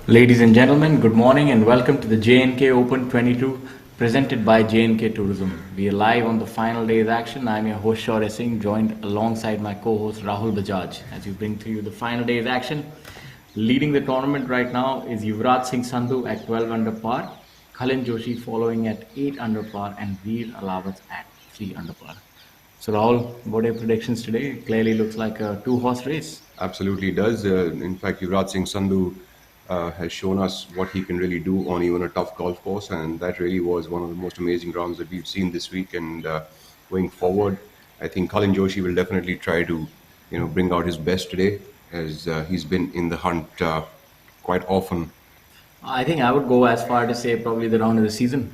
Ladies and gentlemen, good morning and welcome to the J&K Open 22 presented by J&K Tourism. We are live on the final day's action. I'm your host Shaurya Singh, joined alongside my co-host Rahul Bajaj as we bring to you the final day's action. Leading the tournament right now is Yuvraj Singh Sandhu at 12 under par, Khalin Joshi following at 8 under par and Veer Alawat at 3 under par. So Rahul, what are your predictions today? It clearly looks like a two-horse race. Absolutely does. In fact, Yuvraj Singh Sandhu has shown us what he can really do on even a tough golf course, and that really was one of the most amazing rounds that we've seen this week. And going forward, I think Colin Joshi will definitely try to, bring out his best today, as he's been in the hunt quite often. I think I would go as far to say probably the round of the season.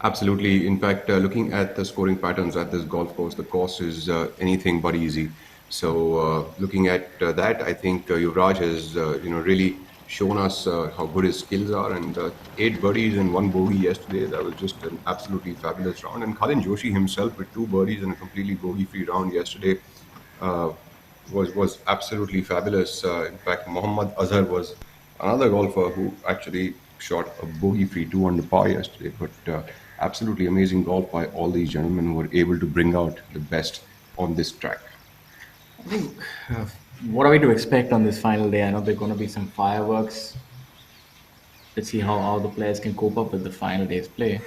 Absolutely. In fact, looking at the scoring patterns at this golf course, the course is anything but easy. So, looking at that, I think Yuvraj has, really shown us how good his skills are. And 8 birdies and 1 bogey yesterday, that was just an absolutely fabulous round. And Khalin Joshi himself with 2 birdies and a completely bogey-free round yesterday uh, was absolutely fabulous. In fact, Mohammad Azar was another golfer who actually shot a bogey-free 2 under par yesterday. But absolutely amazing golf by all these gentlemen who were able to bring out the best on this track. I think, what are we to expect on this final day? I know there are going to be some fireworks. Let's see how the players can cope up with the final day's play.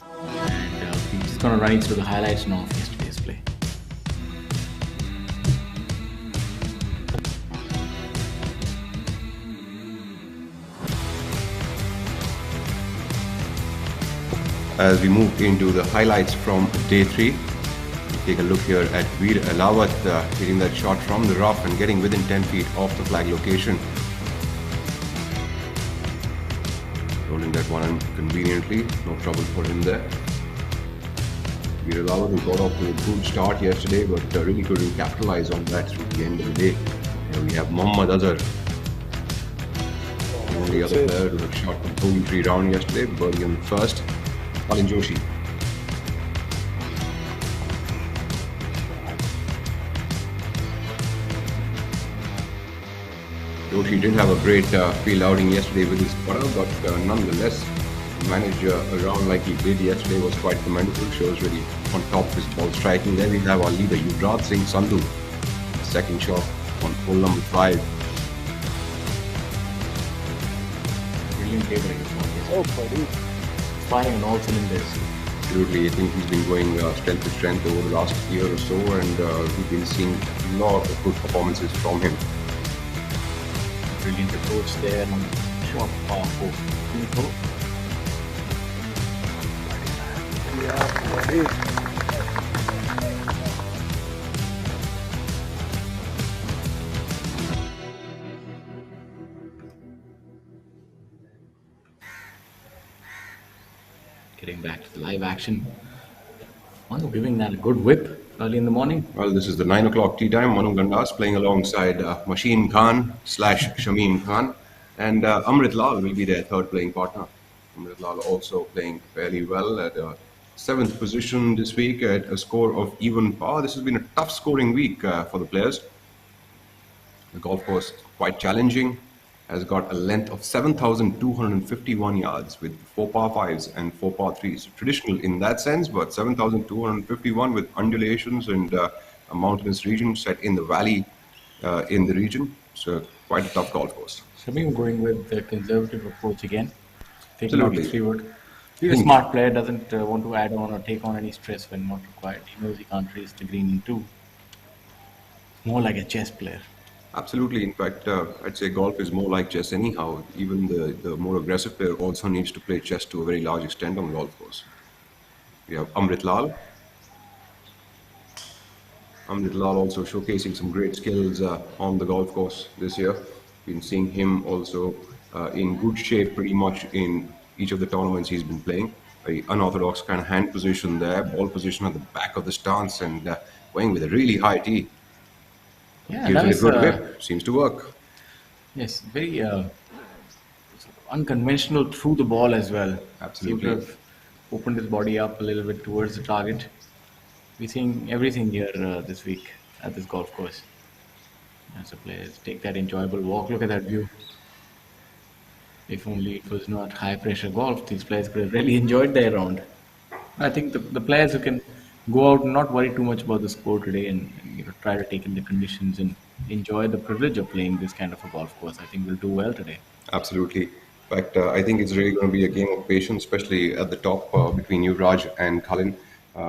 And we're just going to run you through the highlights now of yesterday's play. As we move into the highlights from day 3, we take a look here at Veer Alawat hitting that shot from the rough and getting within 10 feet off the flag location. Rolling that one in conveniently, no trouble for him there. Veer Alawat who got off to a good start yesterday, but really couldn't capitalize on that through the end of the day. Here we have Mohammad Azar, the only other player who had shot a bogey-free round yesterday, birdie on the first. Colin Joshi. Joshi did have a great field outing yesterday with his putter, but nonetheless, to manage a round like he did yesterday was quite commendable. Shows really on top of his ball striking. Then we have our leader, Yuvraj Singh Sandhu. Second shot on hole number 5. Brilliant day by his buddy. Firing on all cylinders. Absolutely, I think he's been going strength to strength over the last year or so, and we've been seeing a lot of good performances from him. Brilliant approach there on short par 4. Beautiful. Getting back to the live action. Manu giving that a good whip early in the morning. Well, this is the 9 o'clock tea time. Manu Gandas playing alongside Machine Khan / Shamim Khan. And Amrit Lal will be their third playing partner. Amrit Lal also playing fairly well at 7th position this week at a score of even par. This has been a tough scoring week for the players. The golf course quite challenging. Has got a length of 7,251 yards with 4 par 5s and 4 par 3s. Traditional in that sense, but 7,251 with undulations and a mountainous region set in the valley in the region. So quite a tough golf course. Shamim going with the conservative approach again. Taking out the Absolutely. 3-wood. He's a smart player, doesn't want to add on or take on any stress when not required. He knows he can't race the green in 2. More like a chess player. Absolutely. In fact, I'd say golf is more like chess anyhow. Even the more aggressive player also needs to play chess to a very large extent on the golf course. We have Amrit Lal. Amrit Lal also showcasing some great skills on the golf course this year. Been seeing him also in good shape pretty much in each of the tournaments he's been playing. Very unorthodox kind of hand position there, ball position at the back of the stance, and going with a really high tee. Yeah, Gives it a nice. good whip. Seems to work. Yes, very unconventional through the ball as well. Seemed to Absolutely. have opened his body up a little bit towards the target. We're seeing everything here this week at this golf course. As the players take that enjoyable walk, look at that view. If only it was not high pressure golf, these players could have really enjoyed their round. I think the players who can go out and not worry too much about the score today and try to take in the conditions and enjoy the privilege of playing this kind of a golf course, I think will do well today. Absolutely. In fact, I think it's really going to be a game of patience, especially at the top between Yuvraj and Kalin.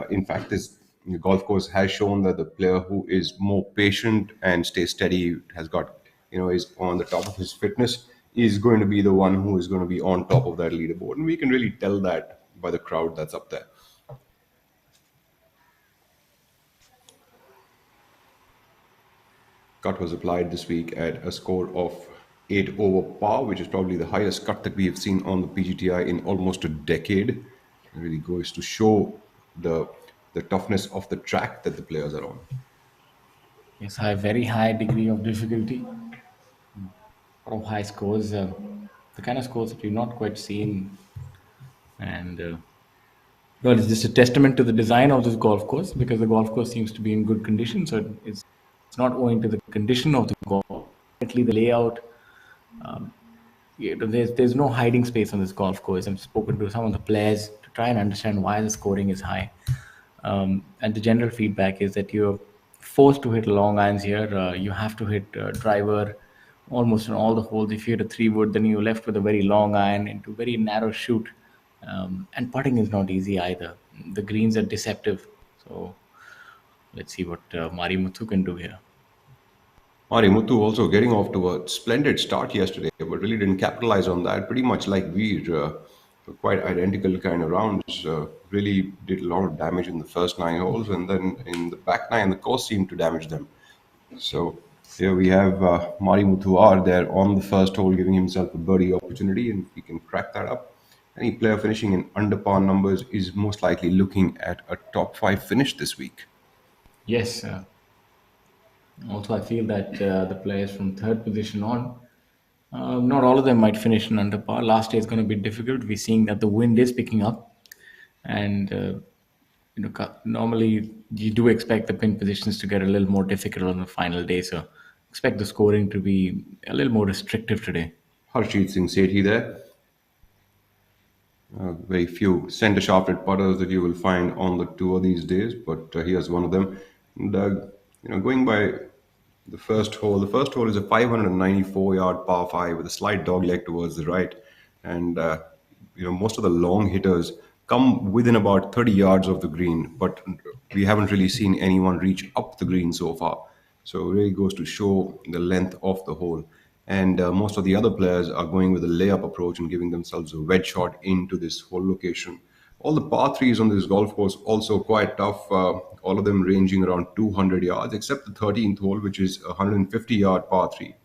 In fact, this golf course has shown that the player who is more patient and stays steady has got, is on the top of his fitness, is going to be the one who is going to be on top of that leaderboard. And we can really tell that by the crowd that's up there. Cut was applied this week at a score of 8 over par, which is probably the highest cut that we have seen on the PGTI in almost a decade. It really goes to show the the toughness of the track that the players are on. Yes, high, very high degree of difficulty, of high scores, the kind of scores that we've not quite seen. And well, it's just a testament to the design of this golf course because the golf course seems to be in good condition. So it's not owing to the condition of the golf, definitely the layout. There's no hiding space on this golf course. I've spoken to some of the players to try and understand why the scoring is high. And the general feedback is that you're forced to hit long irons here. You have to hit driver almost on all the holes. If you hit a 3 wood, then you're left with a very long iron into a very narrow shoot. And putting is not easy either. The greens are deceptive. So let's see what Mari Muthu can do here. Mari Muthu also getting off to a splendid start yesterday, but really didn't capitalize on that. Pretty much like Veer, quite identical kind of rounds. Really did a lot of damage in the first 9 holes, and then in the back nine, the course seemed to damage them. So here we have Mari Muthuar there on the first hole, giving himself a birdie opportunity, and if he can crack that up, any player finishing in under par numbers is most likely looking at a top five finish this week. Yes. Also, I feel that the players from third position on, not all of them might finish in under par. Last day is going to be difficult. We're seeing that the wind is picking up, and normally you do expect the pin positions to get a little more difficult on the final day. So expect the scoring to be a little more restrictive today. Harshit Singh Sethi there. Very few center shafted putters that you will find on the tour these days, but here's one of them. And, going by the first hole is a 594-yard par five with a slight dog leg towards the right, and most of the long hitters come within about 30 yards of the green, but we haven't really seen anyone reach up the green so far. So it really goes to show the length of the hole. And most of the other players are going with a layup approach and giving themselves a wedge shot into this whole location. All the par threes on this golf course also quite tough. All of them ranging around 200 yards, except the 13th hole, which is a 150-yard par three.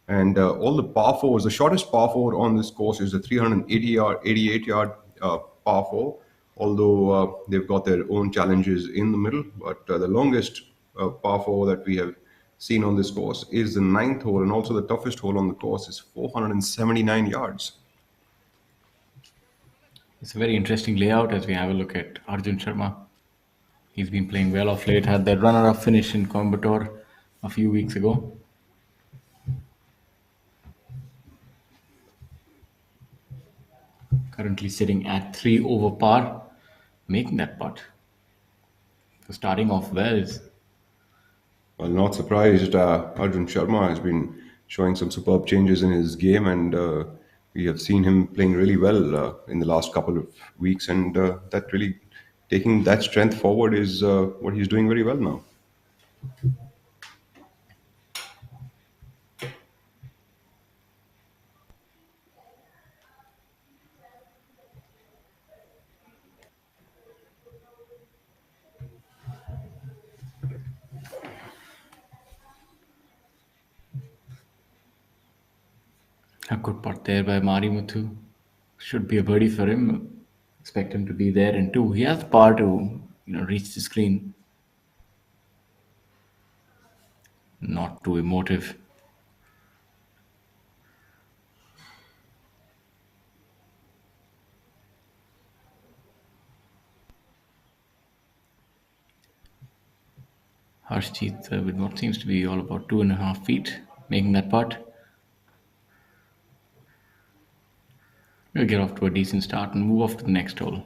And all the par fours, the shortest par four on this course is a 88-yard par four. Although they've got their own challenges in the middle, but the longest par four that we have seen on this course is the ninth hole, and also the toughest hole on the course is 479 yards. It's a very interesting layout as we have a look at Arjun Sharma. He's been playing well of late. Had that runner-up finish in Coimbatore a few weeks ago. Currently sitting at 3 over par, making that putt. So starting off well. Well, not surprised. Arjun Sharma has been showing some superb changes in his game, and we have seen him playing really well in the last couple of weeks. And that really taking that strength forward is what he's doing very well now. A good putt there by Mari Muthu. Should be a birdie for him. Expect him to be there in two. He has par to reach the screen. Not too emotive. Harshjeet with what seems to be all about 2.5 feet, making that putt. We'll get off to a decent start and move off to the next hole.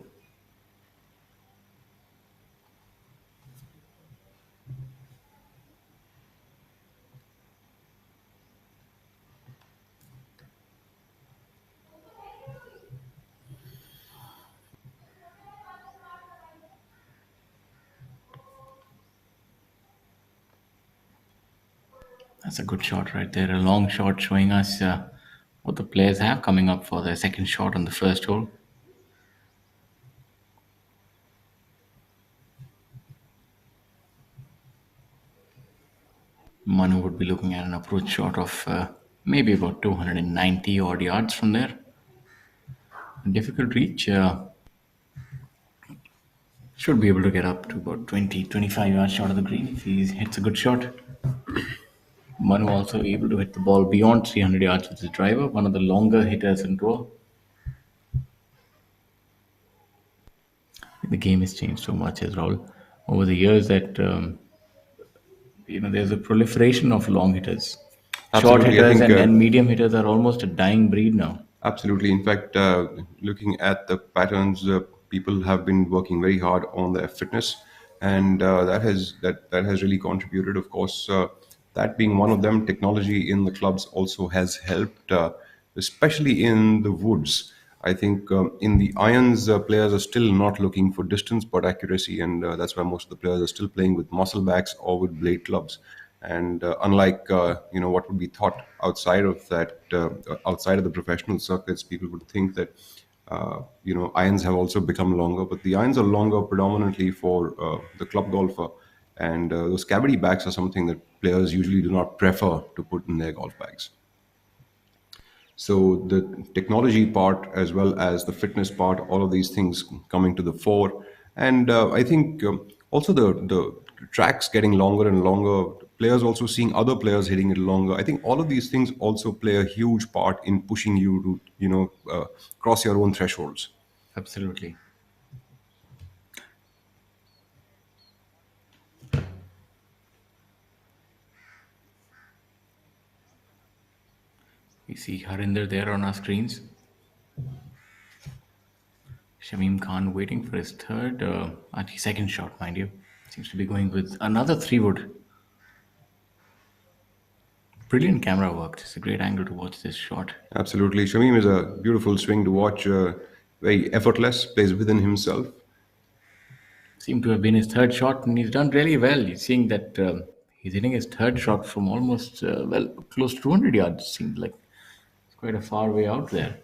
That's a good shot right there. A long shot showing us what the players have coming up for their second shot on the first hole. Manu would be looking at an approach shot of maybe about 290 odd yards from there. Difficult reach. Should be able to get up to about 20, 25 yards short of the green if he hits a good shot. Manu also able to hit the ball beyond 300 yards with his driver, one of the longer hitters in tour. The game has changed so much as well over the years that there's a proliferation of long hitters. Short Absolutely, I hitters think and medium hitters are almost a dying breed now. absolutely. In fact, looking at the patterns, people have been working very hard on their fitness, and that has really contributed. Of course, that being one of them, technology in the clubs also has helped, especially in the woods. I think in the irons, players are still not looking for distance but accuracy, and that's why most of the players are still playing with muscle backs or with blade clubs. And unlike what would be thought outside of that, outside of the professional circuits, people would think that irons have also become longer, but the irons are longer predominantly for the club golfer, and those cavity backs are something that players usually do not prefer to put in their golf bags. So the technology part, as well as the fitness part, all of these things coming to the fore, and I think also the tracks getting longer and longer. Players also seeing other players hitting it longer. I think all of these things also play a huge part in pushing you to cross your own thresholds. Absolutely. We see Harinder there on our screens. Shamim Khan waiting for his third, actually second shot, mind you. Seems to be going with another three wood. Brilliant camera work. It's a great angle to watch this shot. Absolutely, Shamim is a beautiful swing to watch. Very effortless, plays within himself. Seemed to have been his third shot, and he's done really well. You're seeing that he's hitting his third shot from almost, close to 200 yards. Seems like it's quite a far way out there.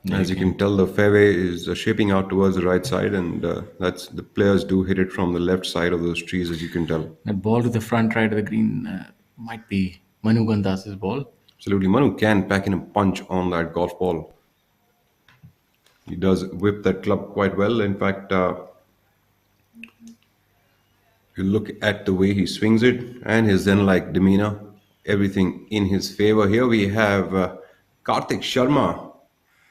There As you again. can tell, the fairway is shaping out towards the right side, and that's the players do hit it from the left side of those trees, as you can tell. That ball to the front right of the green might be Manu Gandas's ball. Absolutely, Manu can pack in a punch on that golf ball. He does whip that club quite well. In fact, if you look at the way he swings it and his zen-like demeanor, everything in his favor. Here we have Karthik Sharma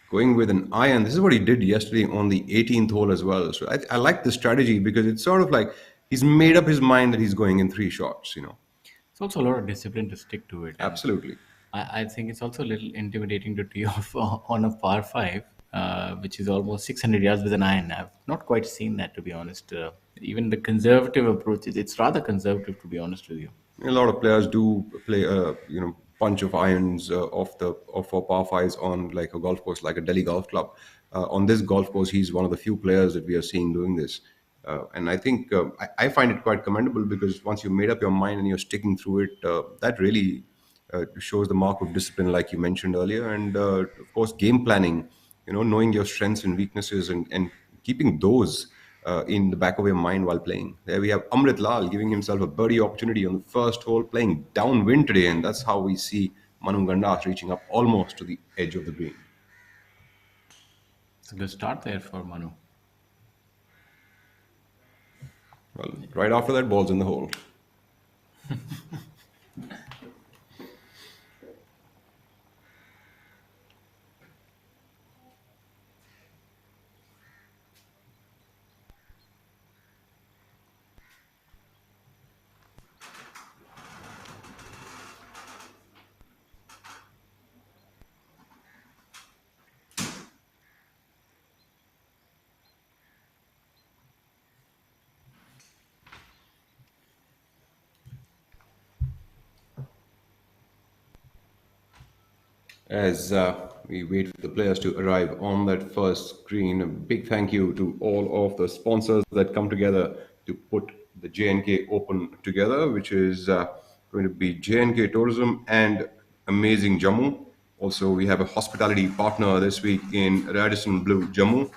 going with an iron. This is what he did yesterday on the 18th hole as well. So I like the strategy because it's sort of like he's made up his mind that he's going in three shots. It's also a lot of discipline to stick to it, and Absolutely. I think it's also a little intimidating to tee off on a par five, which is almost 600 yards with an iron. I've not quite seen that, to be honest. Even the conservative approach, it's rather conservative, to be honest with you. A lot of players do play bunch of irons off for par fives on like a golf course, like a Delhi Golf Club. On this golf course, he's one of the few players that we are seeing doing this. And I think I find it quite commendable because once you've made up your mind and you're sticking through it, that really shows the mark of discipline, like you mentioned earlier. And of course, game planning, knowing your strengths and weaknesses and keeping those in the back of your mind while playing. There we have Amrit Lal giving himself a birdie opportunity on the first hole, playing downwind today, and that's how we see Manu Gandas reaching up almost to the edge of the green. It's a good start there for Manu. Well, right after that, ball's in the hole. As we wait for the players to arrive on that first screen, a big thank you to all of the sponsors that come together to put the J&K Open together, which is going to be J&K Tourism and Amazing Jammu. Also, we have a hospitality partner this week in Radisson Blue Jammu,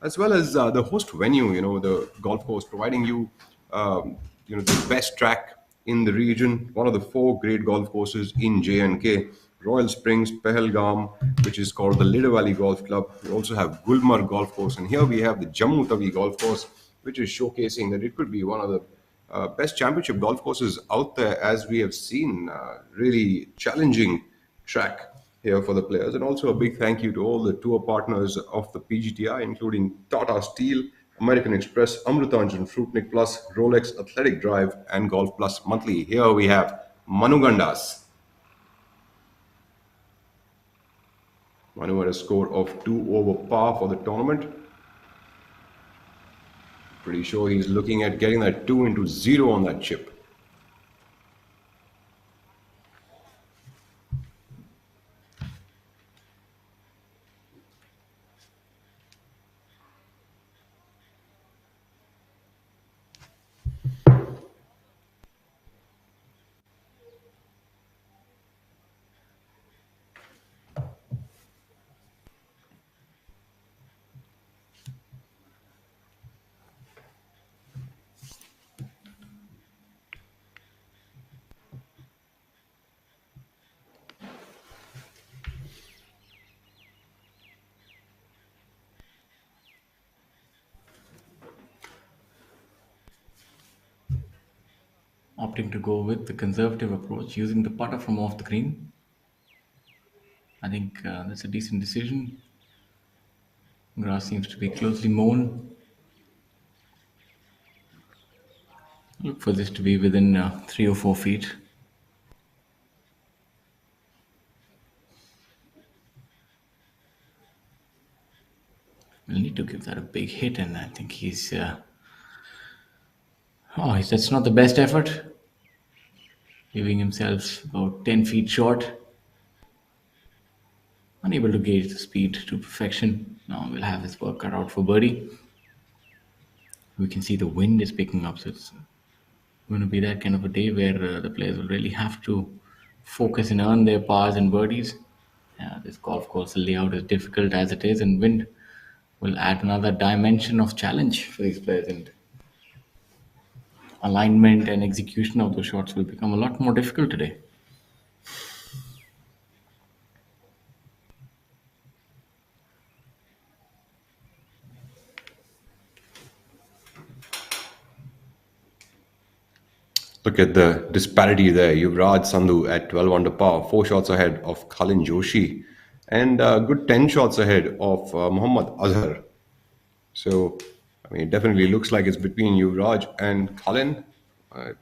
as well as the host venue, the golf course, providing you, the best track in the region. One of the four great golf courses in J&K, Royal Springs, Pahalgam, which is called the Lido Valley Golf Club. We also have Gulmarg Golf Course, and here we have the Jammu Tawi Golf Course, which is showcasing that it could be one of the best championship golf courses out there, as we have seen. Really challenging track here for the players. And also a big thank you to all the tour partners of the Pgti, including Tata Steel, American Express, Amrutanjan, Fruitnik Plus, Rolex Athletic Drive, and Golf Plus Monthly. Here we have Manu Gandas. Manu had a score of 2 over par for the tournament. Pretty sure he's looking at getting that 2 into 0 on that chip. Opting to go with the conservative approach, using the putter from off the green. I think that's a decent decision. Grass seems to be closely mown. Look for this to be within 3 or 4 feet. We'll need to give that a big hit, and I think he's. That's not the best effort. Leaving himself about 10 feet short. Unable to gauge the speed to perfection. Now we'll have his work cut out for birdie. We can see the wind is picking up, so it's going to be that kind of a day where the players will really have to focus and earn their pars and birdies. This golf course layout is difficult as it is, and wind will add another dimension of challenge for these players. And alignment and execution of those shots will become a lot more difficult today. Look at the disparity there. Yuvraj Sandhu at 12 under par, 4 shots ahead of Khalin Joshi, and a good 10 shots ahead of Mohammad Azar. So, I mean, it definitely looks like it's between Yuvraj and Khalin. Uh,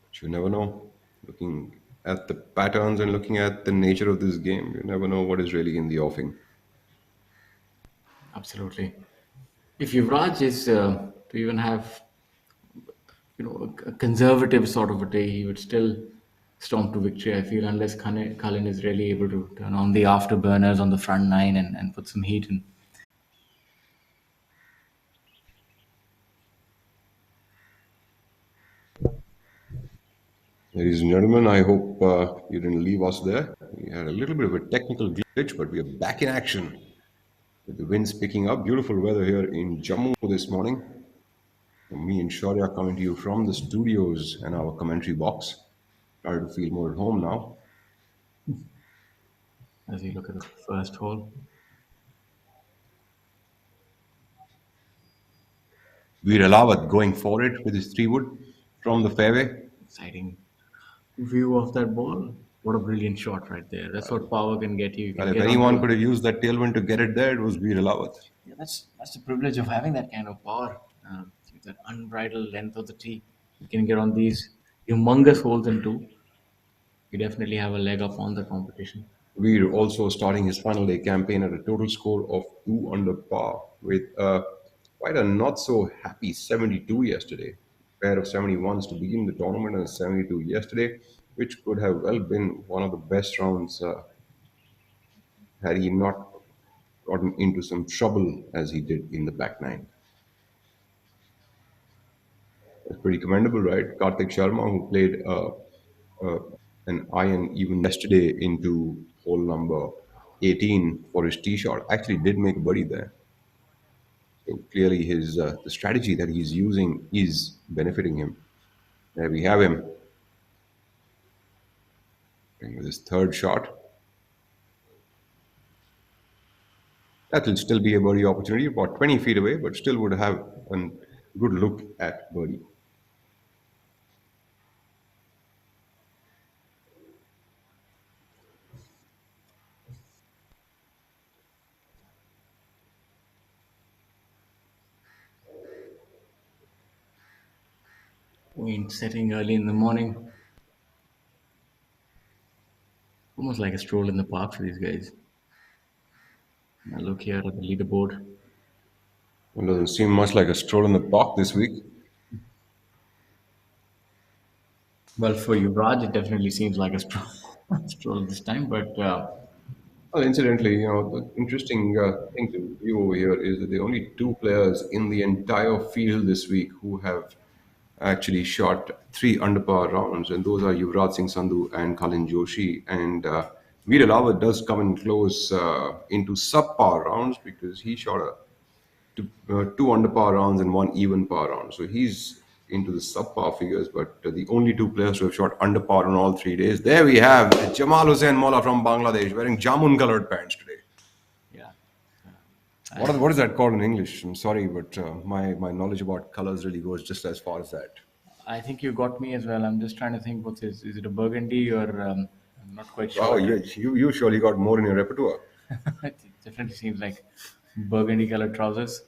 but you never know. Looking at the patterns and looking at the nature of this game, you never know what is really in the offing. Absolutely. If Yuvraj is to even have a conservative sort of a day, he would still storm to victory. I feel unless Cullen is really able to turn on the afterburners on the front nine and put some heat in. Ladies and gentlemen, I hope you didn't leave us there. We had a little bit of a technical glitch, but we are back in action with the winds picking up. Beautiful weather here in Jammu this morning. Me and Shaurya coming to you from the studios and our commentary box. Started to feel more at home now. As you look at the first hole, Veer Alawat going for it with his 3 wood from the fairway. exciting view of that ball. What a brilliant shot right there. That's what power can get you. You Well, can if get anyone onto. could have used that tailwind to get it there, it was Veer Alawat. Yeah, that's the privilege of having that kind of power. That unbridled length of the tee. You can get on these humongous holes in two. You definitely have a leg up on the competition. Veer also starting his final day campaign at a total score of 2 under par with quite a not so happy 72 yesterday. Pair of 71s to begin the tournament and a 72 yesterday. which could have well been one of the best rounds had he not gotten into some trouble as he did in the back nine. It's pretty commendable, right? Karthik Sharma, who played an iron even yesterday into hole number 18 for his tee shot, actually did make a birdie there. So clearly, his the strategy that he's using is benefiting him. There we have him with his third shot. That will still be a birdie opportunity, about 20 feet away, but still would have a good look at birdie. Wind setting early in the morning, almost like a stroll in the park for these guys. I look here at the leaderboard. It doesn't seem much like a stroll in the park this week. Well, for you, Raj, it definitely seems like a stroll, stroll this time, but Well, incidentally, the interesting thing to view over here is that the only two players in the entire field this week who have actually shot three under par rounds, and those are Yuvraj Singh Sandhu and Kalin Joshi. And Veer Lawat does come in close into sub-par rounds because he shot two under par rounds and one even par round. So he's into the sub-par figures, but the only two players who have shot under par on all 3 days. There we have Jamal Hussain Mola from Bangladesh wearing jamun-colored pants today. yeah. What is that called in English? I'm sorry, but my knowledge about colors really goes just as far as that. I think you got me as well. I'm just trying to think what's this. Is it a burgundy or I'm not quite Wow, sure. you surely got more in your repertoire. It definitely seems like burgundy colored trousers,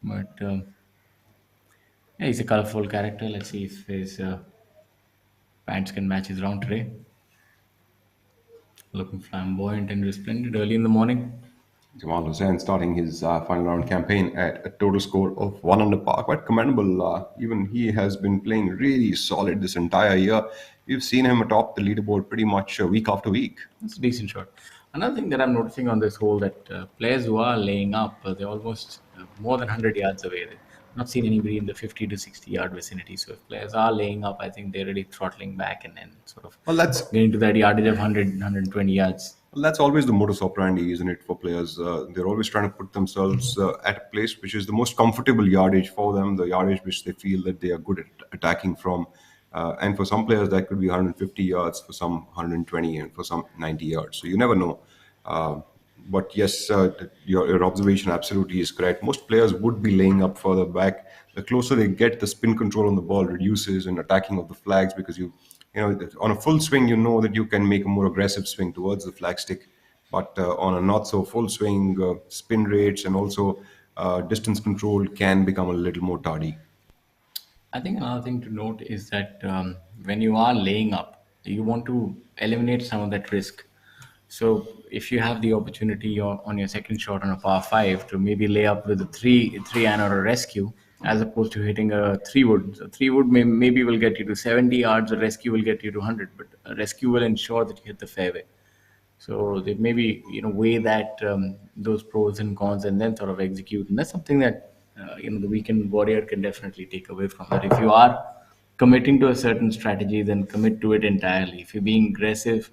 but yeah, he's a colorful character. Let's see if his pants can match his round today. Looking flamboyant and resplendent early in the morning. Jamal Hussain starting his final round campaign at a total score of one under par. Quite commendable. Even he has been playing really solid this entire year. We've seen him atop the leaderboard pretty much week after week. That's a decent shot. Another thing that I'm noticing on this hole that players who are laying up, they're almost more than 100 yards away. I've not seen anybody in the 50 to 60 yard vicinity. So if players are laying up, I think they're really throttling back and then sort of Well, that's getting to that yardage of 100, 120 yards. Well, that's always the modus operandi, isn't it, for players? They're always trying to put themselves at a place which is the most comfortable yardage for them, the yardage which they feel that they are good at attacking from. And for some players, that could be 150 yards, for some 120, and for some 90 yards. So you never know. Uh, but yes, your observation absolutely is correct. Most players would be laying up further back. The closer they get, the spin control on the ball reduces and attacking of the flags because on a full swing, you know that you can make a more aggressive swing towards the flagstick. But on a not so full swing, spin rates and also distance control can become a little more tardy. I think another thing to note is that when you are laying up, you want to eliminate some of that risk. So if you have the opportunity on your second shot on a par five to maybe lay up with a three iron or a rescue, as opposed to hitting a three wood. So three wood maybe will get you to 70 yards, a rescue will get you to 100, but a rescue will ensure that you hit the fairway. So they maybe weigh that those pros and cons and then sort of execute, and that's something that the weekend warrior can definitely take away from that. If you are committing to a certain strategy, then commit to it entirely. If you're being aggressive,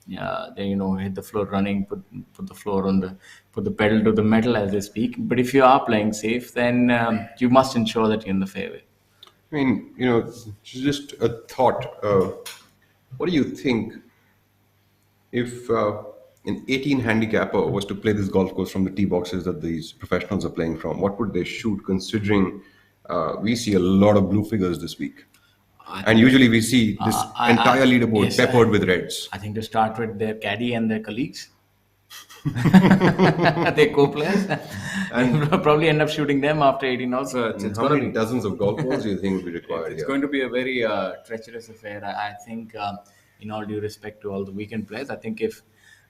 then hit the floor running, put the floor on the put the pedal to the metal as they speak. But if you are playing safe, then you must ensure that you're in the fairway. I mean, just a thought. What do you think if an 18 handicapper was to play this golf course from the tee boxes that these professionals are playing from? What would they shoot, considering we see a lot of blue figures this week? I And think usually we see this entire leaderboard yes, peppered with reds. I think to start with their caddy and their colleagues, their co-players, And probably end up shooting them after 18 also. It's how going to many be dozens of golf balls do you think would be it's, required it's here? going to be a very treacherous affair. I think, in all due respect to all the weekend players, I think if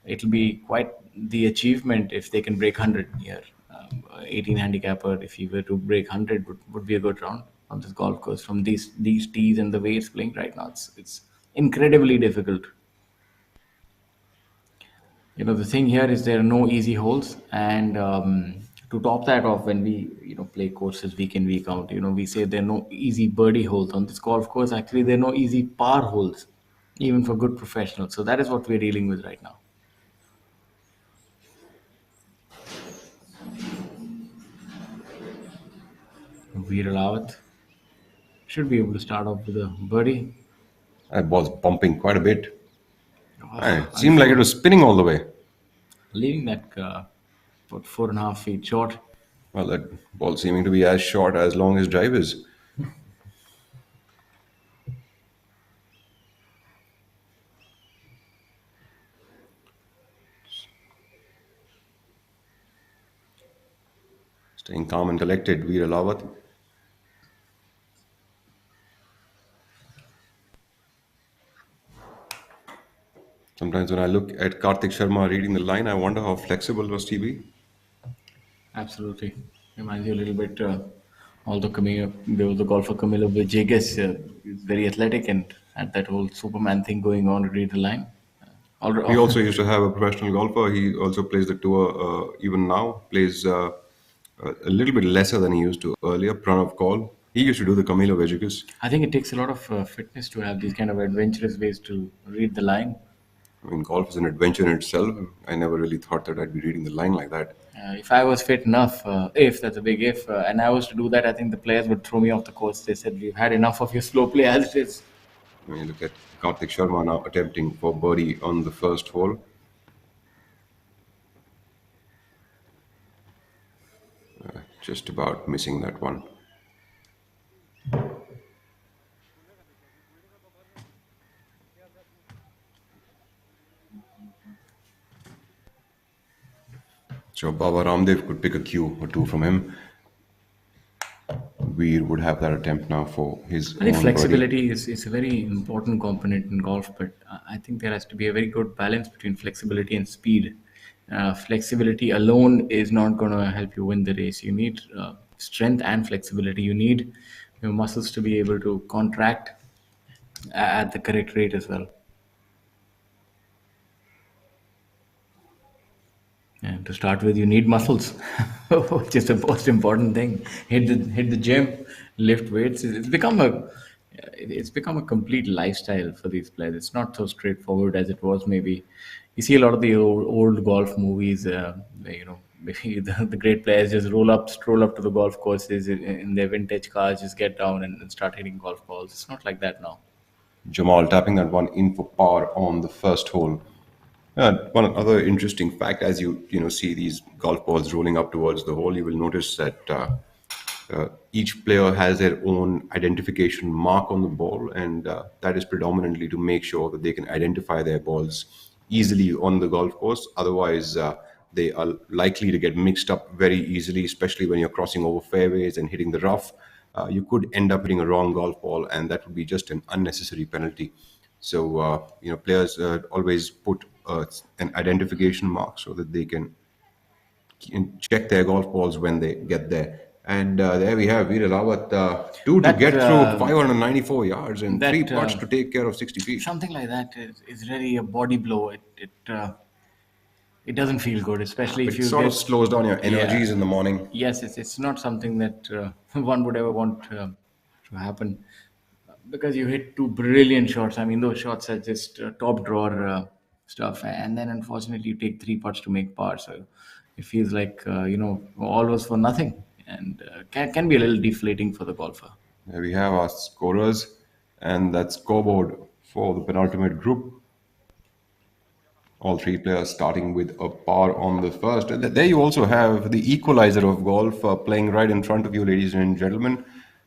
it'll be quite the achievement if they can break 100 here. 18 handicapper, if he were to break 100, would be a good round on this golf course from these tees and the way it's playing right now. It's incredibly difficult. The thing here is there are no easy holes, and to top that off, when we play courses week in week out, we say there are no easy birdie holes on this golf course. Actually, there are no easy par holes, even for good professionals. So that is what we're dealing with right now. Veer Rawat should be able to start off with a birdie. That ball's bumping quite a bit. And Oh, it seemed like it was spinning all the way. leaving that about 4.5 feet short. Well, that ball seeming to be as short as long as drive is. Staying calm and collected, Veer Alawat. Sometimes when I look at Karthik Sharma reading the line, I wonder how flexible must he be. Absolutely. Reminds you a little bit, although there was a golfer Camilo Villegas, is very athletic and had that whole Superman thing going on to read the line. He also used to have a professional golfer. He also plays the tour even now, plays a little bit lesser than he used to earlier. Pranav Kaul. He used to do the Camilo Vegas. I think it takes a lot of fitness to have these kind of adventurous ways to read the line. I mean, golf is an adventure in itself. I never really thought that I'd be reading the line like that. If I was fit enough, if that's a big if, and I was to do that, I think the players would throw me off the course. They said, we've had enough of your slow play as it is. When you look at Karthik Sharma now attempting for birdie on the first hole. Just about missing that one. So Baba Ramdev could pick a cue or two from him. Veer would have that attempt now for his I think own flexibility is a very important component in golf, but I think there has to be a very good balance between flexibility and speed. Flexibility alone is not going to help you win the race. You need strength and flexibility. You need your muscles to be able to contract at the correct rate as well. And to start with, you need muscles, which is the most important thing. Hit the gym, lift weights. It's become a complete lifestyle for these players. It's not so straightforward as it was. Maybe you see a lot of the old golf movies. Where, maybe the great players just stroll up to the golf courses in their vintage cars, just get down and start hitting golf balls. It's not like that now. Jamal tapping that one in for par on the first hole. One other interesting fact, as you see these golf balls rolling up towards the hole, you will notice that each player has their own identification mark on the ball, and that is predominantly to make sure that they can identify their balls easily on the golf course. Otherwise, they are likely to get mixed up very easily, especially when you're crossing over fairways and hitting the rough. You could end up hitting a wrong golf ball, and that would be just an unnecessary penalty. So, players always put an identification mark so that they can check their golf balls when they get there. And there we have Veer Rawat, two to That get through 594 yards and three that putts to take care of 60 feet. something like that is really a body blow. It doesn't feel good, especially if It you sort of get. slows down your energies in the morning. Yes, it's not something that one would ever want to happen, because you hit two brilliant shots. I mean, those shots are just top drawer stuff, and then unfortunately you take three putts to make par. So it feels like all was for nothing, and can be a little deflating for the golfer. There we have our scorers and that scoreboard for the penultimate group. All three players starting with a par on the first. And there you also have the equalizer of golf playing right in front of you, ladies and gentlemen.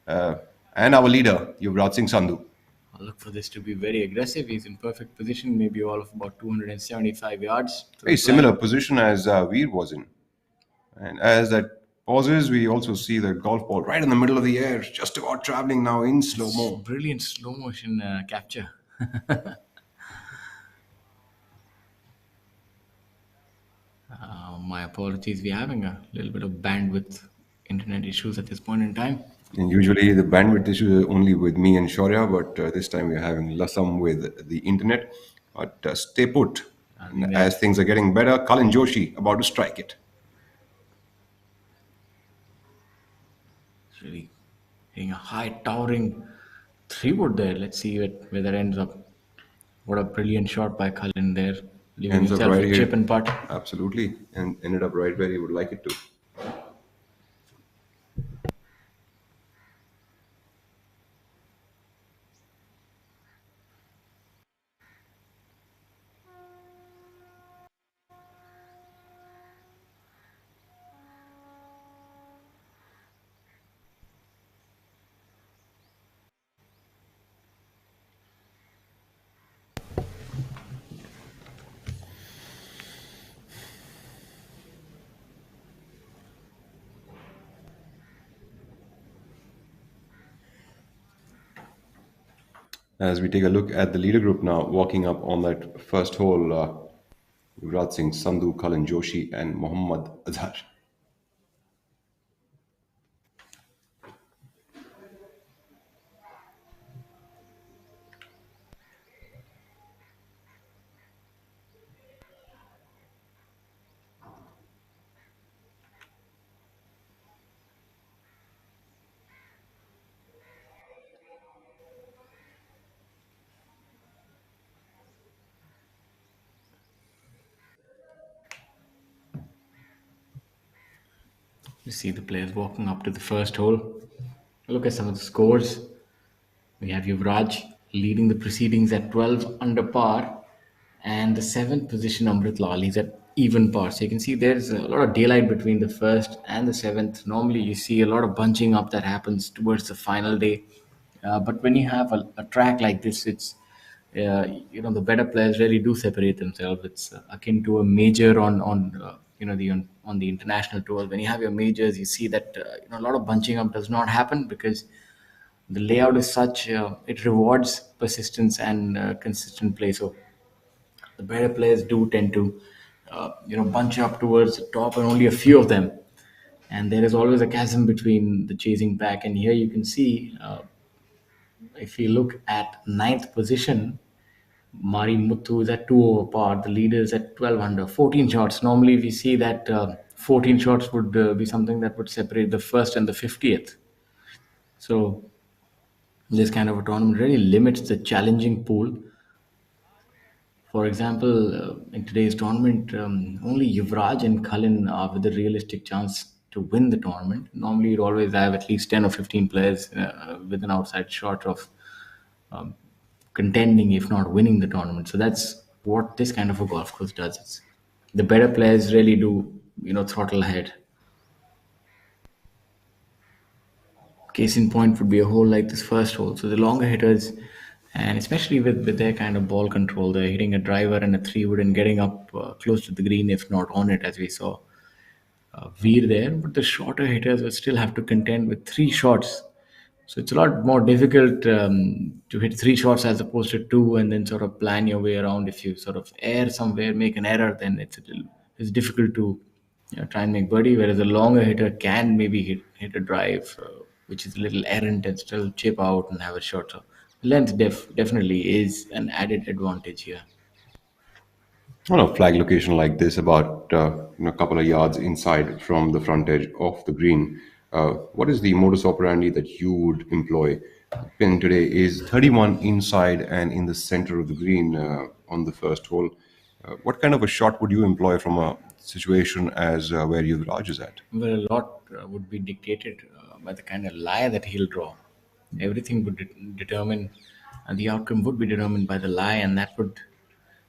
And our leader, Yuvraj Singh Sandhu. I'll look for this to be very aggressive. He's in perfect position, maybe all of about 275 yards. Very similar position as Veer was in. And as that pauses, we also see the golf ball right in the middle of the air, just about traveling now in slow-mo. Brilliant slow motion capture. My apologies. We're having a little bit of bandwidth internet issues at this point in time. And usually the bandwidth issue is only with me and Shaurya, but this time we're having some with the internet. But stay put. I And think as that's things are getting better, Kalin Joshi about to strike it. really hitting a high towering three wood there. Let's see where that ends up. What a brilliant shot by Cullen there, leaving Ends up himself right a chip here. and putt. Absolutely. And ended up right where he would like it to. As we take a look at the leader group now, walking up on that first hole, Yuvraj Singh, Sandhu, Kalin Joshi, and Mohammad Azar. You see the players walking up to the first hole. Look at some of the scores. We have Yuvraj leading the proceedings at 12 under par, and the seventh position Amrit Lal, he's at even par. So you can see there's a lot of daylight between the first and the seventh. Normally, you see a lot of bunching up that happens towards the final day, but when you have a track like this, it's the better players really do separate themselves. It's akin to a major on the international tour. When you have your majors, you see that a lot of bunching up does not happen because the layout is such it rewards persistence and consistent play. So the better players do tend to bunch up towards the top, and only a few of them. And there is always a chasm between the chasing pack. And here you can see, if you look at ninth position, Mari Muthu is at 2 over par. The leader is at 12 under, 14 shots. Normally, we see that 14 shots would be something that would separate the first and the 50th. So this kind of a tournament really limits the challenging pool. For example, in today's tournament, only Yuvraj and Cullen are with a realistic chance to win the tournament. Normally, you'd always have at least 10 or 15 players with an outside shot of contending, if not winning the tournament. So that's what this kind of a golf course does. It's the better players really do, throttle ahead. Case in point would be a hole like this first hole. So the longer hitters, and especially with their kind of ball control, they're hitting a driver and a three wood and getting up close to the green, if not on it, as we saw Veer there. But the shorter hitters will still have to contend with three shots. So it's a lot more difficult to hit three shots as opposed to two, and then sort of plan your way around. If you sort of err somewhere, make an error, then it's difficult to try and make birdie. Whereas a longer hitter can maybe hit a drive, which is a little errant, and still chip out and have a shot. So length definitely is an added advantage here. On a flag location like this, about a couple of yards inside from the front edge of the green, what is the modus operandi that you would employ? The pin today is 31 inside and in the center of the green on the first hole. What kind of a shot would you employ from a situation as where Yuvraj is at? Where a lot would be dictated by the kind of lie that he'll draw. Everything would determine, and the outcome would be determined by the lie, and that would.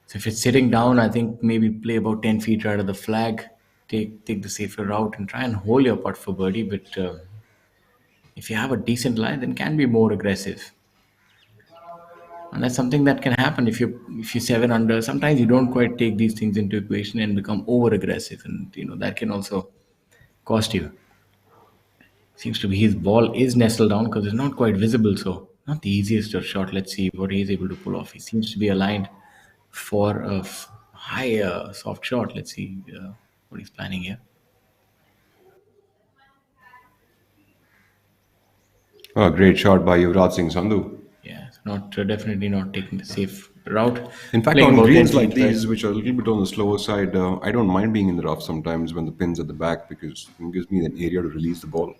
So if it's sitting down, I think maybe play about 10 feet right of the flag, take the safer route, and try and hold your putt for birdie. But if you have a decent lie, then can be more aggressive, and that's something that can happen if you seven under. Sometimes you don't quite take these things into equation and become over aggressive, and that can also cost you. Seems to be his ball is nestled down because it's not quite visible, so not the easiest of shot. Let's see what he's able to pull off. He seems to be aligned for a high soft shot. Let's see what he's planning here. Oh, great shot by Yuvraj Singh Sandhu. Yeah, not definitely not taking the safe route, In fact, playing on about 10 greens like feet right. these, which are a little bit on the slower side, I don't mind being in the rough sometimes when the pin's at the back because it gives me an area to release the ball.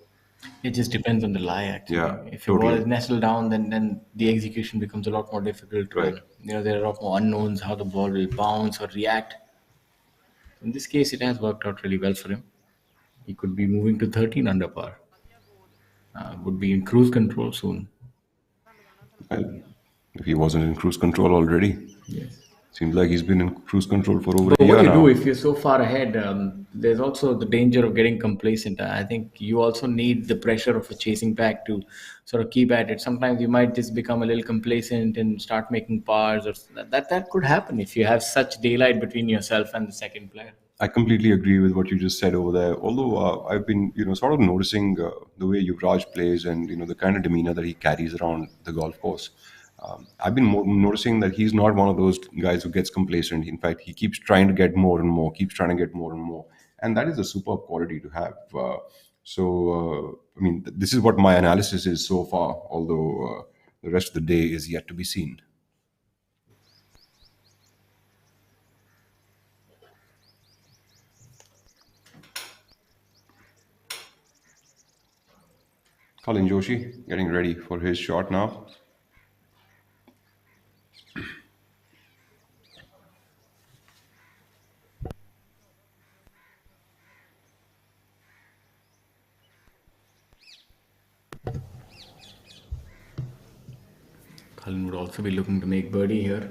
It just depends on the lie, Yeah, actually. If your ball is totally. nestled down, then the execution becomes a lot more difficult, Right. and there are a lot more unknowns how the ball will bounce or react. In this case, it has worked out really well for him. He could be moving to 13 under par. Would be in cruise control soon. Well, if he wasn't in cruise control already, Yes. seems like he's been in cruise control for over But a what year do you do now. if you're so far ahead? There's also the danger of getting complacent. I think you also need the pressure of a chasing pack to sort of keep at it. Sometimes you might just become a little complacent and start making pars, or that could happen if you have such daylight between yourself and the second player. I completely agree with what you just said over there. Although I've been, sort of noticing the way Yuvraj plays and the kind of demeanor that he carries around the golf course. I've been noticing that he's not one of those guys who gets complacent. In fact, he keeps trying to get more and more, keeps trying to get more and more, and that is a superb quality to have. I mean, this is what my analysis is so far. Although the rest of the day is yet to be seen. Colin Joshi getting ready for his shot now. Cullen would also be looking to make birdie here.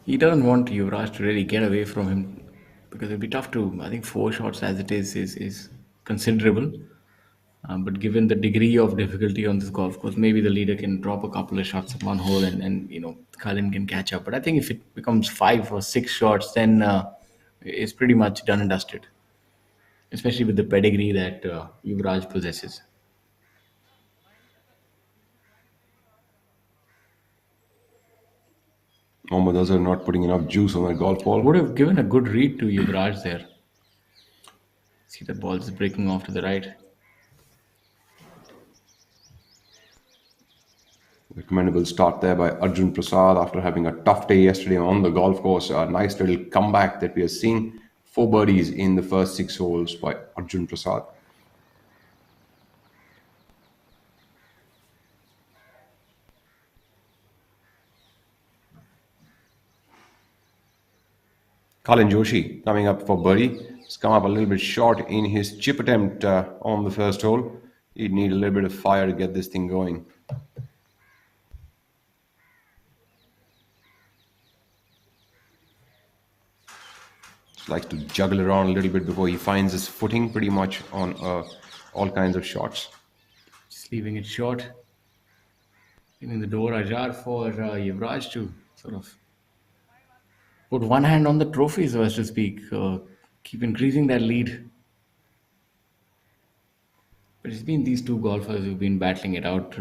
He doesn't want Yuvraj to really get away from him because it'd be tough to. I think 4 shots as it is considerable. But given the degree of difficulty on this golf course, maybe the leader can drop a couple of shots at one hole, and Cullen can catch up. But I think if it becomes 5 or 6 shots, then it's pretty much done and dusted. Especially with the pedigree that Yuvraj possesses. Mohammad Azar not putting enough juice on that golf Would ball. have given a good read to Yuvraj there. See the ball is breaking off to the right. Recommendable start there by Arjun Prasad after having a tough day yesterday on the golf course. A nice little comeback that we are seeing. 4 birdies in the first 6 holes by Arjun Prasad. Colin Joshi coming up for birdie. He's come up a little bit short in his chip attempt on the first hole. He'd need a little bit of fire to get this thing going. Just likes to juggle around a little bit before he finds his footing pretty much on all kinds of shots. Just leaving it short. Leaving the door ajar for Yuvraj to sort of put one hand on the trophy, so as to speak. Keep increasing that lead. But it's been these two golfers who've been battling it out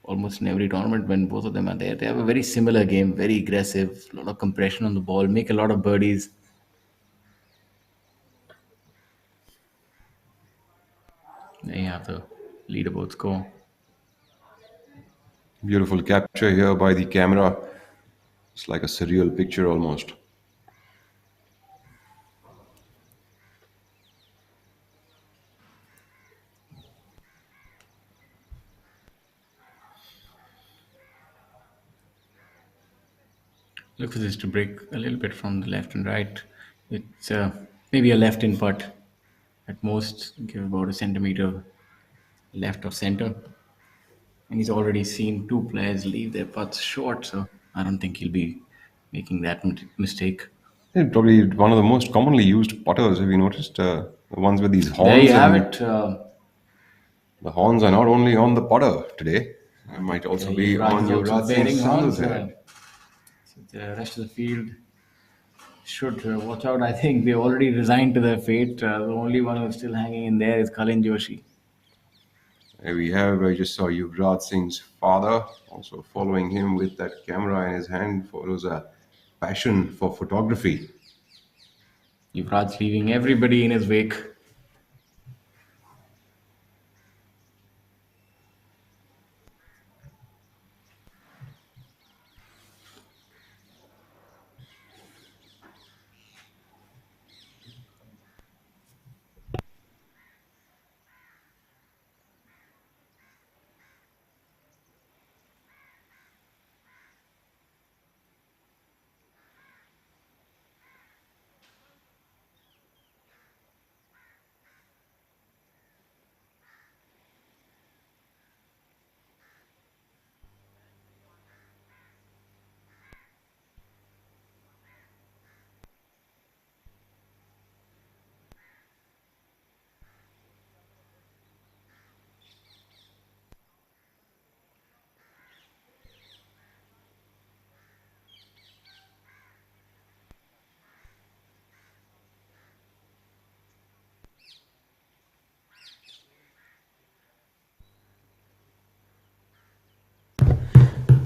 almost in every tournament when both of them are there. They have a very similar game, very aggressive, a lot of compression on the ball, make a lot of birdies. There you have the leaderboard score. Beautiful capture here by the camera. It's like a surreal picture almost. Look for this to break a little bit from the left and right. It's maybe a left in putt at most, give about a centimeter left of center. And he's already seen two players leave their putts short, so I don't think he'll be making that mistake. It's probably one of the most commonly used putters. Have you noticed the ones with these There you horns? have And it. the horns are not only on the putter today; it might also be Yuvraj on is also Yuvraj Singh bearing Sandhu's horns. head. So the rest of the field should watch out. I think they already resigned to their fate. The only one who's still hanging in there is Kalin Joshi. Here we have. I just saw Yuvraj Singh's father also following him with that camera in his hand. Follows a passion for photography. Yuvraj leaving everybody in his wake.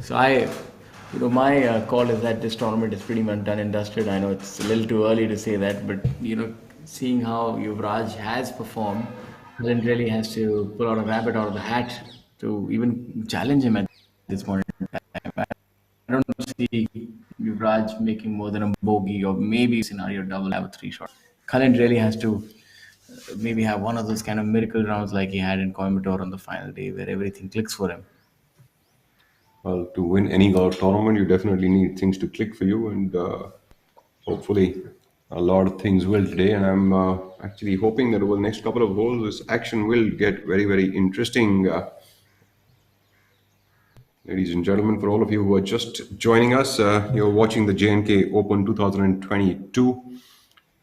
So my call is that this tournament is pretty much done and dusted. I know it's a little too early to say that, but seeing how Yuvraj has performed, Glenn really has to pull out a rabbit out of the hat to even challenge him at this point. I don't see Yuvraj making more than a bogey or maybe scenario double have a three shot. Cullen really has to maybe have one of those kind of miracle rounds like he had in Coimbatore on the final day where everything clicks for him. Well, to win any golf tournament, you definitely need things to click for you, and hopefully, a lot of things will today. And I'm actually hoping that over the next couple of holes, this action will get very, very interesting. Ladies and gentlemen, for all of you who are just joining us, you're watching the J&K Open 2022.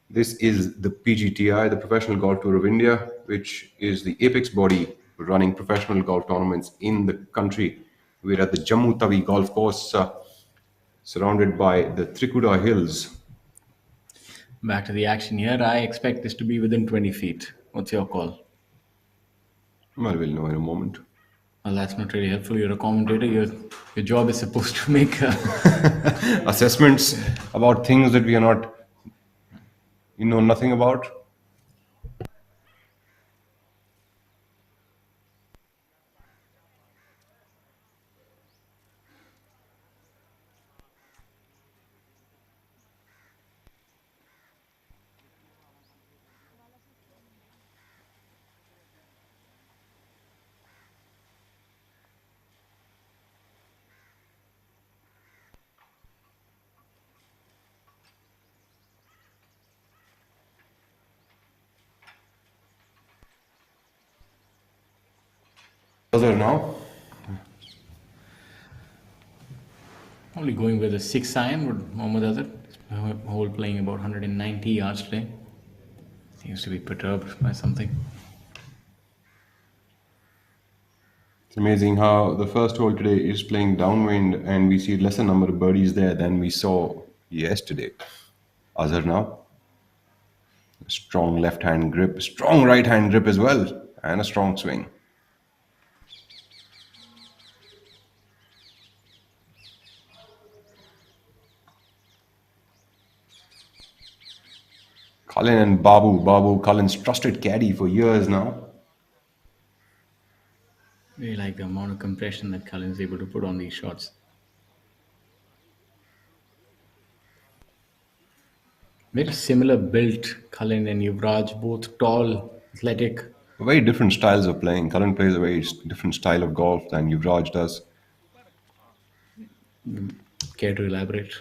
This is the PGTI, the Professional Golf Tour of India, which is the apex body running professional golf tournaments in the country. We're at the Jammu Tawi Golf Course, surrounded by the Trikuta Hills. Back to the action here. I expect this to be within 20 feet. What's your call? Well, we'll know in a moment. Well, that's not really helpful. You're a commentator. Your job is supposed to make Assessments about things that we are not, nothing about. Other now. only going with a 6 iron with Mohammad Azar. Hole playing about 190 yards today. Seems to be perturbed by something. It's amazing how the first hole today is playing downwind and we see lesser number of birdies there than we saw yesterday. Azhar now. Strong left hand grip, strong right hand grip as well, and a strong swing. Cullen and Babu, Cullen's trusted caddy for years now. Really like the amount of compression that Cullen is able to put on these shots. Very similar built, Cullen and Yuvraj, both tall, athletic. Very different styles of playing. Cullen plays a very different style of golf than Yuvraj does. Care to elaborate?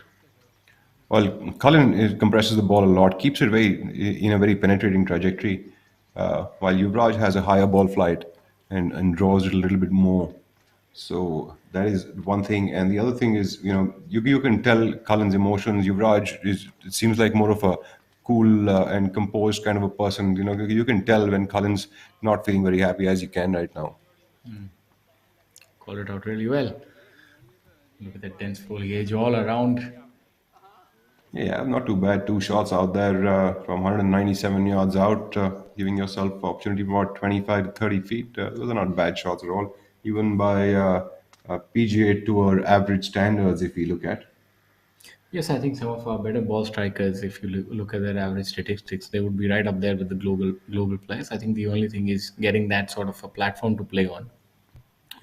Well, Cullen compresses the ball a lot, keeps it in a very penetrating trajectory, while Yuvraj has a higher ball flight and draws it a little bit more. So that is one thing, and the other thing is, you can tell Cullen's emotions. It seems like more of a cool and composed kind of a person. You can tell when Cullen's not feeling very happy, as you can right now. Called it out really well. Look at that dense foliage all around. Yeah, not too bad. Two shots out there from 197 yards out, giving yourself opportunity for about 25 to 30 feet. Those are not bad shots at all, even by PGA Tour average standards, if we look at. Yes, I think some of our better ball strikers, if you look at their average statistics, they would be right up there with the global players. I think the only thing is getting that sort of a platform to play on.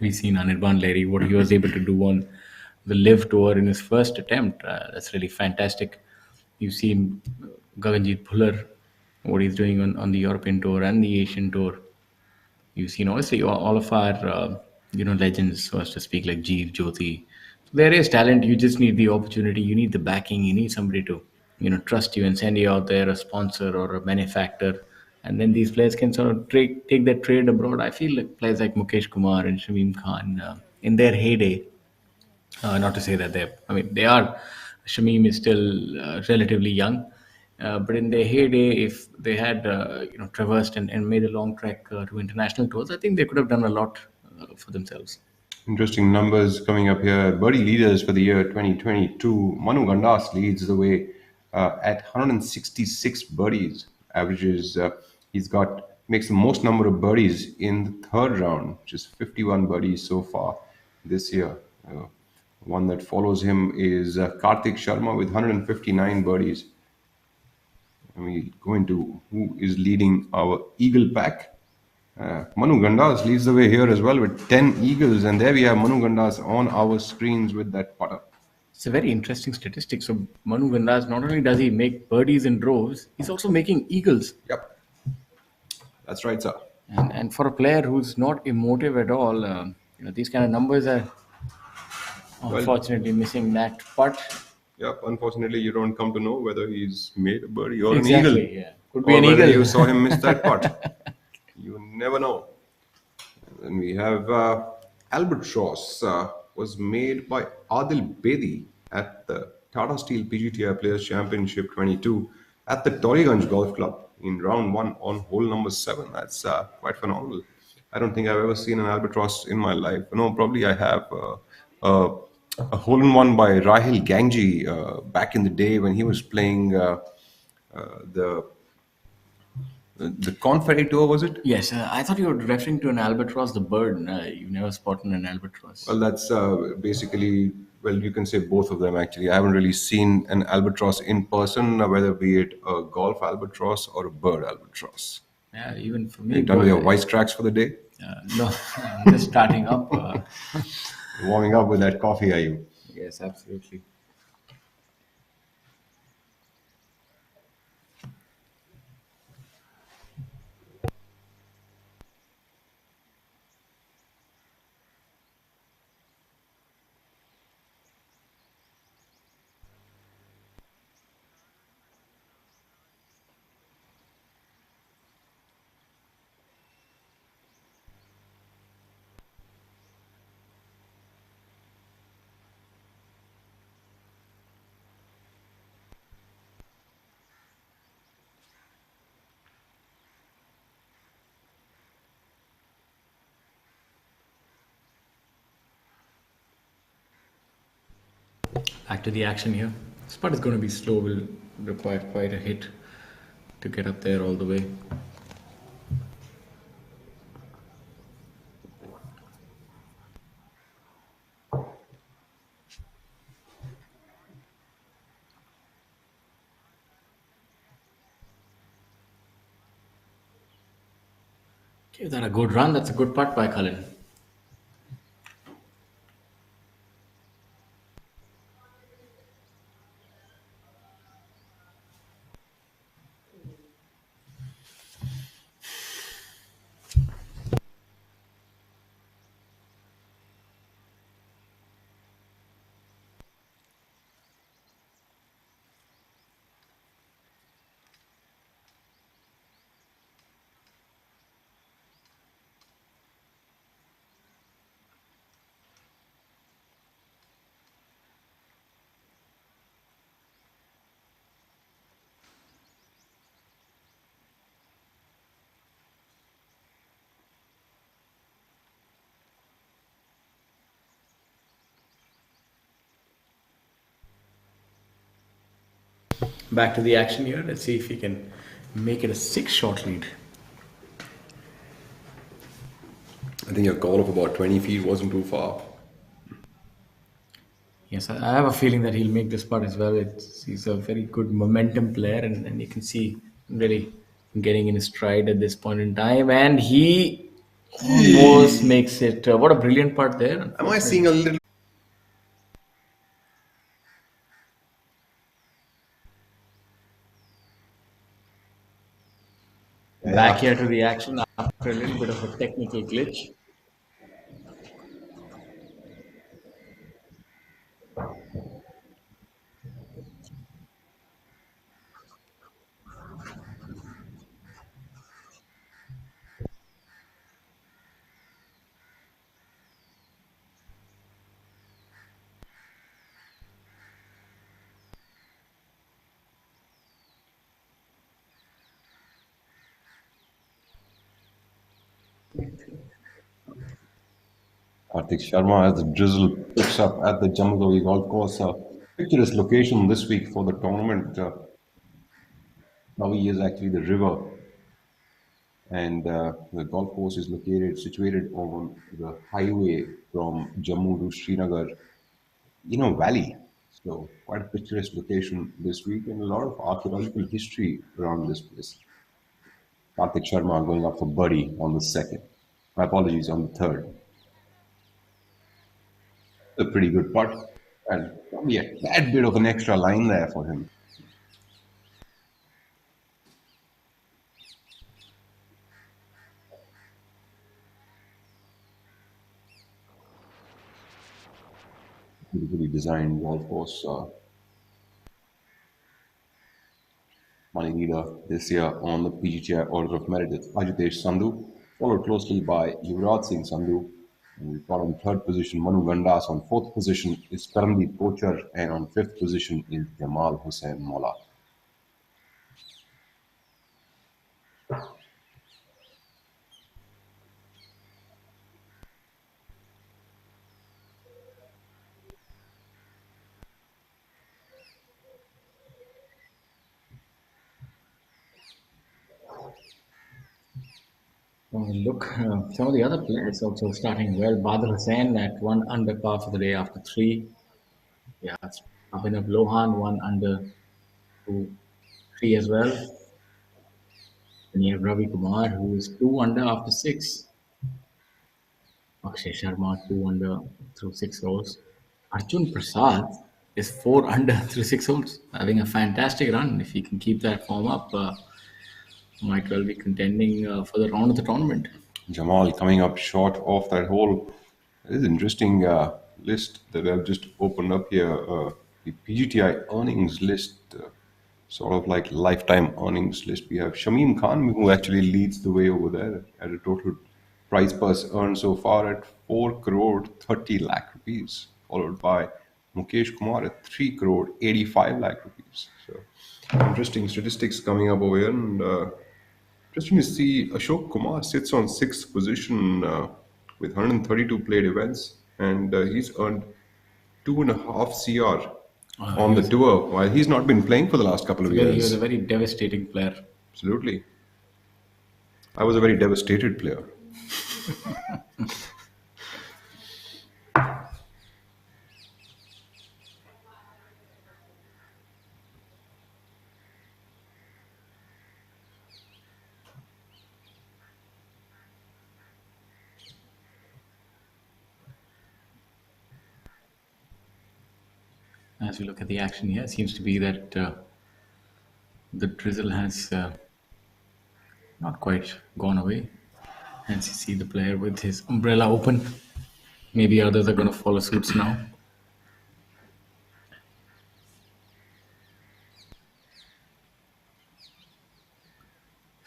We've seen Anirban Leri, what he was able to do on the Live Tour in his first attempt. That's really fantastic. You've seen Gaganjeet Bhullar, what he's doing on the European Tour and the Asian Tour. You've seen obviously all of our legends, so as to speak, like Jeev Jyoti. There is talent. You just need the opportunity. You need the backing. You need somebody to trust you and send you out there, a sponsor or a benefactor, and then these players can sort of take that trade abroad. I feel like players like Mukesh Kumar and Shamim Khan in their heyday. Not to say that they are. Shamim is still relatively young, but in their heyday, if they had traversed and made a long trek to international tours, I think they could have done a lot for themselves. Interesting numbers coming up here. Birdie leaders for the year 2022. Manu Gandas leads the way at 166 birdies. Averages, makes the most number of birdies in the third round, which is 51 birdies so far this year. One that follows him is Karthik Sharma with 159 birdies. And we go into who is leading our Eagle pack. Manu Gandas leads the way here as well with 10 Eagles. And there we have Manu Gandas on our screens with that putter. It's a very interesting statistic. So Manu Gandas, not only does he make birdies in droves, he's also making eagles. Yep, that's right, sir. And for a player who's not emotive at all, these kind of numbers are Well, unfortunately missing that putt. yep, unfortunately, you don't come to know whether he's made a birdie or an eagle, Exactly, yeah. Could be or an whether eagle. you saw him miss that putt. You never know. And we have Albatross was made by Adil Bedi at the Tata Steel PGTI Players Championship 22 at the Torryganj Golf Club in round one on hole number 7. That's quite phenomenal. I don't think I've ever seen an albatross in my life. No, probably I have. Uh, a hole in one by Rahil Gangji back in the day when he was playing the the Confetti Tour, was it? Yes, I thought you were referring to an albatross, the bird. You've never spotted an albatross. Well, that's basically, well, you can say both of them actually. I haven't really seen an albatross in person, whether be it a golf albatross or a bird albatross. Yeah, even for Are me, you done with your bird. voice tracks for the day? No, I'm just starting up. Warming up with that coffee, are you? Yes, absolutely. Back to the action here. This part is going to be slow. Will require quite a hit to get up there all the way. Give that a good run. That's a good putt by Cullen. Back to the action here. Let's see if he can make it a 6-shot lead. I think your call of about 20 feet wasn't too far. Yes, I have a feeling that he'll make this putt as well. He's a very good momentum player, and you can see really getting in his stride at this point in time. And he almost makes it. What a brilliant putt there. Am I seeing a little? Back here to the action after a little bit of a technical glitch. Karthik Sharma as the drizzle picks up at the Jamal Golf Course. Picturesque location this week for the tournament. Tawi is actually the river, and the golf course is located situated on the highway from Jammu to Srinagar. Valley. So quite a picturesque location this week and a lot of archaeological history around this place. Karthik Sharma going up for birdie on the second. My apologies, on the third. A pretty good putt and probably a tad bit of an extra line there for him. Beautifully designed golf course. Money leader this year on the Pgti Order of Merit is Ajitesh Sandhu, followed closely by Yuvraj Singh Sandhu. And we've got on third position Manu Gandas, on fourth position is Karandeep Pochar, and on fifth position is Jamal Hussain Mola. Look, some of the other players also starting well. Badr Hussain at one under par for the day after three. Yeah, Abhinav Lohan one under to three as well. And you have Ravi Kumar who is two under after six. Akshay Sharma two under through six holes. Arjun Prasad is four under through six holes, having a fantastic run. If he can keep that form up, might well be contending for the round of the tournament. Jamal coming up short of that hole. This is an interesting list that I've just opened up here. The PGTI earnings list, sort of like lifetime earnings list. We have Shamim Khan, who actually leads the way over there at a total prize purse earned so far at 4 crore 30 lakh rupees, followed by Mukesh Kumar at 3 crore 85 lakh rupees. So interesting statistics coming up over here. And interesting to see Ashok Kumar sits on sixth position with 132 played events, and he's earned 2.5 CR He on the was tour while he's not been playing for the last couple of he was a years. very devastating player. Absolutely. I was a very devastated player. As we look at the action here, it seems to be that the drizzle has not quite gone away. Hence, you see the player with his umbrella open. Maybe others are going to follow suits now.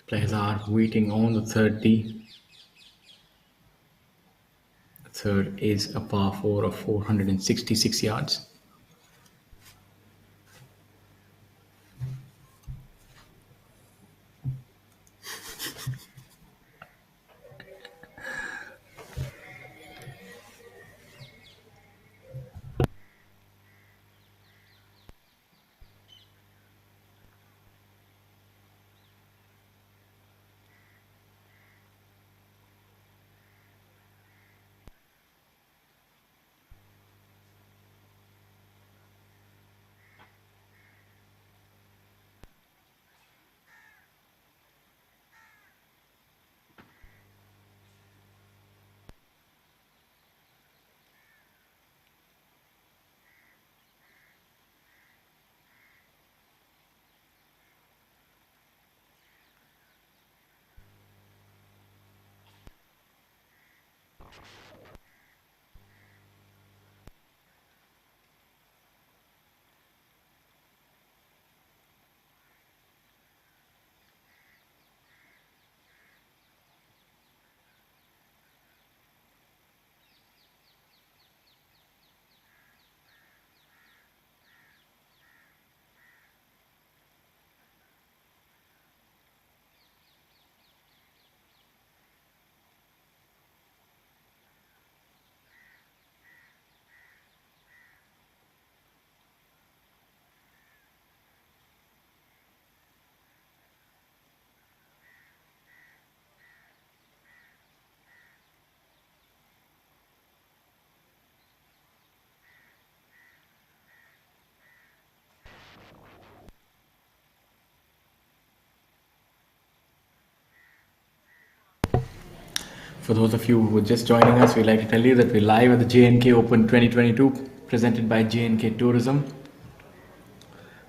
Players are waiting on the third tee. The third is a par 4 of 466 yards. For those of you who are just joining us, we'd like to tell you that we're live at the J&K Open 2022, presented by J&K Tourism.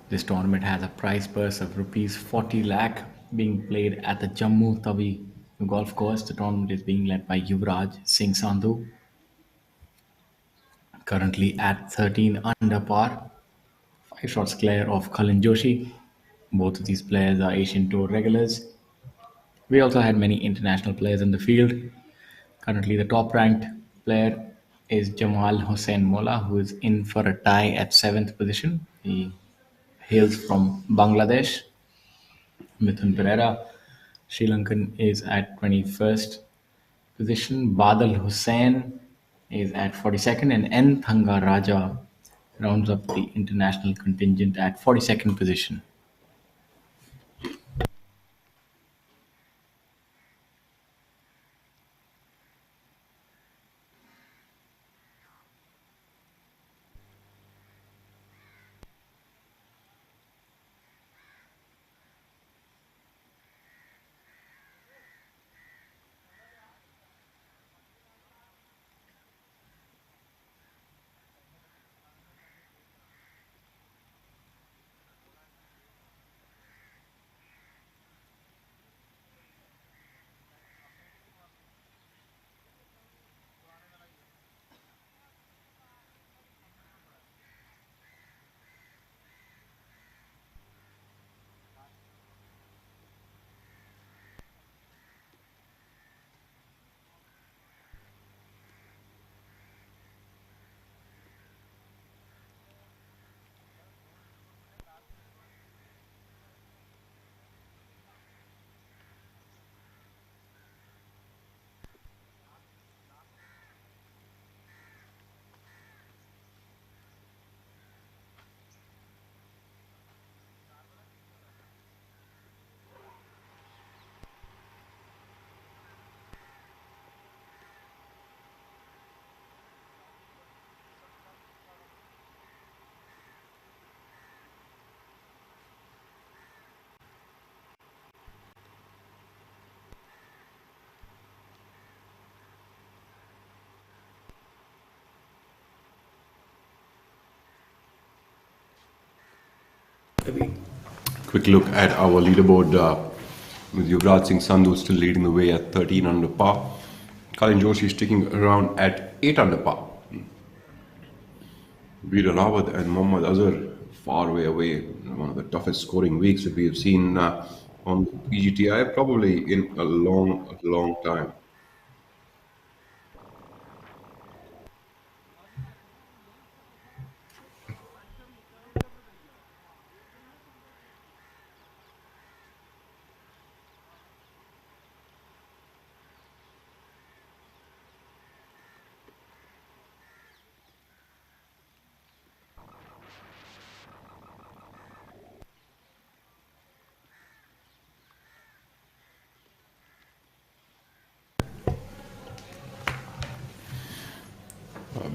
This tournament has a prize purse of rupees 40 lakh being played at the Jammu Tawi golf course. The tournament is being led by Yuvraj Singh Sandhu, currently at 13 under par, 5 shots clear of Kalin Joshi. Both of these players are Asian Tour regulars. We also had many international players in the field. Currently, the top ranked player is Jamal Hussain Mola, who is in for a tie at 7th position. He hails from Bangladesh. Mithun Pereira, Sri Lankan, is at 21st position. Badal Hussain is at 42nd, and N. Thanga Raja rounds up the international contingent at 42nd position. Quick look at our leaderboard with Yuvraj Singh Sandhu still leading the way at 13 under par. Kalin Joshi sticking around at 8 under par. Veer Rawat and Mohammad Azar far way away. One of the toughest scoring weeks that we have seen on Pgti probably in a long time.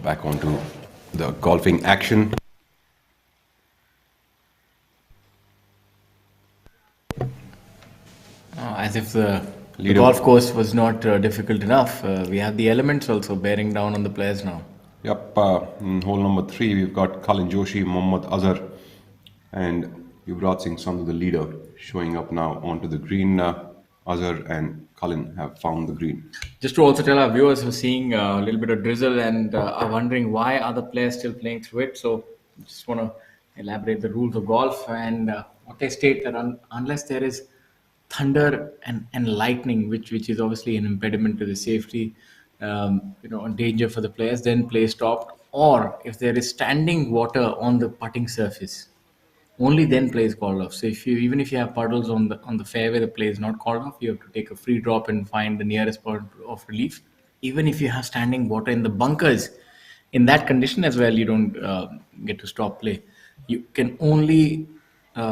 Back onto the golfing action. As if the golf course was not difficult enough, we have the elements also bearing down on the players now. Yep, in hole number 3, we've got Kalin Joshi, Mohammad Azar, and Yuvraj Singh Sandhu, the leader, showing up now onto the green. Azar and Kalin have found the green. Just to also tell our viewers who are seeing a little bit of drizzle and are wondering why are the players still playing through it. So just want to elaborate the rules of golf and what they state that unless there is thunder and lightning, which is obviously an impediment to the safety, a danger for the players, then play stopped. Or if there is standing water on the putting surface, only then play is called off. So even if you have puddles on the fairway, the play is not called off. You have to take a free drop and find the nearest point of relief. Even if you have standing water in the bunkers, in that condition as well, you don't get to stop play. You can only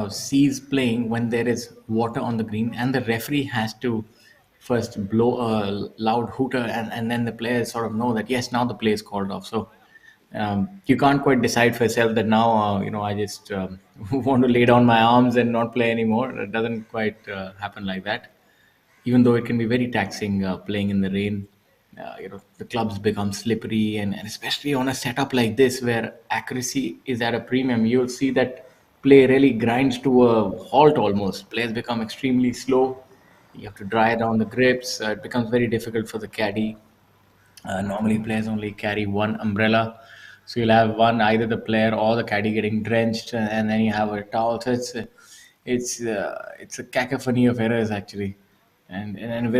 cease playing when there is water on the green, and the referee has to first blow a loud hooter, and then the players sort of know that yes, now the play is called off. So you can't quite decide for yourself that now I just want to lay down my arms and not play anymore. It doesn't quite happen like that, even though it can be very taxing playing in the rain. the clubs become slippery, and especially on a setup like this where accuracy is at a premium, you'll see that play really grinds to a halt almost. Players become extremely slow. You have to dry down the grips. It becomes very difficult for the caddy. Normally, players only carry one umbrella, so you'll have one either the player or the caddy getting drenched, and then you have a towel. So it's a cacophony of errors actually, and a and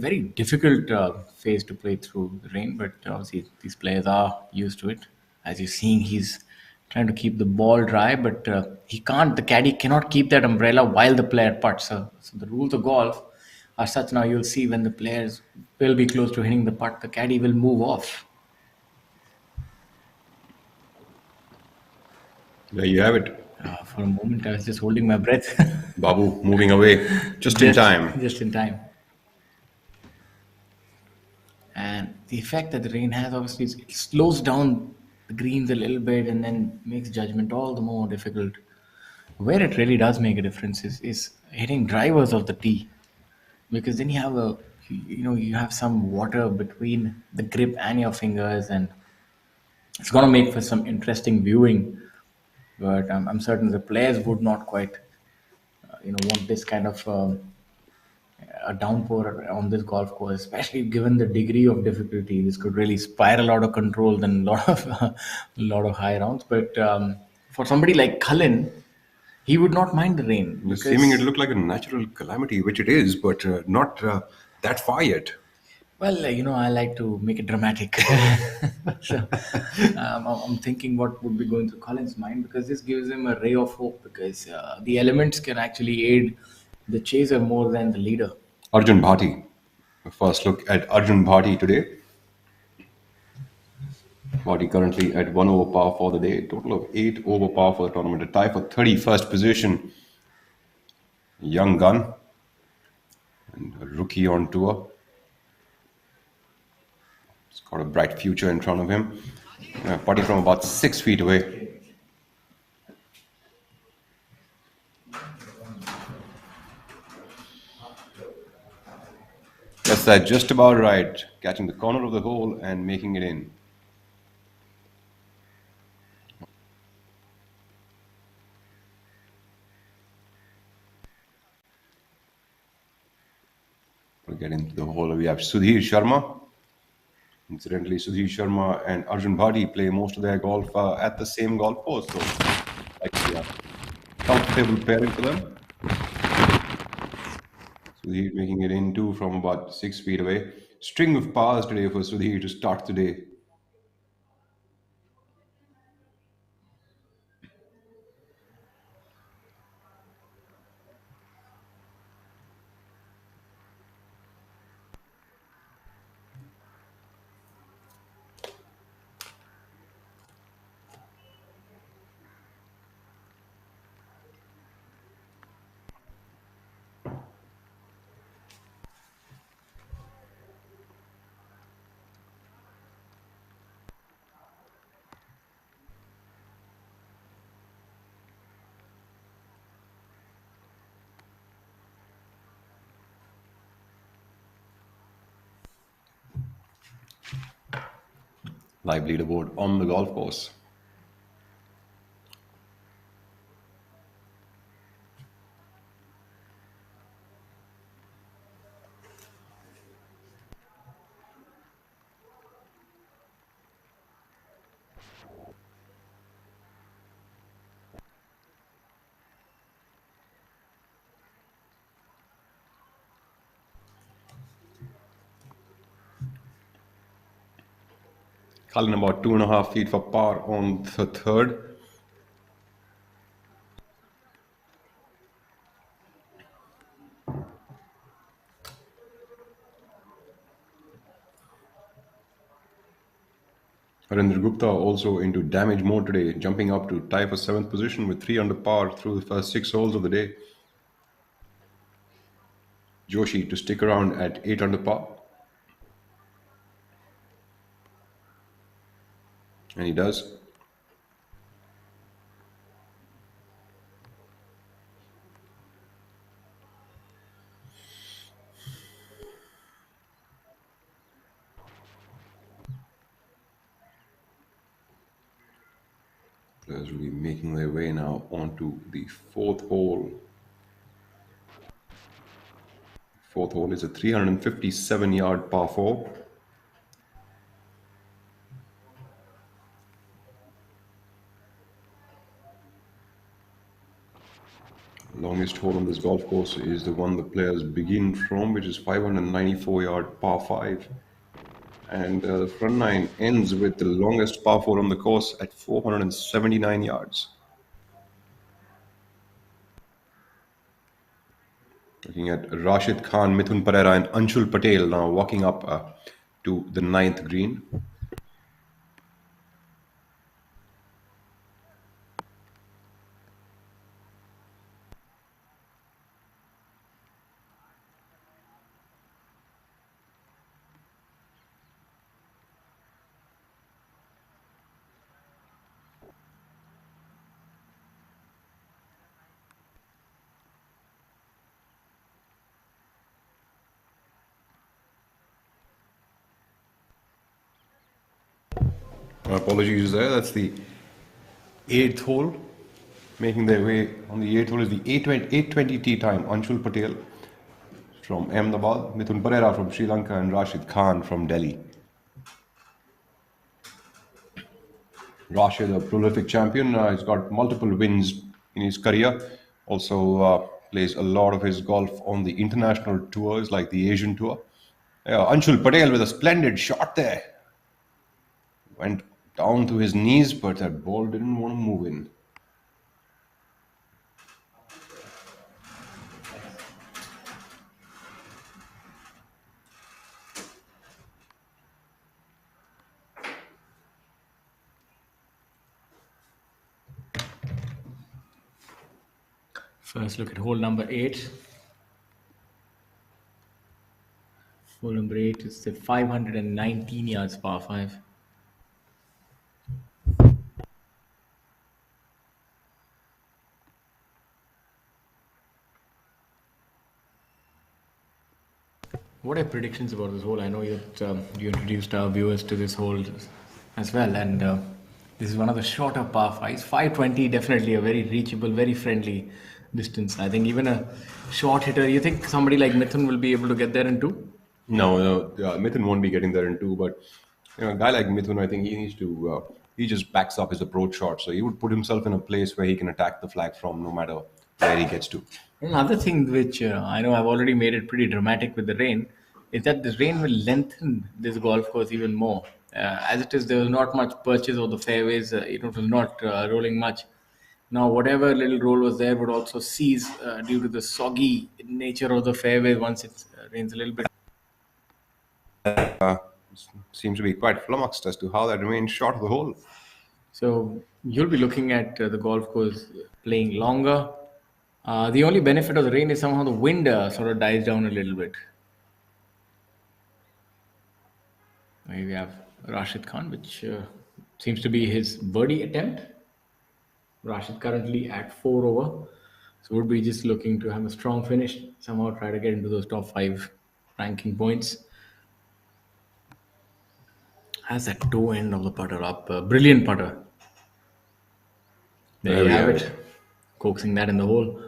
very difficult phase to play through the rain. But obviously, these players are used to it. As you're seeing, he's trying to keep the ball dry, but he can't. The caddy cannot keep that umbrella while the player putts. So the rules of golf are such now. You'll see when the players will be close to hitting the putt, the caddy will move off. There you have it. For a moment, I was just holding my breath, Babu moving away just in just time. just in time. And the effect that the rain has obviously is it slows down the greens a little bit and then makes judgment all the more difficult. Where it really does make a difference is hitting drivers of the tee, because then you have you have some water between the grip and your fingers, and it's going to make for some interesting viewing. But I'm certain the players would not quite want this kind of a downpour on this golf course, especially given the degree of difficulty. This could really spiral out of control than a lot of a lot of high rounds. But for somebody like Cullen, he would not mind the rain Seeming it because, looked like a natural calamity, which it is, but not that far yet. well, I like to make it dramatic. So I'm thinking what would be going through Cullen's mind, because this gives him a ray of hope, because the elements can actually aid the chaser more than the leader. Arjun Bhati. First look at Arjun Bhati today. Bhati currently at 1 over par for the day. Total of 8 over par for the tournament. A tie for 31st position. Young gun and a rookie on tour. He's got a bright future in front of him. Putting from about 6 feet away. That's that just about right. Catching the corner of the hole and making it in. We'll get into the hole. We have Sudhir Sharma. Incidentally, Sudhir Sharma and Arjun Bhati play most of their golf at the same golf course. So, like, comfortable pairing for them. Sudhir making it in two from about 6 feet away. String of pars today for Sudhir to start the day. Live leaderboard on the golf course. Cullen about 2.5 feet for par on the third. Harinder Gupta also into damage mode today, jumping up to tie for 7th position with 3 under par through the first 6 holes of the day. Joshi to stick around at 8 under par. And he does. Players will be making their way now onto the fourth hole. Fourth hole is a 357-yard par 4. Longest hole on this golf course is the one the players begin from, which is 594-yard par 5. And the front nine ends with the longest par 4 on the course at 479 yards. Looking at Rashid Khan, Mithun Pereira, and Anshul Patel now walking up to the ninth green. Apologies there, that's the eighth hole. Making their way on the eighth hole is the 8:20 tee time. Anshul Patel from Ahmedabad, Mithun Pereira from Sri Lanka, and Rashid Khan from Delhi. Rashid, a prolific champion, he's got multiple wins in his career. Also plays a lot of his golf on the international tours like the Asian Tour. Anshul Patel with a splendid shot there. Went down to his knees, but that ball didn't want to move in. First look at hole number 8. Hole number 8 is the 519 yards par 5. What are predictions about this hole? I know that you introduced our viewers to this hole as well, and this is one of the shorter par 5s. 520, definitely a very reachable, very friendly distance. I think even a short hitter, you think somebody like Mithun will be able to get there in 2? No, Mithun won't be getting there in 2, but a guy like Mithun, I think he needs to, he just backs up his approach shot. So he would put himself in a place where he can attack the flag from no matter where he gets to. Another thing which I know I've already made it pretty dramatic with the rain is that the rain will lengthen this golf course even more. As it is, there was not much purchase of the fairways. It was not rolling much. Now, whatever little roll was there would also cease due to the soggy nature of the fairway once it rains a little bit. Seems to be quite flummoxed as to how that remains short of the hole. So you'll be looking at the golf course playing longer. The only benefit of the rain is somehow the wind sort of dies down a little bit. We have Rashid Khan, which seems to be his birdie attempt. Rashid currently at 4 over. So would be just looking to have a strong finish, somehow try to get into those top 5 ranking points. Has that toe end of the putter up. Brilliant putter. There you have it. Coaxing that in the hole.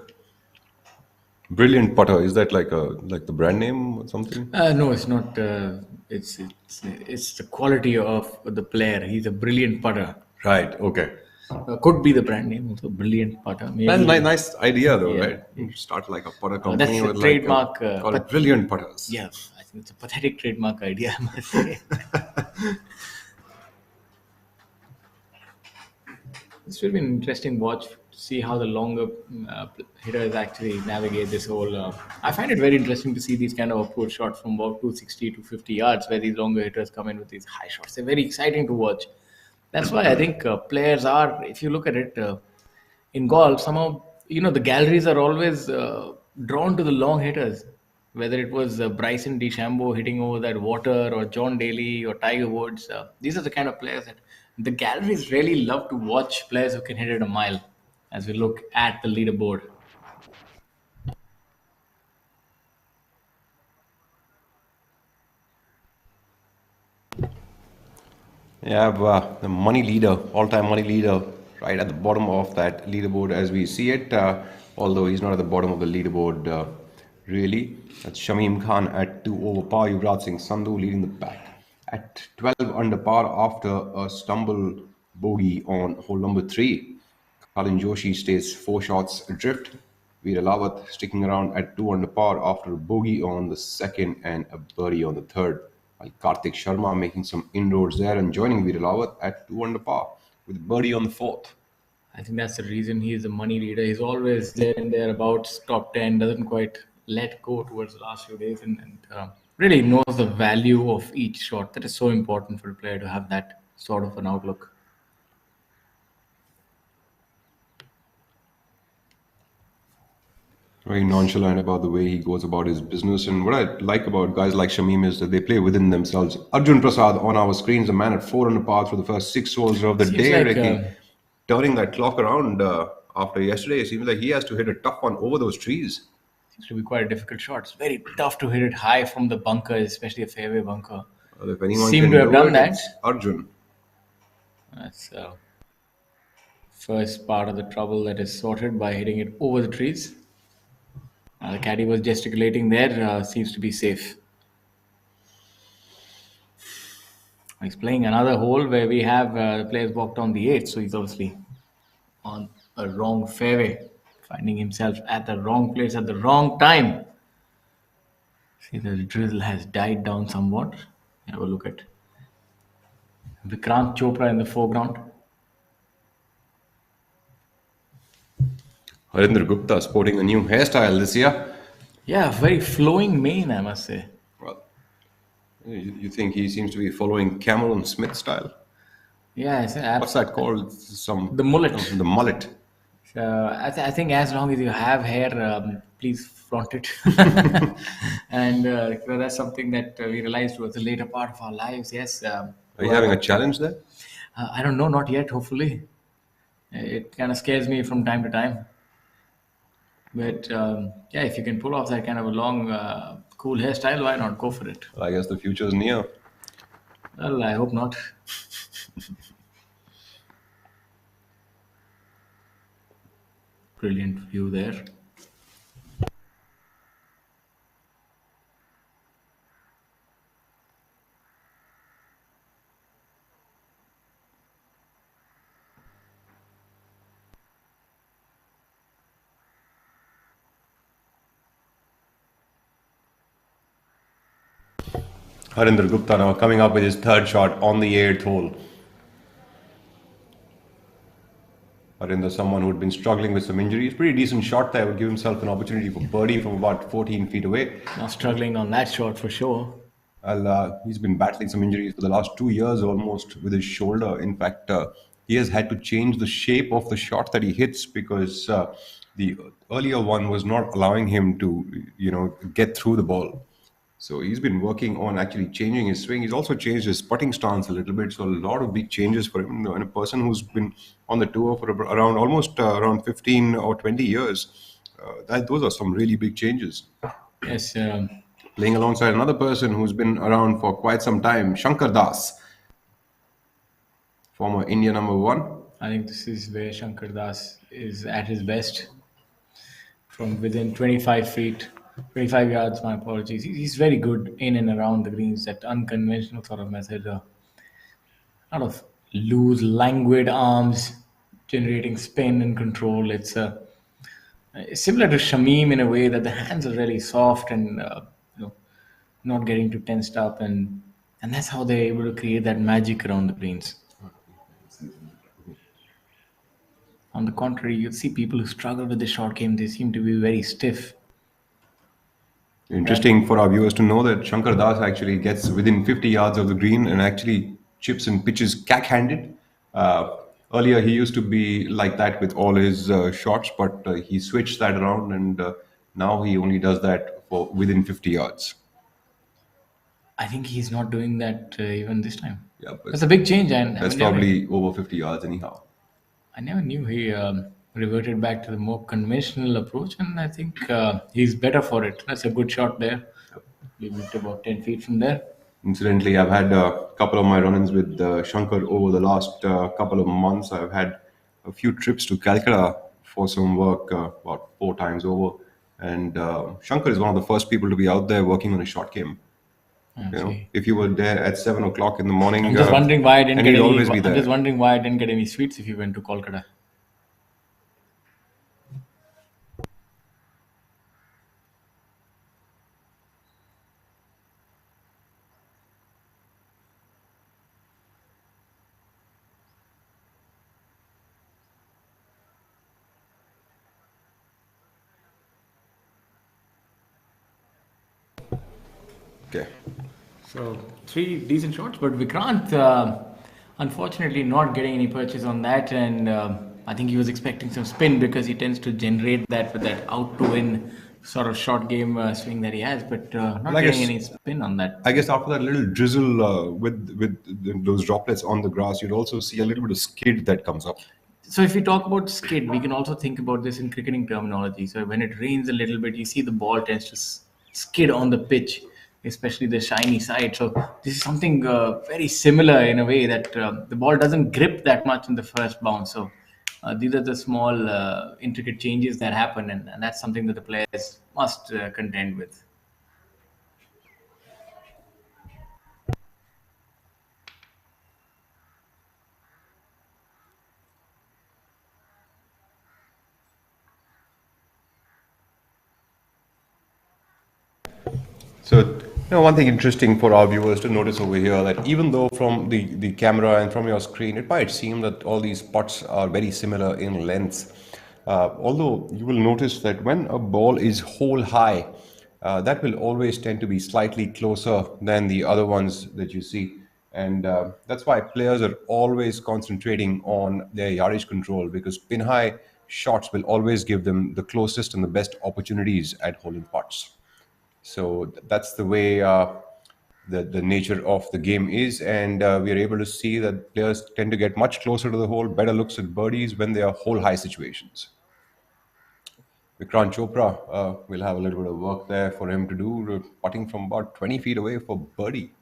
Brilliant putter. Is that like the brand name or something? No, it's not. It's the quality of the player. He's a brilliant putter. Right. Okay. Could be the brand name also. Brilliant putter. Maybe. Nice idea though, Yeah. right? You start like a putter company That's a with trademark. call it Brilliant Putters. Yeah, I think it's a pathetic trademark idea, I must say. This will be an interesting watch to see how the longer hitters actually navigate this whole. I find it very interesting to see these kind of approach shots from about 260 to 50 yards, where these longer hitters come in with these high shots. They're very exciting to watch. That's why I think players are, if you look at it, in golf, somehow, the galleries are always drawn to the long hitters. Whether it was Bryson DeChambeau hitting over that water, or John Daly, or Tiger Woods, these are the kind of players that the galleries really love to watch players who can hit it a mile. As we look at the leaderboard, Yeah, the money leader, all-time money leader, right at the bottom of that leaderboard as we see it, although he's not at the bottom of the leaderboard really. That's Shamim Khan at 2 over par. Yuvraj Singh Sandhu leading the pack at 12 under par after a stumble bogey on hole number 3. Kalin Joshi stays 4 shots adrift. Veer Lawat sticking around at 2 under par after a bogey on the second and a birdie on the third. While Karthik Sharma making some inroads there and joining Veer Lawat at 2 under par with birdie on the fourth. I think that's the reason he is a money leader. He's always there and thereabouts, top 10, doesn't quite let go towards the last few days, and really knows the value of each shot. That is so important for a player to have that sort of an outlook. Very nonchalant about the way he goes about his business. And what I like about guys like Shamim is that they play within themselves. Arjun Prasad on our screens, a man at 4 under par for the first 6 holes of the Seems day. like, Ricky, turning that clock around after yesterday, it seems like he has to hit a tough one over those trees. Seems to be quite a difficult shot. It's very tough to hit it high from the bunker, especially a fairway bunker. Well, if anyone Seem can to have do done it, that. it's Arjun. That's first part of the trouble that is sorted by hitting it over the trees. The caddy was gesticulating there, seems to be safe. He's playing another hole where we have the players walked on the 8th, so he's obviously on a wrong fairway, finding himself at the wrong place at the wrong time. See, the drizzle has died down somewhat. Have a look at Vikrant Chopra in the foreground. Harinder Gupta sporting a new hairstyle this year. Yeah, very flowing mane, I must say. Well, you think he seems to be following Camel and Smith style? Yeah, it's What's that called? The mullet. The mullet. I think as long as you have hair, please flaunt it. And that's something that we realized towards the later part of our lives. Yes. Are you having a challenge there? I don't know, not yet, hopefully. It kind of scares me from time to time. But yeah, if you can pull off that kind of a long, cool hairstyle, why not go for it? Well, I guess the future is near. Well, I hope not. Brilliant view there. Harinder Gupta now coming up with his third shot on the 8th hole. Harinder, someone who had been struggling with some injuries. Pretty decent shot there. Would give himself an opportunity for birdie from about 14 feet away. Not struggling on that shot for sure. Well, he's been battling some injuries for the last 2 years almost with his shoulder. In fact, he has had to change the shape of the shot that he hits because the earlier one was not allowing him to, get through the ball. So he's been working on actually changing his swing. He's also changed his putting stance a little bit. So a lot of big changes for him. And a person who's been on the tour for around almost around 15 or 20 years, those are some really big changes. Yes. Playing alongside another person who's been around for quite some time, Shankar Das, former India number 1. I think this is where Shankar Das is at his best. From within 25 feet, 25 yards, my apologies. He's very good in and around the greens, that unconventional sort of method. A lot of loose, languid arms, generating spin and control. It's similar to Shamim in a way that the hands are really soft and not getting too tensed up, and that's how they're able to create that magic around the greens. On the contrary, you see people who struggle with the short game, they seem to be very stiff. Interesting for our viewers to know that Shankar Das actually gets within 50 yards of the green and actually chips and pitches cack-handed. Earlier, he used to be like that with all his shots, but he switched that around, and now he only does that for within 50 yards. I think he's not doing that even this time. Yeah, but That's a big change, and that's probably over 50 yards anyhow. I never knew he reverted back to the more conventional approach, and I think he's better for it. That's a good shot there. Leave it about 10 feet from there. Incidentally, I've had a couple of my run-ins with Shankar over the last couple of months. I've had a few trips to Calcutta for some work about 4 times over. And Shankar is one of the first people to be out there working on a short game. Okay. If you were there at 7 o'clock in the morning, I'm just wondering why I didn't and get he'd any. always be I'm just there. wondering why I didn't get any sweets if you went to Kolkata. Okay. So three decent shots, but Vikrant, unfortunately, not getting any purchase on that, and I think he was expecting some spin because he tends to generate that with that out to win sort of short game swing that he has, but Well, not getting any spin on that. I guess after that little drizzle with those droplets on the grass, you'd also see a little bit of skid that comes up. So if we talk about skid, we can also think about this in cricketing terminology. So when it rains a little bit, you see the ball tends to skid on the pitch, especially the shiny side. So this is something very similar in a way that the ball doesn't grip that much in the first bounce. So these are the small intricate changes that happen, and that's something that the players must contend with. So, one thing interesting for our viewers to notice over here that even though from the camera and from your screen, it might seem that all these putts are very similar in length. Although you will notice that when a ball is hole high, that will always tend to be slightly closer than the other ones that you see. And that's why players are always concentrating on their yardage control because pin high shots will always give them the closest and the best opportunities at holding putts. So that's the way the nature of the game is, and we are able to see that players tend to get much closer to the hole, better looks at birdies when they are hole high situations. Vikrant Chopra will have a little bit of work there for him to do, putting from about 20 feet away for birdie.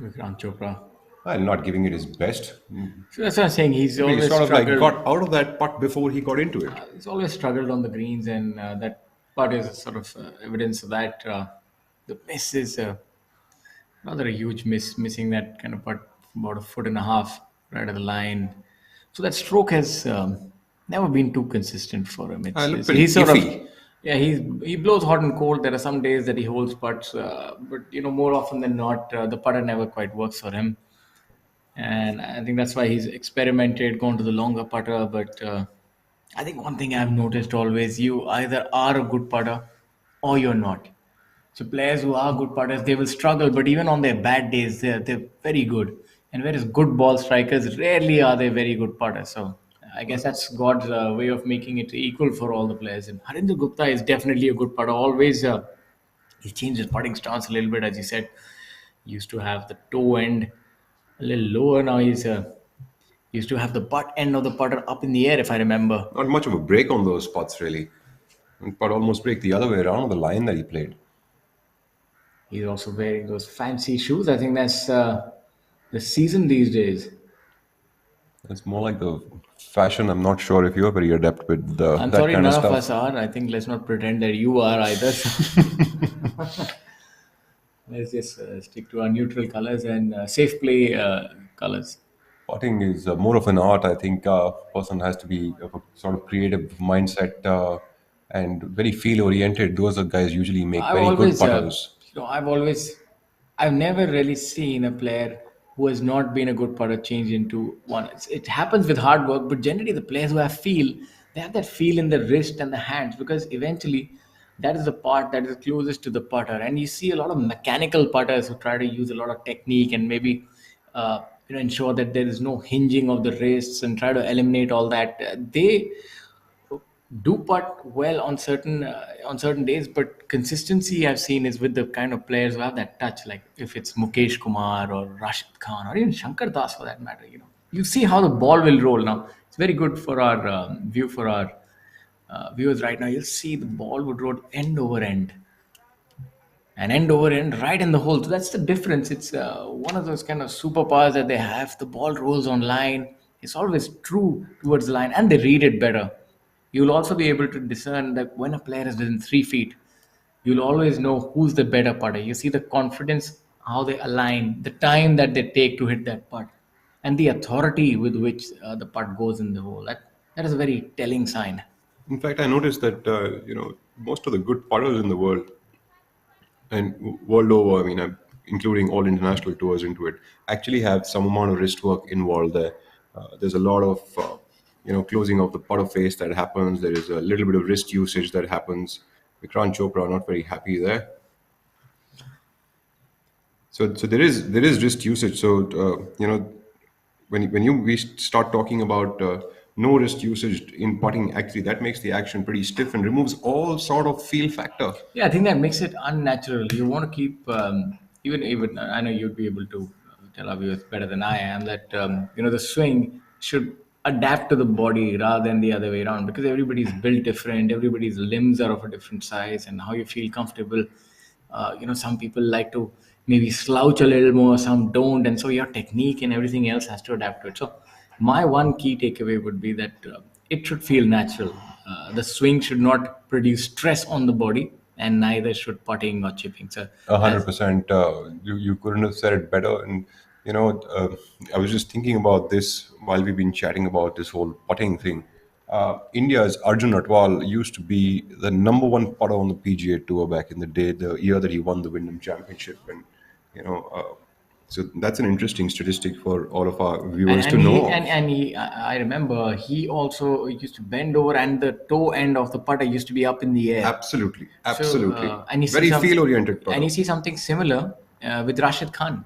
Vikrant Chopra. And not giving it his best. So that's what I'm saying. He's Maybe he always sort of like struggled. got out of that putt before he got into it. He's always struggled on the greens, and that putt is sort of evidence of that. The miss is rather a huge miss, missing that kind of putt about a foot and a half right at the line. So that stroke has never been too consistent for him. Looked pretty He's sort of, iffy. yeah, he blows hot and cold. There are some days that he holds putts, but more often than not, the putter never quite works for him. And I think that's why he's experimented, gone to the longer putter. But I think one thing I've noticed always: you either are a good putter or you're not. So players who are good putters, they will struggle, but even on their bad days, they're very good. And whereas good ball strikers, rarely are they very good putters. So I guess that's God's way of making it equal for all the players. And Harinder Gupta is definitely a good putter. Always, he changed his putting stance a little bit, as you said. He used to have the toe end a little lower. Now he used to have the butt end of the putter up in the air, if I remember. Not much of a break on those putts, really. But almost break the other way around on the line that he played. He's also wearing those fancy shoes. I think that's the season these days. It's more like the fashion. I'm not sure if you're very adept with I'm that sorry, kind of none of stuff. us are. I think let's not pretend that you are either. Let's just stick to our neutral colors and safe play colors. Potting is more of an art. I think a person has to be of a sort of creative mindset and very feel oriented. Those are guys usually make I've very good always, putters. I've never really seen a player who has not been a good putter change into one. It happens with hard work, but generally the players who have feel, they have that feel in the wrist and the hands because eventually that is the part that is closest to the putter. And you see a lot of mechanical putters who try to use a lot of technique and maybe ensure that there is no hinging of the wrists and try to eliminate all that. They do putt well on certain days, but consistency I've seen is with the kind of players who have that touch. Like if it's Mukesh Kumar or Rashid Khan or even Shankar Das for that matter, you see how the ball will roll. Now it's very good for our view for our viewers right now. You'll see the ball would roll end over end and end over end right in the hole. So that's the difference. It's one of those kind of superpowers that they have. The ball rolls on line. It's always true towards the line, and they read it better. You'll also be able to discern that when a player is within 3 feet, you'll always know who's the better putter. You see the confidence, how they align, the time that they take to hit that putt, and the authority with which the putt goes in the hole. That is a very telling sign. In fact, I noticed that most of the good putters in the world and world over, I mean, I'm including all international tours into it, actually have some amount of wrist work involved there. There's a lot of closing of the putter face that happens. There is a little bit of wrist usage that happens. Vikrant Chopra not very happy there. So there is wrist usage. So when we start talking about no wrist usage in putting, actually that makes the action pretty stiff and removes all sort of feel factor. Yeah, I think that makes it unnatural. You want to keep even I know you'd be able to tell our viewers better than I am that the swing should adapt to the body rather than the other way around, because everybody's built different, everybody's limbs are of a different size, and how you feel comfortable. Some people like to maybe slouch a little more, some don't, and so your technique and everything else has to adapt to it. So my one key takeaway would be that it should feel natural. The swing should not produce stress on the body, and neither should putting or chipping. So, A hundred as percent. You couldn't have said it better. And I was just thinking about this while we've been chatting about this whole putting thing. India's Arjun Atwal used to be the number one putter on the PGA Tour back in the day, the year that he won the Wyndham Championship, and you know, so that's an interesting statistic for all of our and, viewers to and he know of. and he I remember he also used to bend over, and the toe end of the putter used to be up in the air. Absolutely, So absolutely. and you see Very field-oriented and putter. you see something similar with Rashid Khan.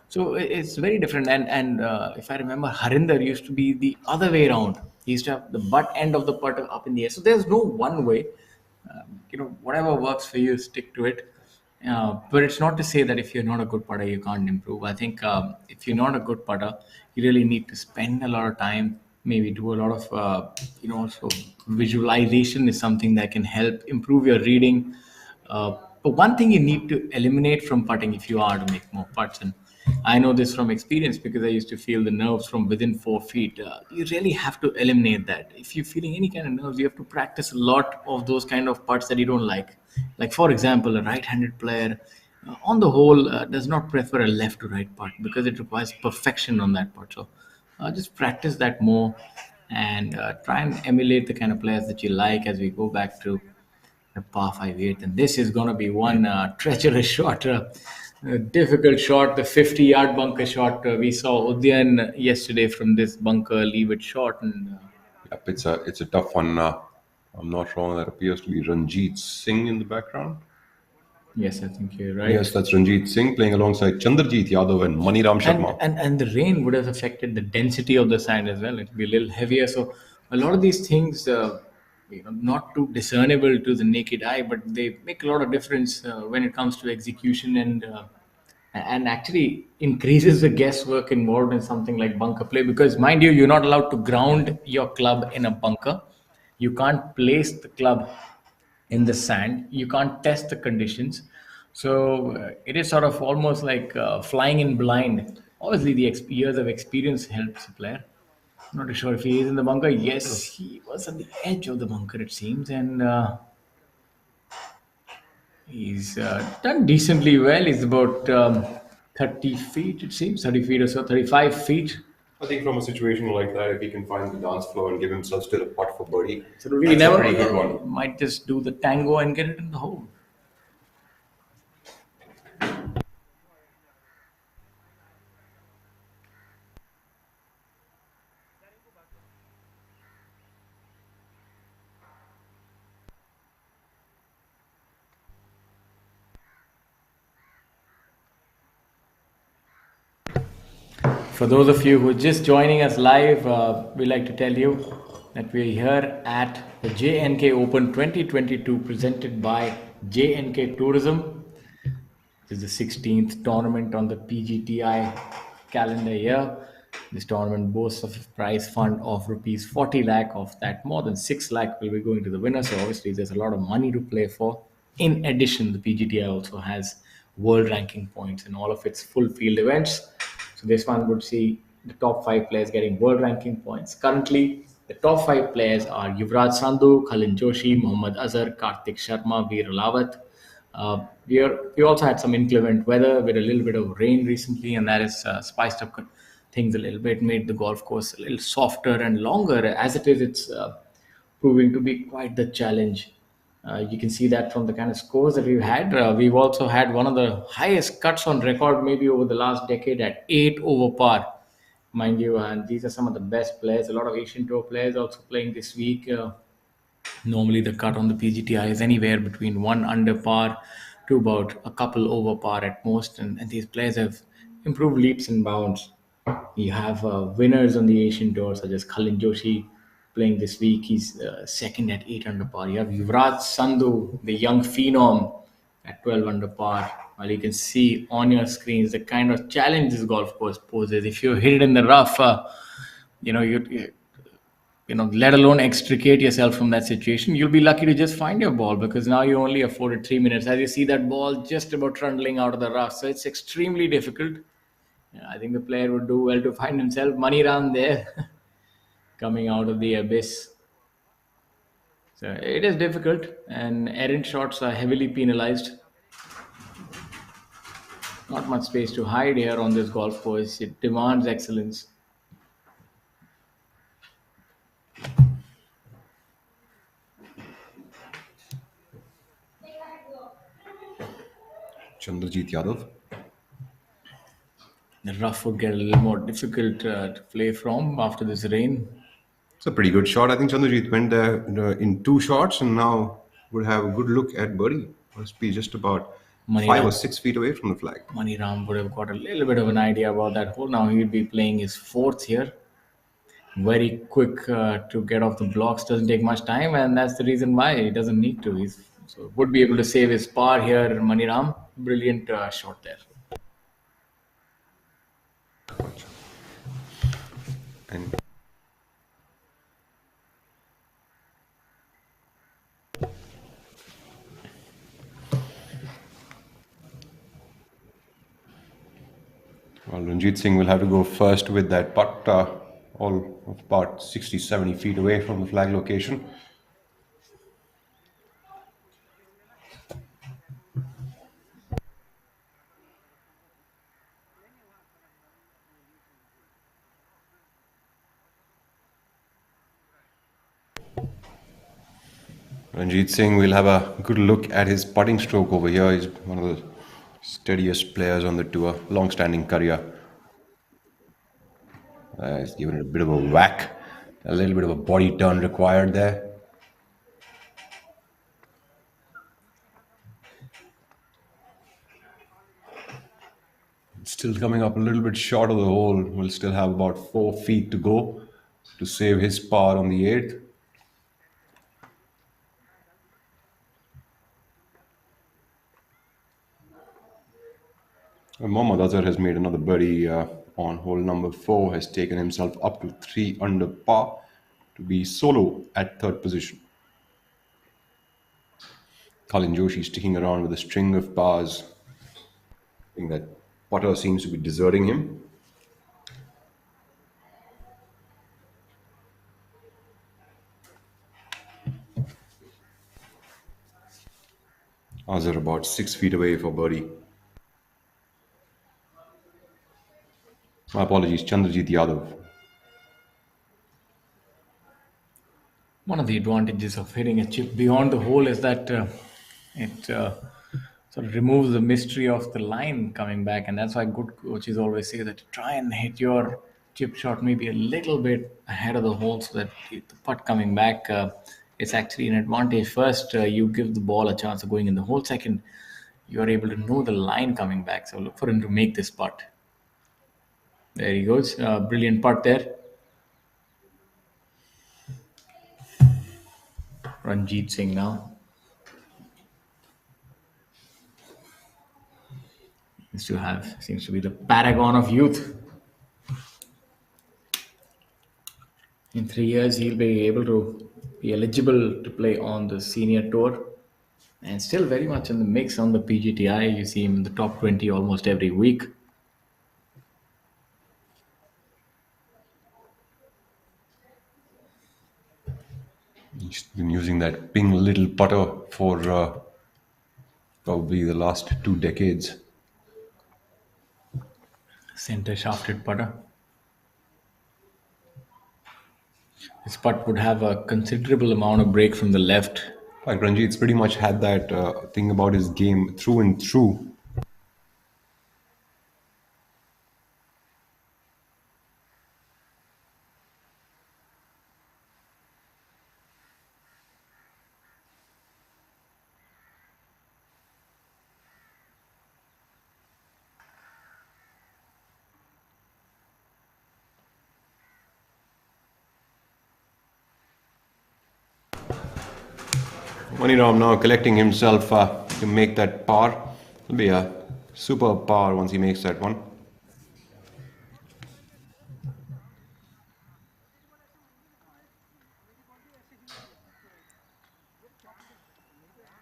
So it's very different. And if I remember, Harinder used to be the other way around. He used to have the butt end of the putter up in the air. So there's no one way. Whatever works for you, stick to it. But it's not to say that if you're not a good putter, you can't improve. I think if you're not a good putter, you really need to spend a lot of time, maybe do a lot of, also visualization is something that can help improve your reading. But one thing you need to eliminate from putting if you are to make more putts, and I know this from experience because I used to feel the nerves from within 4 feet. You really have to eliminate that. If you're feeling any kind of nerves, you have to practice a lot of those kind of putts that you don't like. Like, for example, a right handed player, on the whole, does not prefer a left to right putt because it requires perfection on that putt. So just practice that more and try and emulate the kind of players that you like as we go back to the par 5 8, and this is going to be one treacherous shot, a difficult shot, the 50-yard bunker shot. We saw Udyan yesterday from this bunker leave it short, and Yep, it's a tough one. I'm not wrong. That appears to be Ranjit Singh in the background. yes, I think you're right. Yes, that's Ranjit Singh playing alongside Chandrajit Yadav and Maniram and Sharma. and and the rain would have affected the density of the sand as well. It'd be a little heavier, so a lot of these things, not too discernible to the naked eye, but they make a lot of difference when it comes to execution, and actually increases the guesswork involved in something like bunker play, because mind you, you're not allowed to ground your club in a bunker. You can't place the club in the sand. You can't test the conditions. So it is sort of almost like flying in blind. Obviously, the years of experience helps a player. I'm not too sure if he is in the bunker. Yes, he was on the edge of the bunker, it seems, and he's done decently well. He's about 30 feet, it seems, 30 feet or so, 35 feet. I think from a situation like that, if he can find the dance floor and give himself still a putt for birdie, So we that's a never pretty good one. might just do the tango and get it in the hole. For those of you who are just joining us live, we like to tell you that we're here at the J&K Open 2022 presented by J&K Tourism. This is the 16th tournament on the Pgti calendar year. This tournament boasts of a prize fund of rupees 40 lakh. Of that, more than 6 lakh will be going to the winner. So obviously, there's a lot of money to play for. In addition, the Pgti also has world ranking points in all of its full field events. So this one would see the top 5 players getting world ranking points. Currently, the top 5 players are Yuvraj Sandhu, Khalin Joshi, Mohammad Azar, Karthik Sharma, Veer Lawat. We also had some inclement weather with a little bit of rain recently, and that has spiced up things a little bit, made the golf course a little softer and longer. As it is, it's proving to be quite the challenge. You can see that from the kind of scores that we've had. We've also had one of the highest cuts on record, maybe over the last decade, at 8 over par, mind you. And these are some of the best players. A lot of Asian Tour players also playing this week. Normally, the cut on the PGTI is anywhere between 1 under par to about a couple over par at most, and these players have improved leaps and bounds. You have winners on the Asian Tour, such as Khalin Joshi playing this week. He's second at 8 under par. You have Yuvraj Sandhu, the young phenom, at 12 under par. Well, you can see on your screens the kind of challenge this golf course poses. If you hit it in the rough, you know, let alone extricate yourself from that situation, you'll be lucky to just find your ball, because now you only afforded 3 minutes as you see that ball just about trundling out of the rough. So it's extremely difficult. Yeah, I think the player would do well to find himself money round there coming out of the abyss. So it is difficult, and errant shots are heavily penalized. Not much space to hide here on this golf course. It demands excellence. Chandrajit Yadav. The rough would get a little more difficult to play from after this rain. It's a pretty good shot. I think Chandrajit went there in 2 shots and now would have a good look at birdie. Must be just about Money 5 or 6 feet away from the flag. Maniram would have got a little bit of an idea about that hole. Now he'd be playing his fourth here. Very quick to get off the blocks. Doesn't take much time, and that's the reason why he doesn't need to. He's so would be able to save his par here. Maniram, brilliant shot there. And well, Ranjit Singh will have to go first with that putt, all of about 60, 70 feet away from the flag location. Ranjit Singh will have a good look at his putting stroke over here. He's one of the steadiest players on the tour, long-standing career. He's given it a bit of a whack, a little bit of a body turn required there. Still coming up a little bit short of the hole. Will still have about 4 feet to go to save his par on the 8th. Mohammad Azar has made another birdie on hole number 4, has taken himself up to 3 under par to be solo at 3rd position. Khalin Joshi sticking around with a string of pars. I think that putter seems to be deserting him. Azar about 6 feet away for birdie. My apologies, Chandrajit Yadav. One of the advantages of hitting a chip beyond the hole is that it sort of removes the mystery of the line coming back, and that's why good coaches always say that try and hit your chip shot maybe a little bit ahead of the hole, so that the putt coming back it's actually an advantage. First, you give the ball a chance of going in the hole. Second, you are able to know the line coming back. So look for him to make this putt. There he goes. Brilliant putt there. Ranjit Singh now. Seems to be the paragon of youth. In 3 years, he'll be able to be eligible to play on the senior tour and still very much in the mix on the Pgti. You see him in the top 20 almost every week. He's been using that ping little putter for probably the last 2 decades. Center shafted putter. His putt would have a considerable amount of break from the left. Like Ranjit's pretty much had that thing about his game through and through. Maniram now collecting himself to make that par. It'll be a super par once he makes that one.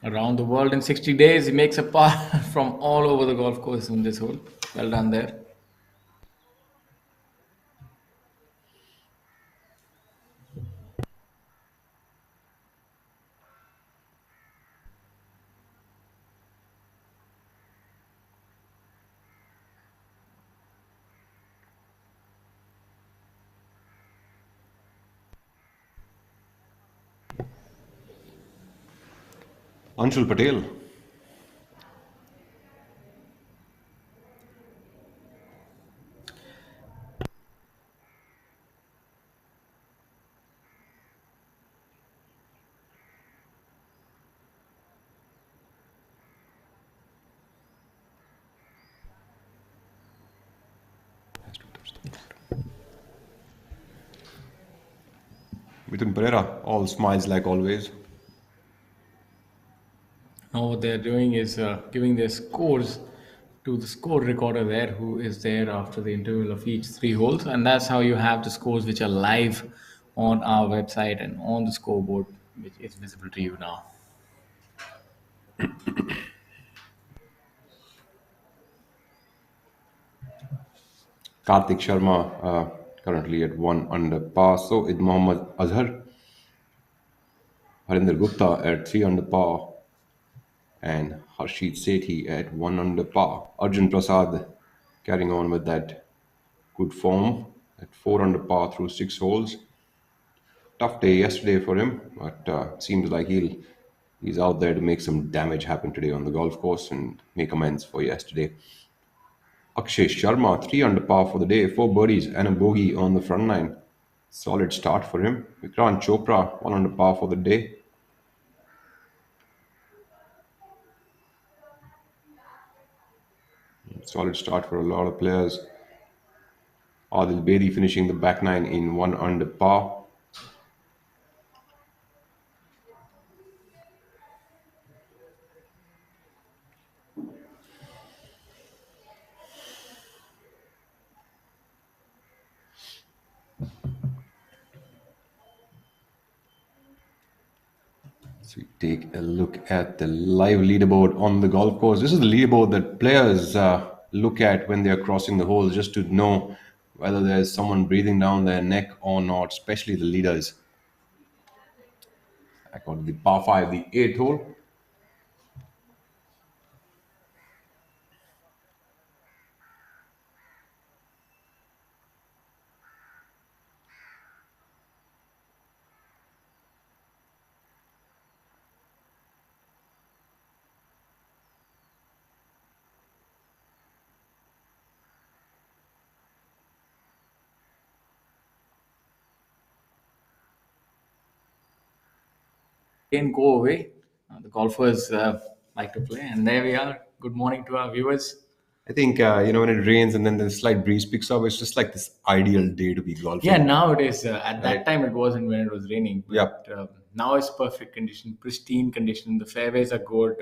Around the world in 60 days, he makes a par from all over the golf course in this hole. Well done there. Anshul Patel. Mithun Pereira, all smiles like always. Now what they're doing is giving their scores to the score recorder there, who is there after the interval of each 3 holes, and that's how you have the scores which are live on our website and on the scoreboard, which is visible to you now. Karthik Sharma currently at 1 under par. So is Mohammad Azar. Harinder Gupta at 3 under par. And Harshit Sethi at 1 under par. Arjun Prasad carrying on with that good form at 4 under par through 6 holes. Tough day yesterday for him, but seems like he's out there to make some damage happen today on the golf course and make amends for yesterday. Akshay Sharma, 3 under par for the day, 4 birdies and a bogey on the front line. Solid start for him. Vikrant Chopra, 1 under par for the day. Solid start for a lot of players. Adil Bedi finishing the back nine in 1 under par. So we take a look at the live leaderboard on the golf course. This is the leaderboard that players look at when they are crossing the holes, just to know whether there's someone breathing down their neck or not, especially the leaders. I got the par 5, the 8th hole. Again, go away. The golfers like to play, and there we are. Good morning to our viewers. I think, when it rains and then the slight breeze picks up, it's just like this ideal day to be golfing. Yeah, now it is. At that Right. time, it wasn't when it was raining. But, Yep. Now it's perfect condition, pristine condition. The fairways are good.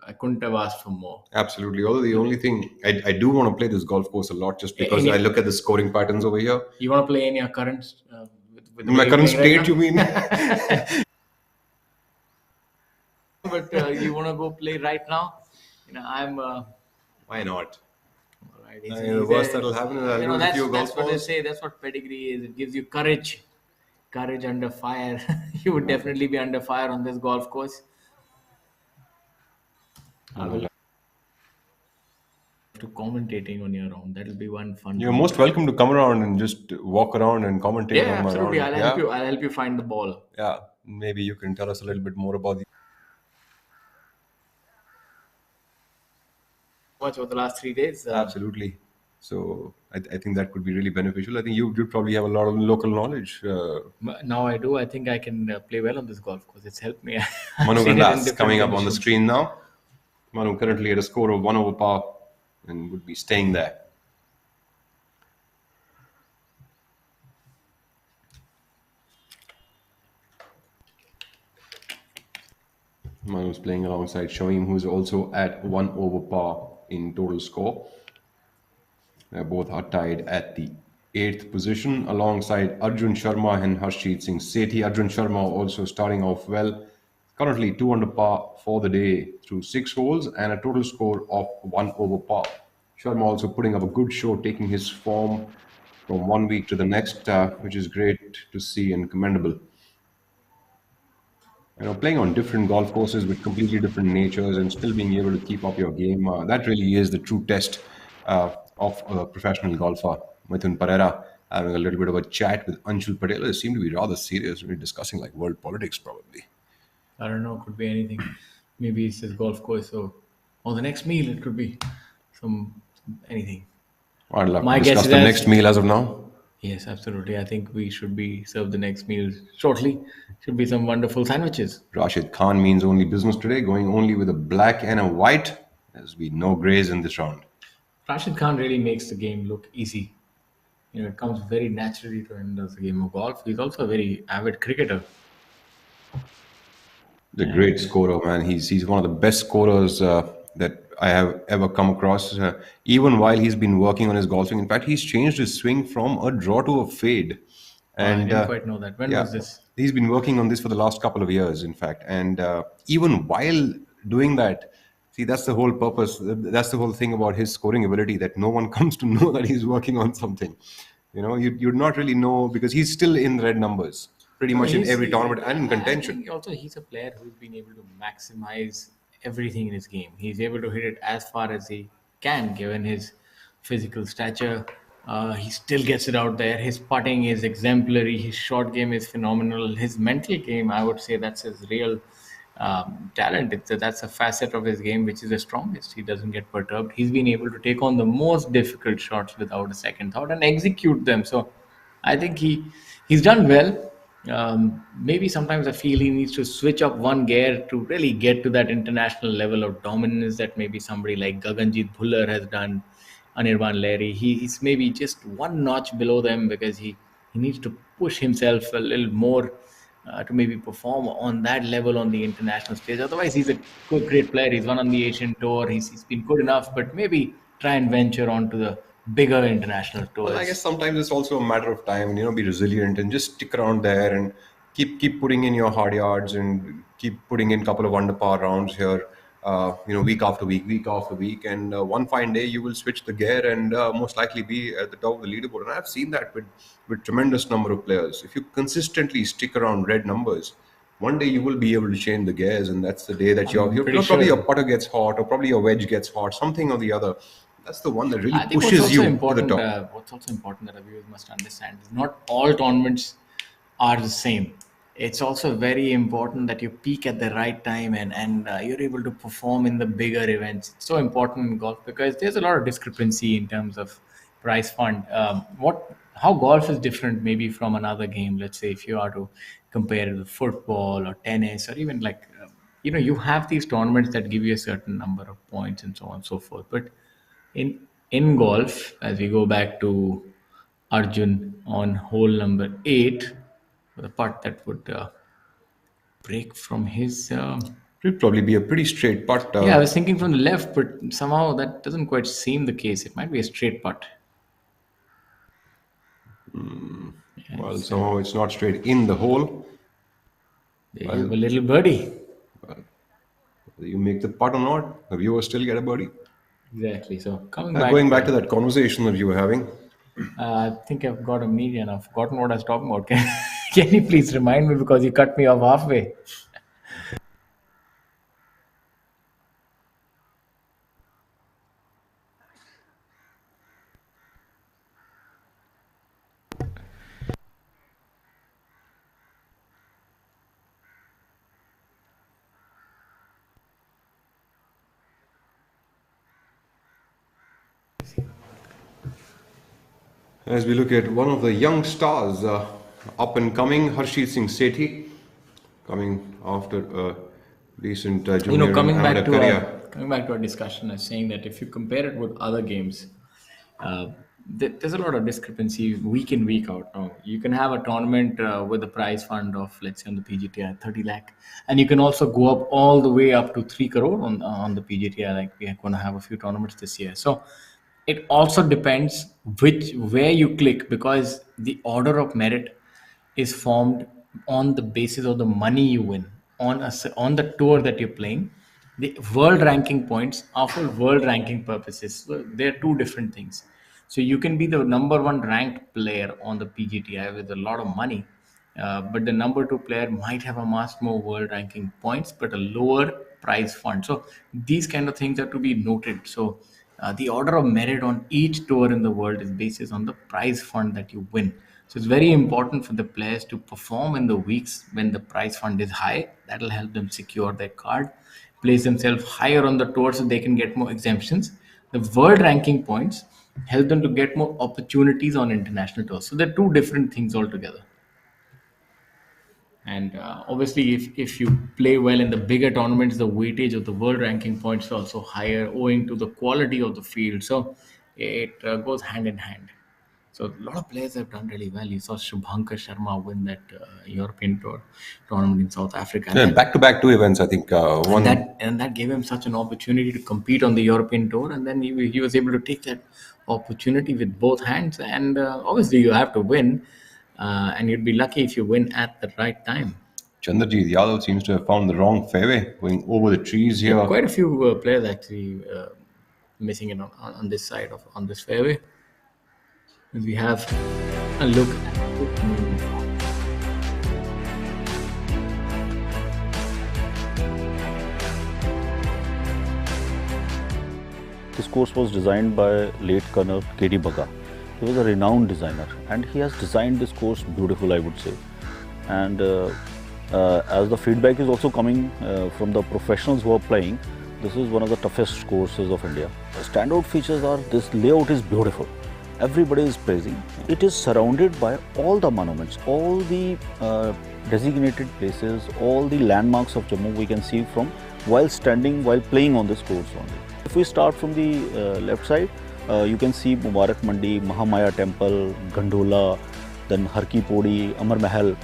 I couldn't have asked for more. Absolutely. Although the only thing I do want to play this golf course a lot, just because Any, I look at the scoring patterns over here. you want to play in your current with the In way my you're current playing right state, you mean? now? But you want to go play right now? I'm. Why not? All right. The worst that'll happen is I'll lose a few golf That's what they balls. say. That's what pedigree is. It gives you courage. Courage under fire. You would definitely be under fire on this golf course. I will to commentating on your own. That'll be one fun. You're most welcome to come around and just walk around and commentate Yeah, on my absolutely. round. I'll help you. I'll help you find the ball. Yeah. Maybe you can tell us a little bit more about the. Watch over the last 3 days. Absolutely. So I think that could be really beneficial. I think you'd probably have a lot of local knowledge. Now I do. I think I can play well on this golf course. It's helped me. I've Manu seen it in Gandas different coming up on the conditions. screen now. Manu currently at a score of 1 over par and would be staying there. Manu's playing alongside Shoaim, who's also at 1 over par in total score. Both are tied at the 8th position alongside Arjun Sharma and Harshjeet Singh Sethi. Arjun Sharma also starting off well. Currently 2 under par for the day through 6 holes and a total score of 1 over par. Sharma also putting up a good show, taking his form from one week to the next, which is great to see and commendable. Playing on different golf courses with completely different natures and still being able to keep up your game, that really is the true test of a professional golfer. Mithun Pereira having a little bit of a chat with Anshul Patel. They seem to be rather serious, really discussing like world politics probably. I don't know. Could be anything. Maybe it's his golf course or the next meal. It could be some anything. I'd love My to guess discuss is the that- next meal as of now. Yes, absolutely. I think we should be served the next meal shortly. Should be some wonderful sandwiches. Rashid Khan means only business today, going only with a black and a white, as we no grays in this round. Rashid Khan really makes the game look easy. It comes very naturally to him as a game of golf. He's also a very avid cricketer. The great scorer, man. He's one of the best scorers that I have ever come across. Even while he's been working on his golfing, in fact, he's changed his swing from a draw to a fade. I didn't quite know that. When yeah, was this? he's been working on this for the last couple of years, in fact. And even while doing that, see, that's the whole purpose. That's the whole thing about his scoring ability, that no one comes to know that he's working on something. You'd not really know because he's still in red numbers pretty much in every tournament and in contention. I think also he's a player who's been able to maximize everything in his game. He's able to hit it as far as he can, given his physical stature. He still gets it out there. His putting is exemplary. His short game is phenomenal. His mental game, I would say, that's his real talent. That's a facet of his game which is the strongest. He doesn't get perturbed. He's been able to take on the most difficult shots without a second thought and execute them. So I think he's done well. Maybe sometimes I feel he needs to switch up one gear to really get to that international level of dominance that maybe somebody like Gaganjit Bhullar has done, Anirban Lahiri. He's maybe just one notch below them because he needs to push himself a little more to maybe perform on that level on the international stage. Otherwise, he's a great player. He's won on the Asian Tour. He's been good enough, but maybe try and venture onto the bigger international tours. Well, I guess sometimes it's also a matter of time, and be resilient and just stick around there and keep putting in your hard yards and keep putting in a couple of under par rounds here. Week after week after week, and one fine day you will switch the gear and most likely be at the top of the leaderboard. And I've seen that with tremendous number of players. If you consistently stick around red numbers, one day you will be able to change the gears, and that's the day that pretty probably sure. your putter gets hot, or probably your wedge gets hot, something or the other. That's the one that really I think pushes you to the top. what's also important that our viewers must understand is not all tournaments are the same. It's also very important that you peak at the right time and you're able to perform in the bigger events. It's so important in golf because there's a lot of discrepancy in terms of prize fund. How golf is different maybe from another game. Let's say if you are to compare it with football or tennis or even like you have these tournaments that give you a certain number of points and so on and so forth. But in golf, as we go back to Arjun on hole number 8, with a putt that would break from his. It'll probably be a pretty straight putt. Yeah, I was thinking from the left, but somehow that doesn't quite seem the case. It might be a straight putt. Yeah, Well, somehow it's not straight in the hole. there you have a little birdie. Whether you make the putt or not, the viewers still get a birdie. Exactly. So coming Going back back, to that conversation that you were having, I think I've got a media and I've forgotten what I was talking about. Can you please remind me because you cut me off halfway? as we look at one of the young stars up and coming, Harshit Singh Sethi, coming after a recent junior Coming and back amateur to career. our discussion, I was saying that if you compare it with other games, uh, there's a lot of discrepancy week in week out. Now you can have a tournament with a prize fund of, let's say, on the PGTI 30 lakh, and you can also go up all the way up to 3 crore on the PGTI. Like we are going to have a few tournaments this year, so it also depends where you click, because the order of merit is formed on the basis of the money you win on the tour that you're playing. The world ranking points are for world ranking purposes. So they're two different things. So you can be the number one ranked player on the PGTI with a lot of money, but the number two player might have amassed more world ranking points but a lower prize fund. So these kind of things are to be noted. So the order of merit on each tour in the world is based on the prize fund that you win. So it's very important for the players to perform in the weeks when the prize fund is high. That'll help them secure their card, place themselves higher on the tour so they can get more exemptions. The world ranking points help them to get more opportunities on international tours. So they're two different things altogether. And obviously, if you play well in the bigger tournaments, the weightage of the world ranking points is also higher owing to the quality of the field. So it goes hand in hand. So a lot of players have done really well. You saw Shubhankar Sharma win that European tour tournament in South Africa, and Yeah, back-to-back two events, I think. One that gave him such an opportunity to compete on the European tour, and then he was able to take that opportunity with both hands. And obviously, you have to win, and you'd be lucky if you win at the right time. Chandrajit Yadav seems to have found the wrong fairway, going over the trees Yeah, here. quite a few players actually missing it on this side of on this fairway. If we have a look at This course was designed by late Colonel K.D. Baga. He was a renowned designer and he has designed this course beautiful, I would say. And as the feedback is also coming from the professionals who are playing, this is one of the toughest courses of India. The standout features are this layout is beautiful. Everybody is praising. It is surrounded by all the monuments, all the designated places, all the landmarks of Jammu we can see from while standing, while playing on this course only. If we start from the left side, you can see Mubarak Mandi, Mahamaya Temple, Gandola, then Harki Podi, Amar Mahal.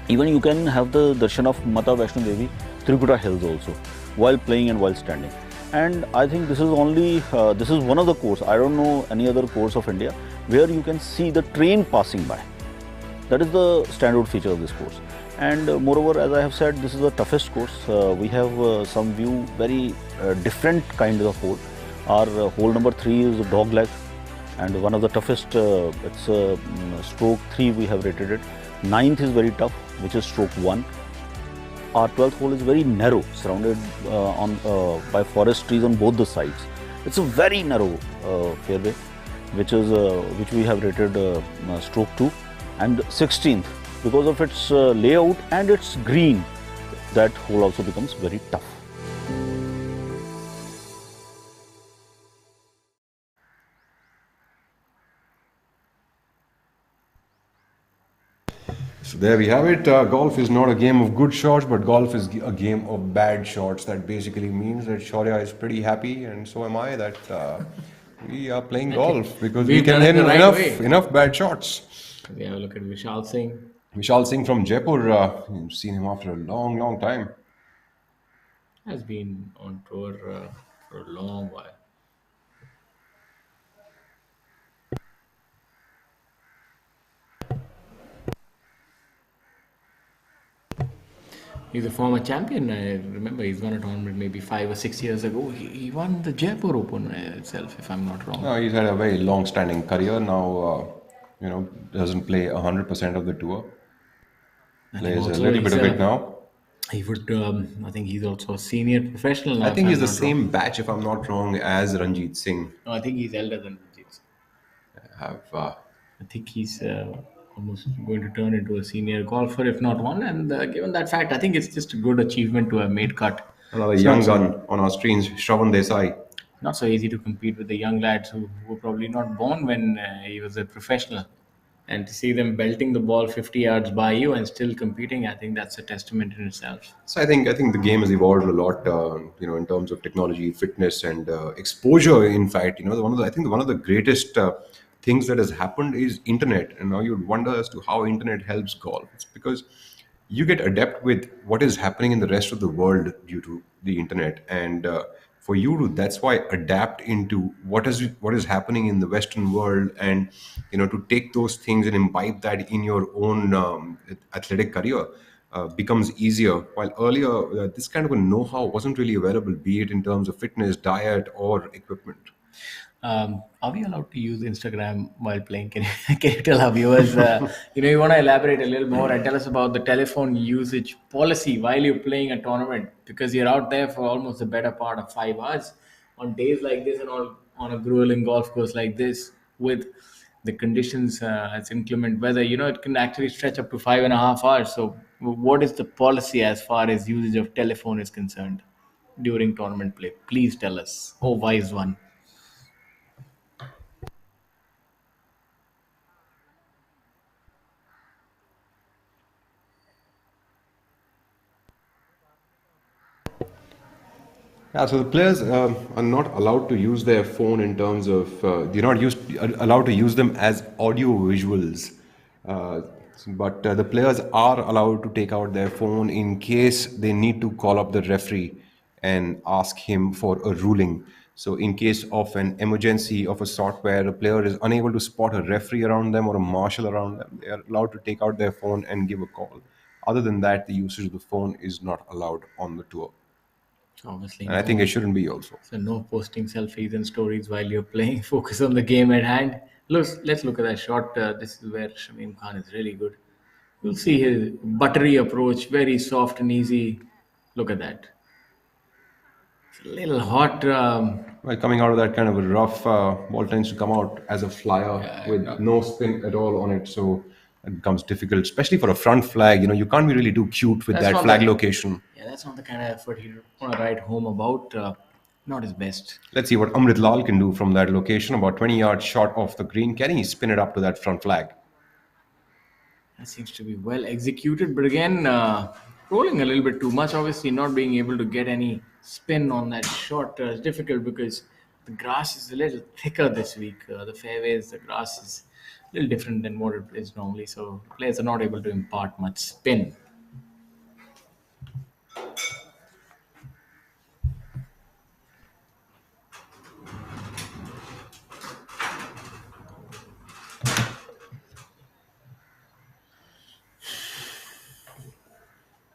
Even you can have the darshan of Mata Vaishno Devi, Trikuta Hills also, while playing and while standing. And I think this is one of the courses, I don't know any other course of India, where you can see the train passing by. That is the standout feature of this course. And moreover, as I have said, this is the toughest course. We have some view, very different kind of hole. Our hole number 3 is dog leg, and one of the toughest, it's stroke 3 we have rated it. 9th is very tough, which is stroke 1. Our 12th hole is very narrow, surrounded by forest trees on both the sides. It's a very narrow fairway, which we have rated stroke 2. And 16th, because of its layout and its green, that hole also becomes very tough. So there we have it. Golf is not a game of good shots, but golf is a game of bad shots. That basically means that Shaurya is pretty happy, and so am I, that we are playing golf because we we've can done it hit the right way. enough bad shots. We have a look at Vishal Singh. Vishal Singh from Jaipur, you've seen him after a long, long time. Has been on tour for a long while. He's a former champion. I remember he's won a tournament maybe 5 or 6 years ago. He won the Jaipur Open itself, if I'm not wrong. No, he's had a very long-standing career now. Doesn't play 100% of the tour. I think Plays a also little bit he's of it now. he would. I think he's also a senior professional I now, if think he's I'm the not wrong. same batch, if I'm not wrong, as Ranjit Singh. No, I think he's elder than Vijay. Have I think he's almost going to turn into a senior golfer, if not one. And given that fact, I think it's just a good achievement to have made cut. another It's young not gun on our screens, Shravan Desai. not so easy to compete with the young lads who were probably not born when he was a professional. And to see them belting the ball 50 yards by you and still competing, I think that's a testament in itself. So I think the game has evolved a lot, in terms of technology, fitness, and exposure. In fact, I think one of the greatest things that has happened is internet. And now you'd wonder as to how internet helps golf. It's because you get adept with what is happening in the rest of the world due to the internet, and for you to that's why adapt into what is happening in the Western world, and to take those things and imbibe that in your own athletic career becomes easier. While earlier, this kind of a know-how wasn't really available, be it in terms of fitness, diet, or equipment. Are we allowed to use Instagram while playing? Can you tell our viewers? You want to elaborate a little more and tell us about the telephone usage policy while you're playing a tournament, because you're out there for almost the better part of 5 hours on days like this and all on a grueling golf course like this with the conditions as inclement weather. It can actually stretch up to 5.5 hours. So, what is the policy as far as usage of telephone is concerned during tournament play? Please tell us. Oh, wise one. Yeah, so the players are not allowed to use their phone in terms of allowed to use them as audio visuals, but the players are allowed to take out their phone in case they need to call up the referee and ask him for a ruling. So, in case of an emergency of a sort where a player is unable to spot a referee around them or a marshal around them, they are allowed to take out their phone and give a call. Other than that, the usage of the phone is not allowed on the tour. Obviously, And I think no. it shouldn't be also. So no posting selfies and stories while you're playing. Focus on the game at hand. Let's look at that shot. This is where Shamim Khan is really good. You'll see his buttery approach, very soft and easy. Look at that. It's a little hot. Well, coming out of that kind of a rough, ball tends to come out as a flyer with no spin at all on it. So it becomes difficult, especially for a front flag. You can't be really too cute with That's that not flag the location. yeah. That's not the kind of effort he want to write home about. Not his best. Let's see what Amrit Lal can do from that location, about 20 yards short off the green. Can he spin it up to that front flag? That seems to be well executed, but again, rolling a little bit too much. Obviously, not being able to get any spin on that shot is difficult because the grass is a little thicker this week. The fairways, the grass is a little different than what it is normally, so players are not able to impart much spin.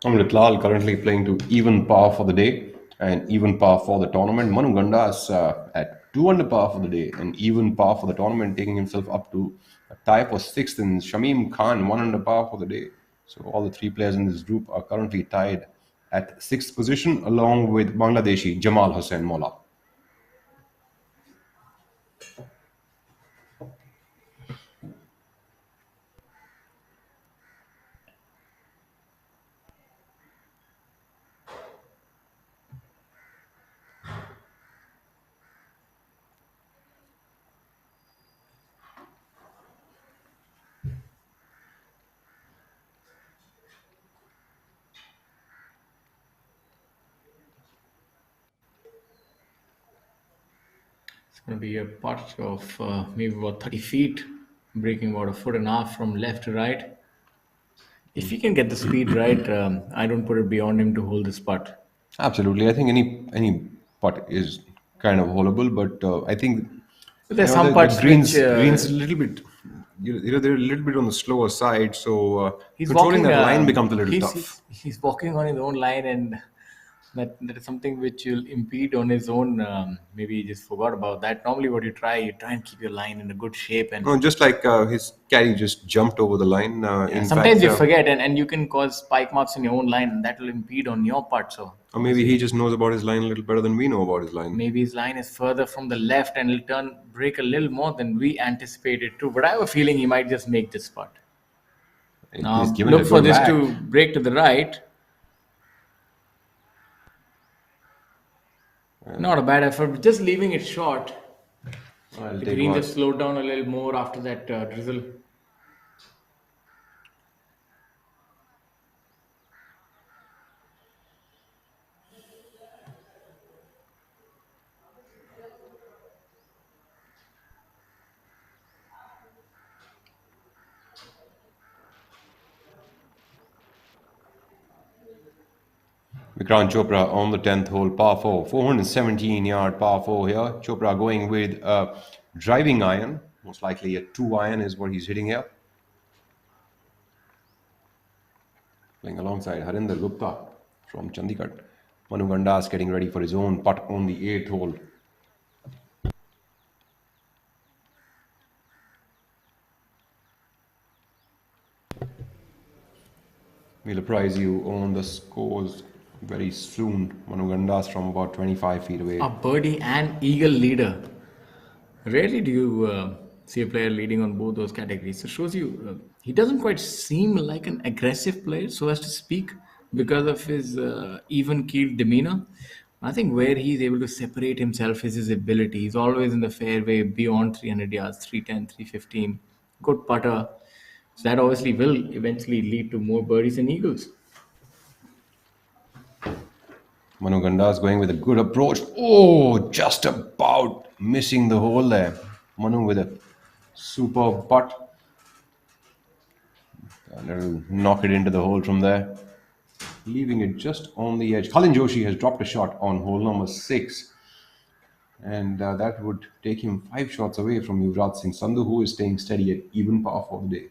Amrit Lal currently playing to even par for the day and even par for the tournament. Manu Gandas at 2 under par for the day and even par for the tournament, taking himself up to a tie for sixth. And Shamim Khan 1 under par for the day. So all the three players in this group are currently tied at sixth position, along with Bangladeshi Jamal Hussain Mola. It's going to be a putt of maybe about 30 feet, breaking about a foot and a half from left to right. If he can get the speed right, I don't put it beyond him to hold this putt. Absolutely. I think any putt is kind of holeable, but I think But there's some the putts which greens a little bit, they're a little bit on the slower side, so he's controlling walking. that line becomes a little He's, tough. he's he's walking on his own line, and that is something which will impede on his own. Maybe he just forgot about that. Normally, what you try and keep your line in a good shape, and No, just like his caddy just jumped over the line. yeah, In sometimes fact, you forget, and you can cause spike marks in your own line, and that will impede on your putt. So or maybe obviously, he just knows about his line a little better than we know about his line. maybe his line is further from the left, and it'll break a little more than we anticipated too. But I have a feeling he might just make this putt. He's given it Look a for good this whack. to break to the right. Not a bad effort, just leaving it short. I'll The take green one. just slowed down a little more after that drizzle. Vikrant Chopra on the 10th hole, par 4, 417-yard par 4 here. Chopra going with a driving iron, most likely a 2-iron is what he's hitting here. Playing alongside Harinder Gupta from Chandigarh. Manu Gandas getting ready for his own putt on the 8th hole. We'll apprise you on the scores very soon. Manu Gandas from about 25 feet away. A birdie and eagle leader. Rarely do you see a player leading on both those categories. It shows you he doesn't quite seem like an aggressive player, so as to speak, because of his even-keeled demeanor. I think where he's able to separate himself is his ability. He's always in the fairway beyond 300 yards, 310, 315. Good putter. So that obviously will eventually lead to more birdies and eagles. Manu Gandas going with a good approach. Oh, just about missing the hole there. Manu with a superb putt. And it'll knock it into the hole from there. Leaving it just on the edge. Khalin Joshi has dropped a shot on hole number 6. And that would take him 5 shots away from Yuvraj Singh Sandhu, who is staying steady at even par for the day.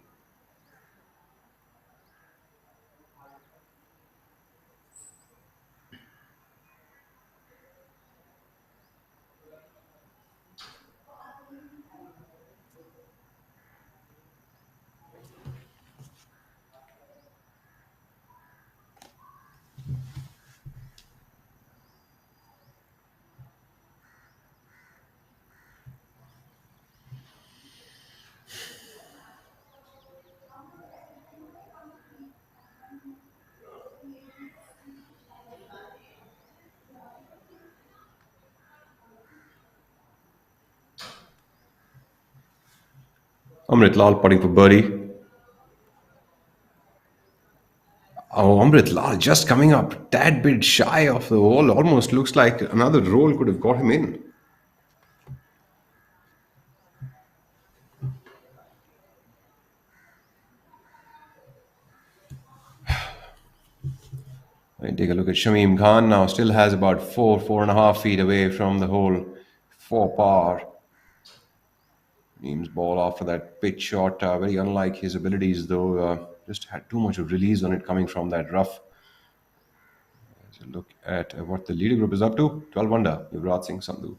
Amrit Lal putting for birdie. Oh, Amrit Lal just coming up, tad bit shy of the hole. Almost looks like another roll could have got him in. And take a look at Shamim Khan now. Still has about 4.5 feet away from the hole for par. Neem's ball after that pitch shot, very unlike his abilities though. Just had too much of release on it coming from that rough. Let's look at what the leader group is up to. 12 under. Yuvraj Singh Sandhu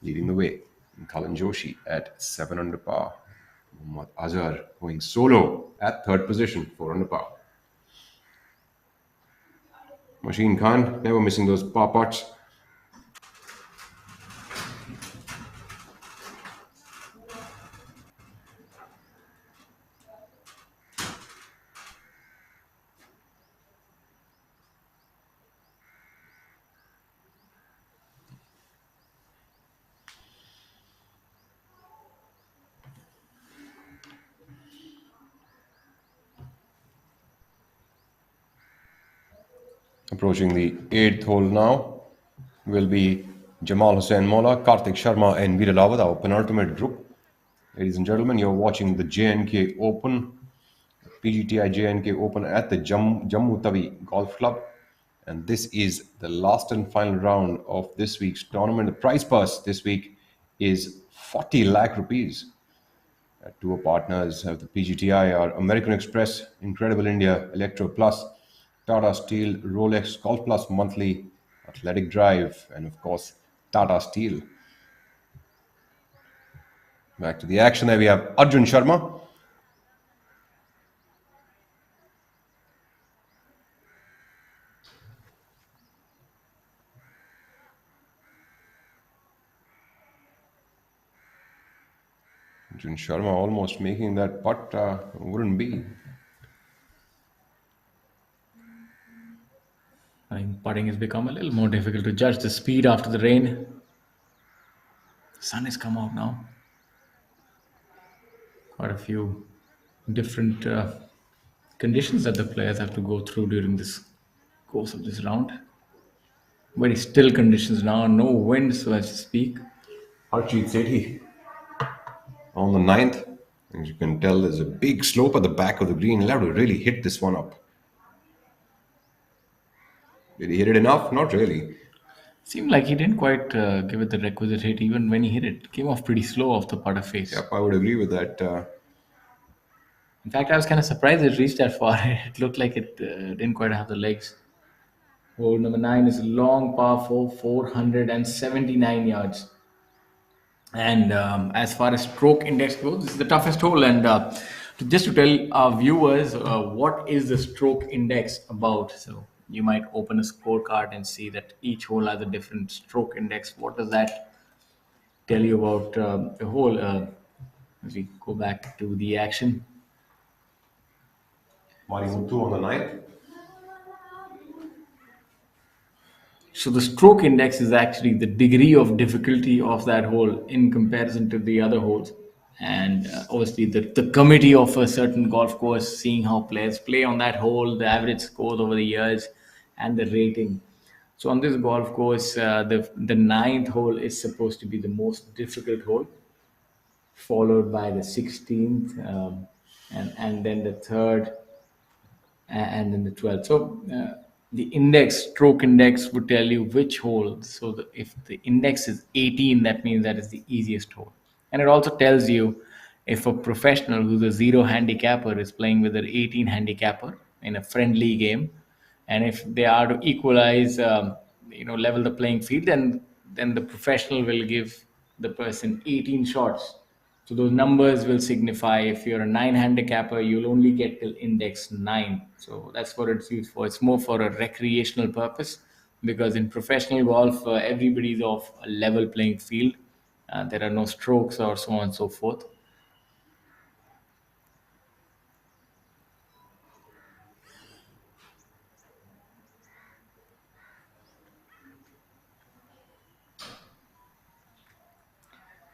leading the way. And Khalin Joshi at 7 under par. Mohammad Azar going solo at 3rd position, 4 under par. Machine Khan never missing those par putts. Approaching the 8th hole now will be Jamal, Hussain, Mola, Karthik Sharma and Veeralawat, our penultimate group. Ladies and gentlemen, you're watching the J&K Open Pgti J&K Open at the Jammu Tawi Golf Club. And this is the last and final round of this week's tournament. The prize purse this week is 40 lakh rupees. Tour partners of the Pgti are American Express, Incredible India, Electro Plus, Tata Steel, Rolex, Golf Plus Monthly, Athletic Drive, and of course, Tata Steel. Back to the action. There we have Arjun Sharma. Arjun Sharma almost making that putt, wouldn't be. I think putting has become a little more difficult to judge the speed after the rain. The sun has come out now. Quite a few different conditions that the players have to go through during this course of this round. Very still conditions now, no wind, so as to speak. Harjeet Sethi on the 9th. As you can tell, there's a big slope at the back of the green. He'll have to really hit this one up. Did he hit it enough? Not really. Seemed like he didn't quite give it the requisite hit even when he hit it. It came off pretty slow off the putter face. Yep, I would agree with that. In fact, I was kind of surprised it reached that far. It looked like it didn't quite have the legs. Hole number 9 is a long par 4, 479 yards. And as far as stroke index goes, this is the toughest hole. And just to tell our viewers what is the stroke index about. So you might open a scorecard and see that each hole has a different stroke index. What does that tell you about the hole? As we go back to the action. Marimuthu on the 9th. So the stroke index is actually the degree of difficulty of that hole in comparison to the other holes. And obviously the committee of a certain golf course, seeing how players play on that hole, the average scores over the years, and the rating. So on this golf course, the 9th hole is supposed to be the most difficult hole, followed by the 16th, and then the 3rd, and then the 12th. So the stroke index would tell you which hole. So if the index is 18, that means that is the easiest hole. And it also tells you if a professional who's a 0 handicapper is playing with an 18 handicapper in a friendly game, and if they are to equalize, level the playing field, then the professional will give the person 18 shots. So those numbers will signify if you're a 9 handicapper, you'll only get till index 9. So that's what it's used for. It's more for a recreational purpose, because in professional golf, everybody's off a level playing field. There are no strokes or so on and so forth.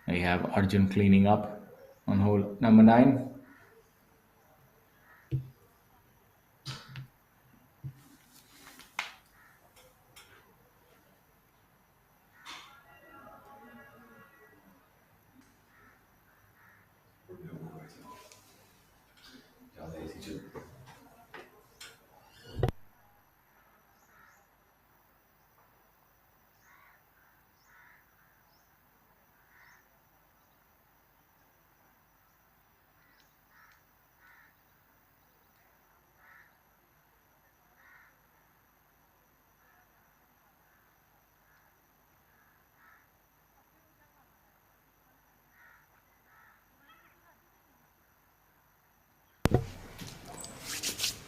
We have Arjun cleaning up on hole number 9.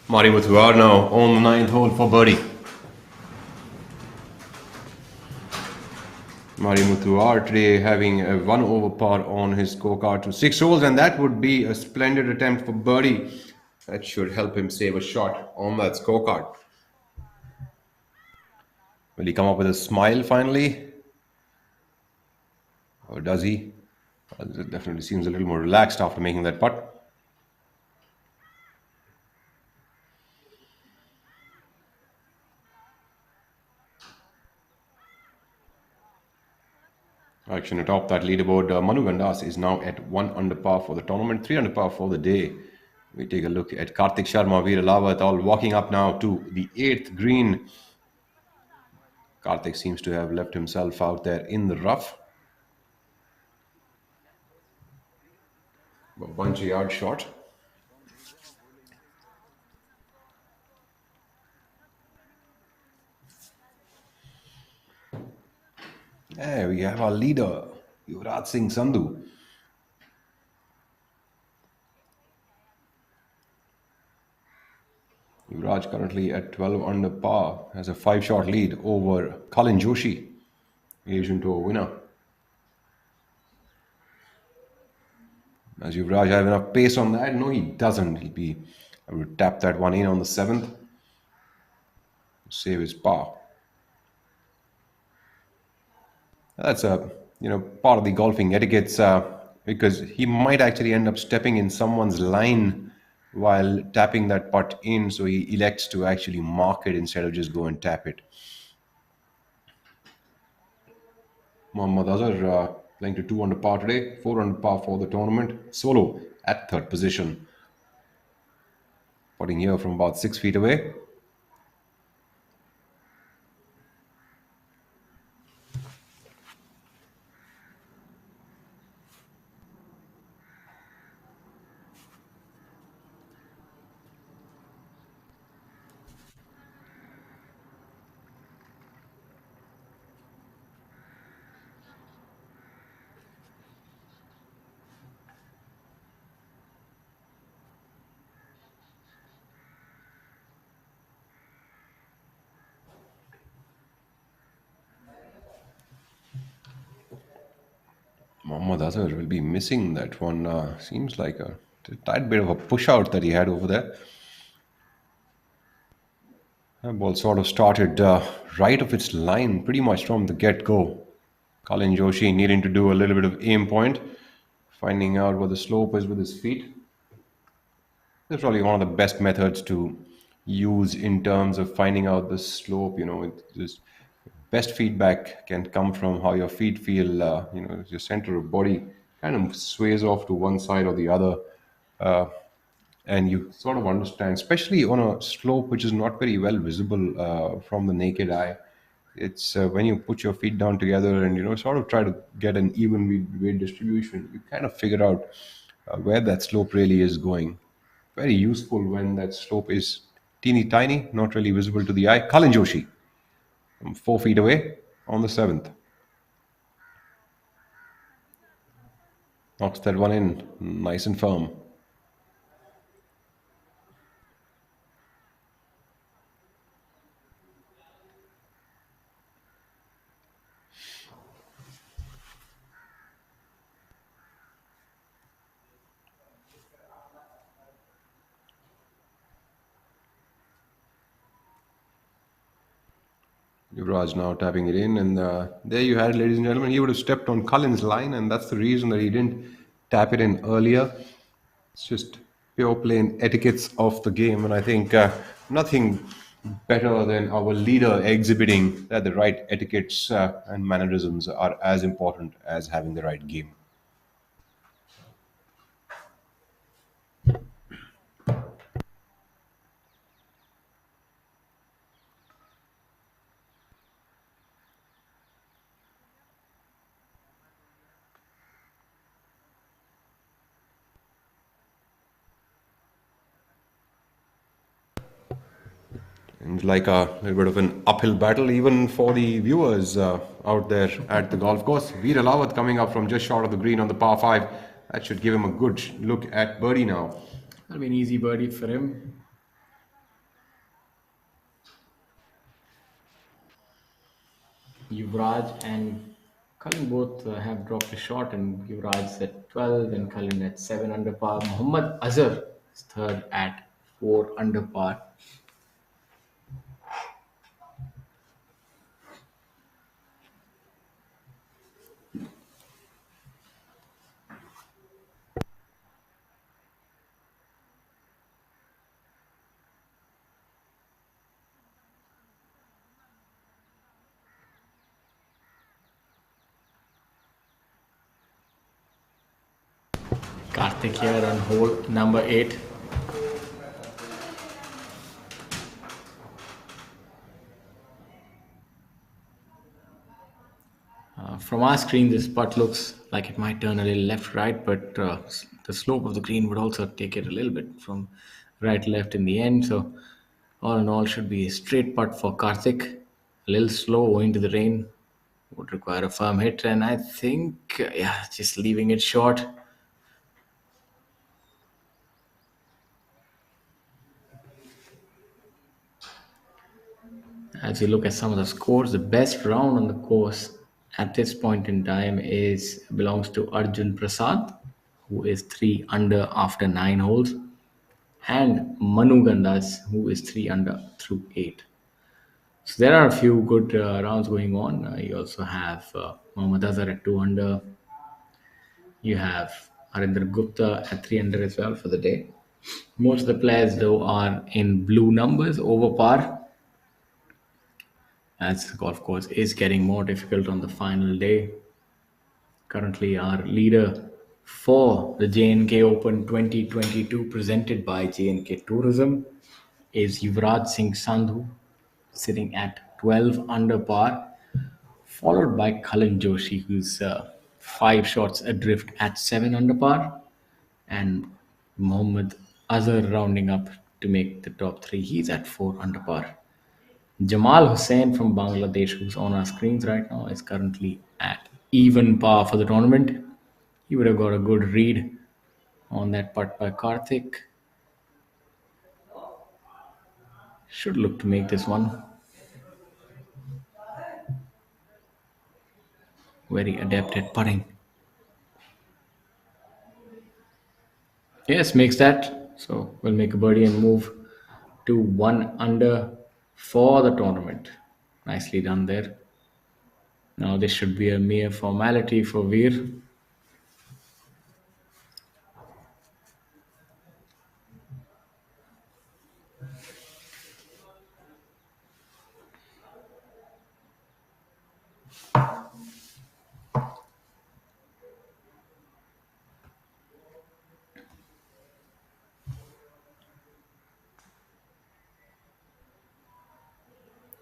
Marimuthu are now on the 9th hole for birdie. Marimuthu are today having a 1 over par on his scorecard to 6 holes, and that would be a splendid attempt for birdie. That should help him save a shot on that scorecard. Will he come up with a smile finally? Or does he? It definitely seems a little more relaxed after making that putt. Action atop that leaderboard, Manu Gandas is now at 1 under par for the tournament, 3 under par for the day, We take a look at Karthik Sharma, Veer Lawat, all walking up now to the 8th green. Karthik seems to have left himself out there in the rough. A bunch of yard short. There we have our leader, Yuvraj Singh Sandhu. Yuvraj currently at 12 under par, has a 5-shot lead over Colin Joshi, Asian Tour winner. Does Yuvraj have enough pace on that? No, he doesn't. He'll be able to tap that one in on the 7th, save his par. That's a part of the golfing etiquettes because he might actually end up stepping in someone's line while tapping that putt in, so he elects to actually mark it instead of just go and tap it. Mohammad Azar playing to 2 under par today, 4 under par for the tournament, solo at 3rd position. Putting here from about 6 feet away. Mohammad Azar will be missing that one. Seems like a tad bit of a push out that he had over there. That ball sort of started right of its line pretty much from the get-go. Colin Joshi needing to do a little bit of aim point, finding out what the slope is with his feet. That's probably one of the best methods to use in terms of finding out the slope. Just best feedback can come from how your feet feel. Your center of body kind of sways off to one side or the other. And you sort of understand, especially on a slope which is not very well visible from the naked eye. It's when you put your feet down together and sort of try to get an even weight distribution, you kind of figure out where that slope really is going. Very useful when that slope is teeny tiny, not really visible to the eye. Colin Joshi from 4 feet away on the 7th. Knocks that one in nice and firm. Yuvraj now tapping it in, and there you had it, ladies and gentlemen. He would have stepped on Cullen's line, and that's the reason that he didn't tap it in earlier. It's just pure plain etiquettes of the game, and I think nothing better than our leader exhibiting that the right etiquettes and mannerisms are as important as having the right game. And like a little bit of an uphill battle even for the viewers out there at the golf course. Veer Lawat coming up from just short of the green on the par 5. That should give him a good look at birdie now. That'll be an easy birdie for him. Yuvraj and Cullen both have dropped a shot, and Yuvraj's at 12 and Cullen at 7 under par. Mohammad Azar is third at 4 under par. Karthik here on hole number 8. From our screen, this putt looks like it might turn a little left right, but the slope of the green would also take it a little bit from right left in the end. So, all in all, should be a straight putt for Karthik. A little slow owing to the rain, would require a firm hit, and I think, yeah, just leaving it short. As you look at some of the scores, the best round on the course at this point in time is belongs to Arjun Prasad, who is 3 under after 9 holes, and Manu Gandas, who is 3 under through 8. So there are a few good rounds going on. You also have Mohammad Azar at 2 under. You have Arinder Gupta at 3 under as well for the day. Most of the players, though, are in blue numbers over par, as the golf course is getting more difficult on the final day. Currently, our leader for the J&K Open 2022 presented by J&K Tourism is Yuvraj Singh Sandhu, sitting at 12 under par, followed by Cullen Joshi, who's 5 shots adrift at 7 under par, and Mohammad Azar rounding up to make the top three. He's at 4 under par. Jamal Hussain from Bangladesh, who's on our screens right now, is currently at even par for the tournament. He would have got a good read on that putt by Karthik. Should look to make this one. Very adept at putting. Yes, makes that. So we'll make a birdie and move to 1 under for the tournament. Nicely done there. Now this should be a mere formality for Veer.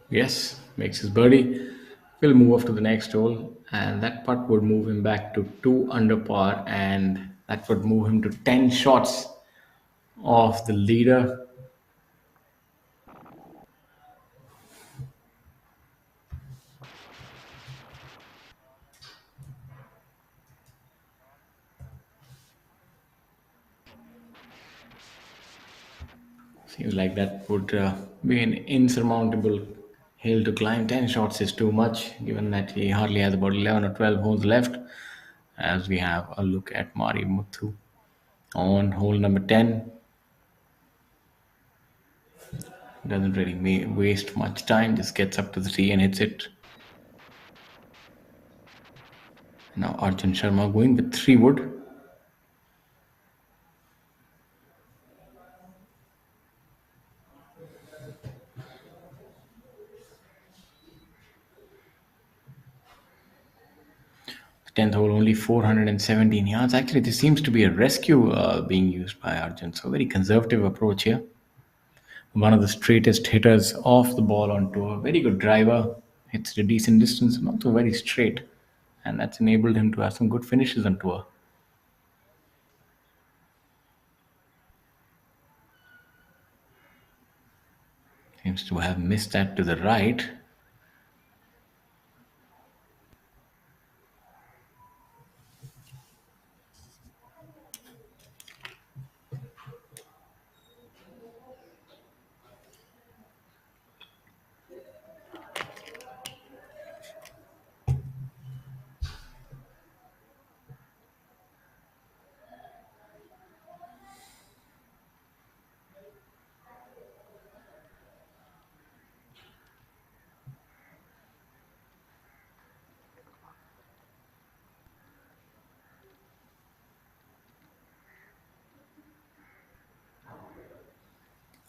Yes, makes his birdie. We'll move off to the next hole, and that putt would move him back to 2 under par, and that would move him to 10 shots off the leader. Seems like that would be an insurmountable hill to climb. 10 shots is too much, given that he hardly has about 11 or 12 holes left. As we have a look at Mari Muthu on hole number 10. Doesn't really waste much time, just gets up to the tee and hits it. Now Arjun Sharma going with 3 wood. The 10th hole only 417 yards. Actually, this seems to be a rescue being used by Arjun. So very conservative approach here. One of the straightest hitters off the ball on tour. Very good driver. Hits it a decent distance and also very straight. And that's enabled him to have some good finishes on tour. Seems to have missed that to the right.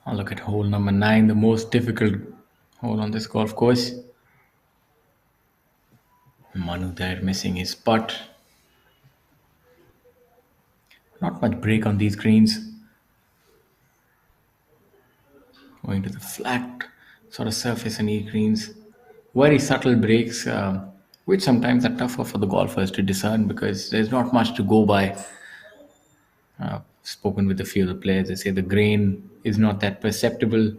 I'll look at hole number 9, the most difficult hole on this golf course. Manu there missing his putt. Not much break on these greens. Going to the flat sort of surface and E greens. Very subtle breaks which sometimes are tougher for the golfers to discern because there's not much to go by. Spoken with a few of the players, they say the grain is not that perceptible,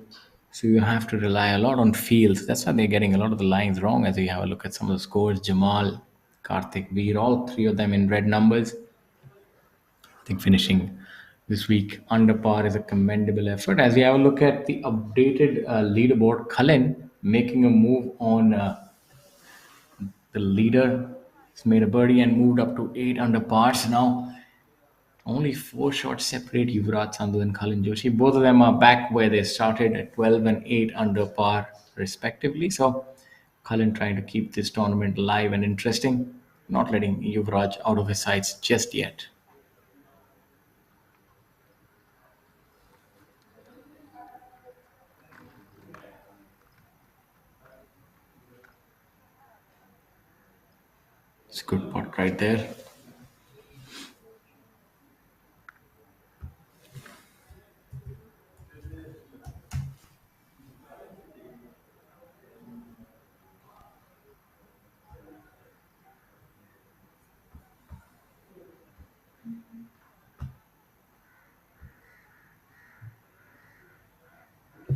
so you have to rely a lot on feels. That's why they're getting a lot of the lines wrong. As we have a look at some of the scores, Jamal, Karthik, Veer, all three of them in red numbers. I think finishing this week under par is a commendable effort. As we have a look at the updated leaderboard, Cullen making a move on the leader. He's made a birdie and moved up to 8 under par. So now only 4 shots separate Yuvraj Sandhu and Khalin Joshi. Both of them are back where they started at 12 and 8 under par, respectively. So Khalin trying to keep this tournament live and interesting, not letting Yuvraj out of his sights just yet. It's a good pot right there.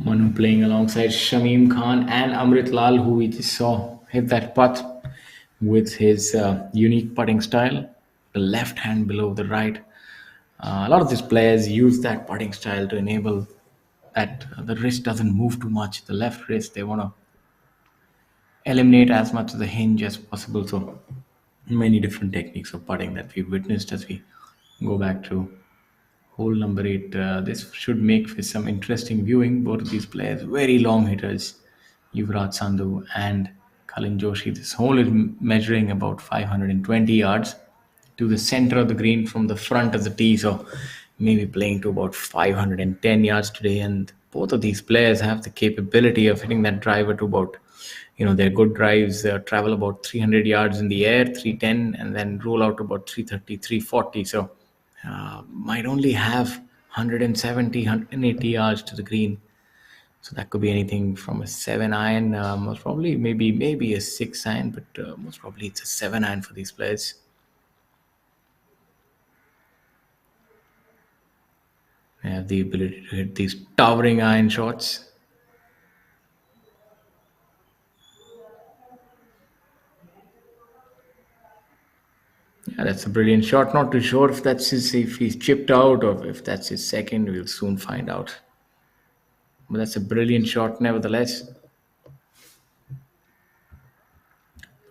Manu playing alongside Shamim Khan and Amrit Lal, who we just saw hit that putt with his unique putting style. The left hand below the right. A lot of these players use that putting style to enable that the wrist doesn't move too much. The left wrist, they want to eliminate as much of the hinge as possible. So many different techniques of putting that we've witnessed as we go back to hole number 8. This should make for some interesting viewing. Both of these players, very long hitters, Yuvraj Sandhu and Kalin Joshi. This hole is measuring about 520 yards to the center of the green from the front of the tee. So maybe playing to about 510 yards today. And both of these players have the capability of hitting that driver to about, their good drives travel about 300 yards in the air, 310, and then roll out about 330, 340. So might only have 170, 180 yards to the green. So that could be anything from a 7 iron, most probably maybe a 6 iron, but most probably it's a 7 iron for these players. They have the ability to hit these towering iron shots. Yeah, that's a brilliant shot. Not too sure if he's chipped out or if that's his second. We'll soon find out. But that's a brilliant shot, nevertheless.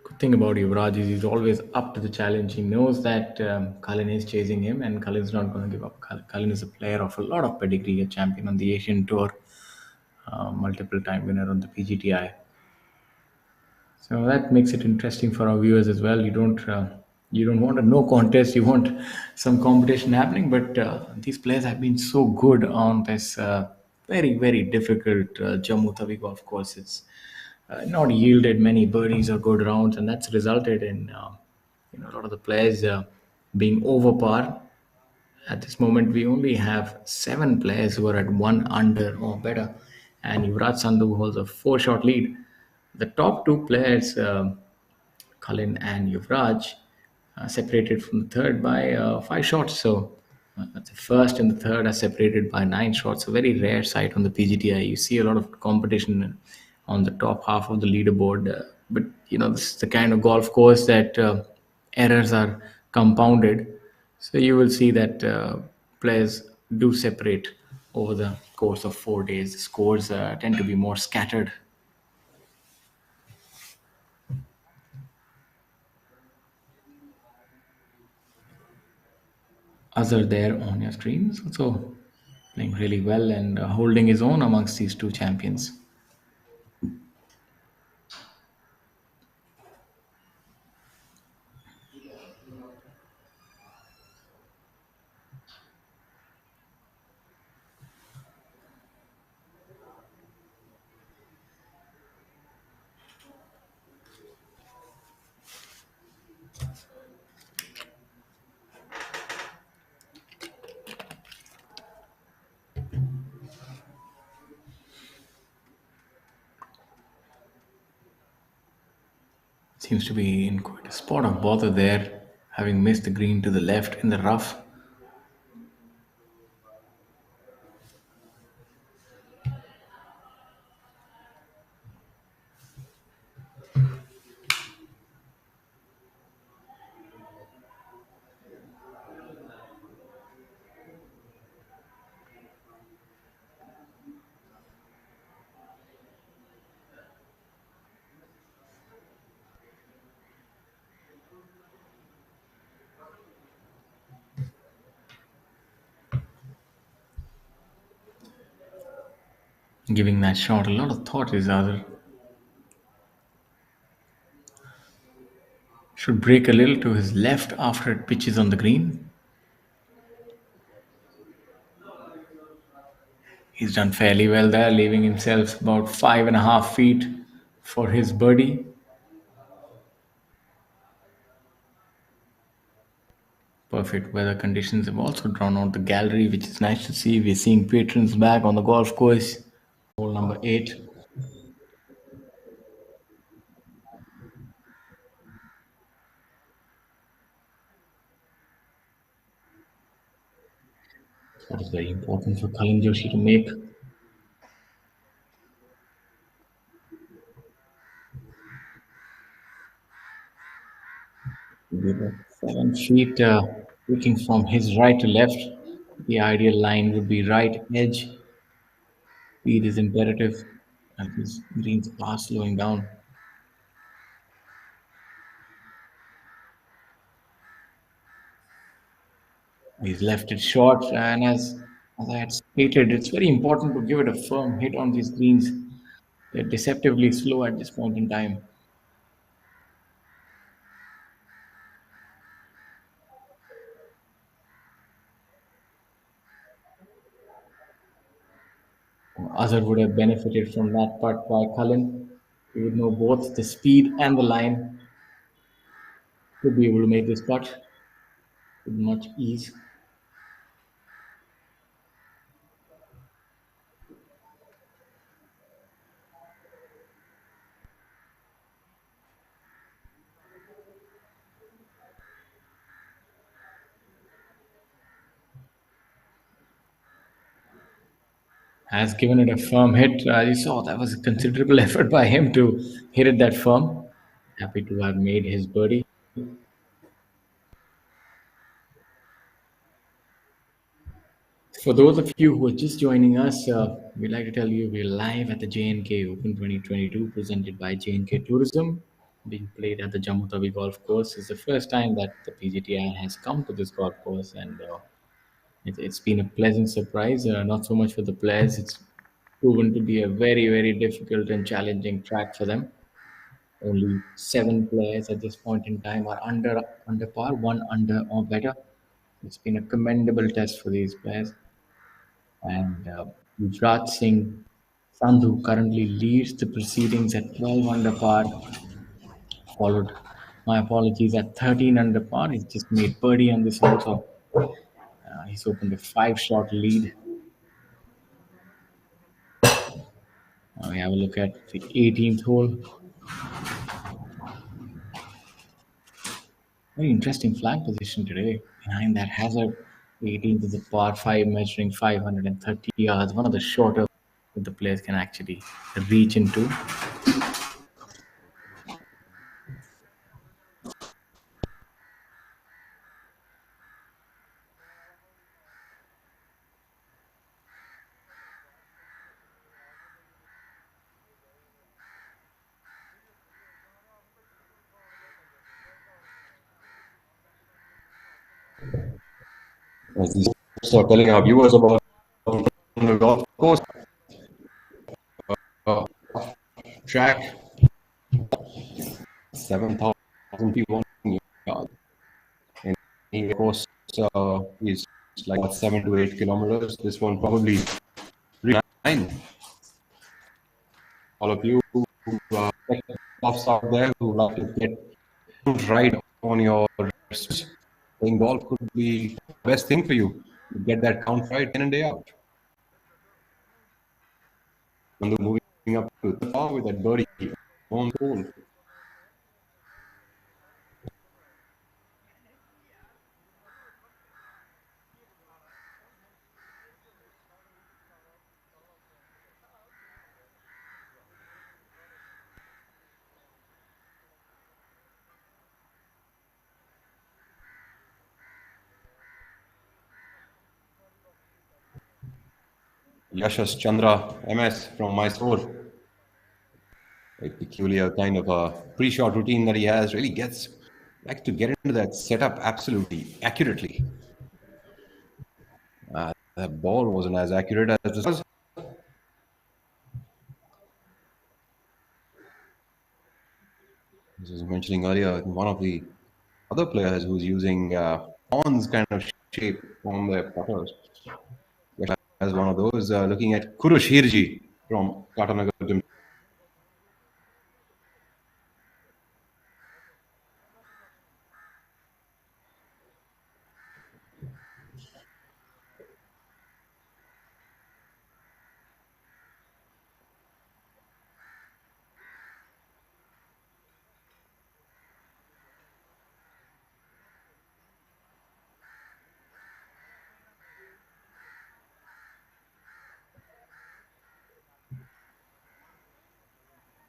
Good thing about Yuvraj is he's always up to the challenge. He knows that Cullen is chasing him, and Cullen's not going to give up. Cullen is a player of a lot of pedigree, a champion on the Asian Tour, multiple time winner on the Pgti. So that makes it interesting for our viewers as well. You don't want a no contest. You want some competition happening. But these players have been so good on this very very difficult Jammu Tawi golf course. It's not yielded many birdies or good rounds, and that's resulted in a lot of the players being over par. At this moment, we only have 7 players who are at 1 under or better, and Yuvraj Sandhu holds a 4 shot lead. The top 2 players, Cullen and Yuvraj, separated from the third by 5 shots. So the first and the third are separated by 9 shots. A very rare sight on the PGTI. You see a lot of competition on the top half of the leaderboard, but this is the kind of golf course that errors are compounded. So you will see that players do separate over the course of 4 days. The scores tend to be more scattered. Azar there on your screen is also playing really well and holding his own amongst these 2 champions. Seems to be in quite a spot of bother there, having missed the green to the left in the rough. Giving that shot a lot of thought is other. Should break a little to his left after it pitches on the green. He's done fairly well there, leaving himself about 5.5 feet for his birdie. Perfect weather conditions have also drawn out the gallery, which is nice to see. We're seeing patrons back on the golf course. Hole number 8. That is very important for Kalin Joshi to make. With 7 feet, looking from his right to left, the ideal line would be right edge. Speed is imperative, and his greens are slowing down. He's left it short, and as I had stated, it's very important to give it a firm hit on these greens. They're deceptively slow at this point in time. Azar would have benefited from that putt by Cullen. He would know both the speed and the line. Would be able to make this putt with much ease. Has given it a firm hit. You saw that was a considerable effort by him to hit it that firm. Happy to have made his birdie. For those of you who are just joining us, we'd like to tell you we're live at the J&K Open 2022 presented by J&K Tourism, being played at the Jammu Tawi Golf Course. It's the first time that the Pgti has come to this golf course, and it's been a pleasant surprise. Not so much for the players. It's proven to be a very, very difficult and challenging track for them. Only 7 players at this point in time are under par, one under or better. It's been a commendable test for these players. And Yuvraj Singh Sandhu currently leads the proceedings at 12 under par, followed, my apologies, at 13 under par. He's just made birdie on this hole, so he's opened a 5-shot lead. We have a look at the 18th hole. Very interesting flag position today. Behind that hazard, the 18th is a par 5 measuring 530 yards, one of the shorter that the players can actually reach into. As we start telling our viewers about the golf course, uh, track 7,001 yards. And the course is like about 7 to 8 kilometers. This one probably 9. All of you who golfs out there who like to get right on your wrists, playing golf could be the best thing for you. You get that count right day in and day out. And moving up to the par with that birdie on the hole. Yashas Chandra MS from Mysore. A peculiar kind of a pre-shot routine that he has really gets likes to get into that setup absolutely accurately. That ball wasn't as accurate as this was. As I was mentioning earlier, one of the other players who's using pawns kind of shape on their putters. As one of those, looking at Kurush Hirji from Katanagar.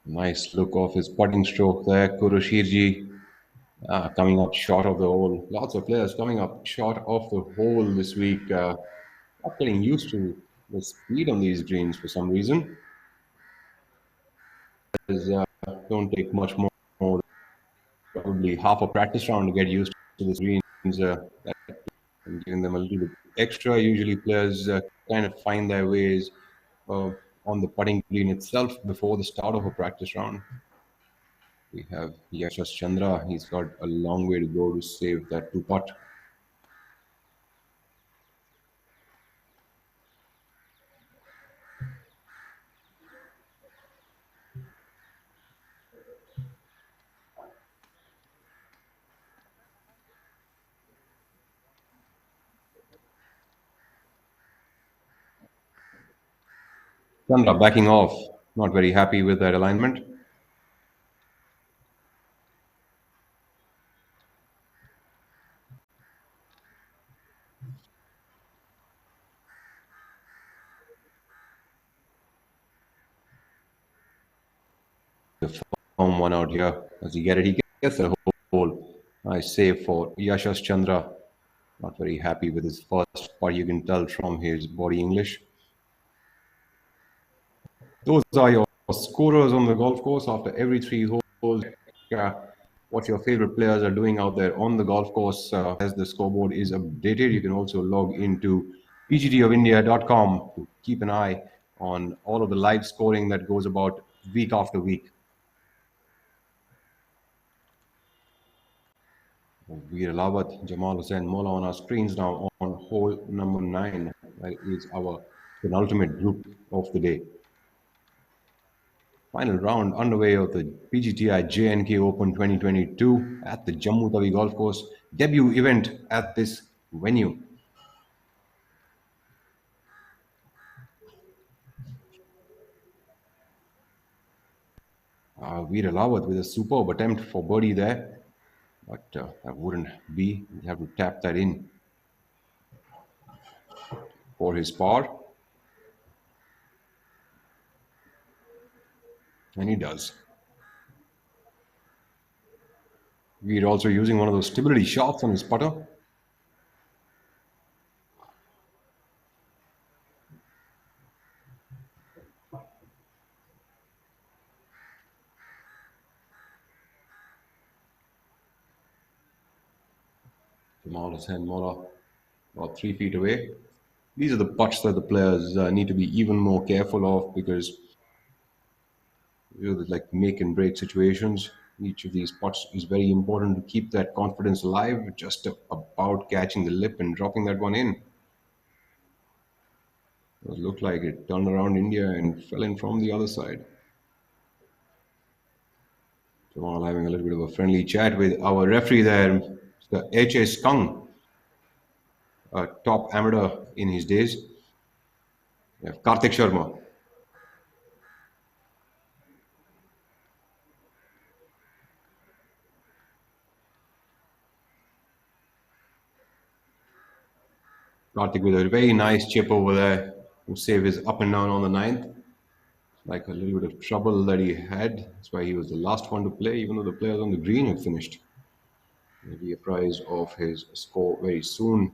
Nice look of his putting stroke there, Kurush Hirji. Coming up short of the hole. Lots of players coming up short of the hole this week. Not getting used to the speed on these greens for some reason. Don't take much more, probably half a practice round to get used to these greens. And giving them a little bit extra. Usually, players kind of find their ways uh, on the putting green itself before the start of a practice round. We have Yashas Chandra. He's got a long way to go to save that two putt. Chandra backing off, not very happy with that alignment. The firm one out here. Does he get it? He gets the hole. Nice save for Yashas Chandra. Not very happy with his first putt. You can tell from his body English. Those are your scorers on the golf course after every 3 holes. What your favorite players are doing out there on the golf course as the scoreboard is updated. You can also log into pgtofindia.com to keep an eye on all of the live scoring that goes about week after week. Veer Lawat, Jamal, Hussain, Mola on our screens now on hole number 9. That is our penultimate group of the day. Final round underway of the Pgti J&K Open 2022 at the Jammu Tawi Golf Course. Debut event at this venue. Veer Lawat with a superb attempt for birdie there, but that wouldn't be. You have to tap that in for his par. And he does. We're also using one of those stability shots on his putter. Jamal Hussain Mola about 3 feet away. These are the putts that the players need to be even more careful of because like make and break situations. Each of these putts is very important to keep that confidence alive. Just about catching the lip and dropping that one in. It looked like it turned around India and fell in from the other side. Jamal having a little bit of a friendly chat with our referee there, the H.S. Kung, a top amateur in his days. We have Karthik Sharma. Karthik with a very nice chip over there to save his up and down on the 9th. Like a little bit of trouble that he had. That's why he was the last one to play, even though the players on the green had finished. Maybe a prize of his score very soon.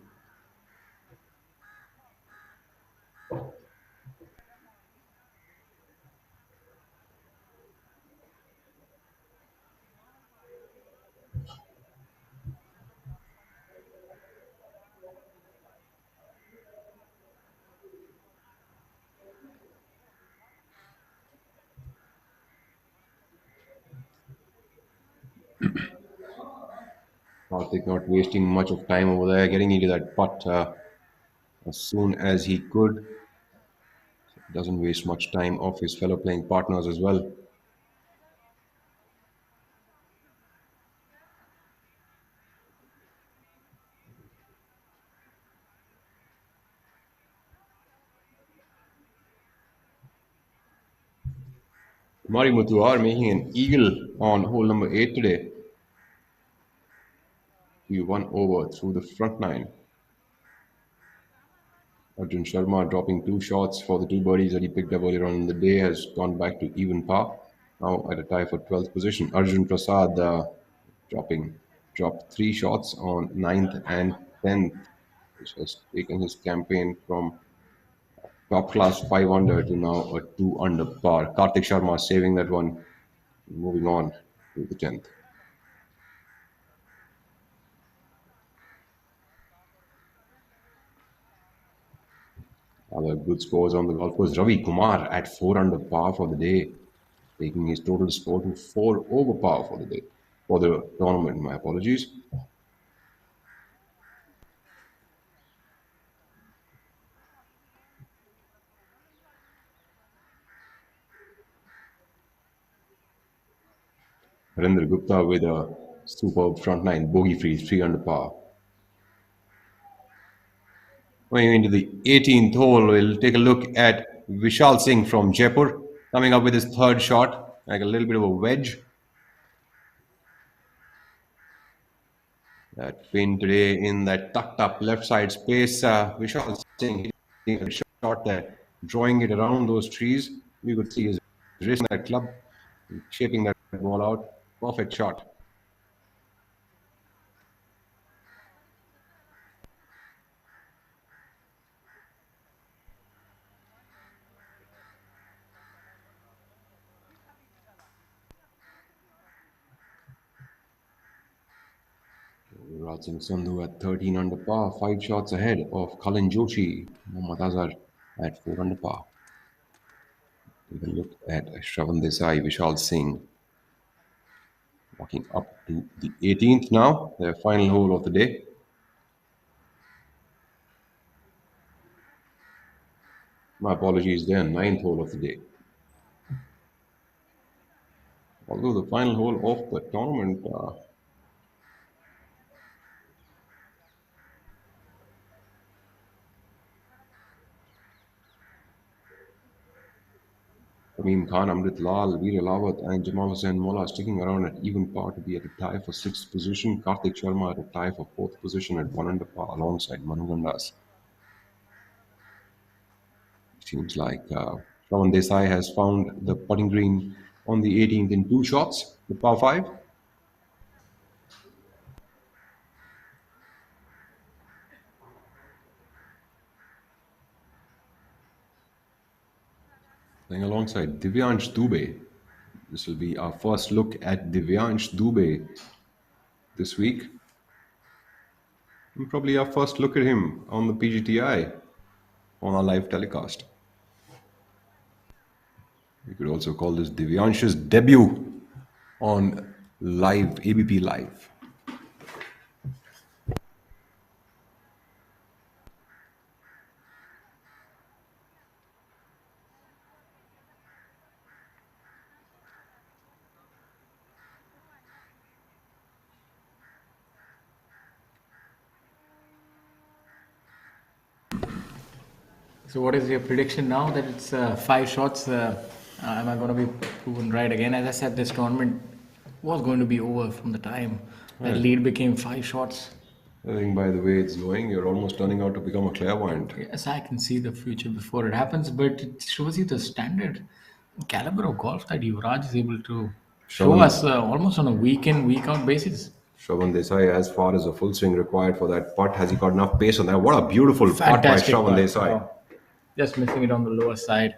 Karthik not wasting much of time over there, getting into that putt as soon as he could. Doesn't waste much time off his fellow playing partners as well. Mari Mutuar making an eagle on hole number 8 today. He won over through the front nine. Arjun Sharma dropping 2 shots for the 2 birdies that he picked up earlier on in the day has gone back to even par. Now at a tie for 12th position. Arjun Prasad dropped 3 shots on 9th and 10th, which has taken his campaign from top class 5 under to now a 2 under par. Karthik Sharma saving that one, moving on to the 10th. Other good scores on the golf course. Ravi Kumar at 4 under par for the day, taking his total score to 4 over par for the day. For the tournament, my apologies. Harendra Gupta with a superb front nine, bogey free, 3 under par. Going into the 18th hole, we'll take a look at Vishal Singh from Jaipur, coming up with his third shot, like a little bit of a wedge. That pin today in that tucked up left side space. Vishal Singh hitting a shot there, drawing it around those trees. You could see his wrist in that club, shaping that ball out. Perfect shot. Yuvraj Singh Sandhu at 13 under par, 5 shots ahead of Kalin Joshi. Mohammad Azar at 4 under par. Take a look at Shravan Desai, Vishal Singh walking up to the 18th now, their final hole of the day. My apologies, their 9th hole of the day. Although the final hole of the tournament, Tamim Khan, Amrit Lal, Veer Lawat, and Jamal Hussain Mola sticking around at even par to be at a tie for 6th position. Karthik Sharma at a tie for 4th position at 1 under par alongside Manu Gandas. Seems like Shravan Desai has found the putting green on the 18th in 2 shots, the par 5. Playing alongside Divyansh Dubey. This will be our first look at Divyansh Dubey this week. And probably our first look at him on the Pgti on our live telecast. We could also call this Divyansh's debut on live ABP Live. So what is your prediction now that it's 5 shots? Am I going to be proven right again? As I said, this tournament was going to be over from the time that lead became 5 shots. I think by the way it's going, you're almost turning out to become a clairvoyant. Yes, I can see the future before it happens, but it shows you the standard caliber of golf that Yuvraj is able to show us almost on a week in, week out basis. Shravan Desai, as far as a full swing required for that putt, has he got enough pace on that? What a beautiful Fantastic putt by Shravan putt. Desai. Wow. Just missing it on the lower side.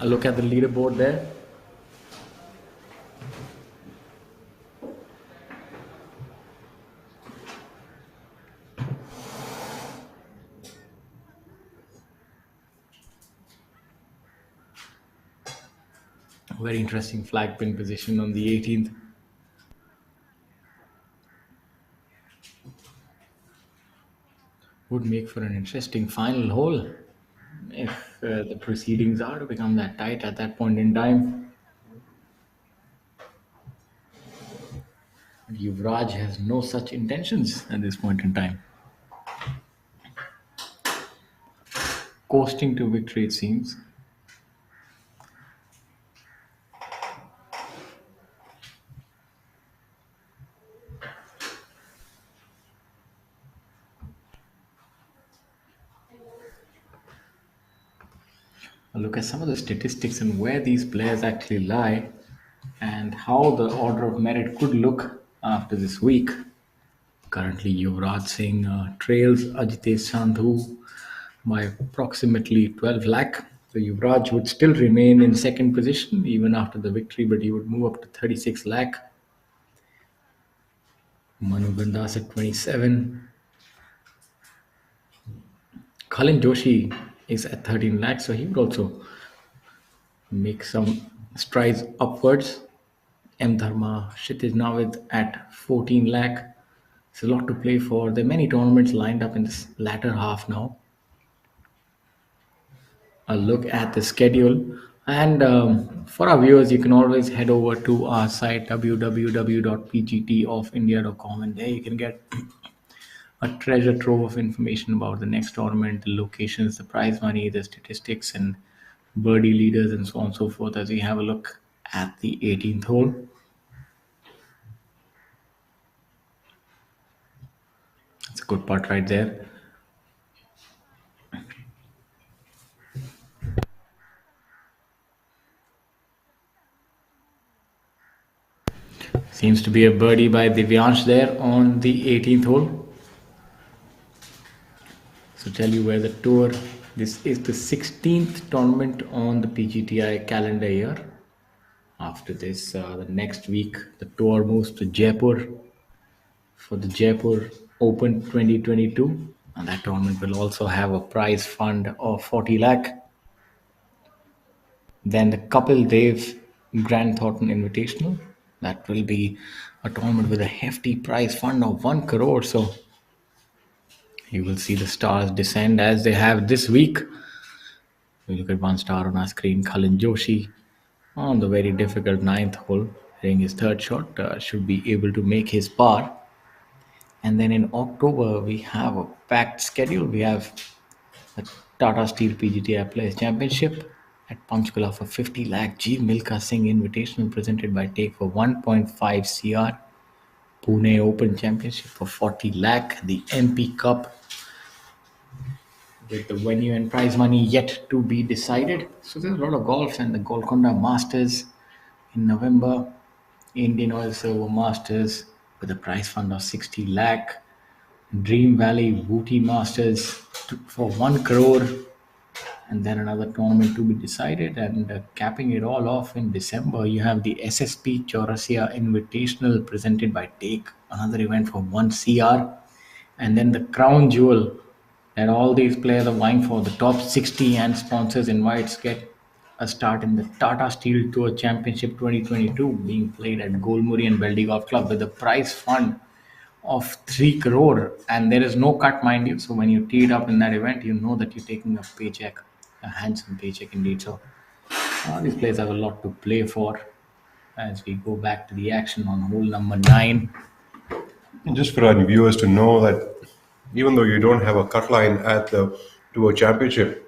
A look at the leaderboard there. Very interesting flag pin position on the 18th. Would make for an interesting final hole if the proceedings are to become that tight at that point in time. Yuvraj has no such intentions at this point in time. Coasting to victory, it seems. Look at some of the statistics and where these players actually lie and how the order of merit could look after this week. Currently, Yuvraj Singh trails Ajitesh Sandhu by approximately 12 lakh. So Yuvraj would still remain in second position even after the victory, but he would move up to 36 lakh. Manu Gandas at 27. Khalin Joshi is at 13 lakhs, so he would also make some strides upwards. M. Dharma Kshitij Navid at 14 lakh. It's a lot to play for. There are many tournaments lined up in this latter half now. A look at the schedule. And for our viewers, you can always head over to our site www.pgtofindia.com, and there you can get a treasure trove of information about the next tournament, the locations, the prize money, the statistics, and birdie leaders, and so on and so forth as we have a look at the 18th hole. That's a good putt right there. Seems to be a birdie by Divyansh there on the 18th hole. So tell you where the tour, this is the 16th tournament on the PGTI calendar year. After this, the next week, the tour moves to Jaipur for the Jaipur Open 2022. And that tournament will also have a prize fund of 40 lakh. Then the Kapil Dev Grand Thornton Invitational. That will be a tournament with a hefty prize fund of 1 crore. So you will see the stars descend as they have this week. We look at one star on our screen, Khalin Joshi, on the very difficult ninth hole, hitting his third shot, should be able to make his par. And then in October, we have a packed schedule. We have the Tata Steel PGTI Players Championship at Panchkula for 50 lakh. G. Milkha Singh Invitational presented by Take for 1.5 CR. Pune Open Championship for 40 lakh. The MP Cup with the venue and prize money yet to be decided. So there's a lot of golf, and the Golconda Masters in November. Indian Oil Silver Masters with a prize fund of 60 lakh. Dream Valley Booty Masters for 1 crore. And then another tournament to be decided. And capping it all off in December, you have the SSP Chaurasia Invitational presented by Take, another event for 1 CR. And then the crown jewel that all these players are vying for, the top 60 and sponsors invites, get a start in the Tata Steel Tour Championship 2022 being played at Golmuri and Beldi Golf Club with a prize fund of 3 crore. And there is no cut, mind you. So when you tee it up in that event, you know that you're taking a paycheck, a handsome paycheck indeed. So these players have a lot to play for as we go back to the action on hole number 9. And just for our viewers to know that even though you don't have a cut line at the Tour Championship,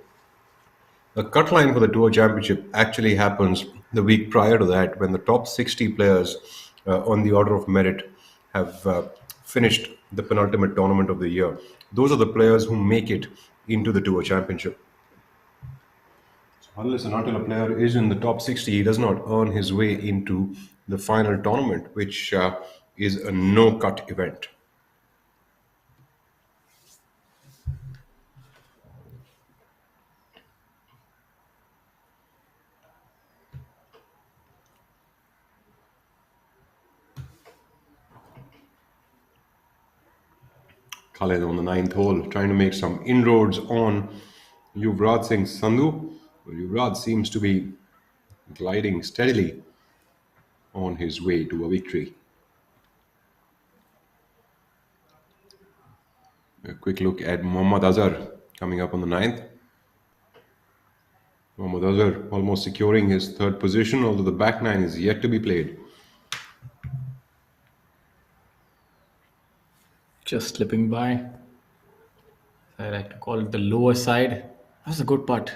the cut line for the Tour Championship actually happens the week prior to that, when the top 60 players on the order of merit have finished the penultimate tournament of the year. Those are the players who make it into the Tour Championship. So unless and until a player is in the top 60, he does not earn his way into the final tournament, which is a no-cut event. Khaled on the 9th hole, trying to make some inroads on Yuvraj Singh Sandhu. Well, Yuvraj seems to be gliding steadily on his way to a victory. A quick look at Mohammad Azar coming up on the ninth. Mohammad Azar almost securing his third position, although the back nine is yet to be played. Just slipping by. I like to call it the lower side. That's a good putt.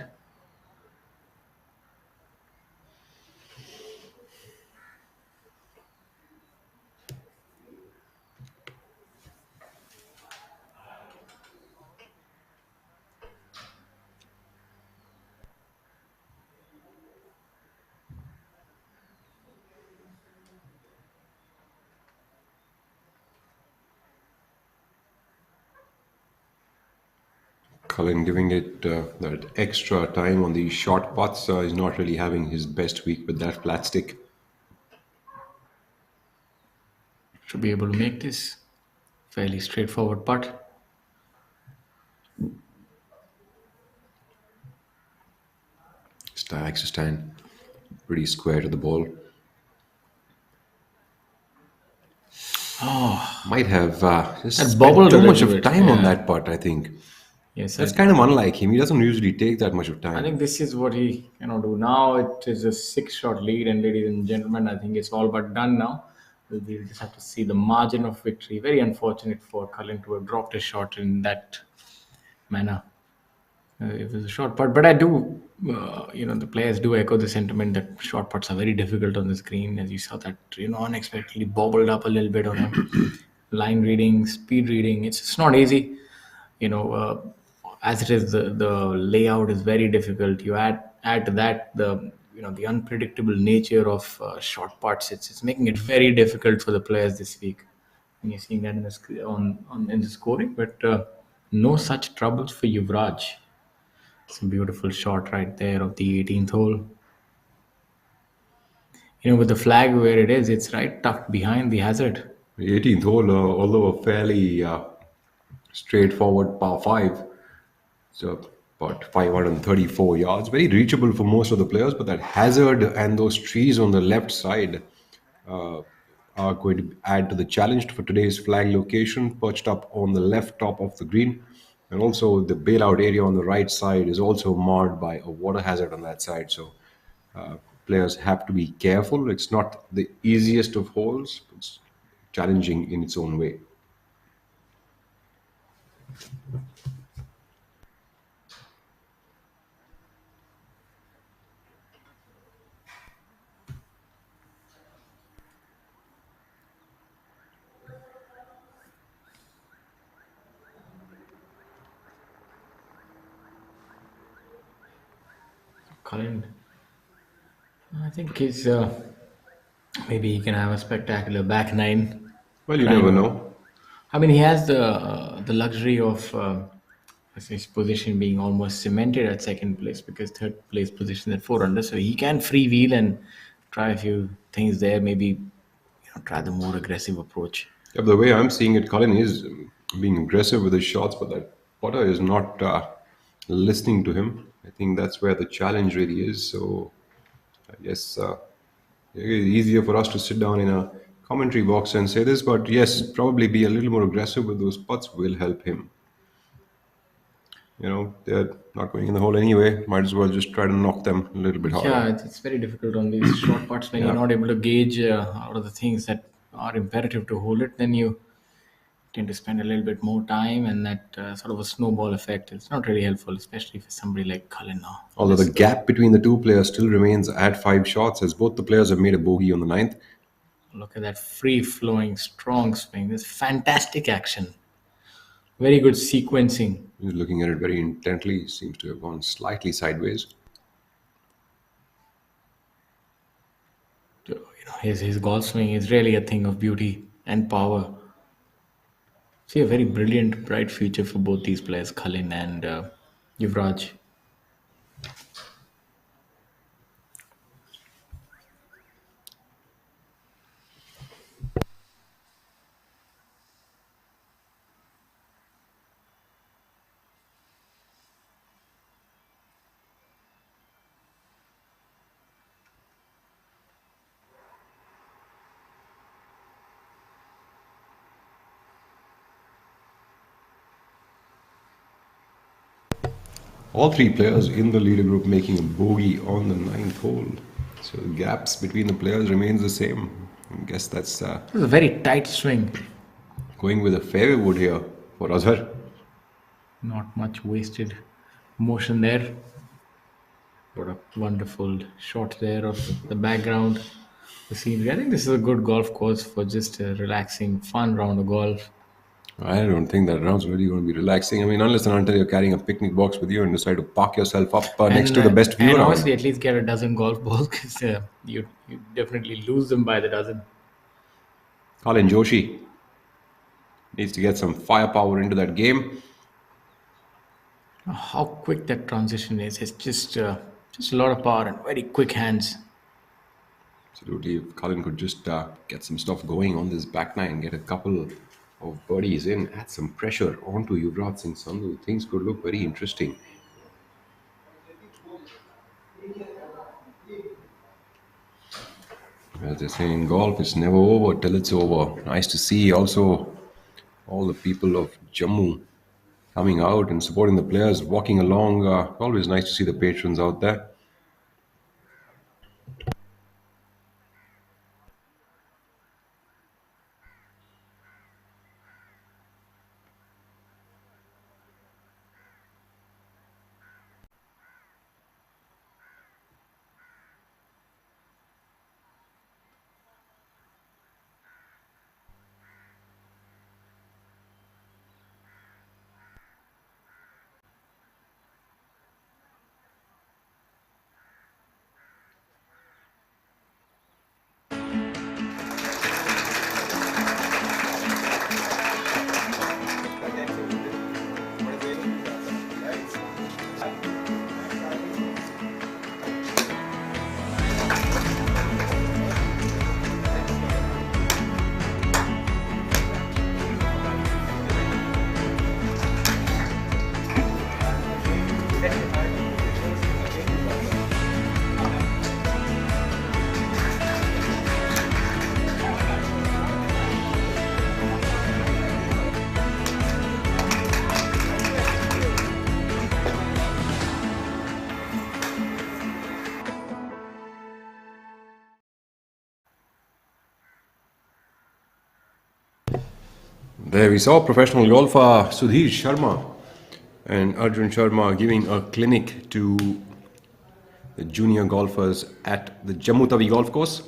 Cullen giving it that extra time on the short putts. Is not really having his best week with that flat stick. Should be able to make this. Fairly straightforward putt. Likes to stand pretty square to the ball. Might have just That spent bobbled a too much little of bit, time on yeah. that putt, I think. Yes, That's kind of unlike him. He doesn't usually take that much of time. I think this is what he cannot do. Now it is a 6-shot lead, and ladies and gentlemen, I think it's all but done now. We'll just have to see the margin of victory. Very unfortunate for Cullen to have dropped a shot in that manner. It was a short putt, but I do, the players do echo the sentiment that short putts are very difficult on the screen. As you saw that, unexpectedly bobbled up a little bit on him. Line reading, speed reading, it's not easy. As it is, the layout is very difficult. You add to that the unpredictable nature of short putts. It's making it very difficult for the players this week. And you're seeing that in in the scoring, but no such troubles for Yuvraj. It's a beautiful shot right there of the 18th hole. With the flag where it is, it's right tucked behind the hazard. The 18th hole, although a fairly straightforward par 5, so about 534 yards, very reachable for most of the players, but that hazard and those trees on the left side uh, are going to add to the challenge for today's flag location, perched up on the left top of the green. And also the bailout area on the right side is also marred by a water hazard on that side. So uh, players have to be careful. It's not the easiest of holes. It's challenging in its own way. Cullen, I think he's maybe he can have a spectacular back nine. Well, you Trying never to, know. I mean, he has the luxury of his position being almost cemented at second place because third place position at 4 under, so he can freewheel and try a few things there. Maybe try the more aggressive approach. Yeah, the way I'm seeing it, Colin is being aggressive with his shots, but that Potter is not listening to him. I think that's where the challenge really is. So I guess it's easier for us to sit down in a commentary box and say this, but yes, probably be a little more aggressive with those putts will help him. They're not going in the hole anyway. Might as well just try to knock them a little bit Yeah, harder. it's very difficult on these short putts when you're Yeah. not able to gauge out of the things that are imperative to hold it. Then you tend to spend a little bit more time, and that sort of a snowball effect. It's not really helpful, especially for somebody like Cullen now. Although the gap between the two players still remains at 5 shots, as both the players have made a bogey on the ninth. Look at that free flowing, strong swing. This fantastic action. Very good sequencing. He's looking at it very intently. Seems to have gone slightly sideways. His golf swing is really a thing of beauty and power. See a very brilliant, bright future for both these players, Cullen and Yuvraj. All three players in the leader group making a bogey on the ninth hole. So the gaps between the players remains the same. I guess that's It was a very tight swing. going with a fairway wood here for Azhar. Not much wasted motion there. What a wonderful shot there of the background, the scenery. I think this is a good golf course for just a relaxing, fun round of golf. I don't think that round's really going to be relaxing. I mean, unless and until you're carrying a picnic box with you and decide to park yourself up next And to the best view and around. honestly, at least get a dozen golf balls because you definitely lose them by the dozen. Colin Joshi needs to get some firepower into that game. How quick that transition is! It's just a lot of power and very quick hands. Absolutely. If Colin could just get some stuff going on this back nine, get a couple of birdies in, add some pressure onto Yuvraj Singh Sandhu, things could look very interesting. As they say in golf, it's never over till it's over. Nice to see also all the people of Jammu coming out and supporting the players, walking along. Always nice to see the patrons out there. There we saw professional golfer Sudhir Sharma and Arjun Sharma giving a clinic to the junior golfers at the Jammu Tawi golf course.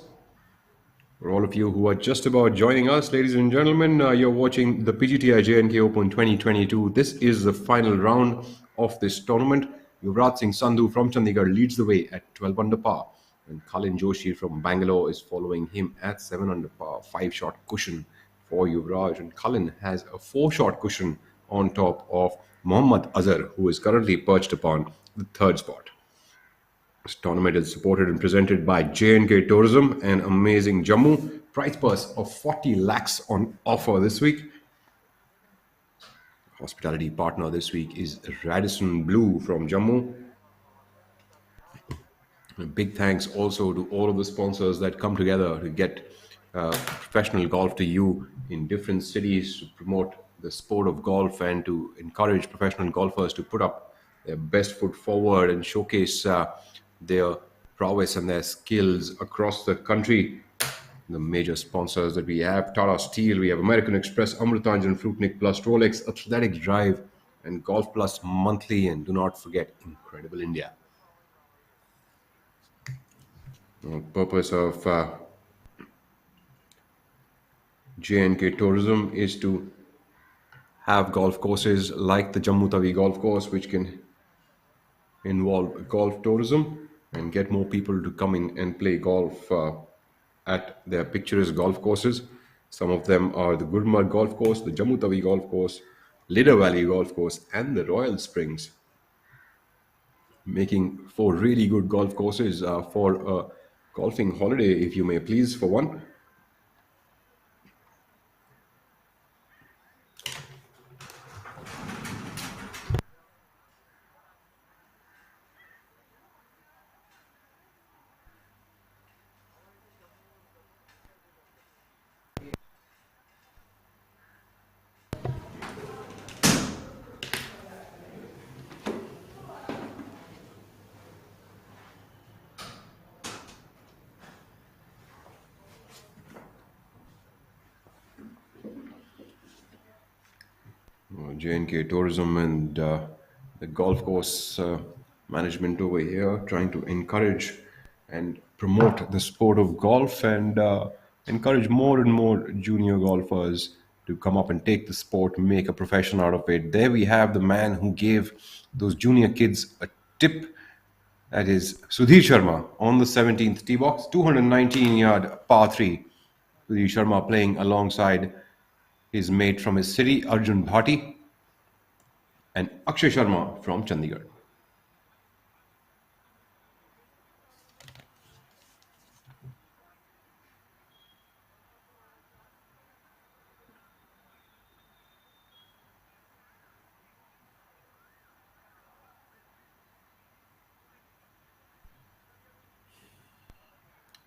For all of you who are just about joining us, ladies and gentlemen, you're watching the Pgti J&K Open 2022. This is the final round of this tournament. Yuvraj Singh Sandhu from Chandigarh leads the way at 12 under par, and Kalin Joshi from Bangalore is following him at 7 under par. 5-shot cushion for Yuvraj, and Kalin has a 4-shot cushion on top of Mohammad Azar, who is currently perched upon the third spot. This tournament is supported and presented by J&K Tourism and Amazing Jammu. Prize purse of 40 lakhs on offer this week. Hospitality partner this week is Radisson Blue from Jammu. A big thanks also to all of the sponsors that come together to get professional golf to you in different cities to promote the sport of golf and to encourage professional golfers to put up their best foot forward and showcase their prowess and their skills across the country. The major sponsors that we have: Tata Steel, we have American Express, Amrutanjan, Fruitnik Plus, Rolex, Athletic Drive, and Golf Plus Monthly, and do not forget Incredible India. The purpose of J&K Tourism is to have golf courses like the Jammu Tawi golf course, which can involve golf tourism and get more people to come in and play golf at their picturesque golf courses. Some of them are the Gulmarg Golf Course, the Jammu Tawi Golf Course, Leader Valley Golf Course, and the Royal Springs, making 4 really good golf courses for a golfing holiday, if you may please, for one. J&K Tourism and the golf course management over here trying to encourage and promote the sport of golf and encourage more and more junior golfers to come up and take the sport, make a profession out of it. There we have the man who gave those junior kids a tip. That is Sudhir Sharma on the 17th tee box, 219-yard par 3. Sudhir Sharma playing alongside his mate from his city, Arjun Bhati, and Akshay Sharma from Chandigarh.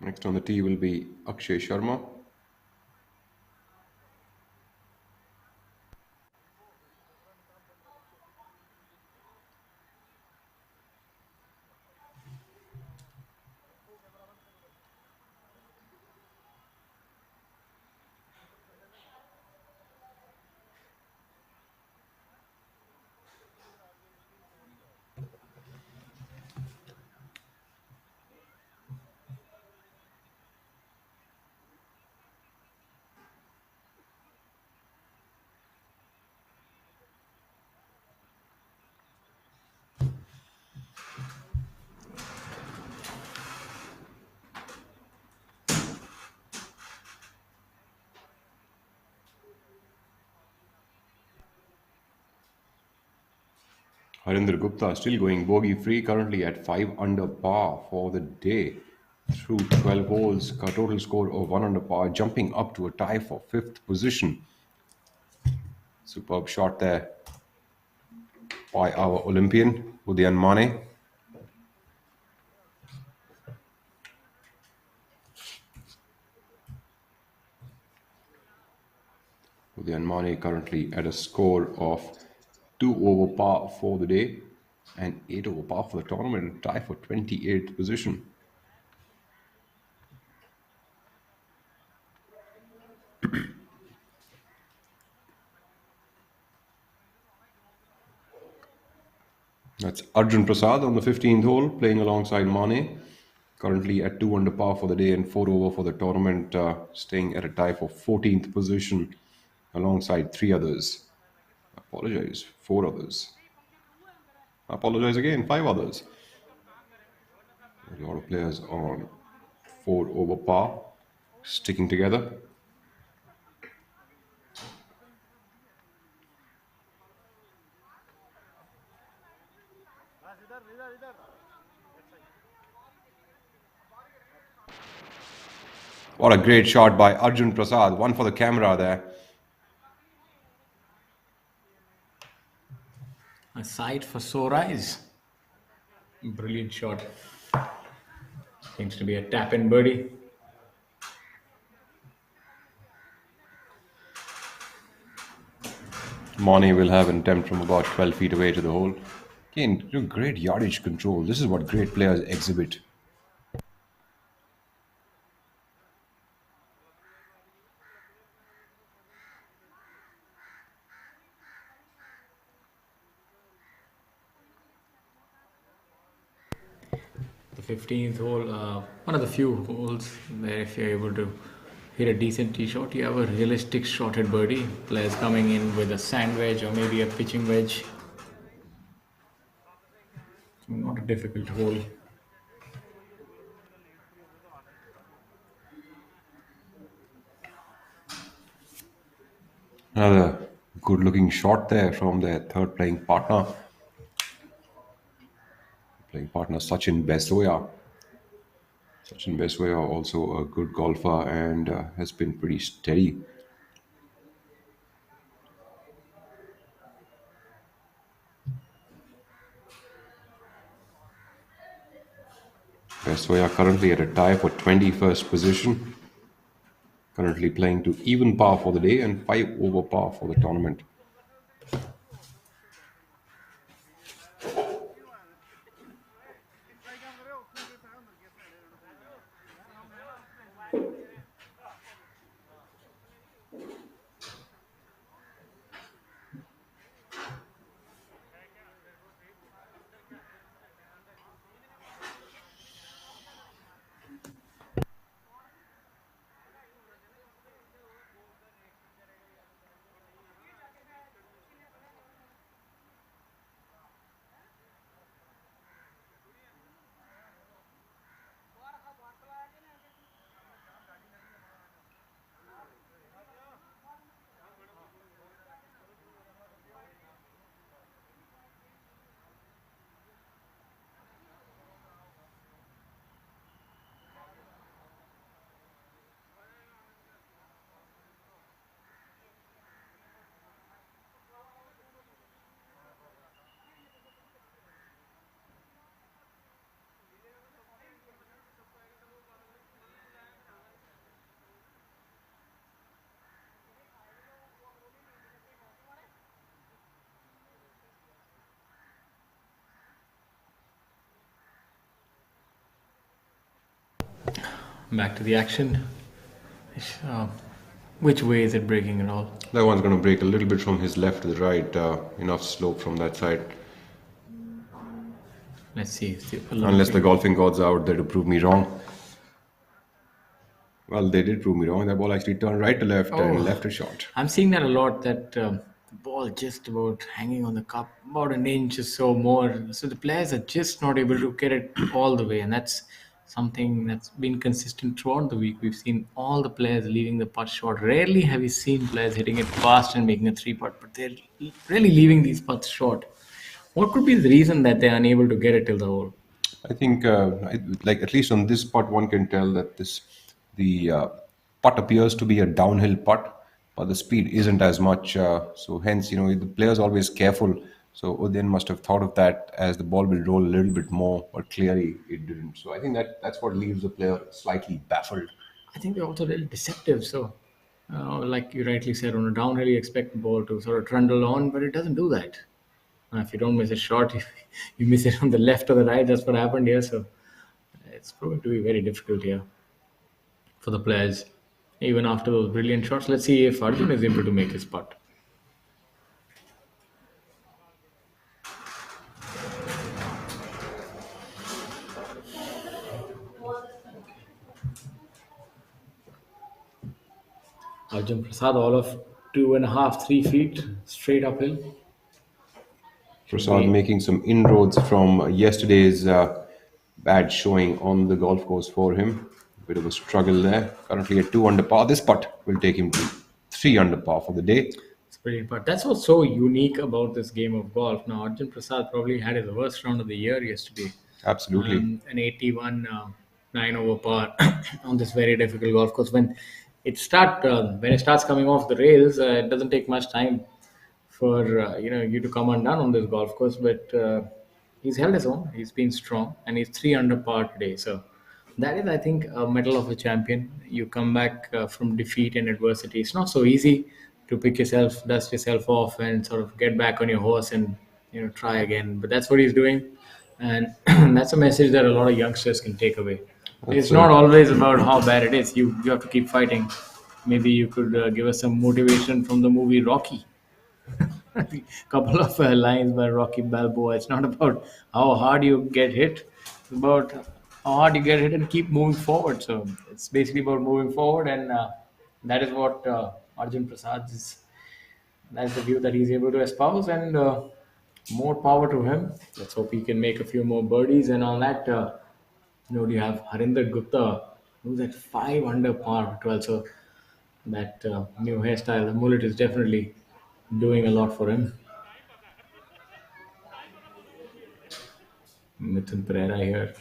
Next on the tee will be Akshay Sharma. Harinder Gupta still going bogey free, currently at 5 under par for the day through 12 holes. A total score of 1 under par, jumping up to a tie for 5th position. Superb shot there by our Olympian, Udayan Mane. Udayan Mane currently at a score of 2 over par for the day and 8 over par for the tournament, tie for 28th position. That's Arjun Prasad on the 15th hole, playing alongside Mane, currently at 2 under par for the day and 4 over for the tournament, staying at a tie for 14th position alongside 3 others. Apologize, 4 others. Apologize again, 5 others. A lot of players on 4 over par, sticking together. What a great shot by Arjun Prasad. One for the camera there. A sight for sore eyes. Brilliant shot. Seems to be a tap-in birdie. Mane will have an attempt from about 12 feet away to the hole. Again, great yardage control. This is what great players exhibit. The 15th hole, one of the few holes where if you're able to hit a decent tee shot, you have a realistic shot at birdie. Players coming in with a sand wedge or maybe a pitching wedge. Not a difficult hole. Another good looking shot there from their third playing partner. Playing partner Sachin Besoya. Sachin Besoya also a good golfer and has been pretty steady. Besoya currently at a tie for 21st position. Currently playing to even par for the day and 5 over par for the tournament. Back to the action. Uh, which way is it breaking at all? That one's going to break a little bit from his left to the right, enough slope from that side. Let's see if the Unless the Olympic. golfing gods are out there to prove me wrong. Well, they did prove me wrong. That ball actually turned right to left and Oh, left a shot. I'm seeing that a lot. That the ball just about hanging on the cup, about an inch or so more. So the players are just not able to get it all the way, and that's something that's been consistent throughout the week. We've seen all the players leaving the putt short. Rarely have you seen players hitting it fast and making a three putt, but they're really leaving these putts short. What could be the reason that they're unable to get it till the hole? I think, like at least on this putt, one can tell that the putt appears to be a downhill putt, but the speed isn't as much. So hence, the player's always careful. So Udain must have thought of that as the ball will roll a little bit more, but clearly it didn't. So I think that's what leaves the player slightly baffled. I think they're also really deceptive. So, like you rightly said, on a downhill, you expect the ball to sort of trundle on, but it doesn't do that. If you don't miss a shot, you miss it on the left or the right. That's what happened here. So, it's proving to be very difficult here for the players, even after those brilliant shots. Let's see if Arjun is able to make his putt. Arjun Prasad, all of 2.5, 3 feet straight uphill. Should Prasad be. making some inroads from yesterday's bad showing on the golf course for him. Bit of a struggle there. Currently at 2 under par. This putt will take him to 3 under par for the day. It's brilliant. But that's what's so unique about this game of golf. Now, Arjun Prasad probably had his worst round of the year yesterday. Absolutely. An 81 9 over par on this very difficult golf course. When it starts coming off the rails, it doesn't take much time for you to come undone on this golf course. But he's held his own. He's been strong, and he's 3 under par today. So that is, I think, a medal of a champion. You come back from defeat and adversity. It's not so easy to pick yourself, dust yourself off, and sort of get back on your horse and try again. But that's what he's doing, and that's a message that a lot of youngsters can take away. It's That's not always about how bad it is. You have to keep fighting. Maybe you could give us some motivation from the movie Rocky. A couple of lines by Rocky Balboa. It's not about how hard you get hit; it's about how hard you get hit and keep moving forward. So it's basically about moving forward, and that is what Arjun Prasad is. That's the view that he's able to espouse, and more power to him. Let's hope he can make a few more birdies. And on that, you have Harinder Gupta, who's at 5 under par 12. So that new hairstyle, the mullet, is definitely doing a lot for him. Mithun Pereira here.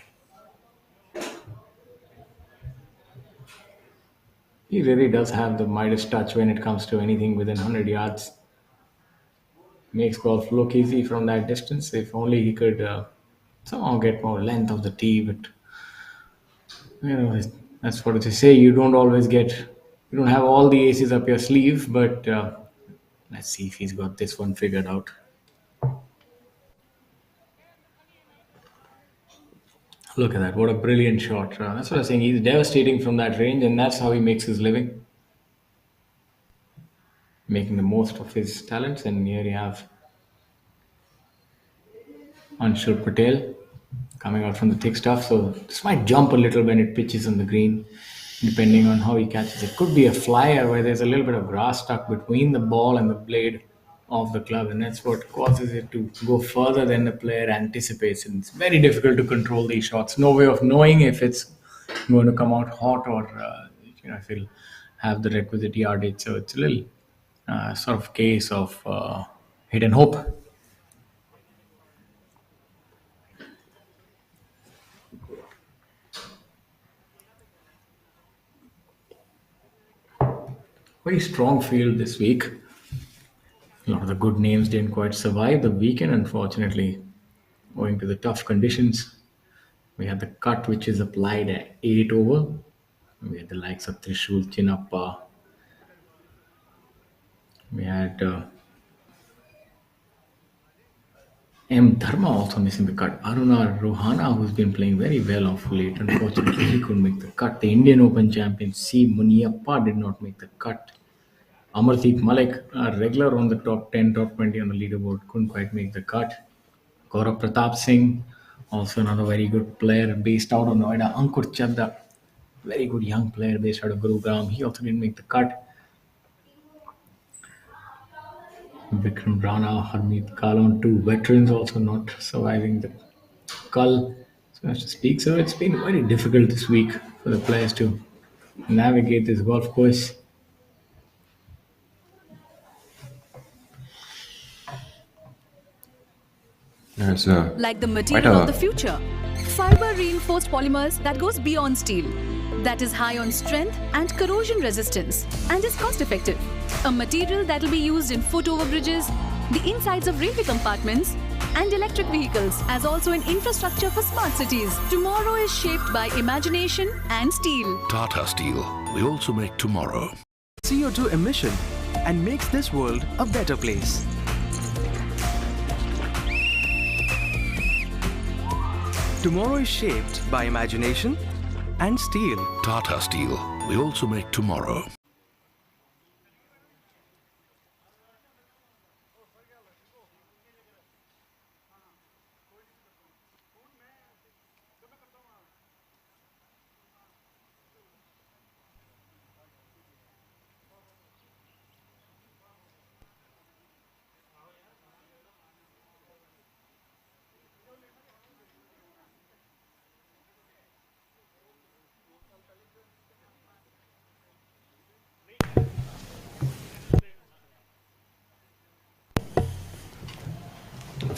He really does have the Midas touch when it comes to anything within 100 yards. Makes golf look easy from that distance. If only he could somehow get more length of the tee. But that's what they say. You don't have all the aces up your sleeve. But let's see if he's got this one figured out. Look at that! What a brilliant shot! That's what I'm saying. He's devastating from that range, and that's how he makes his living, making the most of his talents. And here you have Anshul Patel coming out from the thick stuff. So this might jump a little when it pitches on the green, depending on how he catches it. Could be a flyer where there's a little bit of grass stuck between the ball and the blade of the club, and that's what causes it to go further than the player anticipates. And it's very difficult to control these shots. No way of knowing if it's going to come out hot or if it'll have the requisite yardage. So it's a little sort of case of hit and hope. Very strong field this week. A lot of the good names didn't quite survive the weekend, unfortunately, owing to the tough conditions. We had the cut, which is applied at 8 over. We had the likes of Trishul Chinappa. We had M. Dharma also missing the cut. Aruna Rohana, who's been playing very well of late, unfortunately, he couldn't make the cut. The Indian Open champion C. Muniappa did not make the cut. Amardeep Malik, a regular on the top 10, top 20 on the leaderboard, couldn't quite make the cut. Gaurav Pratap Singh, also another very good player based out of Noida. Ankur Chadda, very good young player based out of Gurugram. He also didn't make the cut. Vikram Rana, Harmeet Kalon, two veterans also not surviving the cull, so as to speak. So it's been very difficult this week for the players to navigate this golf course. It's Like the quite material of the a future. Fiber reinforced polymers that goes beyond steel. That is high on strength and corrosion resistance and is cost effective. A material that will be used in foot overbridges, the insides of railway compartments, and electric vehicles as also an infrastructure for smart cities. Tomorrow is shaped by imagination and steel. Tata Steel. We also make tomorrow. CO2 emission and makes this world a better place. Tomorrow is shaped by imagination and steel. Tata Steel. We also make tomorrow.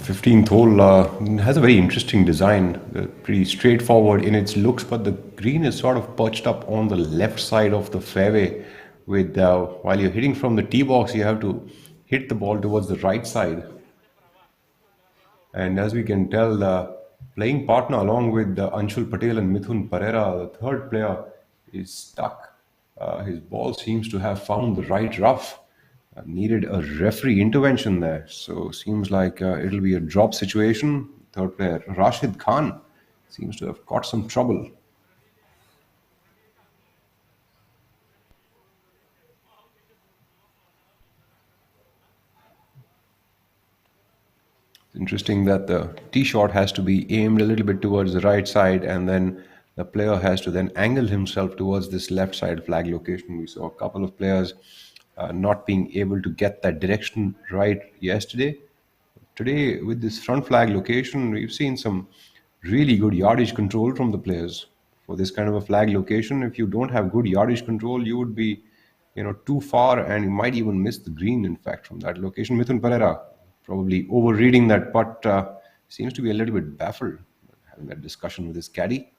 Fifteenth hole has a very interesting design, pretty straightforward in its looks, but the green is sort of perched up on the left side of the fairway. With while you're hitting from the tee box, you have to hit the ball towards the right side. And as we can tell, the playing partner along with Anshul Patel and Mithun Pereira, the third player, is stuck. His ball seems to have found the right rough. Needed a referee intervention there. So seems like it'll be a drop situation. Third player, Rashid Khan, seems to have got some trouble. It's interesting that the tee shot has to be aimed a little bit towards the right side, and then the player has to then angle himself towards this left side flag location. We saw a couple of players not being able to get that direction right yesterday. Today, with this front flag location, we've seen some really good yardage control from the players. For this kind of a flag location, if you don't have good yardage control, you would be, too far, and you might even miss the green. In fact, from that location, Mithun Pereira probably overreading that putt, seems to be a little bit baffled having that discussion with his caddy.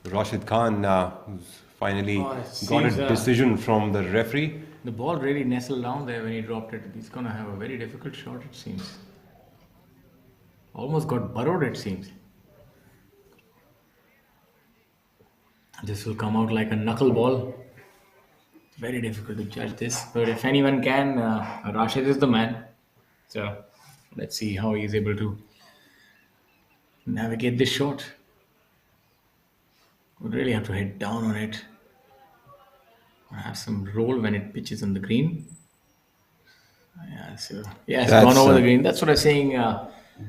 Rashid Khan finally it got seems, a decision from the referee. The ball really nestled down there when he dropped it. He's going to have a very difficult shot, it seems. Almost got burrowed, it seems. This will come out like a knuckleball. Very difficult to judge this, but if anyone can, Rashid is the man. So let's see how he's able to navigate this shot. Would really have to head down on it. Have some roll when it pitches on the green. Yeah, it's gone That's over the green. That's what I'm saying.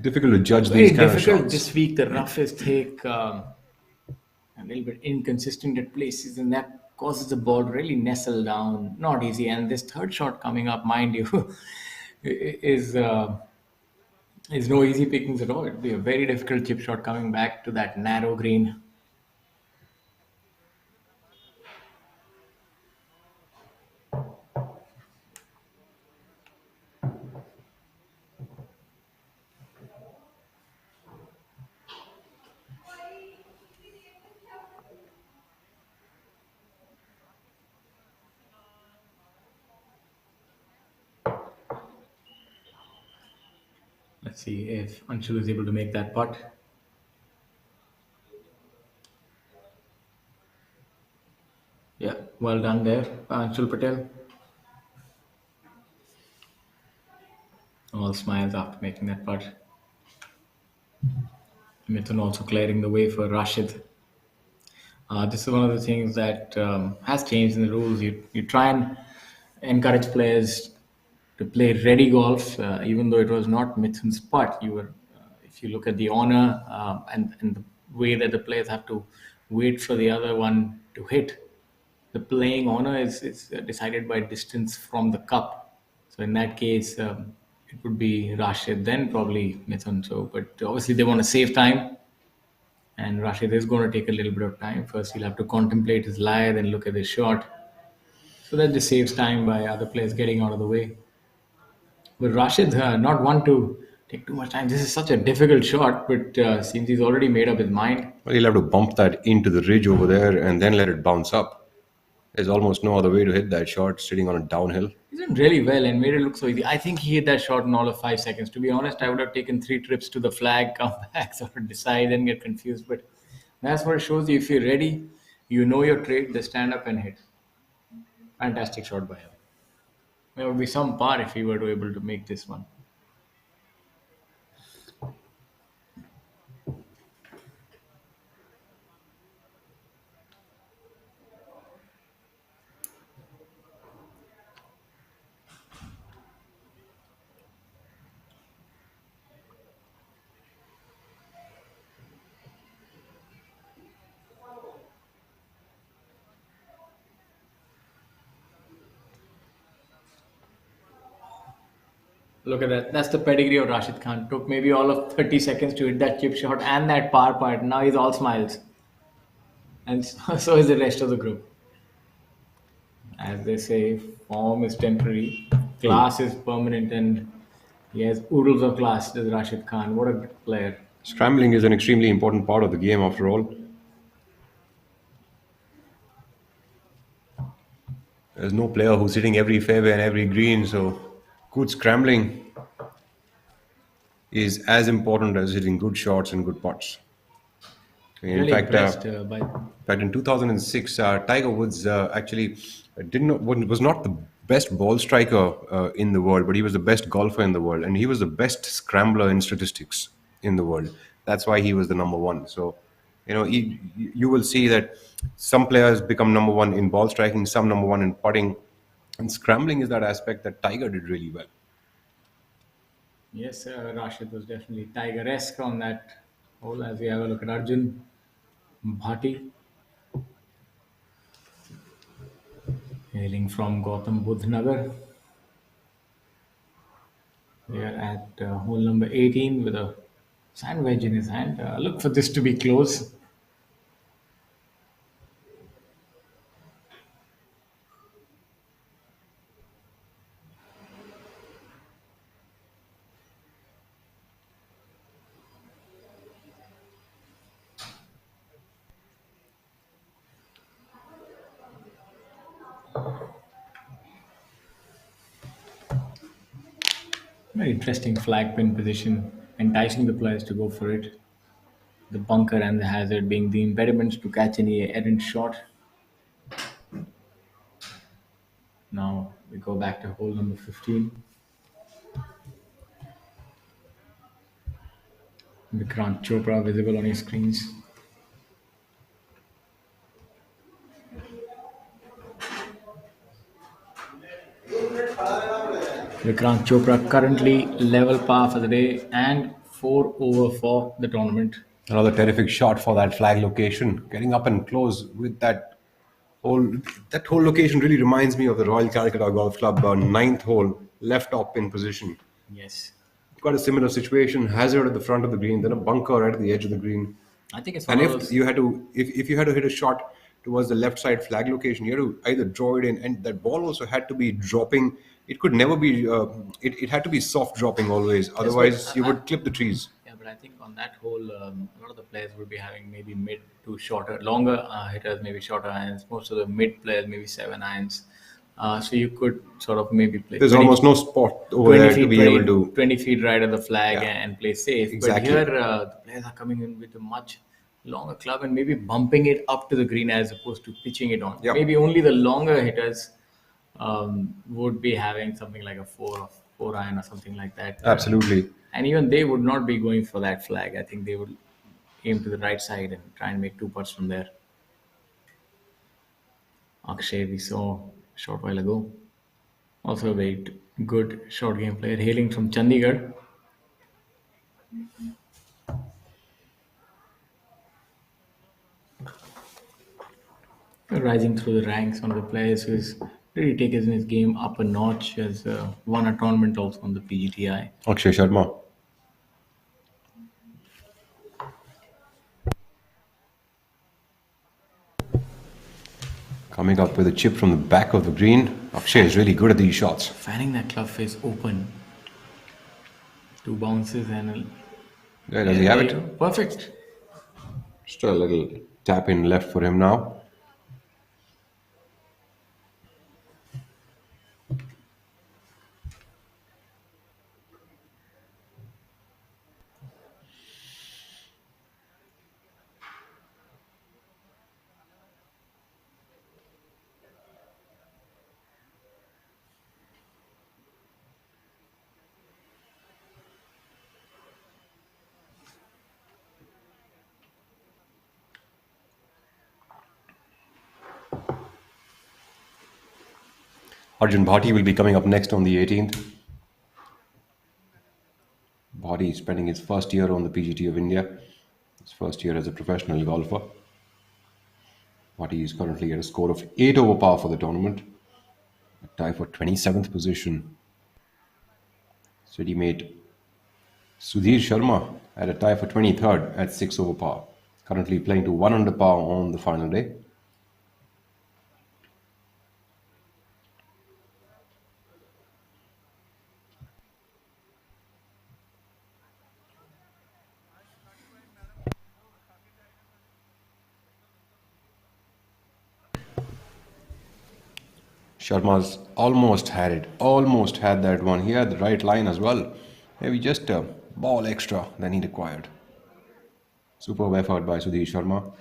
difficult to judge Very these kind of difficult shots. this week. The rough is thick, a little bit inconsistent at places, and that causes the ball to really nestle down. Not easy. And this third shot coming up, mind you, is is no easy pickings at all. It'd be a very difficult chip shot coming back to that narrow green. Let's see if Anshul is able to make that putt. Yeah, well done there, Anshul Patel. All smiles after making that putt. Mithun also clearing the way for Rashid. This is one of the things that has changed in the rules. You try and encourage players to play ready golf, even though it was not Mithun's putt. If you look at the honor and the way that the players have to wait for the other one to hit, the playing honor is decided by distance from the cup. So in that case, it would be Rashid, then probably Mithun. So, but obviously they want to save time, and Rashid is going to take a little bit of time. First, he'll have to contemplate his lie, then look at his shot. So that just saves time by other players getting out of the way. But Rashid, not one to take too much time. This is such a difficult shot, but seems he's already made up his mind. Well, you'll have to bump that into the ridge over there and then let it bounce up. There's almost no other way to hit that shot sitting on a downhill. He's done really well and made it look so easy. I think he hit that shot in all of 5 seconds. To be honest, I would have taken 3 trips to the flag, come back, sort of decide and get confused. But that's what it shows you. If you're ready, you know your trade, just stand up and hit. Fantastic shot by him. There would be some par if he were to able to make this one. Look at that. That's the pedigree of Rashid Khan. Took maybe all of 30 seconds to hit that chip shot and that par putt. Now he's all smiles. And so is the rest of the group. As they say, form is temporary, class is permanent, and he has oodles of class, does Rashid Khan. What a good player. Scrambling is an extremely important part of the game after all. There's no player who's hitting every fairway and every green, so good scrambling is as important as hitting good shots and good putts. In Really fact, impressed by. in fact, in 2006, Tiger Woods actually was not the best ball striker in the world, but he was the best golfer in the world, and he was the best scrambler in statistics in the world. That's why he was the number one. So, you will see that some players become number one in ball striking, some number one in putting, and scrambling is that aspect that Tiger did really well. Yes, Rashid was definitely Tiger-esque on that hole. As we have a look at Arjun Bhati, hailing from Gautam Budh Nagar. We are at hole number 18 with a sand wedge in his hand. Look for this to be close. Very interesting flag pin position, enticing the players to go for it. The bunker and the hazard being the impediments to catch any errant shot. Now we go back to hole number 15. Vikrant Chopra visible on your screens. Vikrant Chopra currently level par for the day and 4 over for the tournament. Another terrific shot for that flag location, getting up and close with whole that whole location really reminds me of the Royal Calcutta Golf Club ninth hole, left up in position. Yes. Got a similar situation, hazard at the front of the green, then a bunker right at the edge of the green. I think it's one And of if those. you had to, if you had to hit a shot towards the left side flag location, you had to either draw it in, and that ball also had to be dropping. It could never be. It had to be soft dropping always. Otherwise, you would clip the trees. Yeah, but I think on that whole, a lot of the players would be having maybe mid to shorter, longer hitters, maybe shorter irons. Most of the mid players, maybe 7 irons. So you could sort of maybe play There's 20 almost no spot over 20 there to feet, be 20, able to. 20 feet right of the flag Yeah. and play safe. Exactly. But here, the players are coming in with a much longer club and maybe bumping it up to the green as opposed to pitching it on. Yep. Maybe only the longer hitters would be having something like a 4 iron or something like that. Absolutely. And even they would not be going for that flag. I think they would aim to the right side and try and make 2 putts from there. Akshay, we saw a short while ago. Also a very good short game player, hailing from Chandigarh. Rising through the ranks, one of the players who's really taken his game up a notch, has won a tournament also on the Pgti. Akshay Sharma. Coming up with a chip from the back of the green. Akshay is really good at these shots. Fanning that club face open. 2 bounces and There, does he have it? Perfect. Just a little tap in left for him now. Arjun Bhati will be coming up next on the 18th. Bhati is spending his first year on the PGT of India, his first year as a professional golfer. Bhati is currently at a score of 8 over par for the tournament, a tie for 27th position. City mate Sudhir Sharma had a tie for 23rd at 6 over par, currently playing to 1 under par on the final day. Sharma's almost had that one. He had the right line as well. Maybe just a ball extra than he required. Superb effort by Sudhir Sharma.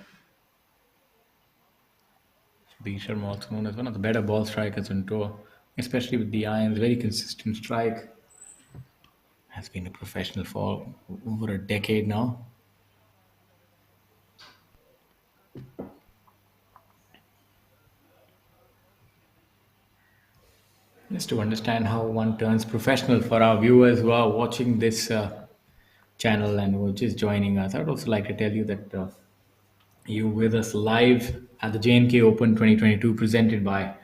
B. Sharma, also known as one of the better ball strikers on tour, especially with the irons, very consistent strike. Has been a professional for over a decade now. Just to understand how one turns professional for our viewers who are watching this channel and who are just joining us, I would also like to tell you that you with us live at the J&K Open 2022 presented by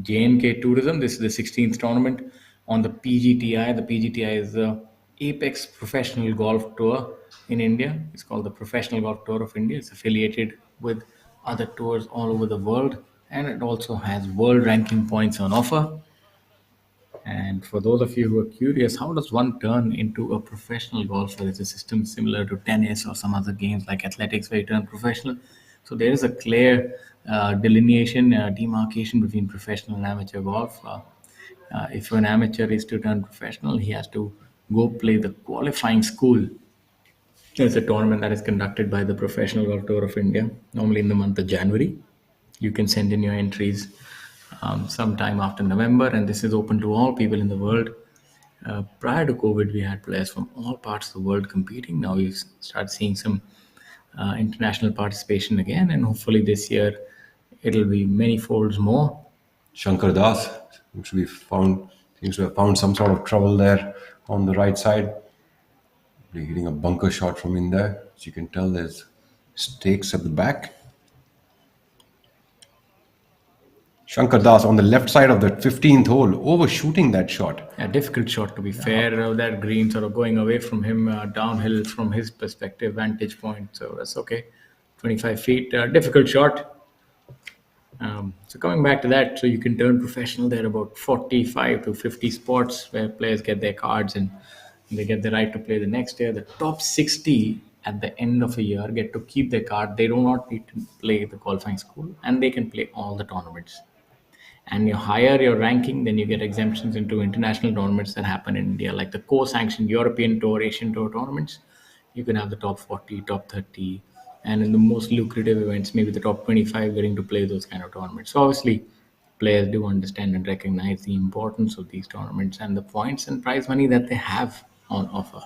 J&K Tourism. This is the 16th tournament on the Pgti. The Pgti is the Apex Professional Golf Tour in India. It's called the Professional Golf Tour of India. It's affiliated with other tours all over the world, and it also has world ranking points on offer. And for those of you who are curious, how does one turn into a professional golfer? Is a system similar to tennis or some other games like athletics where you turn professional? So there is a clear delineation, demarcation between professional and amateur golf. If an amateur is to turn professional, he has to go play the qualifying school. It's a tournament that is conducted by the Professional Golf Tour of India, normally in the month of January. You can send in your entries sometime after November, and this is open to all people in the world. Prior to COVID, we had players from all parts of the world competing. Now we start seeing some international participation again, and hopefully this year it'll be many folds more. Shankar Das seems to be Seems to have found some sort of trouble there on the right side. They're hitting a bunker shot from in there. As you can tell, there's stakes at the back. Shankar Das on the left side of the 15th hole, overshooting that shot. A difficult shot, to be fair. That green sort of going away from him, downhill from his perspective, vantage point. So that's okay. 25 feet, difficult shot. So coming back to that, so you can turn professional. There are about 45 to 50 spots where players get their cards and they get the right to play the next year. The top 60 at the end of a year get to keep their card. They do not need to play the qualifying school and they can play all the tournaments. And you higher your ranking, then you get exemptions into international tournaments that happen in India, like the co-sanctioned European Tour, Asian Tour tournaments. You can have the top 40, top 30, and in the most lucrative events, maybe the top 25 getting to play those kind of tournaments. So obviously, players do understand and recognize the importance of these tournaments and the points and prize money that they have on offer.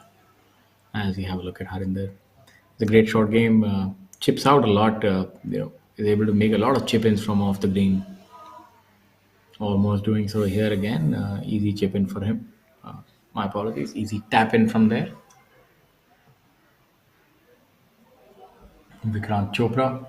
As you have a look at Harinder, it's a great short game. Chips out a lot. Is able to make a lot of chip-ins from off the green. Almost doing so here again. Easy chip in for him. My apologies. Easy tap in from there. Vikrant Chopra.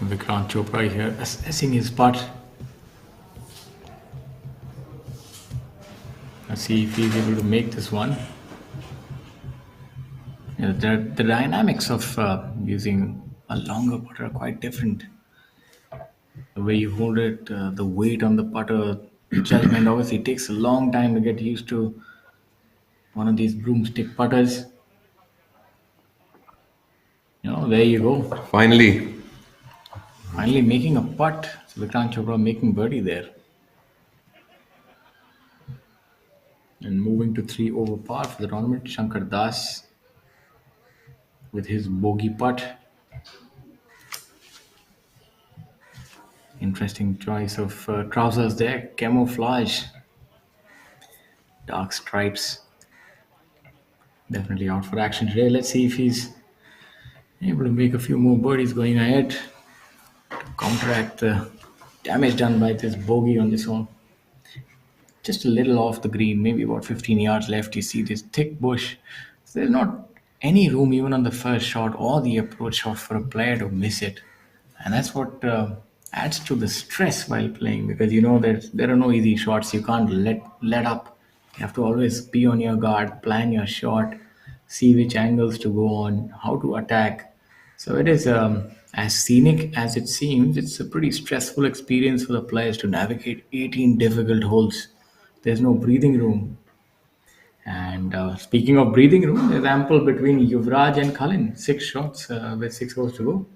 Vikrant Chopra here assessing his putt. Let's see if he's able to make this one. The dynamics of using a longer putter are quite different. The way you hold it, the weight on the putter, judgment obviously takes a long time to get used to one of these broomstick putters. There you go. Finally, Making a putt. So Vikrant Chopra making birdie there. And moving to 3 over par for the tournament, Shankar Das with his bogey putt. Interesting choice of trousers there. Camouflage. Dark stripes. Definitely out for action today. Let's see if he's able to make a few more birdies going ahead to counteract the damage done by this bogey on this one. Just a little off the green, maybe about 15 yards left. You see this thick bush. So there's not any room even on the first shot or the approach shot for a player to miss it. And that's what adds to the stress while playing, because there are no easy shots. You can't let up. You have to always be on your guard, plan your shot, see which angles to go on, how to attack. So it is as scenic as it seems. It's a pretty stressful experience for the players to navigate 18 difficult holes. There's no breathing room. And speaking of breathing room, there's ample between Yuvraj and Cullen. 6 shots with 6 holes to go.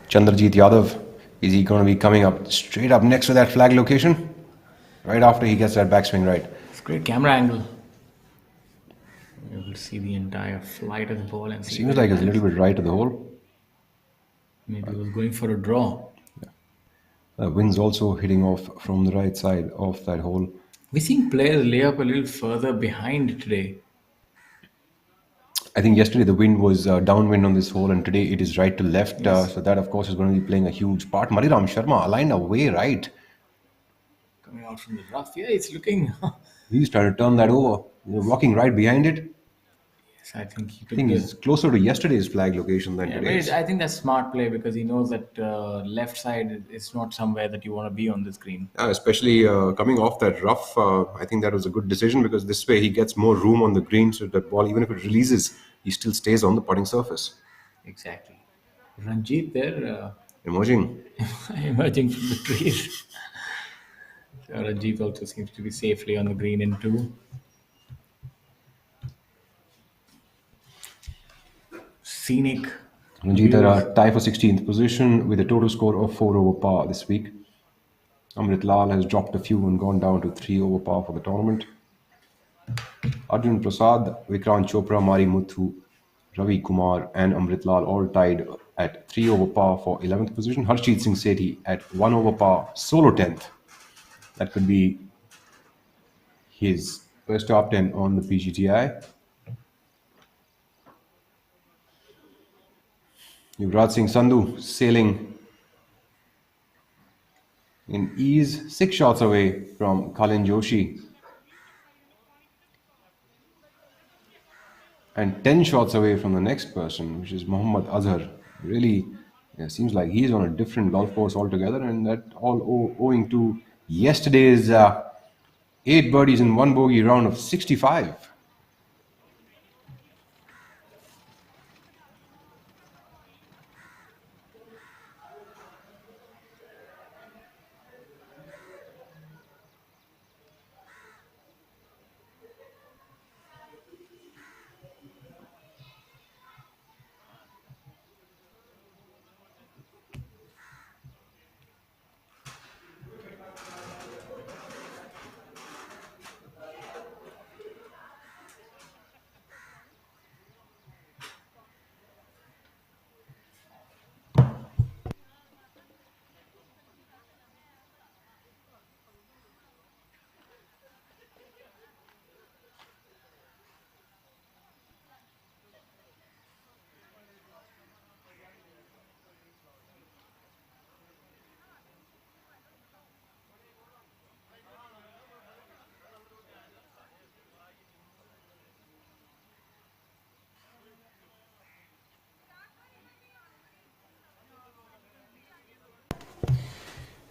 Chandrajit Yadav, is he going to be coming up straight up next to that flag location? Right after he gets that backswing right. It's a great camera angle. You will see the entire flight of the ball and see. Seems like it's a little bit right of the hole. Maybe he was going for a draw. Wind's also hitting off from the right side of that hole. We're seeing players lay up a little further behind today. I think yesterday the wind was downwind on this hole, and today it is right to left. Yes. So that, of course, is going to be playing a huge part. Mariram Sharma aligned away right. Coming out from the rough. Yeah, it's looking. He's trying to turn that over. Walking right behind it. Yes, I think he I took think he's closer to yesterday's flag location than yeah, but today's. I think that's smart play because he knows that left side is not somewhere that you want to be on the screen. Especially coming off that rough, I think that was a good decision because this way he gets more room on the green so that ball, even if it releases, he still stays on the putting surface. Exactly. Ranjit there Emerging. emerging from the trees. So Ranjit also seems to be safely on the green in two. Scenic. Ranjit had a tie for 16th position with a total score of 4 over par this week. Amrit Lal has dropped a few and gone down to 3 over par for the tournament. Arjun Prasad, Vikrant Chopra, Mari Muthu, Ravi Kumar and Amrit Lal all tied at 3 over par for 11th position. Harshit Singh Sethi at 1 over par, solo 10th. That could be his first top 10 on the Pgti. Yuvraj Singh Sandhu sailing in ease, 6 shots away from Kalin Joshi and 10 shots away from the next person, which is Mohammad Azar. Really, seems like he's on a different golf course altogether, and that all owing to yesterday's 8 birdies in 1 bogey round of 65.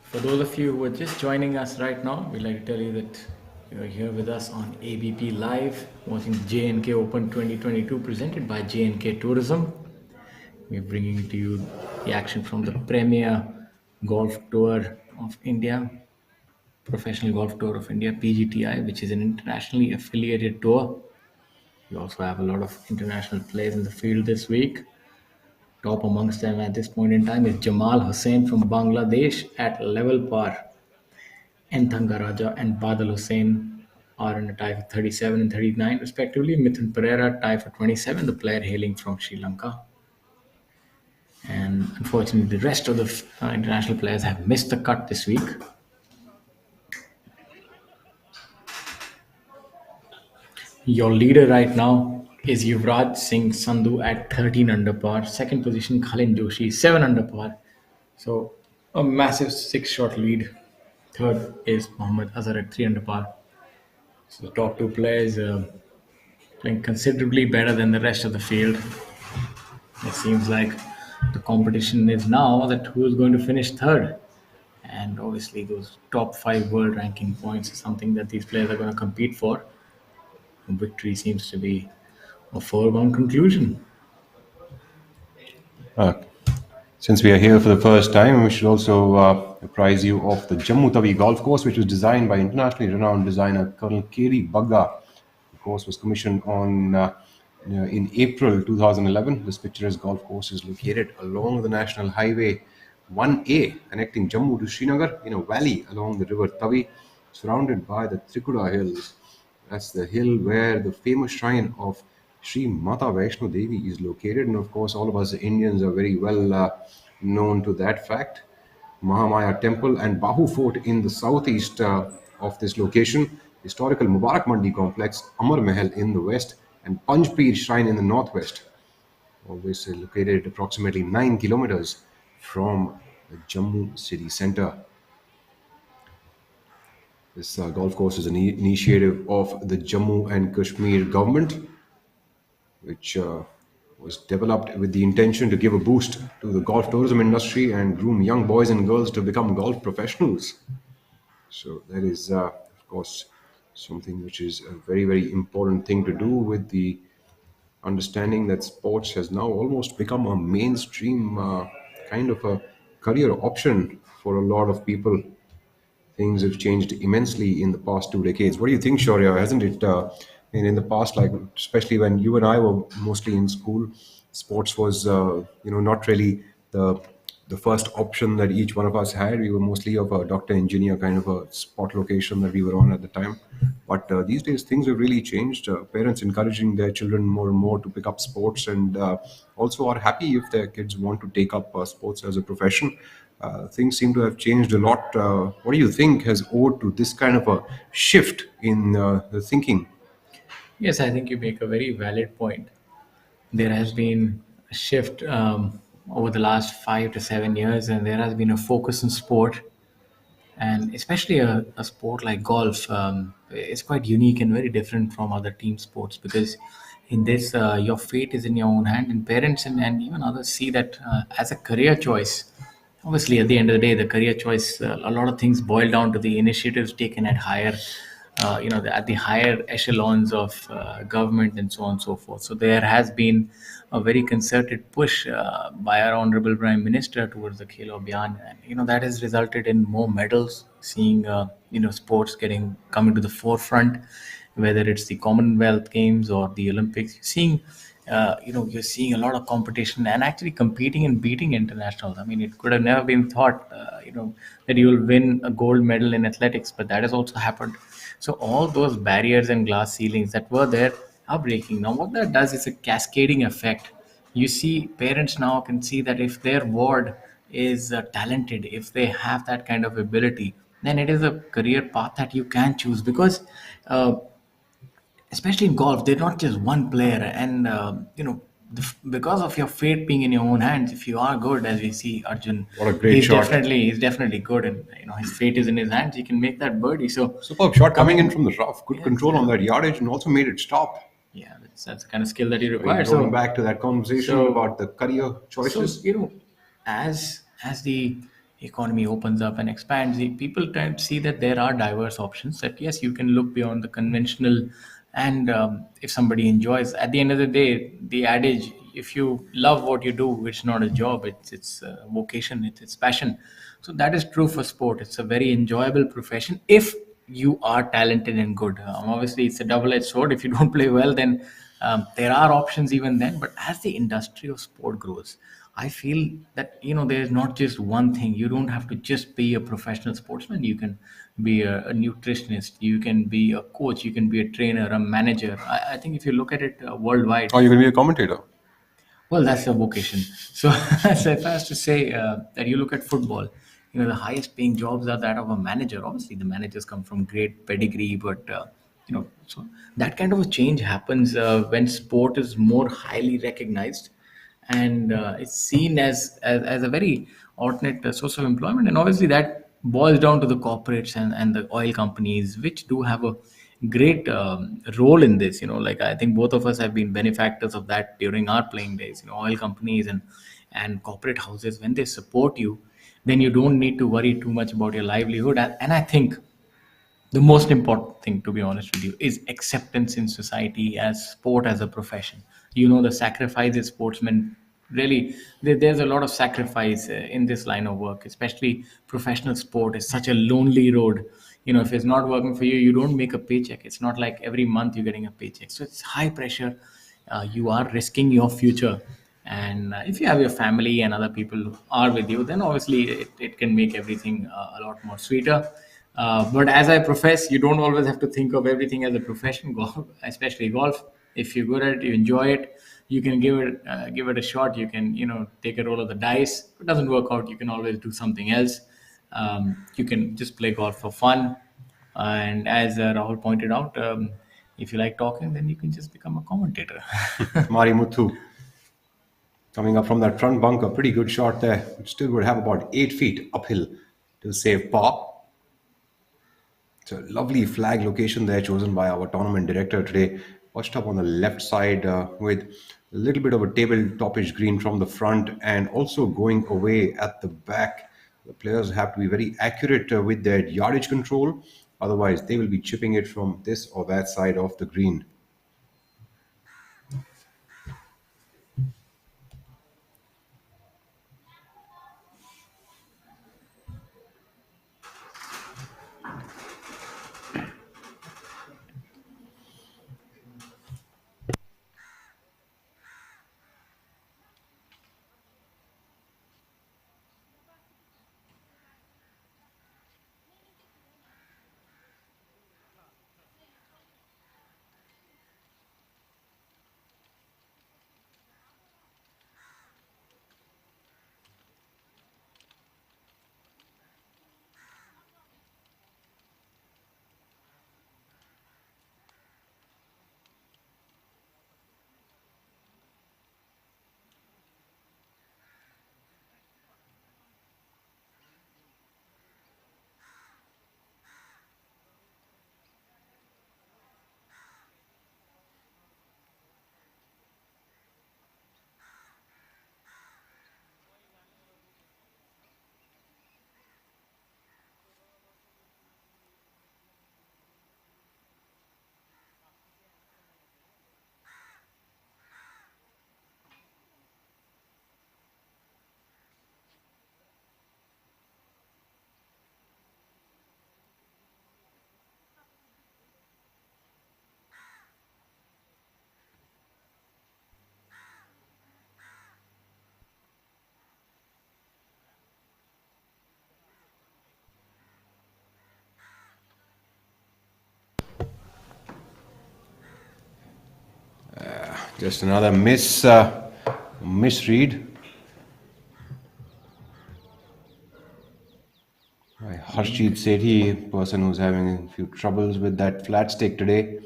For those of you who are just joining us right now, we'd like to tell you that you are here with us on ABP Live, watching J&K Open 2022 presented by J&K Tourism. We're bringing to you the action from the Premier Golf Tour of India, Professional Golf Tour of India, Pgti, which is an internationally affiliated tour. We also have a lot of international players in the field this week. Top amongst them at this point in time is Jamal Hussain from Bangladesh at level par. Enthanga Raja and Badal Hussain are in a tie for 37 and 39 respectively. Mithun Pereira tie for 27, the player hailing from Sri Lanka. And unfortunately, the rest of the international players have missed the cut this week. Your leader right now is Yuvraj Singh Sandhu at 13 under par. Second position, Kalin Joshi, 7 under par. So a massive 6-shot lead. Third is Mohammad Azar at 3 under par. So the top 2 players playing considerably better than the rest of the field. It seems like the competition is now that who is going to finish third. And obviously those top 5 world ranking points is something that these players are going to compete for. Victory seems to be a foregone conclusion. Since we are here for the first time, we should also apprise you of the Jammu Tawi golf course, which was designed by internationally renowned designer Colonel Keri Bagga. The course was commissioned on In April 2011, this picturesque golf course is located along the National Highway 1A, connecting Jammu to Srinagar in a valley along the river Tavi, surrounded by the Trikuta Hills. That's the hill where the famous shrine of Sri Mata Vaishno Devi is located. And of course, all of us Indians are very well known to that fact. Mahamaya Temple and Bahu Fort in the southeast of this location, historical Mubarak Mandi complex, Amar Mahal in the west, and Panj Pir Shrine in the northwest. Always located approximately 9 kilometers from the Jammu city center. This golf course is an initiative of the Jammu and Kashmir government, which was developed with the intention to give a boost to the golf tourism industry and groom young boys and girls to become golf professionals. So that is, of course, something which is a very, very important thing to do, with the understanding that sports has now almost become a mainstream kind of a career option for a lot of people. Things have changed immensely in the past 2 decades. What do you think, Shaurya? Hasn't it? In the past, like especially when you and I were mostly in school, sports was not really the first option that each one of us had. We were mostly of a doctor, engineer kind of a spot location that we were on at the time. But these days, things have really changed. Parents encouraging their children more and more to pick up sports, and also are happy if their kids want to take up sports as a profession. Things seem to have changed a lot. What do you think has owed to this kind of a shift in the thinking? Yes, I think you make a very valid point. There has been a shift over the last 5 to 7 years, and there has been a focus on sport, and especially a sport like golf. Is quite unique and very different from other team sports, because in this, your fate is in your own hand, and parents and even others see that as a career choice. Obviously, at the end of the day, the career choice, a lot of things boil down to the initiatives taken at higher, at the higher echelons of government and so on and so forth. So there has been a very concerted push by our honorable prime minister towards the Khelo Abhiyan, and that has resulted in more medals. Seeing sports getting coming to the forefront, whether it's the Commonwealth Games or the Olympics. You're seeing a lot of competition and actually competing and beating internationals. I mean, it could have never been thought, that you will win a gold medal in athletics, but that has also happened. So all those barriers and glass ceilings that were there are breaking. Now, what that does is a cascading effect. You see, parents now can see that if their ward is talented, if they have that kind of ability, then it is a career path that you can choose, because especially in golf, they're not just one player, and because of your fate being in your own hands, if you are good, as we see Arjun, What a great shot. he's definitely good, and his fate is in his hands. He can make that birdie. So Superb shot coming in from the rough. Good control on that yardage, and also made it stop. yeah, that's the kind of skill that you require. Going back to that conversation about the career choices. So as the economy opens up and expands, people try to see that there are diverse options. That yes, you can look beyond the conventional, and if somebody enjoys, at the end of the day, the adage: if you love what you do, it's not a job; it's a vocation, it's passion. So that is true for sport. It's a very enjoyable profession if you are talented and good. Obviously, it's a double-edged sword. If you don't play well, then there are options even then. But as the industry of sport grows, I feel that there's not just one thing. You don't have to just be a professional sportsman. You can be a nutritionist. You can be a coach. You can be a trainer, a manager. I think if you look at it worldwide, Oh, you're going to be a commentator. well, that's a vocation. So, so if I was to say that you look at football, the highest paying jobs are that of a manager. Obviously, the managers come from great pedigree, but so that kind of a change happens when sport is more highly recognized, and it's seen as a very alternate source of employment. And obviously, that boils down to the corporates and the oil companies, which do have a great role in this. Like I think both of us have been benefactors of that during our playing days. Oil companies and corporate houses, when they support you, then you don't need to worry too much about your livelihood. And I think the most important thing, to be honest with you, is acceptance in society as sport as a profession. The sacrifices sportsmen really, there's a lot of sacrifice in this line of work, especially professional sport is such a lonely road. If it's not working for you, you don't make a paycheck. It's not like every month you're getting a paycheck, so it's high pressure. you are risking your future. And if you have your family and other people who are with you, then obviously it can make everything a lot more sweeter. But as I profess, you don't always have to think of everything as a profession. Golf, especially golf, if you're good at it, you enjoy it, you can give it a shot. You can take a roll of the dice. If it doesn't work out, you can always do something else. You can just play golf for fun. And as Rahul pointed out, if you like talking, then you can just become a commentator. Mari Muthu coming up from that front bunker, pretty good shot there. Still would have about 8 feet uphill to save par. It's a lovely flag location there chosen by our tournament director today. Washed up on the left side with a little bit of a tabletopish green from the front and also going away at the back. The players have to be very accurate with their yardage control. Otherwise, they will be chipping it from this or that side of the green. Just another misread. Harshjeet Sethi, person who's having a few troubles with that flat stick today.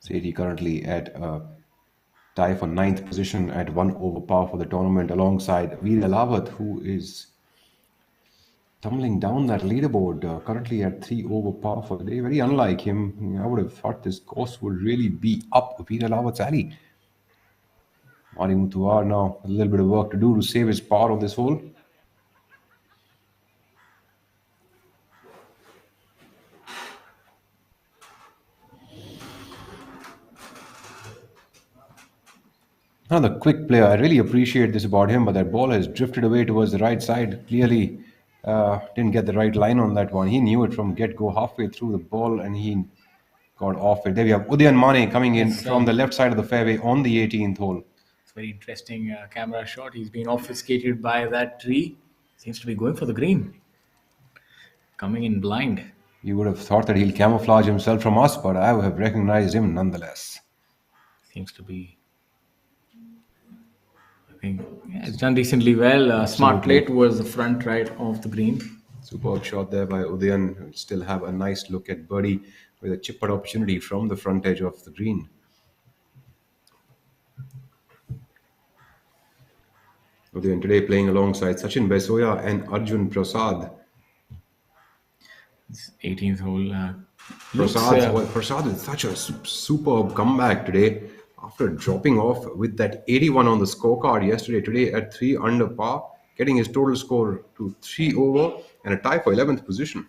Sethi currently at a tie for 9th position at 1 over par for the tournament alongside Veer Alawat, who is tumbling down that leaderboard, currently at 3 over par for the day. Very unlike him. I would have thought this course would really be up Veer Alawat's alley. Mari Muthuar now a little bit of work to do to save his par on this hole. Another quick player. I really appreciate this about him, but that ball has drifted away towards the right side. Clearly didn't get the right line on that one. He knew it from get-go halfway through the ball and he got off it. There we have Udayan Mane coming in from the left side of the fairway on the 18th hole. It's a very interesting camera shot. He's been obfuscated by that tree. Seems to be going for the green. Coming in blind. You would have thought that he'll camouflage himself from us, but I would have recognized him nonetheless. Seems to be... it's done decently well. Smart play towards the front right of the green. Superb shot there by Udayan. Still have a nice look at birdie with a chip putt opportunity from the front edge of the green. Udayan today playing alongside Sachin Baisoya and Arjun Prasad. 18th hole. Prasad with such a superb comeback today. After dropping off with that 81 on the scorecard yesterday, today at 3 under par, getting his total score to 3 over and a tie for 11th position.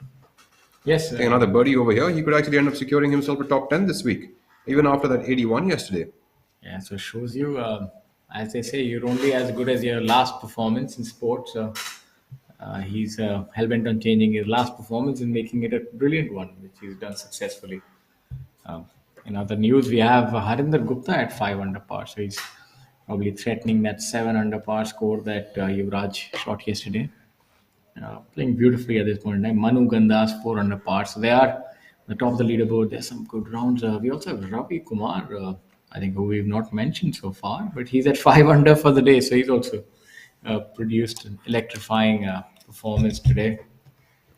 Yes. Taking another birdie over here, he could actually end up securing himself a top 10 this week, even after that 81 yesterday. Yeah, so it shows you, as they say, you're only as good as your last performance in sports. He's hell-bent on changing his last performance and making it a brilliant one, which he's done successfully. In other news, we have Harinder Gupta at 5 under par, so he's probably threatening that 7 under par score that Yuvraj shot yesterday. Playing beautifully at this point in time. Manu Gandas 4 under par, so they are the top of the leaderboard. There's some good rounds. We also have Ravi Kumar, I think, who we've not mentioned so far, but he's at 5 under for the day, so he's also produced an electrifying performance today.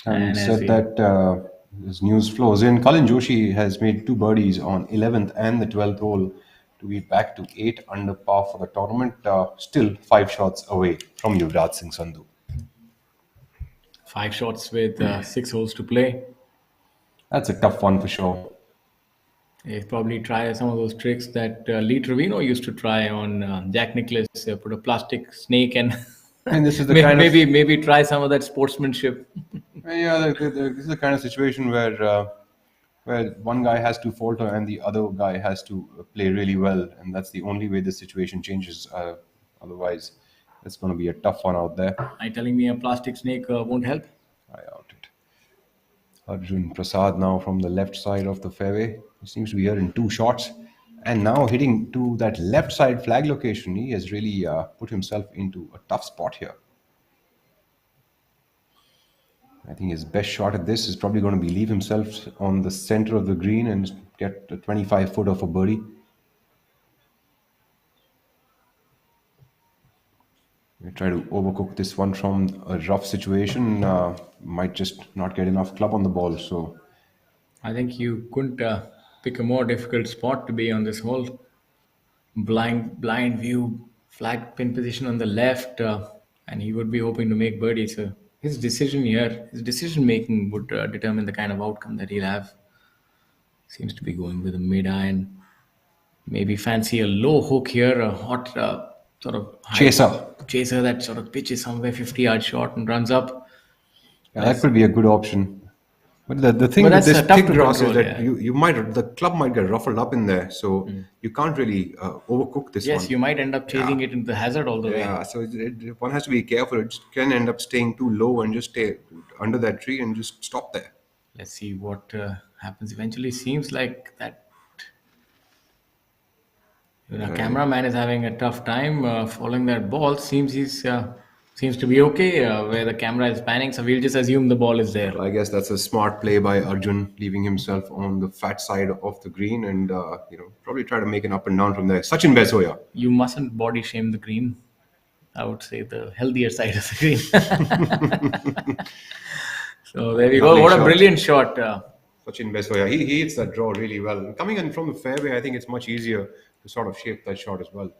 Having And as said we- that, as news flows in, Colin Joshi has made 2 birdies on 11th and the 12th hole to be back to 8 under par for the tournament. Still 5 shots away from Yuvraj Singh Sandhu. 5 shots with 6 holes to play. That's a tough one for sure. He'll probably try some of those tricks that Lee Trevino used to try on Jack Nicklaus. Put a plastic snake and And this is the maybe try some of that sportsmanship. Yeah, this is the kind of situation where one guy has to falter and the other guy has to play really well, and that's the only way the situation changes. Otherwise, it's going to be a tough one out there. Are you telling me a plastic snake won't help? I doubt it. Arjun Prasad now from the left side of the fairway. He seems to be here in 2 shots, and now hitting to that left side flag location. He has really put himself into a tough spot here. I think his best shot at this is probably going to be leave himself on the center of the green and get a 25 foot of a birdie. We try to overcook this one from a rough situation. Might just not get enough club on the ball. So I think you couldn't pick a more difficult spot to be on this hole. Blind view, flag pin position on the left, and he would be hoping to make birdie. So his decision making would determine the kind of outcome that he'll have. Seems to be going with a mid iron. Maybe fancy a low hook here, a hot sort of chaser that sort of pitches somewhere 50-yard short and runs up. yeah, that could be a good option. But the thing But with that's this tough thick to grass is control, that yeah. the club might get ruffled up in there, so you can't really overcook this one. Yes, you might end up chasing it into the hazard all the way. Yeah, so one has to be careful. It can end up staying too low and just stay under that tree and just stop there. Let's see what happens eventually. Seems like that cameraman is having a tough time following that ball. Seems to be okay where the camera is panning, so we'll just assume the ball is there. I guess that's a smart play by Arjun, leaving himself on the fat side of the green and probably try to make an up and down from there. Sachin Besoya. You mustn't body shame the green. I would say the healthier side of the green. So there we go. Lovely What a shot. brilliant shot. Sachin Besoya. He hits that draw really well. Coming in from the fairway, I think it's much easier to sort of shape that shot as well.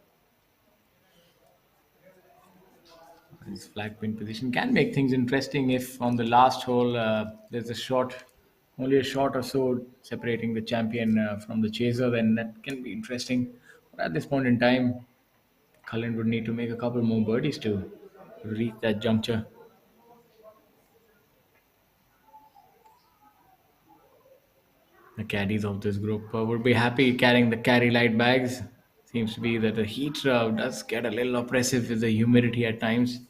His flag pin position can make things interesting if on the last hole there's only a shot or so separating the champion from the chaser, then that can be interesting. But at this point in time, Cullen would need to make a couple more birdies to reach that juncture. The caddies of this group would be happy carrying the carry light bags. Seems to be that the heat does get a little oppressive with the humidity at times.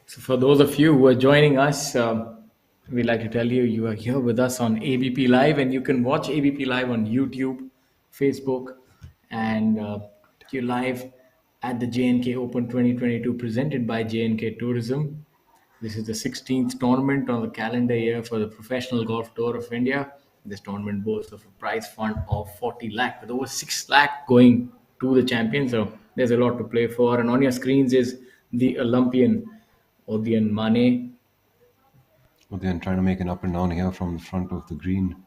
So for those of you who are joining us, we'd like to tell you you are here with us on ABP Live, and you can watch ABP Live on YouTube, Facebook, and you're live at the J&K Open 2022 presented by J&K Tourism. This is the 16th tournament on the calendar year for the Professional Golf Tour of India. This tournament boasts of a prize fund of 40 lakh, with over 6 lakh going to the champion. So there's a lot to play for. And on your screens is the Olympian Odian Mane. Odian trying to make an up and down here from the front of the green.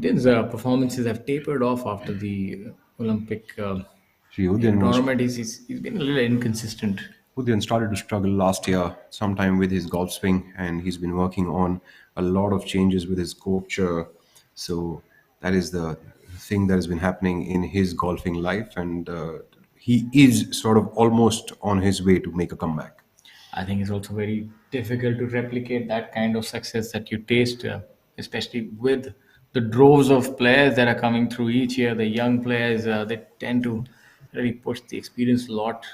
His performances have tapered off after the Olympic Odian tournament. He's been a little inconsistent. Hussain started to struggle last year sometime with his golf swing, and he's been working on a lot of changes with his coach. So that is the thing that has been happening in his golfing life, and he is sort of almost on his way to make a comeback. I think it's also very difficult to replicate that kind of success that you taste, especially with the droves of players that are coming through each year. The young players, they tend to really push the experience a lot.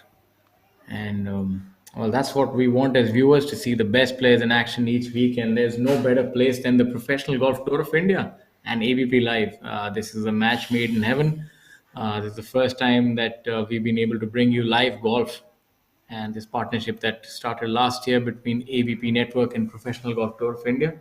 And well, that's what we want as viewers, to see the best players in action each week. And there's no better place than the Professional Golf Tour of India and ABP Live. This is a match made in heaven. This is the first time that we've been able to bring you live golf, and this partnership that started last year between ABP Network and Professional Golf Tour of India.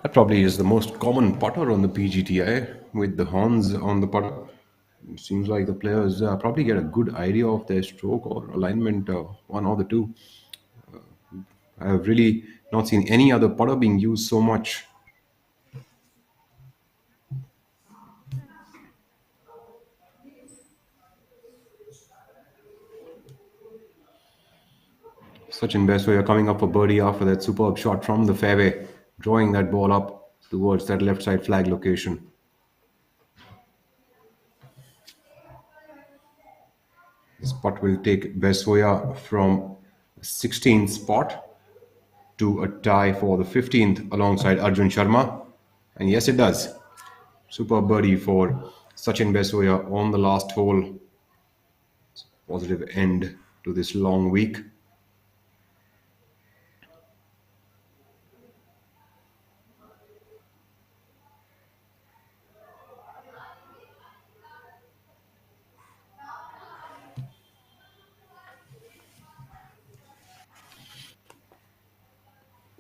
That probably is the most common putter on the PGTI, with the horns on the putter. It seems like the players probably get a good idea of their stroke or alignment, one or the two. I have really not seen any other putter being used so much. Sachin Baiswaya coming up for birdie after that superb shot from the fairway, drawing that ball up towards that left side flag location. This putt will take Baiswaya from 16th spot to a tie for the 15th alongside Arjun Sharma. And yes, it does. Super birdie for Sachin Baiswaya on the last hole. Positive end to this long week.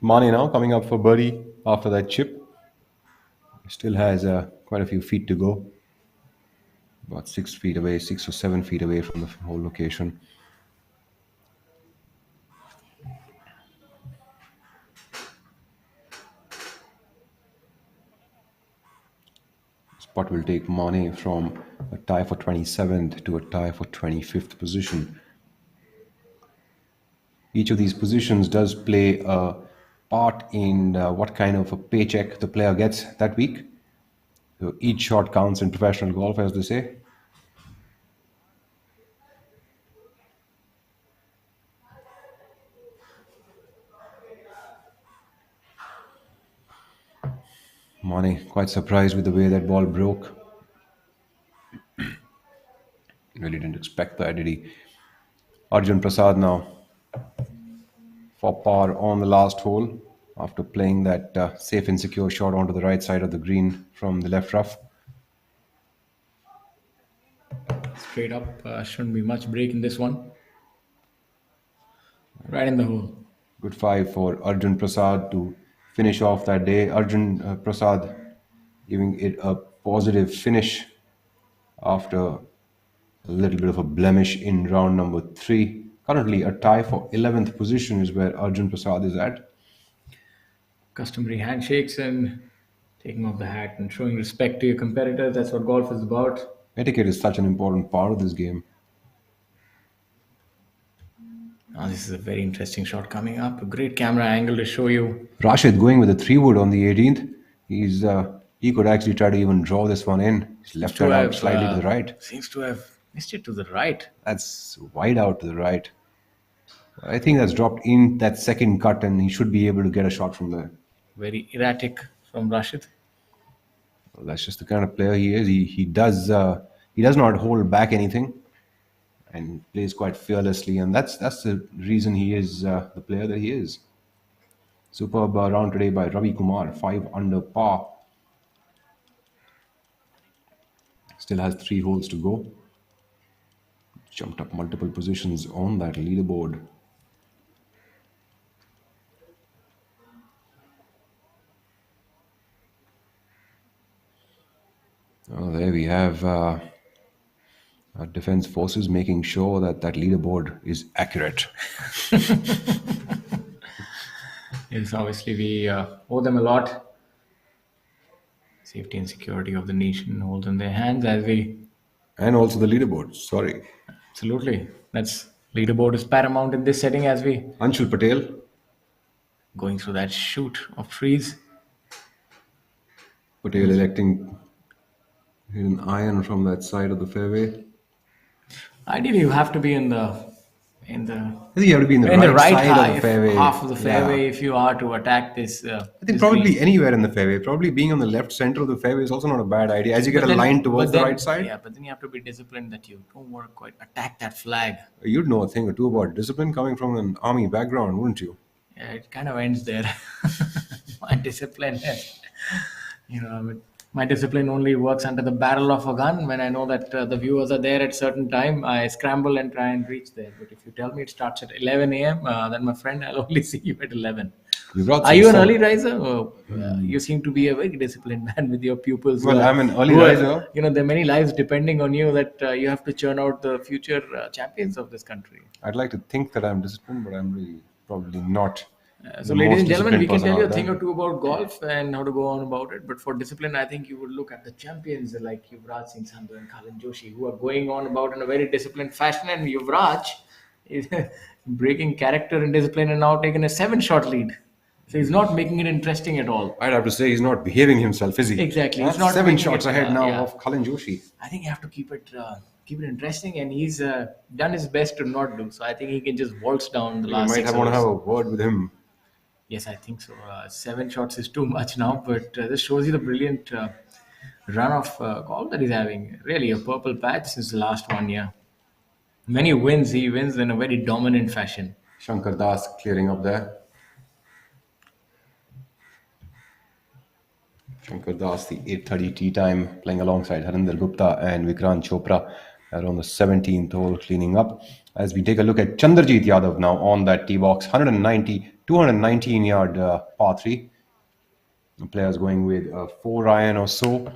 Mane now coming up for birdie after that chip. Still has quite a few feet to go. About 6 feet away, 6 or 7 feet away from the whole location. This putt will take Mane from a tie for 27th to a tie for 25th position. Each of these positions does play a part in what kind of a paycheck the player gets that week. So each shot counts in professional golf, as they say. Mane quite surprised with the way that ball broke. Really didn't expect that, did he? Arjun Prasad now for par on the last hole after playing that safe and secure shot onto the right side of the green from the left rough. Straight up, shouldn't be much break in this one. Right in the hole. Good five for Arjun Prasad to finish off that day. Arjun Prasad giving it a positive finish after a little bit of a blemish in round number 3. Currently a tie for 11th position is where Arjun Prasad is at. Customary handshakes and taking off the hat and showing respect to your competitor. That's what golf is about. Etiquette is such an important part of this game. Now, this is a very interesting shot coming up. A great camera angle to show you. Rashid going with a 3-wood on the 18th. He could actually try to even draw this one in. His left hand out slightly to the right. Seems to have missed it to the right. That's wide out to the right. I think that's dropped in that second cut, and he should be able to get a shot from there. Very erratic from Rashid. Well, that's just the kind of player he is. He does not hold back anything. and plays quite fearlessly, and that's the reason he is the player that he is. Superb round today by Ravi Kumar, 5 under par. Still has 3 holes to go. Jumped up multiple positions on that leaderboard. Oh, there we have our defense forces making sure that that leaderboard is accurate. Yes, obviously we owe them a lot. Safety and security of the nation holds in their hands as we. And also the leaderboard, sorry. Absolutely. That's leaderboard is paramount in this setting as we Anshul Patel, going through that chute of trees. Patel electing hit an iron from that side of the fairway. Ideally, you have to be in the I think you have to be in the right side of the fairway. half of the fairway Yeah. if you are to attack this. I think this probably green. anywhere in the fairway. Probably being on the left center of the fairway is also not a bad idea. As you get But a then- line but towards the then- right side, Yeah, but then you have to be disciplined that you don't want to quite attack that flag. you'd know a thing or two about discipline coming from an army background, wouldn't you? Yeah, it kind of ends there. My discipline, my discipline only works under the barrel of a gun. When I know that the viewers are there at certain time, I scramble and try and reach there. But if you tell me it starts at 11 a.m., then my friend, I'll only see you at 11. Yuvraj Are you an Singh, early riser? Oh, you seem to be a very disciplined man with your pupils. Well, I'm an early riser. There are many lives depending on you that you have to churn out the future champions of this country. I'd like to think that I'm disciplined, but I'm really probably not. So, the ladies most and gentlemen, we disciplined can tell person you a out thing there. or two about golf and how to go on about it. But for discipline, I think you would look at the champions like Yuvraj Singh Sandhu and Kalin Joshi, who are going on about in a very disciplined fashion. And Yuvraj is breaking character and discipline and now taking a 7-shot lead. So he's not making it interesting at all. I'd have to say he's not behaving himself, is he? Exactly. Yeah, He's not 7 making shots it, ahead now yeah. of Kalin Joshi. I think you have to keep it interesting, and he's done his best to not do so. I think he can just waltz down the We last might 6 want to holes. have a word with him. Yes, I think so. 7 shots is too much now, but this shows you the brilliant run of golf that he's having. Really, a purple patch since the last 1 year. When he wins in a very dominant fashion. Shankar Das clearing up there. Shankar Das, the 8:30 tee time, playing alongside Harinder Gupta and Vikrant Chopra. Are on the 17th hole, cleaning up. As we take a look at Chandrajit Yadav now on that tee box, 219 yard par 3. The players going with a 4 iron or so.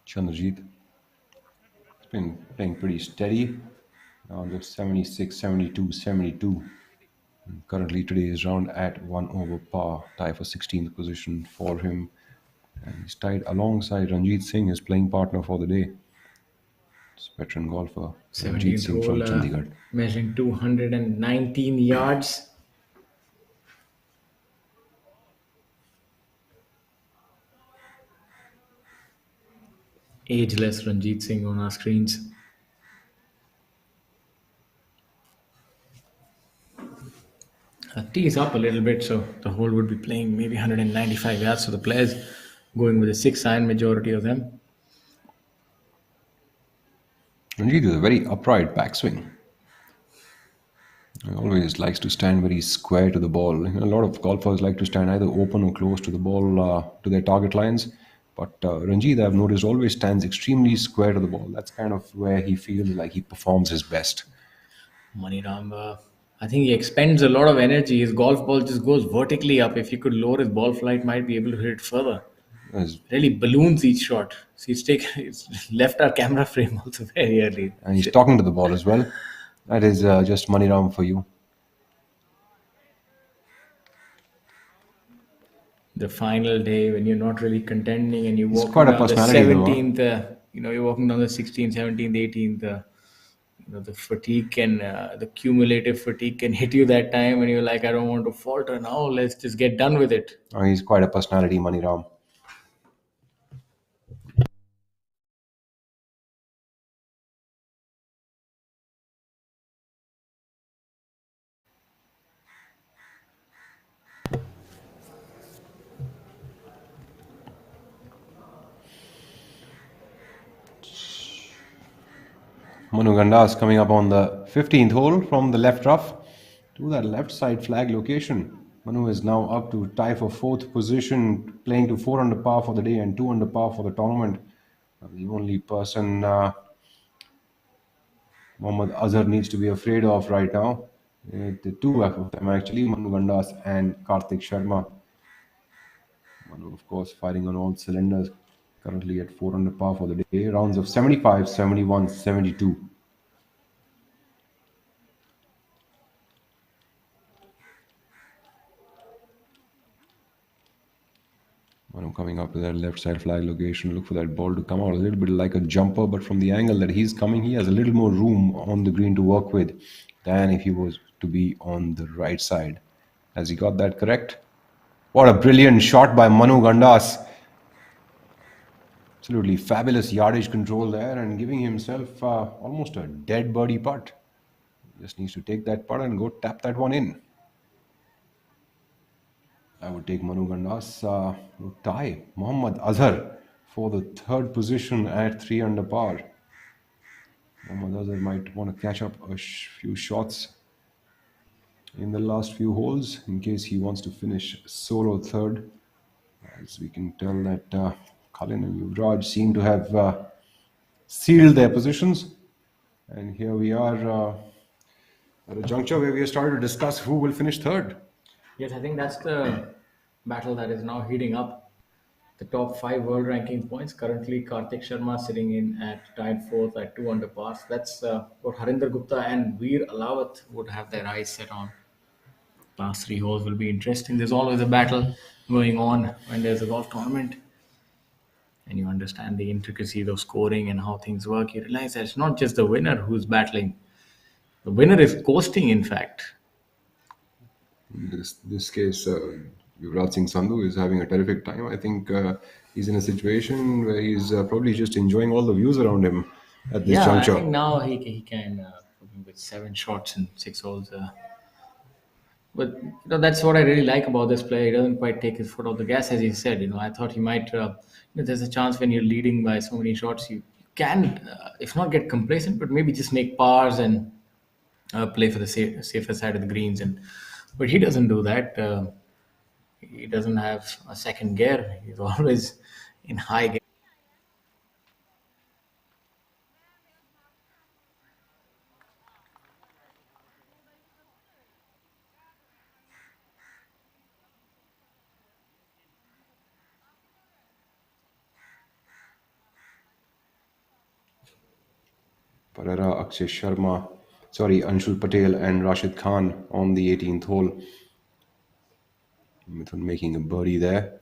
Chandrajit has been playing pretty steady. Now just 76, 72, 72. Currently today's round at 1 over par, tie for 16th position for him. And he's tied alongside Ranjit Singh, his playing partner for the day. It's veteran golfer, Ranjit 17th Singh from hole, Chandigarh. measuring 219 yards. Ageless Ranjit Singh on our screens. Tees up a little bit, so the hole would be playing maybe 195 yards. So the players going with a 6 iron, majority of them. Ranjit is a very upright backswing. He always likes to stand very square to the ball. A lot of golfers like to stand either open or close to the ball, to their target lines. But Ranjit, I've noticed, always stands extremely square to the ball. That's kind of where he feels like he performs his best. Maniram, I think he expends a lot of energy. His golf ball just goes vertically up. If he could lower his ball flight, might be able to hit it further. As- Really balloons each shot. So he's left our camera frame also very early. And he's talking to the ball as well. That is just Maniram for you. The final day when you're not really contending and you He's walk quite a down the personality though, huh? 17th, you're walking down the 16th, 17th, 18th, the fatigue and the cumulative fatigue can hit you that time and you're like, I don't want to falter now, let's just get done with it. He's quite a personality, Maniram. Manu Gandas coming up on the 15th hole from the left rough to that left side flag location. Manu is now up to tie for 4th position, playing to 4 under par for the day and 2 under par for the tournament. The only person Mohammad Azar needs to be afraid of right now, the two of them actually, Manu Gandas and Karthik Sharma. Manu, of course, firing on all cylinders, currently at 4 under par for the day. Rounds of 75, 71, 72. Manu coming up to that left side flag location. Look for that ball to come out a little bit like a jumper, but from the angle that he's coming, he has a little more room on the green to work with than if he was to be on the right side. Has he got that correct? What a brilliant shot by Manu Gandas. Absolutely fabulous yardage control there and giving himself almost a dead birdie putt. Just needs to take that putt and go tap that one in. I would take Manu Gandas to tie Mohammad Azar for the 3rd position at 3 under par. Mohammad Azar might want to catch up a few shots in the last few holes in case he wants to finish solo 3rd. As we can tell that Kalin and Yuvraj seem to have sealed their positions. And here we are at a juncture where we are starting to discuss who will finish 3rd. Yes, I think that's the battle that is now heating up. The top 5 world ranking points. Currently, Karthik Sharma sitting in at tied 4th at 2 under par. That's what Harinder Gupta and Veer Alawat would have their eyes set on. Last 3 holes will be interesting. There's always a battle going on when there's a golf tournament. And you understand the intricacies of scoring and how things work. You realize that it's not just the winner who's battling. The winner is coasting, in fact. In this case, Yuvraj Singh Sandhu is having a terrific time. I think he's in a situation where he's probably just enjoying all the views around him at this juncture. I think now he can with 7 shots in 6 holes. But that's what I really like about this player. He doesn't quite take his foot off the gas, as he said. I thought he might. There's a chance when you're leading by so many shots, you can, if not get complacent, but maybe just make pars and play for the safer side of the greens. But he doesn't do that. He doesn't have a second gear. He's always in high gear. Pereira, Anshul Patel and Rashid Khan on the 18th hole. Mithun making a birdie there.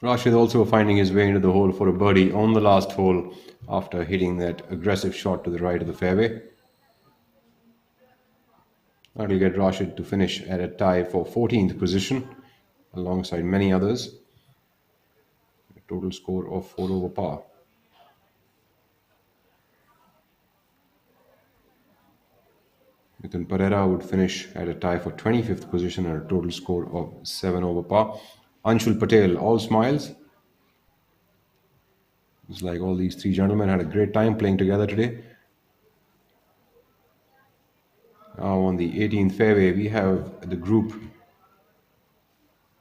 Rashid also finding his way into the hole for a birdie on the last hole after hitting that aggressive shot to the right of the fairway. That will get Rashid to finish at a tie for 14th position alongside many others. A total score of 4 over par. Mithun Pereira would finish at a tie for 25th position at a total score of 7 over par. Anshul Patel, all smiles. It's like all these 3 gentlemen had a great time playing together today. Now on the 18th fairway, we have the group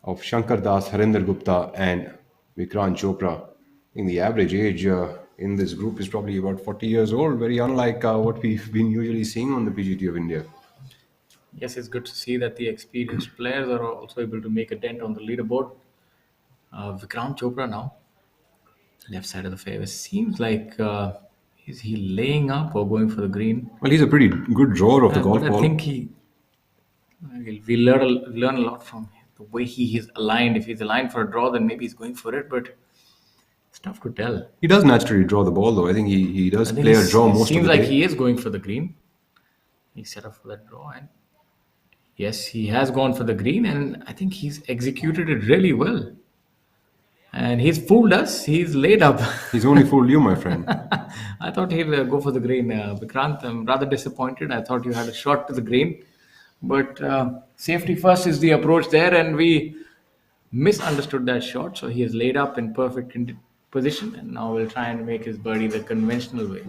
of Shankar Das, Harinder Gupta and Vikrant Chopra. I think the average age in this group is probably about 40 years old, very unlike what we've been usually seeing on the Pgti of India. Yes, it's good to see that the experienced players are also able to make a dent on the leaderboard. Vikrant Chopra now, left side of the fairway. Seems like is he laying up or going for the green? Well, he's a pretty good drawer of the golf ball. I think we learn a lot from the way he is aligned. If he's aligned for a draw, then maybe he's going for it, but it's tough to tell. He does naturally draw the ball, though. I think he does play a draw most of the day. Seems like he is going for the green. He's set up for that draw, and yes, he has gone for the green, and I think he's executed it really well. And he's fooled us. He's laid up. He's only fooled you, my friend. I thought he'd go for the green. Vikrant, I'm rather disappointed. I thought you had a shot to the green. But safety first is the approach there, and we misunderstood that shot. So he is laid up in perfect position, and now will try and make his birdie the conventional way.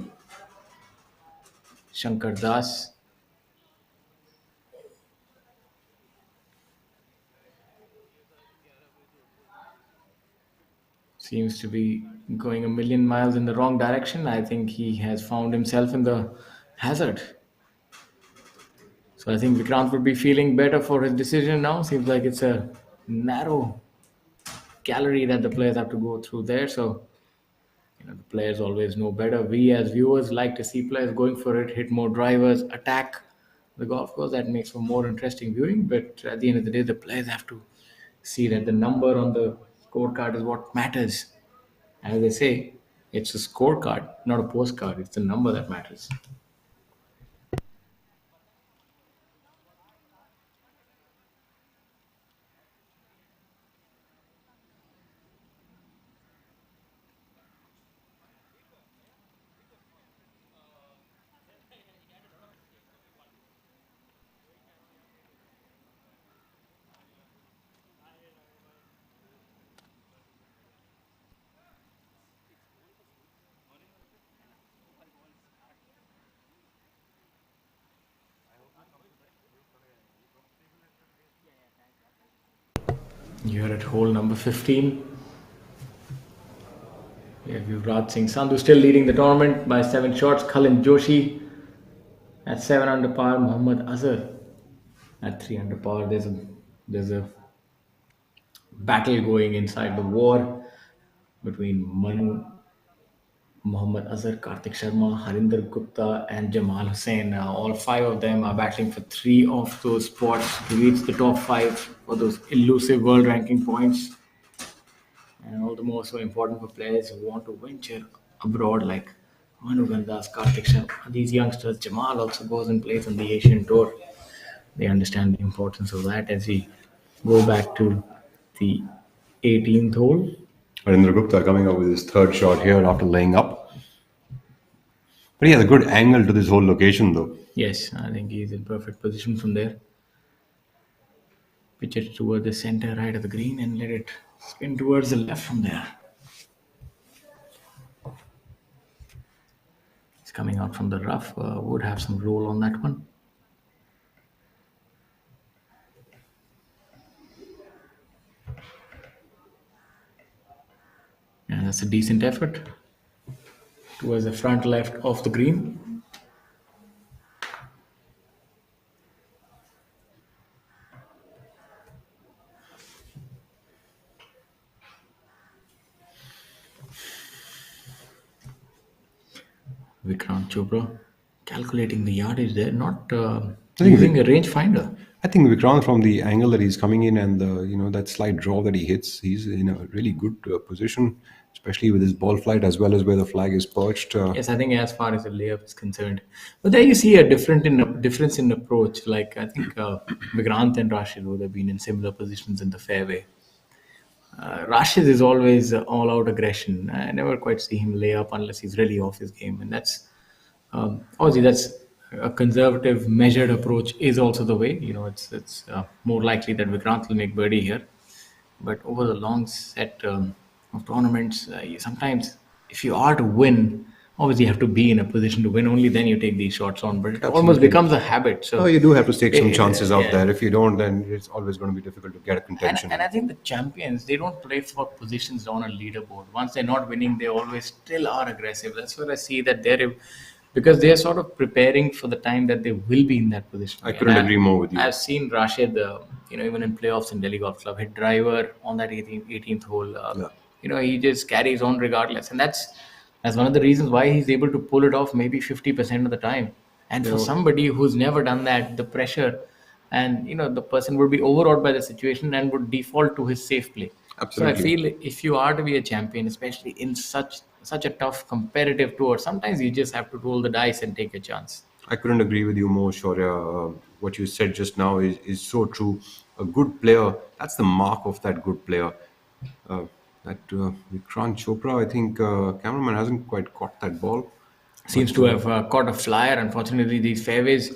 Shankar Das. Seems to be going a million miles in the wrong direction. I think he has found himself in the hazard. So I think Vikrant would be feeling better for his decision now. Seems like it's a narrow gallery that the players have to go through there. So, the players always know better. We as viewers like to see players going for it, hit more drivers, attack the golf course. That makes for more interesting viewing. But at the end of the day, the players have to see that the number on the scorecard is what matters. As they say, it's a scorecard, not a postcard. It's the number that matters. You're at hole number 15. We have Yuvraj Singh Sandhu still leading the tournament by 7 shots. Khalin Joshi at 7 under par. Mohammad Azar at 3 under par. There's a battle going inside the war between Mohammad Azar, Karthik Sharma, Harinder Gupta, and Jamal Hussain. All 5 of them are battling for 3 of those spots to reach the top 5 for those elusive world ranking points. And all the more so important for players who want to venture abroad, like Manu Gandas, Karthik Sharma. These youngsters, Jamal also goes and plays on the Asian Tour. They understand the importance of that as we go back to the 18th hole. Harinder Gupta coming up with his third shot here after laying up. But he has a good angle to this whole location, though. Yes, I think he's in perfect position from there. Pitch it toward the center right of the green and let it spin towards the left from there. It's coming out from the rough. Would have some roll on that one. And that's a decent effort towards the front left of the green. Vikrant Chopra calculating the yardage there, not using a rangefinder. I think Vikrant, from the angle that he's coming in and that slight draw that he hits, he's in a really good position, especially with his ball flight as well as where the flag is perched. Yes, I think as far as the layup is concerned. But there you see a difference in approach. Like I think Vikrant and Rashid would have been in similar positions in the fairway. Rashid is always all-out aggression. I never quite see him lay up unless he's really off his game, and that's obviously that's a conservative, measured approach is also the way. It's more likely that Vikrant will make birdie here, but over the long set of tournaments, sometimes if you are to win, obviously you have to be in a position to win. Only then you take these shots on, but it almost becomes a habit. So you do have to take some chances out there. If you don't, then it's always going to be difficult to get a contention. And I think the champions, they don't play for positions on a leaderboard. Once they're not winning, they always still are aggressive. That's where I see that because they're sort of preparing for the time that they will be in that position. I couldn't agree more with you. I've seen Rashid, even in playoffs in Delhi Golf Club, hit driver on that 18th hole. He just carries on regardless, and that's one of the reasons why he's able to pull it off maybe 50% of the time. And for somebody who's never done that, the pressure and the person would be overawed by the situation and would default to his safe play. Absolutely. So I feel if you are to be a champion, especially in such a tough competitive tour, sometimes you just have to roll the dice and take a chance. I couldn't agree with you more, Shaurya. What you said just now is so true. A good player, that's the mark of that good player. Vikrant Chopra, I think cameraman hasn't quite caught that ball. Seems to have caught a flyer. Unfortunately, these fairways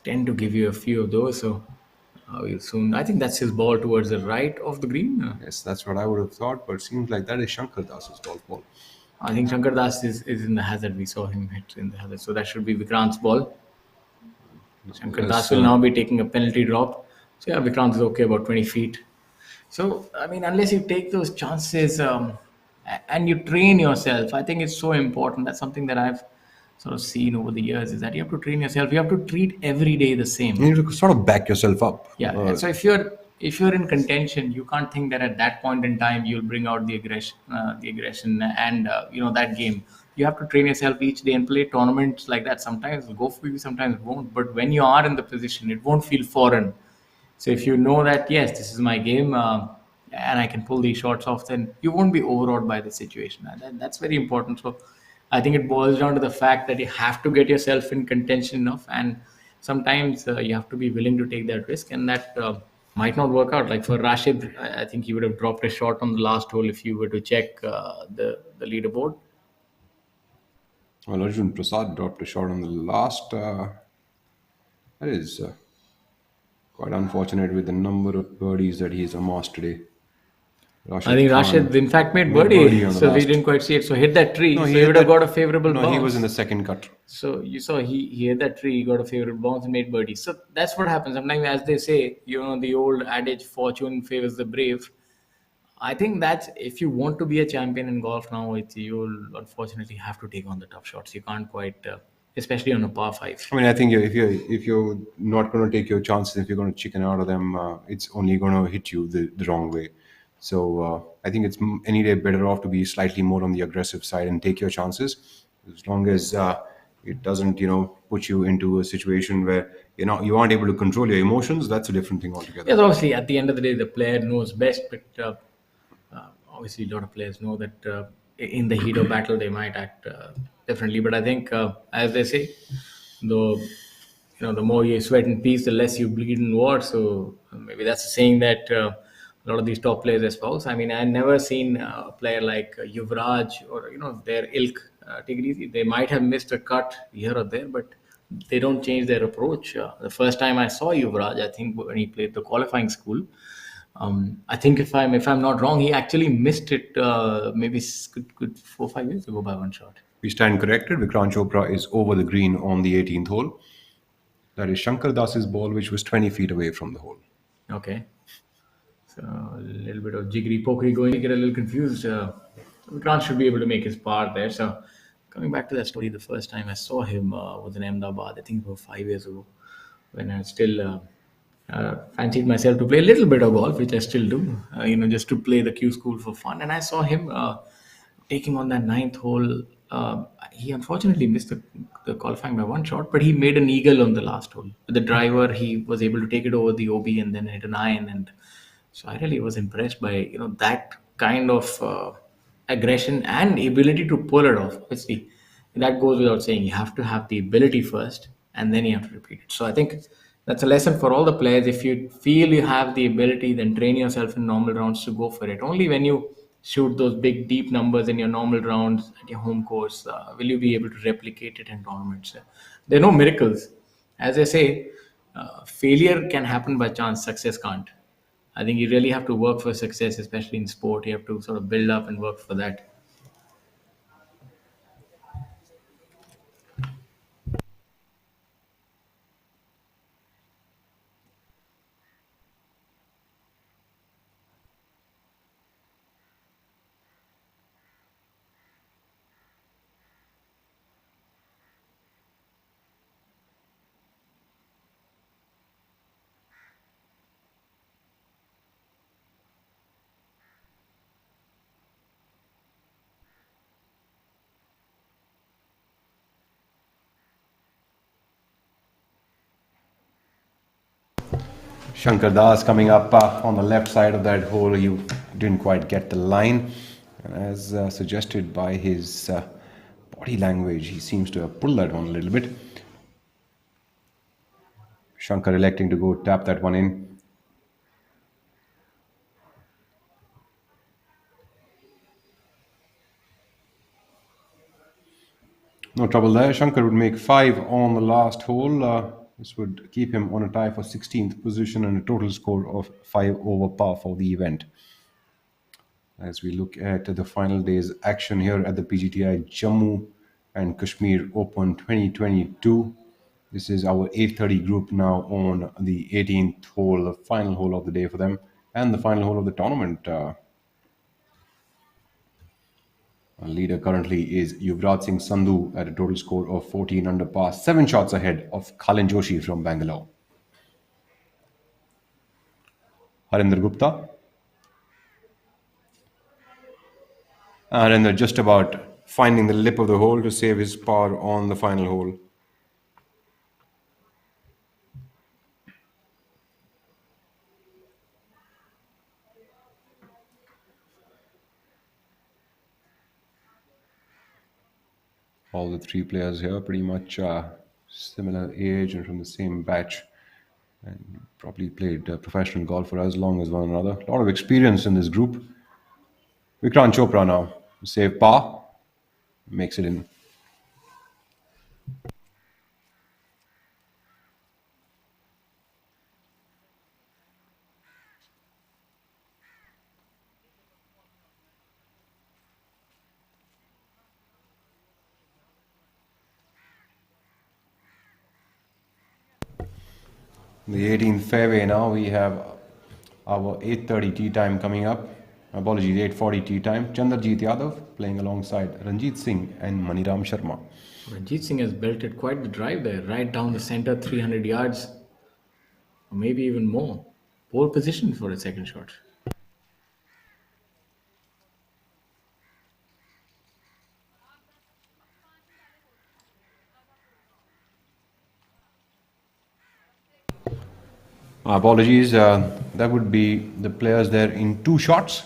tend to give you a few of those. So We'll soon. I think that's his ball towards the right of the green. Yes, that's what I would have thought, but it seems like that is Shankar Das's golf ball. I think Shankar Das is in the hazard. We saw him hit in the hazard. So that should be Vikrant's ball. Shankar Das Yes, will now be taking a penalty drop. So yeah, Vikrant is okay about 20 feet. So, I mean, unless you take those chances and you train yourself, I think it's so important. That's something that I've sort of seen over the years is that you have to train yourself. You have to treat every day the same. you need to sort of back yourself up. Yeah. And so if you're in contention, you can't think that at that point in time you'll bring out the aggression and that game. You have to train yourself each day and play tournaments like that. Sometimes it'll go for you, sometimes it won't. But when you are in the position, it won't feel foreign. So if you know that yes, this is my game and I can pull these shots off, then you won't be overawed by the situation. And that's very important. So I think it boils down to the fact that you have to get yourself in contention enough, and sometimes you have to be willing to take that risk, and that might not work out. Like for Rashid, I think he would have dropped a shot on the last hole if you were to check the leaderboard. Well, Arjun Prasad dropped a shot on the last. That is quite unfortunate with the number of birdies that he's amassed today. I think Rashid, in fact, made birdie, on the so we last. didn't quite see it. So hit that tree, No, so he he hit would have that- got a favorable No, bounce. he was in the second cut. So you saw he hit that tree, he got a favorable bounce and made birdie. So that's what happens. Sometimes, as they say, the old adage, fortune favors the brave. I think that's if you want to be a champion in golf now, you'll unfortunately have to take on the tough shots. You can't quite, especially on a par five. I mean, I think if you're not going to take your chances, if you're going to chicken out of them, it's only going to hit you the wrong way. So I think it's any day better off to be slightly more on the aggressive side and take your chances, as long as it doesn't, put you into a situation where you aren't able to control your emotions. That's a different thing altogether. Yes, obviously, at the end of the day, the player knows best, but obviously, a lot of players know that in the heat of battle, they might act differently. But I think, as they say, the the more you sweat in peace, the less you bleed in war. So maybe that's a saying that a lot of these top players espouse. I mean, I've never seen a player like Yuvraj or their ilk take it easy. They might have missed a cut here or there, but they don't change their approach. The first time I saw Yuvraj, I think when he played the qualifying school, I think if I'm not wrong, he actually missed it maybe good 4 or 5 years ago by one shot. We stand corrected. Vikrant Chopra is over the green on the 18th hole. That is Shankar Das's ball, which was 20 feet away from the hole. Okay. So a little bit of jiggery pokery going. You get a little confused. Vikrant should be able to make his par there. So coming back to that story, the first time I saw him was in Ahmedabad. I think about 5 years ago, when I still fancied myself to play a little bit of golf, which I still do. Just to play the Q school for fun. And I saw him taking on that ninth hole. He unfortunately missed the qualifying by one shot, but he made an eagle on the last hole. With the driver, he was able to take it over the OB and then hit an iron. And so I really was impressed by that kind of aggression and ability to pull it off. Obviously, that goes without saying. You have to have the ability first, and then you have to repeat it. So I think that's a lesson for all the players. If you feel you have the ability, then train yourself in normal rounds to go for it. Only when you shoot those big, deep numbers in your normal rounds at your home course will you be able to replicate it in tournaments. There are no miracles. As I say, failure can happen by chance, success can't. I think you really have to work for success, especially in sport. You have to sort of build up and work for that. Shankar Das coming up on the left side of that hole. You didn't quite get the line. And as suggested by his body language, he seems to have pulled that one a little bit. Shankar electing to go tap that one in. No trouble there. Shankar would make 5 on the last hole. This would keep him on a tie for 16th position and a total score of 5 over par for the event. As we look at the final day's action here at the PGTI Jammu and Kashmir Open 2022. This is our 8:30 group now on the 18th hole, the final hole of the day for them, and the final hole of the tournament. Our leader currently is Yuvraj Singh Sandhu at a total score of 14 under par, 7 shots ahead of Khalin Joshi from Bangalore. Harinder Gupta. Harinder just about finding the lip of the hole to save his par on the final hole. All the three players here pretty much similar age and from the same batch, and probably played professional golf for as long as one another. A lot of experience in this group. Vikrant Chopra now, save par, makes it in. The 18th fairway now, we have our 8:30 tee time coming up. Apologies, 8:40 tee time. Chandrajit Yadav playing alongside Ranjit Singh and Maniram Sharma. Ranjit Singh has belted quite the drive there, right down the center, 300 yards, or maybe even more. Pole position for a second shot. Apologies, that would be the players there in 2 shots,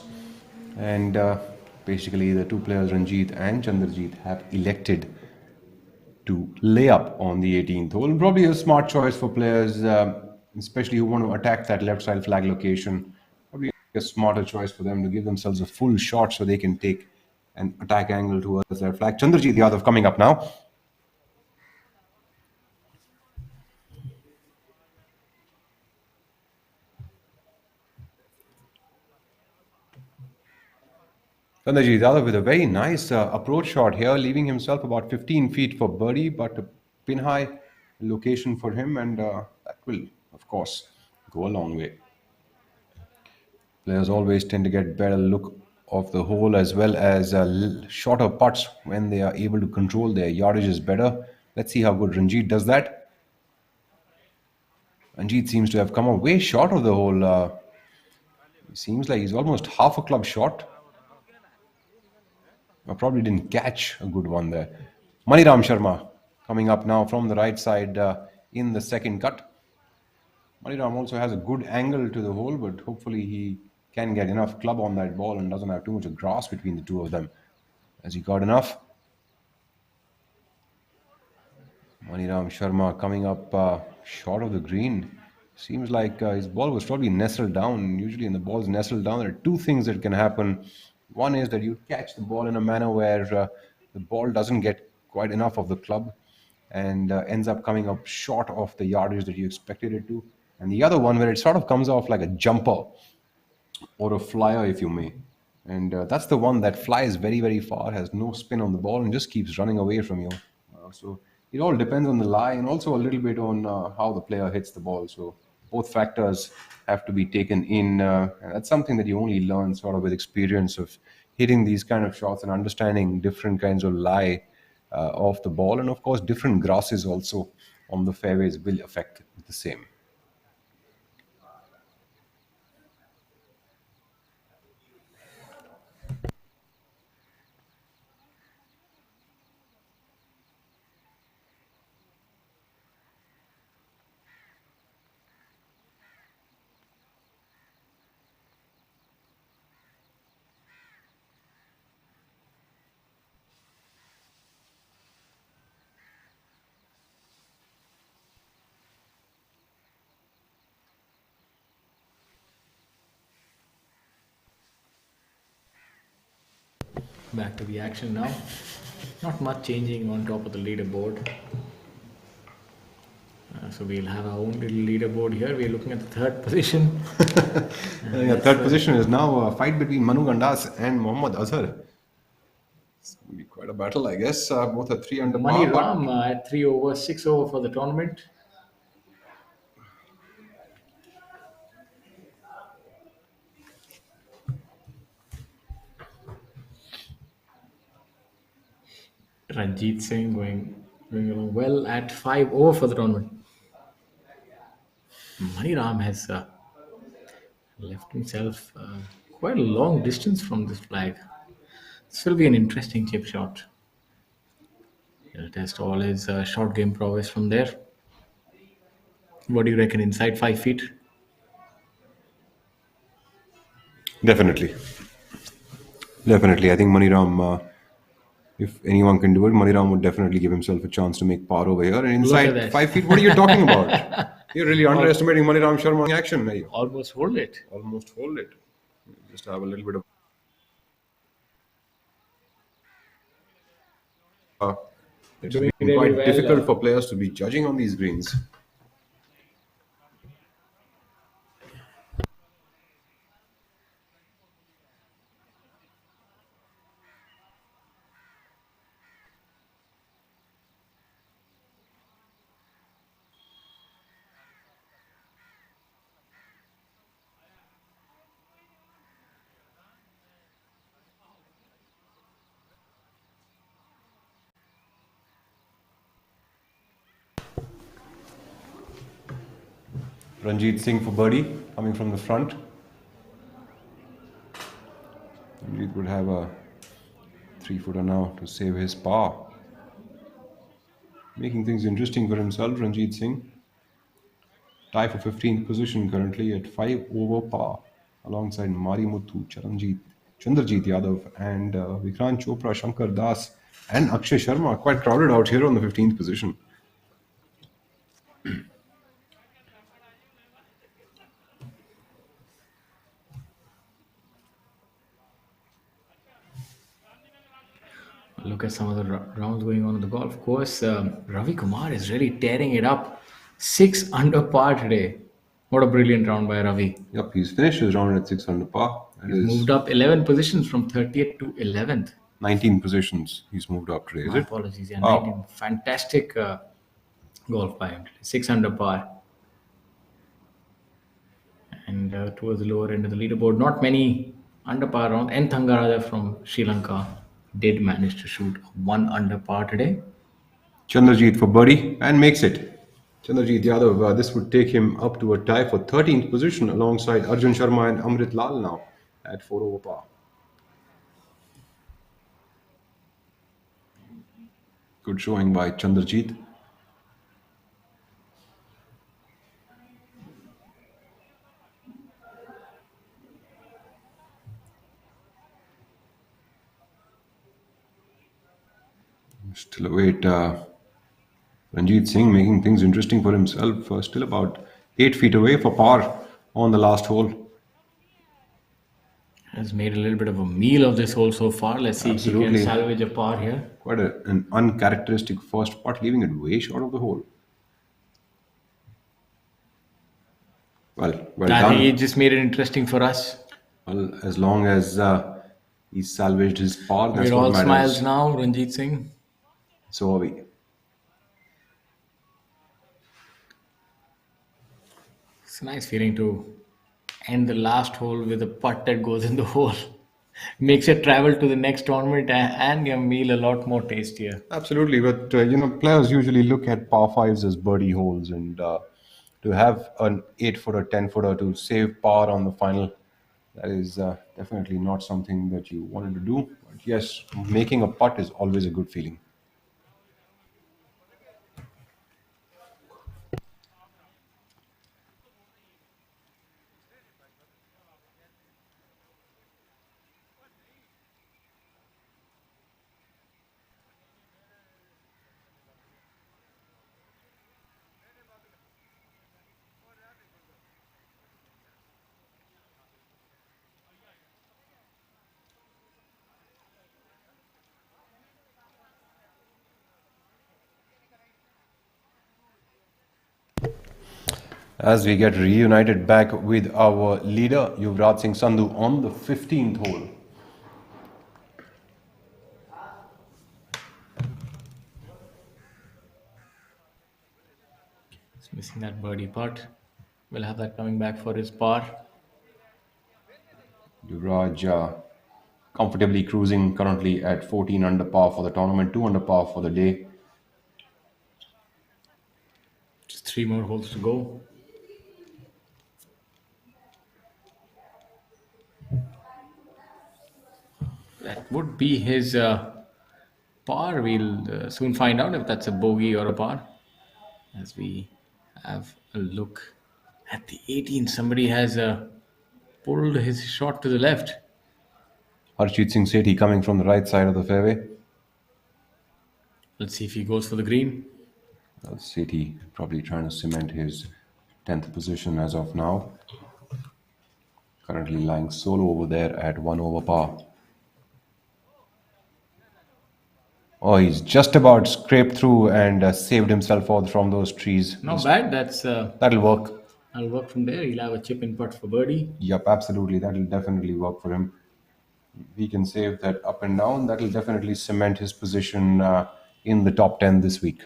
and basically the 2 players, Ranjit and Chandrajit, have elected to lay up on the 18th hole. Probably a smart choice for players, especially who want to attack that left side flag location. Probably a smarter choice for them to give themselves a full shot so they can take an attack angle towards their flag. Chandrajit Yadav coming up now. Chandrajit Yadav with a very nice approach shot here, leaving himself about 15 feet for birdie, but a pin high location for him, and that will, of course, go a long way. Players always tend to get better look of the hole as well as shorter putts when they are able to control their yardages better. Let's see how good Ranjit does that. Ranjit seems to have come up way short of the hole. Seems like he's almost half a club short. I probably didn't catch a good one there. Maniram Sharma coming up now from the right side in the second cut. Maniram also has a good angle to the hole, but hopefully he can get enough club on that ball and doesn't have too much of grass between the two of them. Has he got enough? Maniram Sharma coming up short of the green. Seems like his ball was probably nestled down. Usually when the ball's nestled down, there are 2 things that can happen. One is that you catch the ball in a manner where the ball doesn't get quite enough of the club and ends up coming up short of the yardage that you expected it to. And the other one where it sort of comes off like a jumper or a flyer, if you may. And that's the one that flies very, very far, has no spin on the ball and just keeps running away from you. So it all depends on the lie and also a little bit on how the player hits the ball. So both factors have to be taken in. And that's something that you only learn sort of with experience of hitting these kind of shots and understanding different kinds of lie of the ball. And of course, different grasses also on the fairways will affect the same. Back to the action now. Not much changing on top of the leaderboard. So we'll have our own little leaderboard here. We're looking at the third position. Yeah, third position is now a fight between Manu Gandas and Mohammad Azar. It's going to be quite a battle, I guess. Both are 3 under Mani par, but Ram at 3 over, 6 over for the tournament. Ranjit Singh going along well at 5 over for the tournament. Mani Ram has left himself quite a long distance from this flag. This will be an interesting chip shot. He'll test all his short game prowess from there. What do you reckon? Inside 5 feet? definitely. Definitely. I think Maniram, if anyone can do it, Maniram would definitely give himself a chance to make par over here. And inside that. 5 feet, what are you talking about? You're really underestimating Maniram Sharma in action. Are you? Almost hold it. Almost hold it. Just have a little bit of. It's Doing been really quite well, difficult for players to be judging on these greens. Ranjit Singh for birdie, coming from the front. Ranjit would have a 3-footer now to save his par. Making things interesting for himself, Ranjit Singh. Tie for 15th position currently at 5 over par, alongside Marimuthu, Chandrajit Yadav, and Vikrant Chopra, Shankar Das, and Akshay Sharma. Quite crowded out here on the 15th position. Look at some of the rounds going on the golf course. Ravi Kumar is really tearing it up. 6 under par today. What a brilliant round by Ravi. Yep, he's finished his round at 6 under par. That is Moved up 11 positions from 30th to 11th. 19 positions he's moved up today, is My it? apologies. Yeah, Wow. 19. Fantastic golf by him. 6 under par. And towards the lower end of the leaderboard, not many under par rounds. N. Thangaraja from Sri Lanka did manage to shoot 1 under par today. Chandrajit for birdie and makes it. Chandrajit Yadav, this would take him up to a tie for 13th position alongside Arjun Sharma and Amrit Lal now at 4 over par. Good showing by Chandrajit. Still await Ranjit Singh making things interesting for himself. Still about 8 feet away for par on the last hole. Has made a little bit of a meal of this hole so far. Let's see if he Absolutely. can salvage a par here. Quite an uncharacteristic first putt, leaving it way short of the hole. Well I done. think he just made it interesting for us. Well, as long as he salvaged his par, that's We're what all matters. smiles now, Ranjit Singh. So are we. It's a nice feeling to end the last hole with a putt that goes in the hole. Makes your travel to the next tournament and your meal a lot more tastier. Absolutely, but players usually look at par fives as birdie holes, and to have an 8-footer, 10-footer to save par on the final, that is definitely not something that you wanted to do. But yes, making a putt is always a good feeling. As we get reunited back with our leader, Yuvraj Singh Sandhu, on the 15th hole. He's missing that birdie putt. We'll have that coming back for his par. Yuvraj comfortably cruising currently at 14 under par for the tournament, 2 under par for the day. Just 3 more holes to go. That would be his par. We'll soon find out if that's a bogey or a par. As we have a look at the 18, somebody has pulled his shot to the left. Harshit Singh Sethi coming from the right side of the fairway. Let's see if he goes for the green. Sethi probably trying to cement his 10th position as of now. Currently lying solo over there at 1 over par. Oh, he's just about scraped through and saved himself from those trees. Not bad. That'll That'll work. work from there. He'll have a chip in putt for birdie. Yep, absolutely. That'll definitely work for him. He can save that up and down. That'll definitely cement his position in the top 10 this week.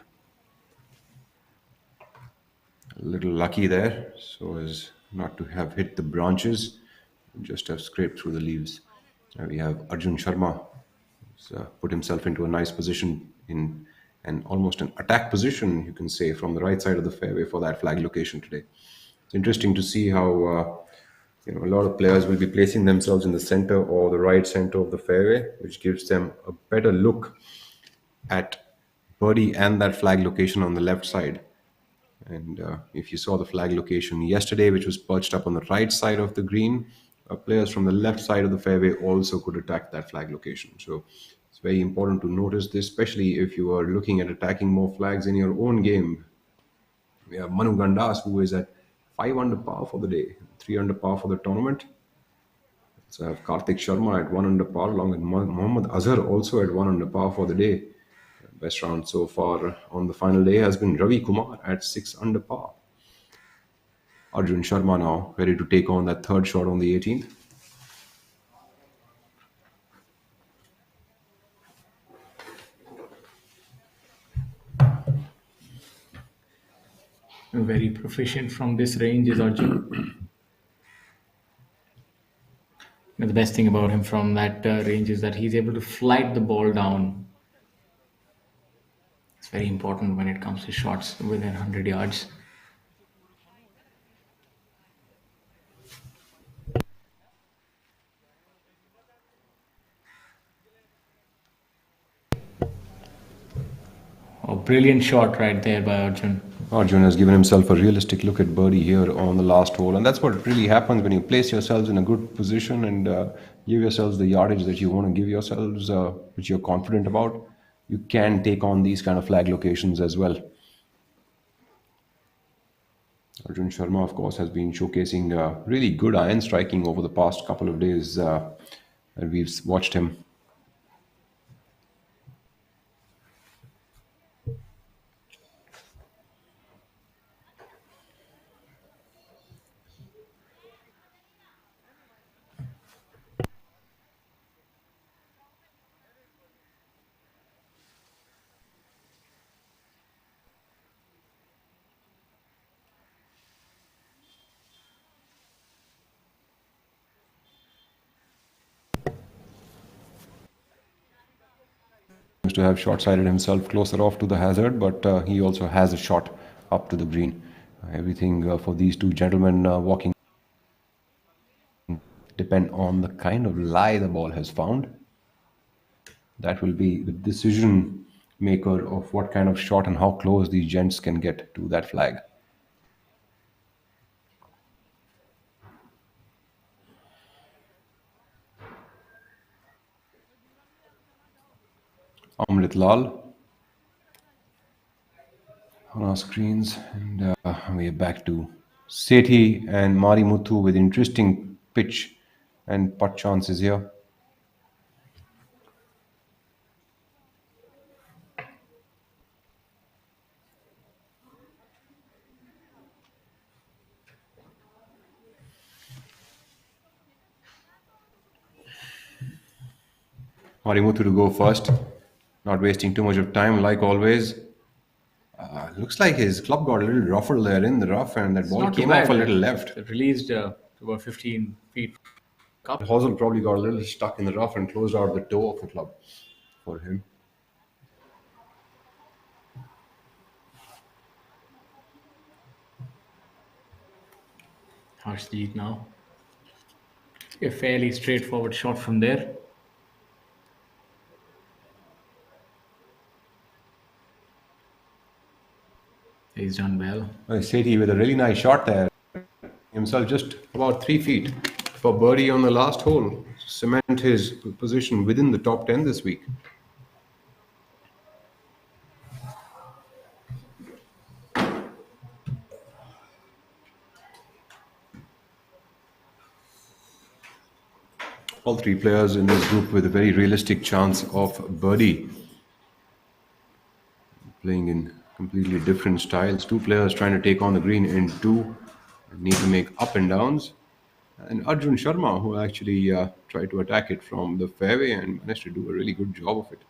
A little lucky there, so as not to have hit the branches, just have scraped through the leaves. We have Arjun Sharma, who's put himself into a nice position in almost an attack position, you can say, from the right side of the fairway for that flag location today. It's interesting to see how a lot of players will be placing themselves in the center or the right center of the fairway, which gives them a better look at birdie and that flag location on the left side. And if you saw the flag location yesterday, which was perched up on the right side of the green, players from the left side of the fairway also could attack that flag location. So it's very important to notice this, especially if you are looking at attacking more flags in your own game. We have Manu Gandas, who is at 5 under par for the day, 3 under par for the tournament. So I have Karthik Sharma at 1 under par, along with Mohammad Azar also at 1 under par for the day. Best round so far on the final day has been Ravi Kumar at 6 under par. Arjun Sharma now ready to take on that third shot on the 18th. Very proficient from this range is Arjun. The best thing about him from that range is that he's able to flight the ball down. It's very important when it comes to shots within 100 yards. A brilliant shot right there by Arjun. Arjun has given himself a realistic look at birdie here on the last hole, and that's what really happens when you place yourselves in a good position and give yourselves the yardage that you want to give yourselves, which you're confident about. You can take on these kind of flag locations as well. Arjun Sharma, of course, has been showcasing really good iron striking over the past couple of days that we've watched him. To have short-sighted himself closer off to the hazard, but he also has a shot up to the green. Everything for these two gentlemen walking depend on the kind of lie the ball has found. That will be the decision maker of what kind of shot and how close these gents can get to that flag. Amrit Lal on our screens, and we are back to Sethi and Mari Muthu with interesting pitch and putt chances here. Marimuthu to go first, not wasting too much of time like always. Looks like his club got a little ruffled there in the rough, and that It's ball not too came bad. off a little left. It released to about 15 feet. Cup. Hosel probably got a little stuck in the rough and closed out the toe of the club for him. Harshdeep now. A fairly straightforward shot from there. He's done well. Sethi with a really nice shot there. Himself just about 3 feet for birdie on the last hole. Cement his position within the top 10 this week. All three players in this group with a very realistic chance of birdie. Playing in completely different styles. Two players trying to take on the green and two need to make up and downs. And Arjun Sharma, who actually tried to attack it from the fairway and managed to do a really good job of it.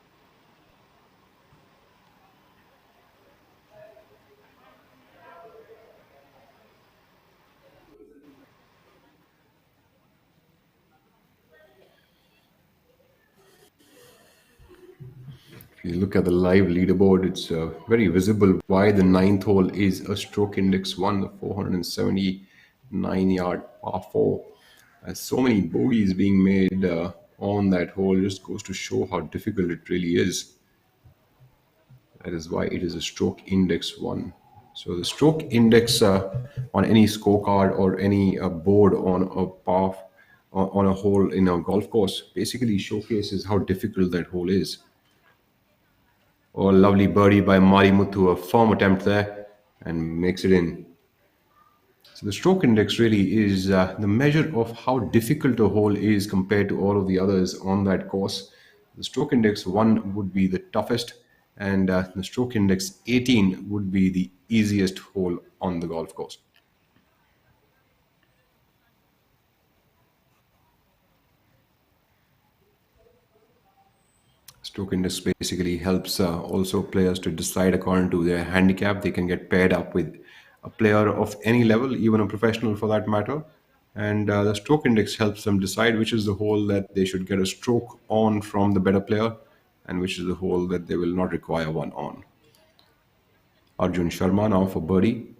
If you look at the live leaderboard, it's very visible why the ninth hole is a stroke index 1, the 479-yard par 4. So many bogeys being made on that hole just goes to show how difficult it really is. That is why it is a stroke index 1. So the stroke index on any scorecard or any board on a par on a hole in a golf course basically showcases how difficult that hole is. Oh, lovely birdie by Marimuthu, a firm attempt there and makes it in. So the stroke index really is the measure of how difficult a hole is compared to all of the others on that course. The stroke index 1 would be the toughest, and the stroke index 18 would be the easiest hole on the golf course. Stroke index basically helps also players to decide according to their handicap. They can get paired up with a player of any level, even a professional for that matter. And the stroke index helps them decide which is the hole that they should get a stroke on from the better player and which is the hole that they will not require one on. Arjun Sharma now for birdie.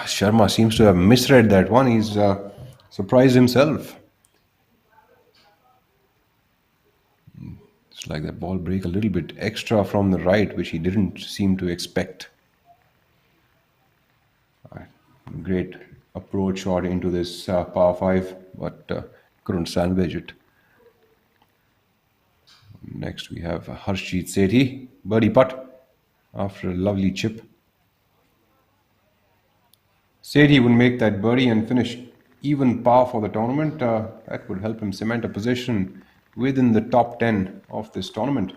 Sharma seems to have misread that one. He's surprised himself. It's like that ball break a little bit extra from the right, which he didn't seem to expect. Great approach shot into this par 5, but couldn't salvage it. Next we have Harshjeet Sethi, birdie putt after a lovely chip. Sethi would make that birdie and finish even par for the tournament. That would help him cement a position within the top 10 of this tournament.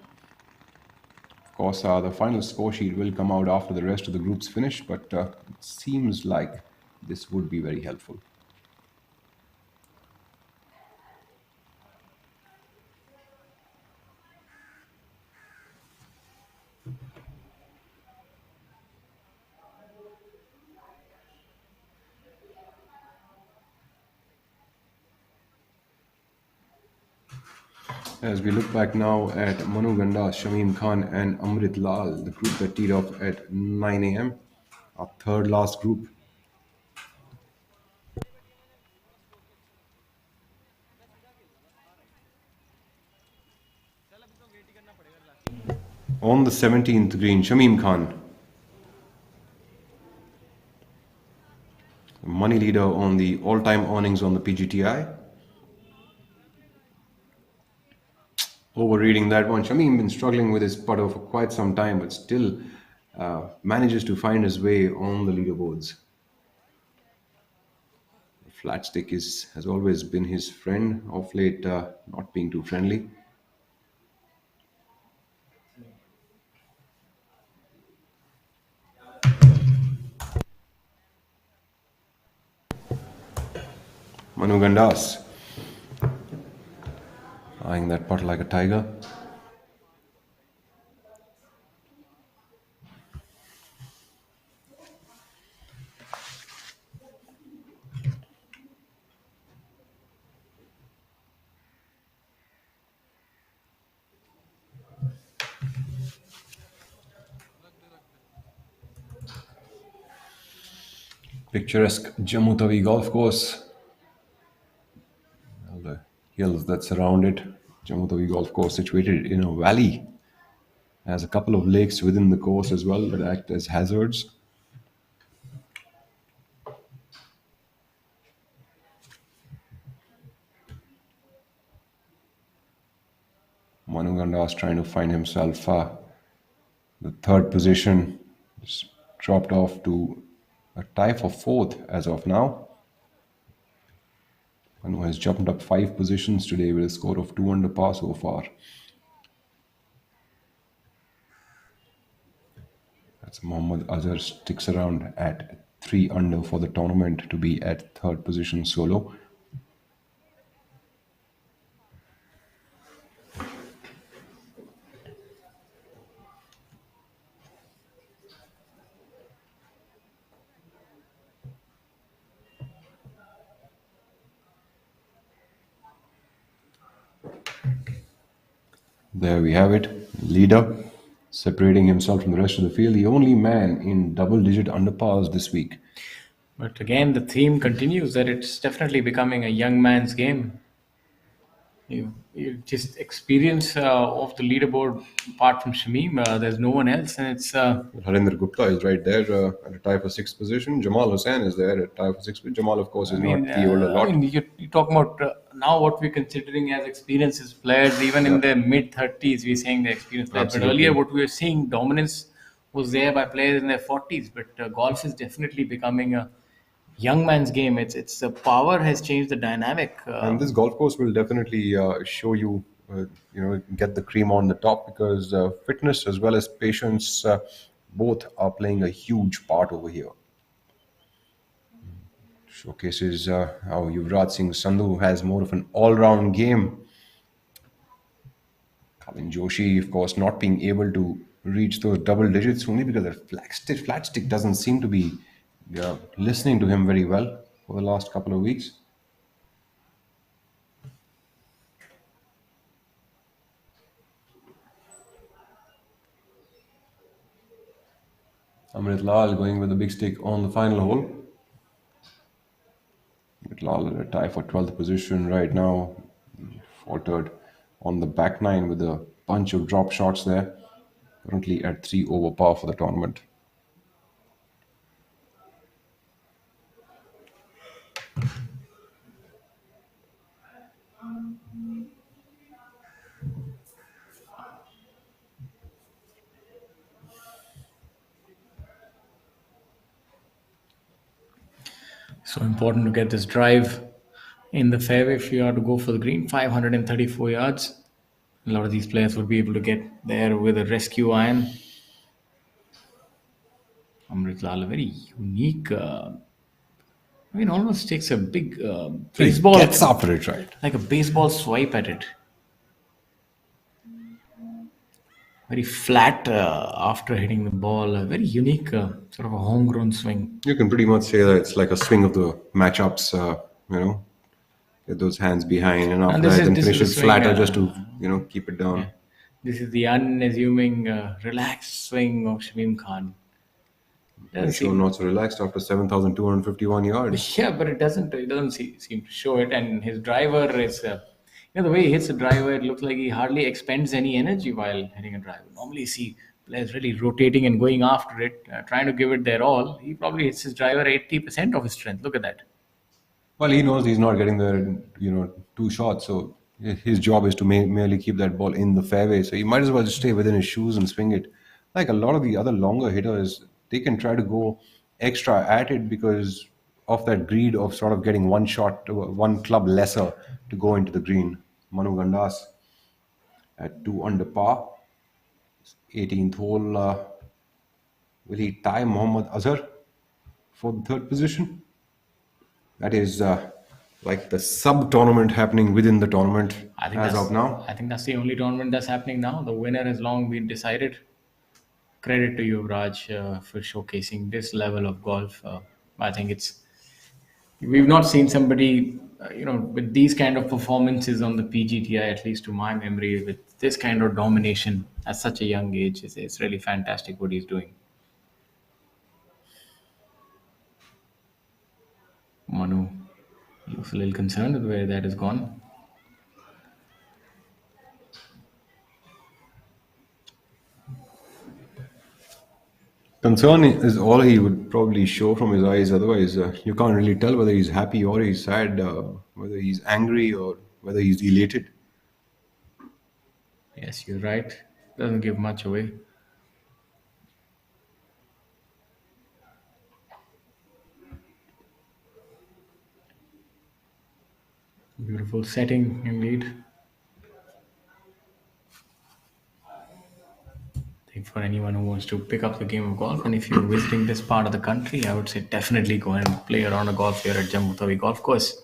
Of course, the final score sheet will come out after the rest of the groups finish, but it seems like this would be very helpful. As we look back now at Manu Ganda, Shamim Khan and Amrit Lal, the group that teed off at 9 a.m., our third last group. On the 17th green, Shamim Khan, money leader on the all-time earnings on the Pgti. Overreading that one. Shamim been struggling with his putter for quite some time, but still manages to find his way on the leaderboards. Flat stick has always been his friend, of late not being too friendly. Manu Gandas eyeing that putt like a tiger. Picturesque Jammu Tawi golf course. Well, the hills that surround it. Jammu Tawi golf course situated in a valley. Has a couple of lakes within the course as well that act as hazards. Manu Gandas trying to find himself the third position. Just dropped off to a tie for fourth as of now. Manu has jumped up 5 positions today with a score of 2 under par so far. That's Mohammad Azar sticks around at 3 under for the tournament to be at third position solo. There we have it. Leader separating himself from the rest of the field. The only man in double-digit underpars this week. But again, the theme continues that it's definitely becoming a young man's game. You just experience of the leaderboard apart from Shamim. There's no one else, and it's Harinder Gupta is right there at a tie for 6th position. Jamal Hussain is there at tie for 6th position. Jamal, of course, is not the older lot. you're talking about now what we're considering as experiences players, even in their mid 30s, we're saying they're experienced players. But Absolutely. earlier, what we were seeing, dominance was there by players in their 40s. But golf is definitely becoming a young man's game. It's the power has changed the dynamic. And this golf course will definitely show you, get the cream on the top, because fitness as well as patience both are playing a huge part over here. Showcases how Yuvraj Singh Sandhu has more of an all-round game. Colin Joshi, of course, not being able to reach those double digits only because the flat stick doesn't seem to be listening to him very well for the last couple of weeks. Amrit Lal going with a big stick on the final hole. Amrit Lal at a tie for 12th position right now. Faltered on the back nine with a bunch of drop shots there. Currently at 3 over par for the tournament. So important to get this drive in the fairway if you are to go for the green. 534 yards. A lot of these players would be able to get there with a rescue iron. Amrit Lal, a very unique. Almost takes a big baseball. Gets after it, right? Like a baseball swipe at it. Very flat after hitting the ball. A very unique, sort of a homegrown swing. You can pretty much say that it's like a swing of the matchups, get those hands behind and after that then finish it flatter just to, keep it down. Yeah. This is the unassuming, relaxed swing of Shamim Khan. Sure, not so relaxed after 7,251 yards. Yeah, but it doesn't seem to show it. And his driver is, the way he hits the driver, it looks like he hardly expends any energy while hitting a driver. Normally you see players really rotating and going after it, trying to give it their all. He probably hits his driver 80% of his strength. Look at that. Well, he knows he's not getting there in, 2 shots. So his job is to merely keep that ball in the fairway. So he might as well just stay within his shoes and swing it like a lot of the other longer hitters, they can try to go extra at it because of that greed of sort of getting one shot, one club lesser to go into the green. Manu Gandas at 2 under par, 18th hole. Will he tie Mohammad Azar for the third position? That is like the sub tournament happening within the tournament as of now. I think that's the only tournament that's happening now. The winner has long been decided. Credit to you, Raj, for showcasing this level of golf. I think we've not seen somebody, with these kind of performances on the PGTI, at least to my memory, with this kind of domination at such a young age. It's really fantastic what he's doing. Manu looks a little concerned with where that has gone. Concern is all he would probably show from his eyes. Otherwise, you can't really tell whether he's happy or he's sad, whether he's angry or whether he's elated. Yes, you're right. Doesn't give much away. Beautiful setting indeed. I think for anyone who wants to pick up the game of golf, and if you're visiting this part of the country, I would say definitely go and play around a golf here at Jambutawi Golf Course.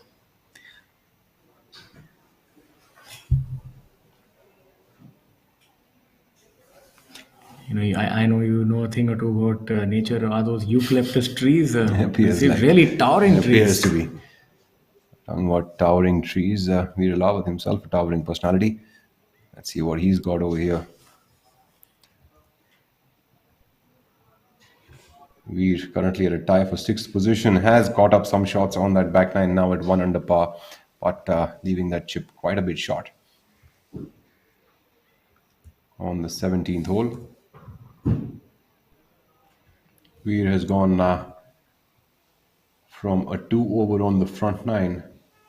I know you know a thing or two about nature. Are those eucalyptus trees? Appears These like- really towering Appears trees. to be. Talking about towering trees, Veer Lawat himself, a towering personality. Let's see what he's got over here. Veer currently at a tie for sixth position, has caught up some shots on that back nine now at 1 under par, but leaving that chip quite a bit short. On the 17th hole, Veer has gone from a 2 over on the front nine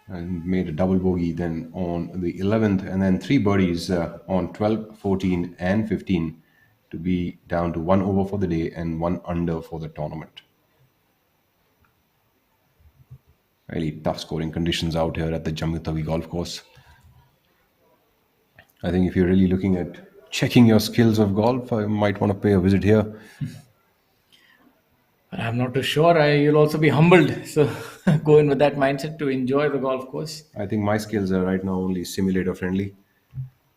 and made a double bogey then on the 11th, and then 3 birdies on 12, 14 and 15 to be down to 1 over for the day and 1 under for the tournament. Really tough scoring conditions out here at the Jambutawi Golf Course. I think if you're really looking at checking your skills of golf, I might want to pay a visit here. But I'm not too sure. You'll also be humbled. So go in with that mindset to enjoy the golf course. I think my skills are right now only simulator friendly.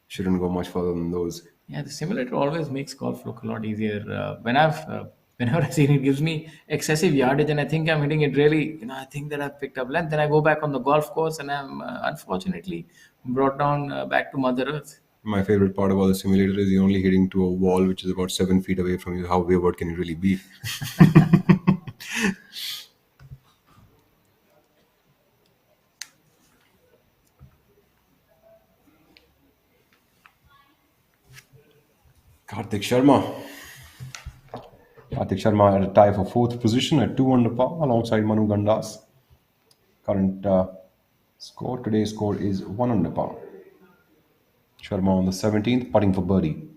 Shouldn't go much further than those. Yeah, the simulator always makes golf look a lot easier. Whenever I've seen it, gives me excessive yardage, and I think I'm hitting it really. I think that I've picked up length. Then I go back on the golf course, and I'm unfortunately brought down back to Mother Earth. My favorite part about the simulator is you're only hitting to a wall which is about 7 feet away from you. How wayward can you really be? Karthik Sharma. Karthik Sharma at a tie for fourth position at 2 under par alongside Manu Gandas. Current score, today's score is 1 under par. Sharma on the 17th, putting for birdie.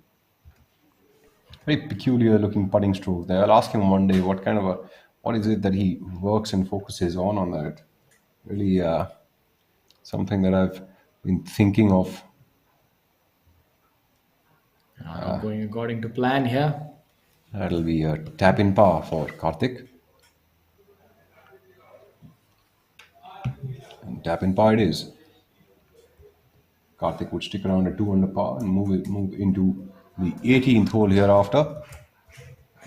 Very peculiar looking putting stroke there. I'll ask him one day what is it that he works and focuses on that. Really something that I've been thinking of. Going according to plan here. That'll be a tap in par for Karthik. And tap in par it is. Karthik would stick around at 2 under par and move into the 18th hole hereafter.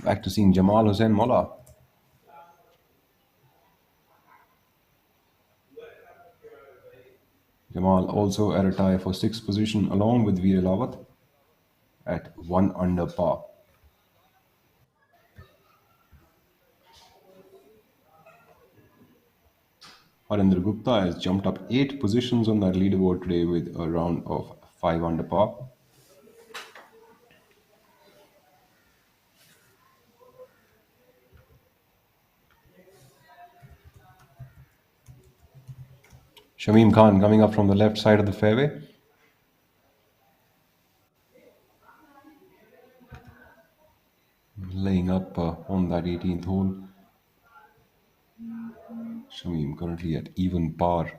Back to seeing Jamal, Hussain, Mola. Jamal also at a tie for sixth position along with Veer Lawat at 1 under par. Harendra Gupta has jumped up 8 positions on that leaderboard today with a round of 5 under par. Shamim Khan coming up from the left side of the fairway. that 18th hole. Shamim currently at even par.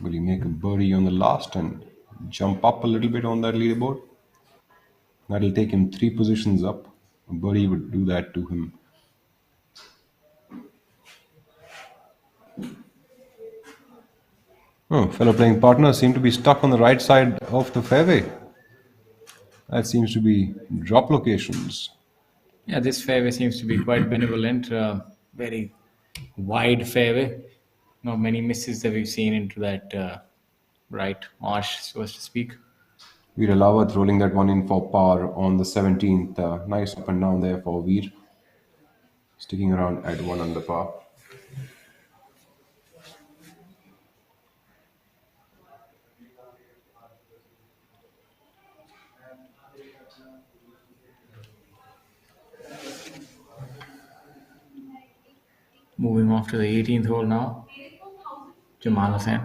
Will he make a birdie on the last and jump up a little bit on that leaderboard? That'll take him 3 positions up. A birdie would do that to him. Oh, fellow playing partners seem to be stuck on the right side of the fairway. That seems to be drop locations. Yeah, this fairway seems to be quite benevolent. Very wide fairway. Not many misses that we've seen into that right marsh, so as to speak. Veer Alawat rolling that one in for par on the 17th. Nice up and down there for Veer. Sticking around at 1 under par. Moving off to the 18th hole now. Jamal Hussain.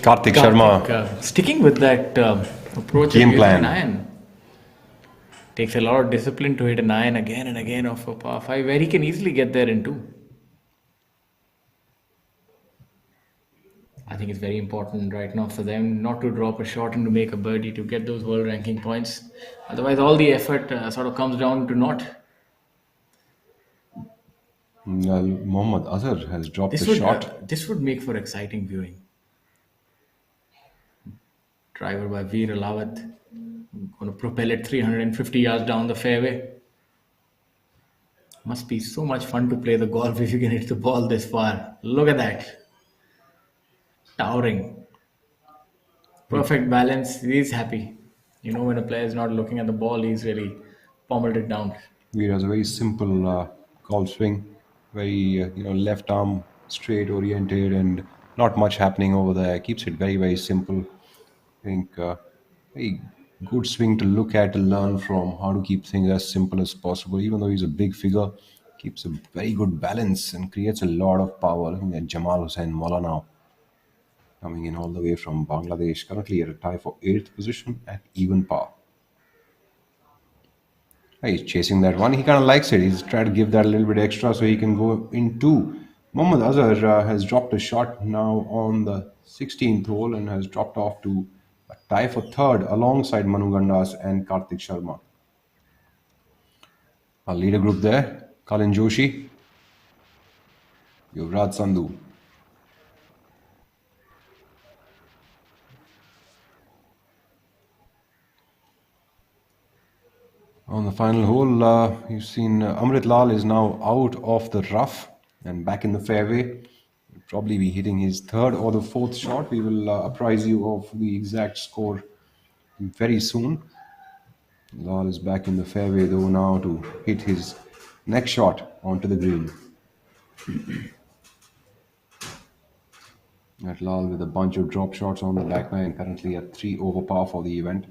Karthik Sharma. Sticking with that approach Game of using plan. an iron. Takes a lot of discipline to hit an iron again and again off a par 5, where he can easily get there in 2. I think it's very important right now for them not to drop a shot and to make a birdie to get those world ranking points. Otherwise, all the effort sort of comes down to naught. Well, Mohammad Azar has dropped the shot. This would make for exciting viewing. Driver by Veer Alawat. Going to propel it 350 yards down the fairway. Must be so much fun to play the golf if you can hit the ball this far. Look at that. Towering. Perfect balance. He's happy. You know, when a player is not looking at the ball, he's really pommeled it down. Veer has a very simple golf swing. Very, left arm straight oriented and not much happening over there. Keeps it very, very simple. I think very good swing to look at, to learn from how to keep things as simple as possible. Even though he's a big figure, keeps a very good balance and creates a lot of power. Looking at Jamal Hussain Mola now, coming in all the way from Bangladesh, currently at a tie for 8th position at even par. He's chasing that one. He kind of likes it. He's trying to give that a little bit extra so he can go in 2. Mohammad Azar has dropped a shot now on the 16th hole and has dropped off to a tie for 3rd alongside Manu Gandas and Karthik Sharma. Our leader group there, Kalin Joshi, Yuvraj Sandhu. On the final hole, you've seen Amrit Lal is now out of the rough and back in the fairway. He'll probably be hitting his 3rd or the 4th shot. We will apprise you of the exact score very soon. Lal is back in the fairway though now to hit his next shot onto the green. At Lal with a bunch of drop shots on the back nine, currently at 3 over par for the event.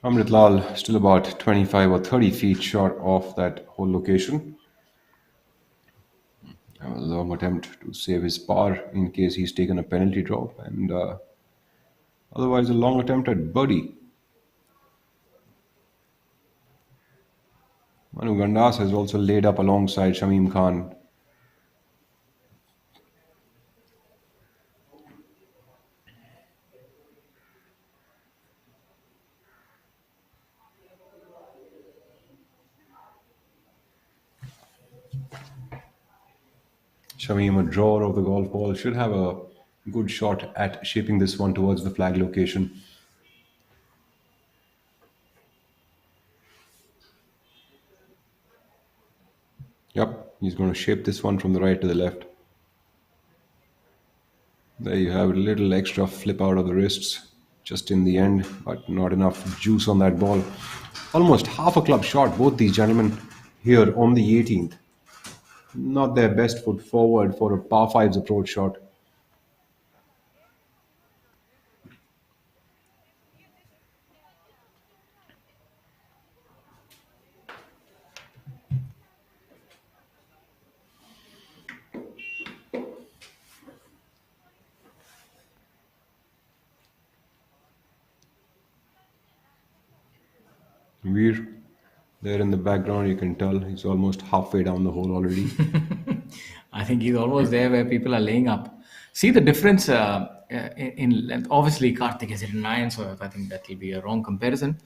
Amrit Lal still about 25 or 30 feet short of that whole location. A long attempt to save his par in case he's taken a penalty drop, and otherwise a long attempt at birdie. Manu Gandas has also laid up alongside Shamim Khan. Shamim, a drawer of the golf ball, should have a good shot at shaping this one towards the flag location. Yep, he's going to shape this one from the right to the left. There you have a little extra flip out of the wrists just in the end, but not enough juice on that ball. Almost half a club shot, both these gentlemen here on the 18th. Not their best foot forward for a par 5's approach shot. Veer, there in the background, you can tell he's almost halfway down the hole already. I think he's almost there where people are laying up. See the difference in length. Obviously, Karthik has hit 9, so I think that will be a wrong comparison.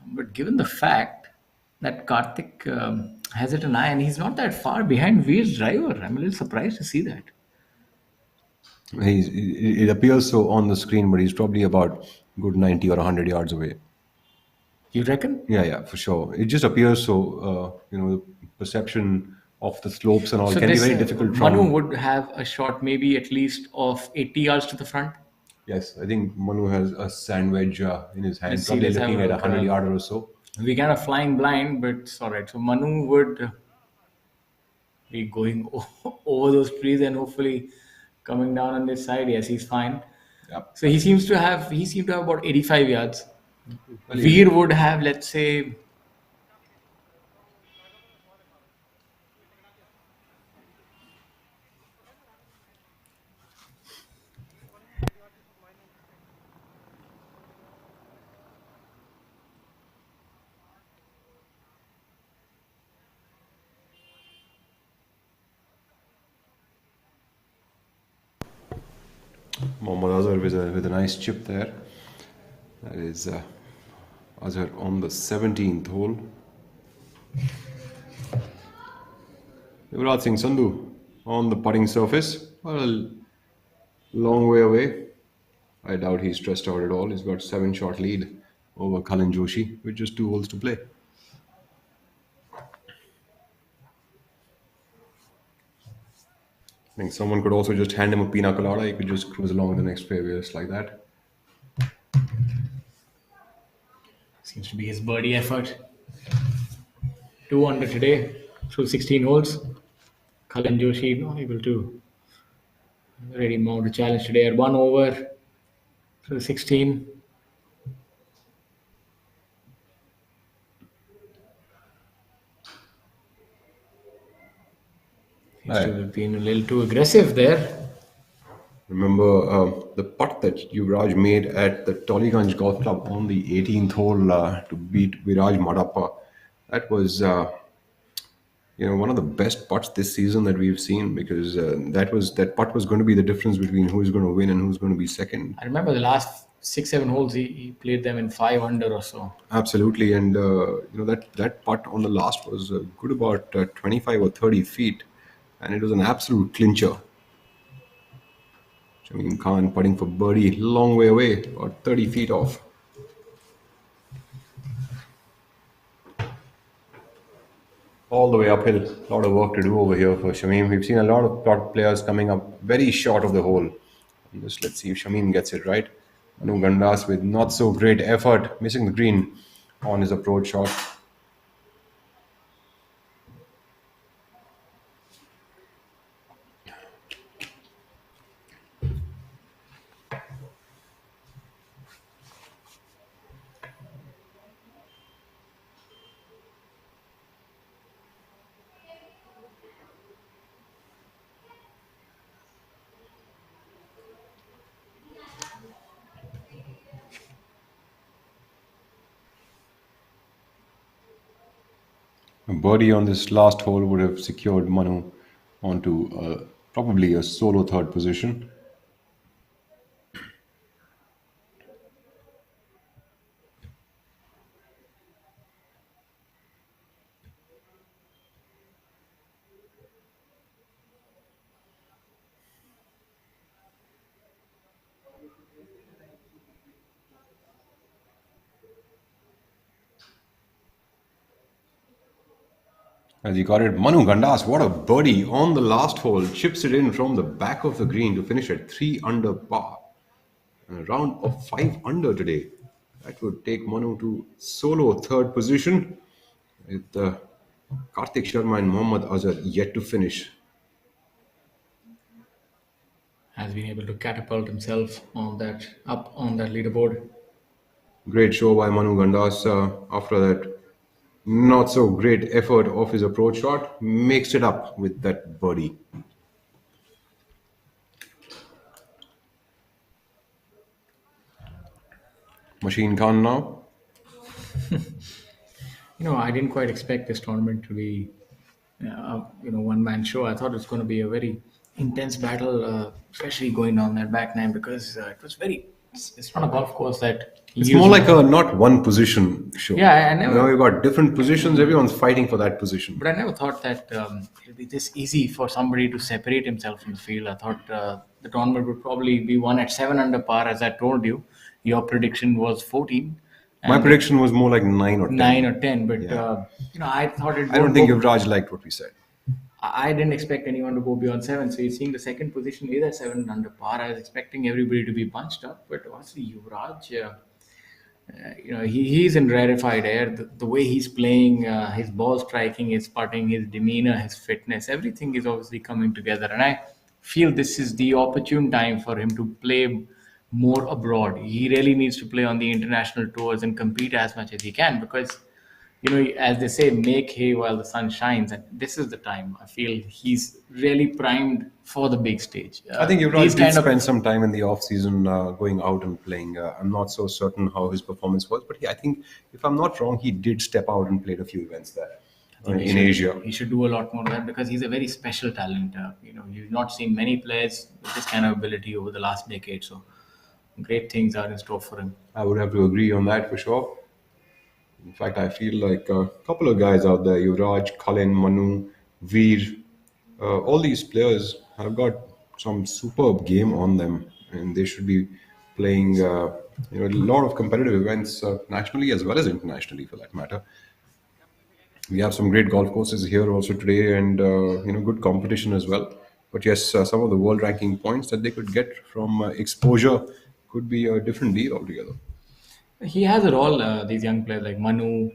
But given the fact that Karthik has hit 9, he's not that far behind Veer's driver. I'm a little surprised to see that. It appears so on the screen, but he's probably about good 90 or 100 yards away. You reckon? Yeah, for sure. It just appears so, the perception of the slopes and all So can be this very difficult Manu from... would have a shot maybe at least of 80 yards to the front. Yes, I think Manu has a sand wedge in his hand, Let's see, probably let's have looking a at look, 100 yarder or so. We're kind of flying blind, but it's all right. So Manu would be going over those trees and hopefully coming down on this side. Yes, he's fine. Yep. So he seemed to have about 85 yards. Veer would have, let's say, Mohammad Azar with a nice chip there. That is Azar on the 17th hole. Yuvraj Singh Sandhu on the putting surface. Well, long way away. I doubt he's stressed out at all. He's got 7-shot lead over Kalin Joshi with just 2 holes to play. I think someone could also just hand him a pina colada. He could just cruise along the next fairway just like that. seems to be his birdie effort. 2 under today through 16 holes. Kalin Joshi not able to really mount a challenge today at 1 over through 16. Seems to have been a little too aggressive there. Remember the putt that Yuvraj made at the Tollygunj Golf Club on the 18th hole to beat Viraj Madappa. That was, one of the best putts this season that we've seen, because that putt was going to be the difference between who's going to win and who's going to be second. I remember the last 6, 7 holes, he played them in 5 under or so. Absolutely, and that putt on the last was good about 25 or 30 feet, and it was an absolute clincher. Shamim Khan putting for birdie, long way away, about 30 feet off. All the way uphill. A lot of work to do over here for Shamim. We've seen a lot of top players coming up very short of the hole. And just let's see if Shamim gets it right. Manu Gandas with not so great effort, missing the green on his approach shot. A birdie on this last hole would have secured Manu onto probably a solo third position. As he got it, Manu Gandas, what a birdie on the last hole, chips it in from the back of the green to finish at 3 under par. And a round of 5 under today. That would take Manu to solo third position with Karthik Sharma and Mohammad Azar yet to finish. Has been able to catapult himself up on that leaderboard. Great show by Manu Gandas. After that not so great effort of his approach shot, makes it up with that birdie. Machine Khan now. I didn't quite expect this tournament to be, one-man show. I thought it was going to be a very intense battle, especially going down that back nine, because it was it's not a golf course that... It's more like a not one position show. Yeah, I never... You've got different positions, everyone's fighting for that position. But I never thought that it would be this easy for somebody to separate himself from the field. I thought the tournament would probably be won at 7 under par, as I told you. Your prediction was 14. My prediction was more like 9 or 10. 9 or 10, but I thought it. I don't think Yuvraj liked what we said. I didn't expect anyone to go beyond 7. So you're seeing the second position is at 7 under par. I was expecting everybody to be bunched up, but honestly, Yuvraj, he's in rarefied air. The way he's playing, his ball striking, his putting, his demeanor, his fitness, everything is obviously coming together. And I feel this is the opportune time for him to play more abroad. He really needs to play on the international tours and compete as much as he can, because as they say, make hay while the sun shines, and this is the time. I feel he's really primed for the big stage. I think Yuvraj did spend some time in the off season going out and playing. I'm not so certain how his performance was, but I think, if I'm not wrong, he did step out and played a few events there in Asia. He should do a lot more of that, because he's a very special talent. You've not seen many players with this kind of ability over the last decade. So great things are in store for him. I would have to agree on that for sure. In fact, I feel like a couple of guys out there, Yuvraj, Cullen, Manu, Veer, all these players have got some superb game on them, and they should be playing a lot of competitive events nationally as well as internationally, for that matter. We have some great golf courses here also today, and good competition as well. But yes, some of the world ranking points that they could get from exposure could be a different deal altogether. He has it all. These young players like Manu.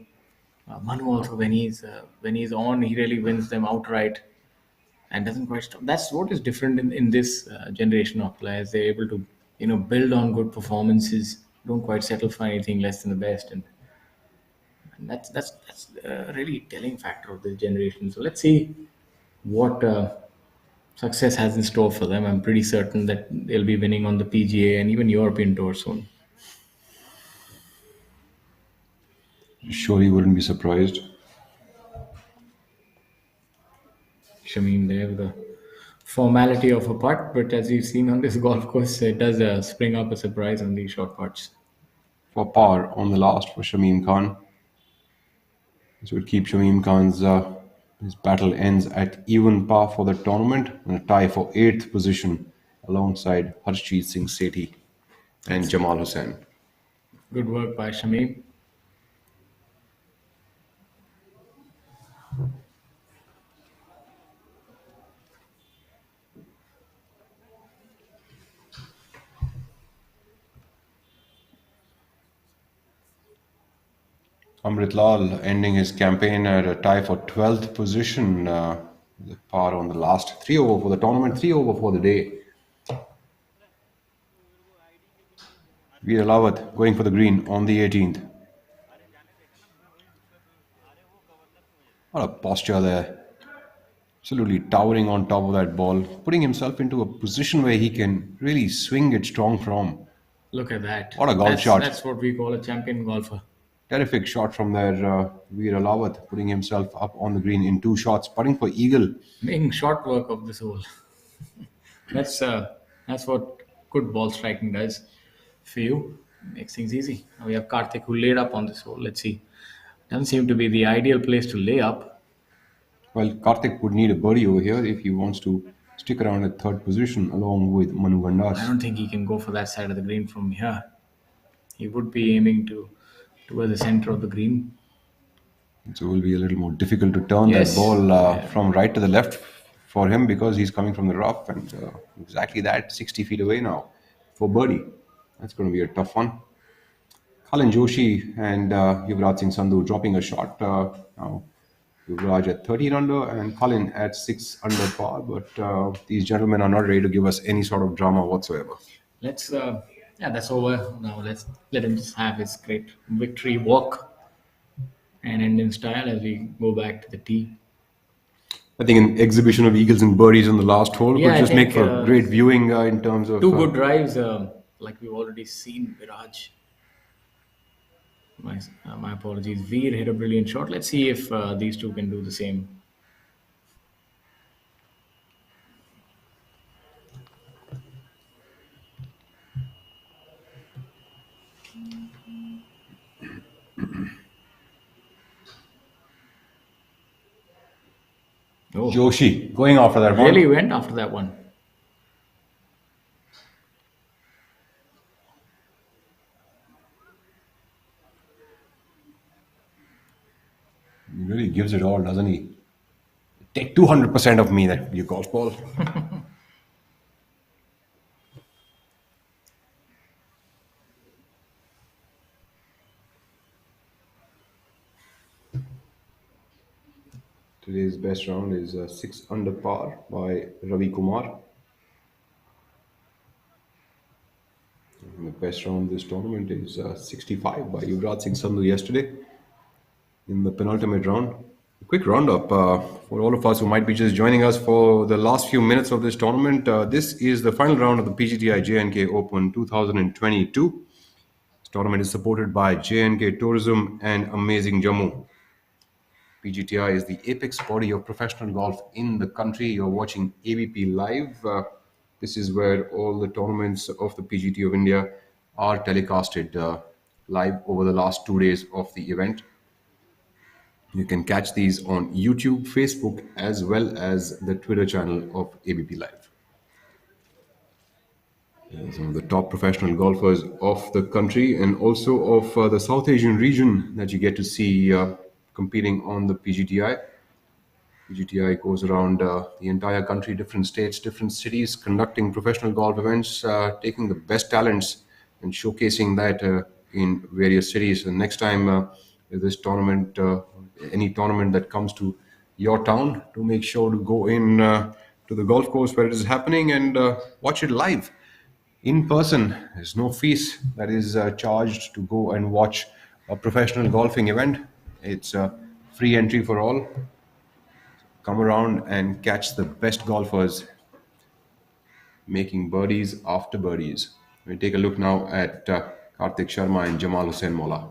Manu also, when he's on, he really wins them outright, and doesn't quite stop. That's what is different in this generation of players. They're able to build on good performances. Don't quite settle for anything less than the best, and that's a really telling factor of this generation. So let's see what success has in store for them. I'm pretty certain that they'll be winning on the PGA and even European Tour soon. Sure, you wouldn't be surprised. Shamim there with a formality of a putt, but as we've seen on this golf course, it does spring up a surprise on these short putts. For par on the last for Shamim Khan. This would keep Shamim Khan's his battle ends at even par for the tournament and a tie for 8th position alongside Harshjeet Singh Sethi and Jamal Hussain. Good work by Shamim. Amrit Lal ending his campaign at a tie for 12th position, the par on the last 3 over for the tournament, 3 over for the day. Veer Lawat going for the green on the 18th. What a posture there. Absolutely towering on top of that ball, putting himself into a position where he can really swing it strong from. Look at that. What a golf shot. That's what we call a champion golfer. Terrific shot from there, Veer Lawat, putting himself up on the green in 2 shots, putting for eagle. Making short work of this hole. That's what good ball striking does for you. Makes things easy. Now we have Karthik who laid up on this hole. Let's see. Doesn't seem to be the ideal place to lay up. Well, Karthik would need a birdie over here if he wants to stick around at 3rd position along with Manu I Gandas. don't think he can go for that side of the green from here. He would be aiming towards the center of the green. So it will be a little more difficult to turn Yes. that ball from right to the left for him because he's coming from the rough and exactly that, 60 feet away now for birdie. That's going to be a tough one. Kalin Joshi and Yuvraj Singh Sandhu dropping a shot now. Yuvraj at 13 under and Kalin at 6 under par. But these gentlemen are not ready to give us any sort of drama whatsoever. Let's that's over. Now let's let him just have his great victory walk and end in style as we go back to the tee. I think an exhibition of eagles and birdies on the last hole Yeah, could I just think, make for great viewing in terms of 2 good drives, like we've already seen. Viraj. My apologies. Veer hit a brilliant shot. Let's see if these two can do the same. Oh, Joshi going after that really one. went after that one. He really gives it all, doesn't he? Take 200% of me, that you golf ball. Today's best round is 6 under par by Ravi Kumar. And the best round this tournament is 65 by Yuvraj Singh Sandhu yesterday in the penultimate round. A quick roundup for all of us who might be just joining us for the last few minutes of this tournament. This is the final round of the Pgti J&K Open 2022. This tournament is supported by J&K Tourism and Amazing Jammu. Pgti is the apex body of professional golf in the country. You're watching ABP Live. This is where all the tournaments of the PGT of India are telecasted live over the last 2 days of the event. You can catch these on YouTube, Facebook, as well as the Twitter channel of ABP Live. Some of the top professional golfers of the country and also of the South Asian region that you get to see competing on the PGTI. PGTI goes around the entire country, different states, different cities, conducting professional golf events, taking the best talents and showcasing that in various cities. And next time this tournament, any tournament that comes to your town, do make sure to go in to the golf course where it is happening and watch it live. In person, there's no fees that is charged to go and watch a professional golfing event. It's free entry for all. Come around and catch the best golfers making birdies after birdies. We take a look now at Karthik Sharma and Jamal Hussain Mola.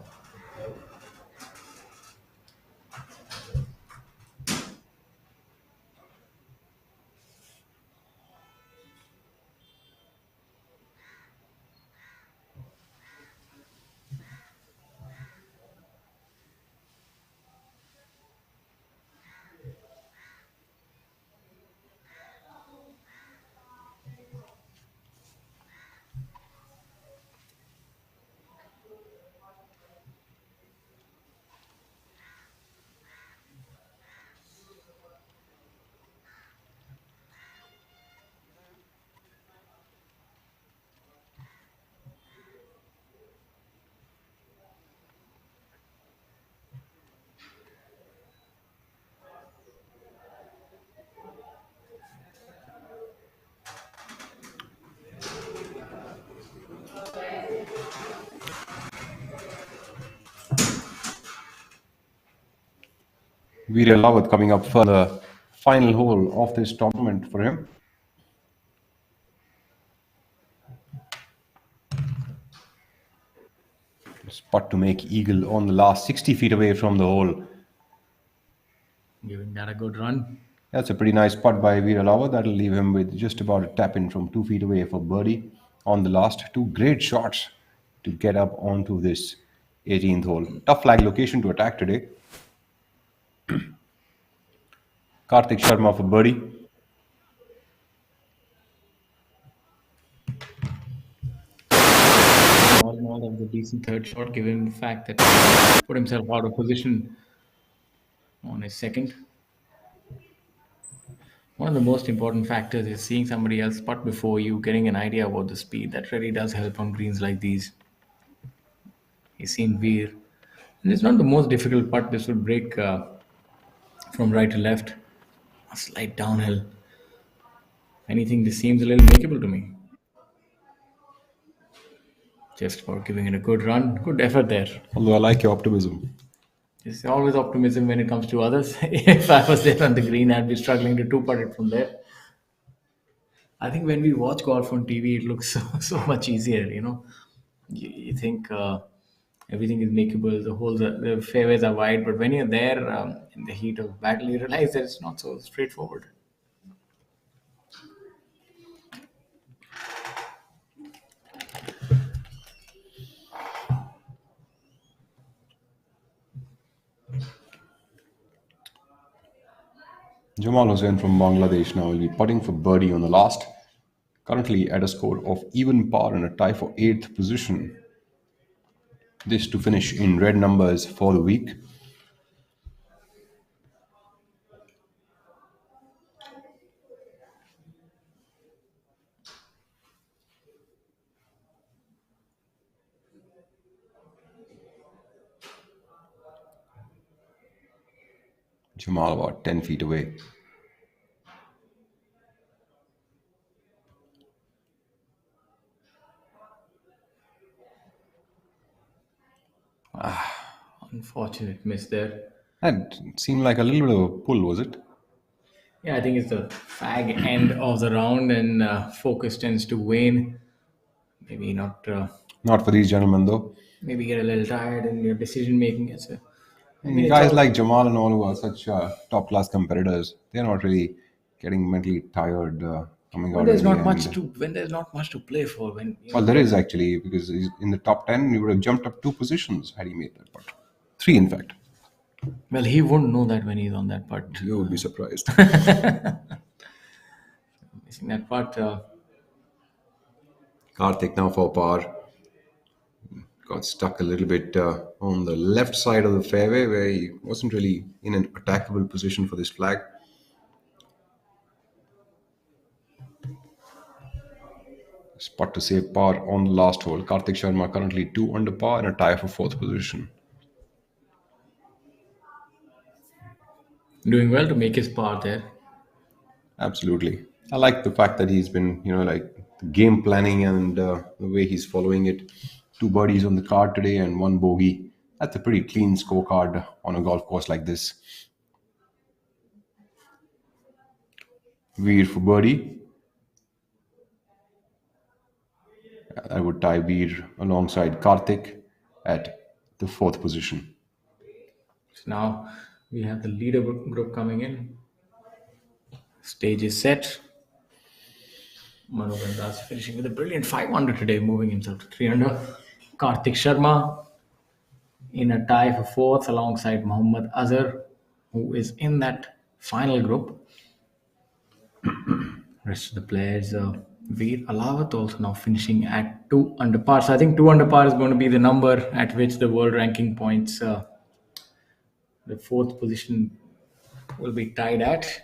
Veer Lawat coming up for the final hole of this tournament for him. Spot to make eagle on the last 60 feet away from the hole. Giving that a good run. That's a pretty nice putt by Veer Lawat. That'll leave him with just about a tap in from 2 feet away for birdie on the last. Two great shots to get up onto this 18th hole. Tough flag location to attack today. Karthik Sharma for birdie. All in all, that was a decent third shot, given the fact that he put himself out of position on his second. One of the most important factors is seeing somebody else putt before you, getting an idea about the speed. That really does help on greens like these. He's seen Veer. And it's not the most difficult putt. This will break from right to left. A slight downhill. Anything, this seems a little makeable to me. Just for giving it a good run. Good effort there. Although I like your optimism. There's always optimism when it comes to others. If I was there on the green, I'd be struggling to two-putt it from there. I think when we watch golf on TV, it looks so much easier. You think everything is makeable. The fairways are wide, but when you're there in the heat of battle, you realize that it's not so straightforward. Jamal Hussain from Bangladesh now will be putting for birdie on the last. Currently at a score of even par and a tie for 8th position. This to finish in red numbers for the week. Jamal about 10 feet away. Unfortunate miss there. That seemed like a little bit of a pull, was it? Yeah, I think it's the fag end of the round, and focus tends to wane. Maybe not. Not for these gentlemen, though. Maybe get a little tired in your decision making. It's Guys all- like Jamal and all who are such top class competitors, they're not really getting mentally tired coming when out. there's in the not much end. to when there's not much to play for. Well, there is actually, because he's in the top 10, he would have jumped up 2 positions had he made that putt. 3, in fact. Well, he won't know that when he's on that putt. You would be surprised. Missing that putt. Karthik now for par. Got stuck a little bit on the left side of the fairway where he wasn't really in an attackable position for this flag. Spot to save par on the last hole. Karthik Sharma currently 2 under par and a tie for 4th position. Doing well to make his par there. Absolutely. I like the fact that he's been, like the game planning and the way he's following it. 2 birdies on the card today and 1 bogey. That's a pretty clean scorecard on a golf course like this. Veer for birdie. I would tie Veer alongside Karthik at the 4th position. So now we have the leader group coming in. Stage is set. Mohammad Azar finishing with a brilliant 5 under today, moving himself to 3 under. Karthik Sharma in a tie for 4th alongside Mohammad Azar, who is in that final group. Rest of the players, Veer Alawat also now finishing at 2 under par. So I think 2 under par is going to be the number at which the world ranking points, the 4th position will be tied at.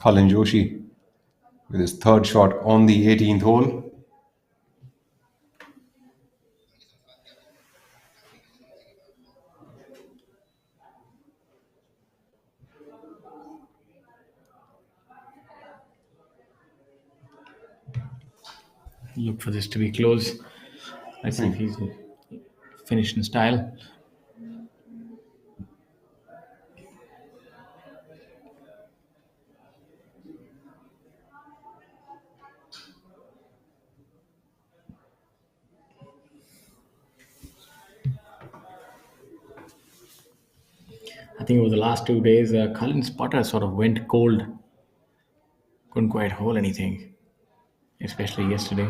Kalin Joshi with his 3rd shot on the 18th hole. Look for this to be close. Let's see if he's finished in style. I think over the last 2 days, Cullen's putter sort of went cold. Couldn't quite hold anything, especially yesterday.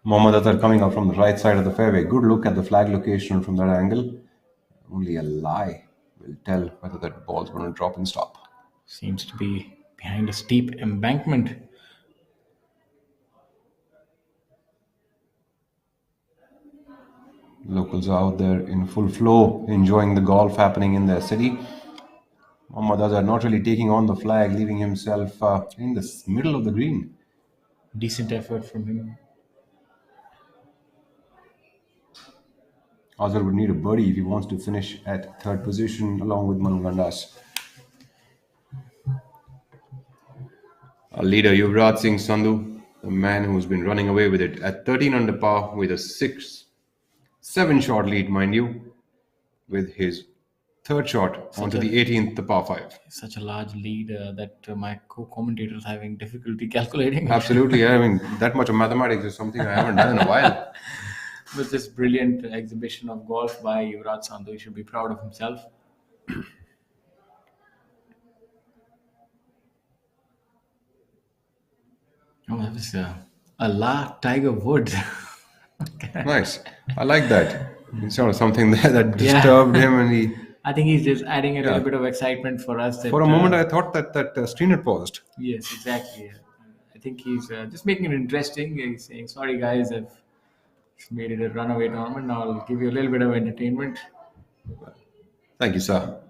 Mohammad Azar coming up from the right side of the fairway. Good look at the flag location from that angle. Only a lie will tell whether that ball's going to drop and stop. Seems to be behind a steep embankment. Locals are out there in full flow, enjoying the golf happening in their city. Mohammad Azar not really taking on the flag, leaving himself in the middle of the green. Decent effort from him. Azar would need a birdie if he wants to finish at third position along with Manu Gandas. Our leader Yuvraj Singh Sandhu, the man who's been running away with it at 13 under par with a 7 shot lead, mind you, with his third shot onto the 18th, the par 5. Such a large lead that my co-commentator is having difficulty calculating. Absolutely, I mean, that much of mathematics is something I haven't done in a while. With this brilliant exhibition of golf by Yuvraj Sandhu, he should be proud of himself. Oh, that was a La Tiger Woods. Nice. I like that. It's sort of something that disturbed him, and he. I think he's just adding a little bit of excitement for us. That, For a moment, I thought that screen had paused. Yes, exactly. I think he's just making it interesting. He's saying, "Sorry, guys, I've made it a runaway tournament. Now I'll give you a little bit of entertainment." Thank you, sir.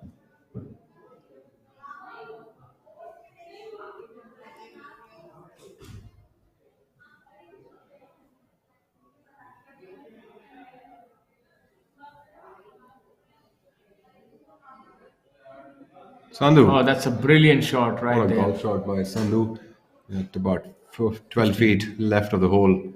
Sandhu. Oh, that's a brilliant shot right What a there. golf shot by Sandhu at about 12 feet left of the hole.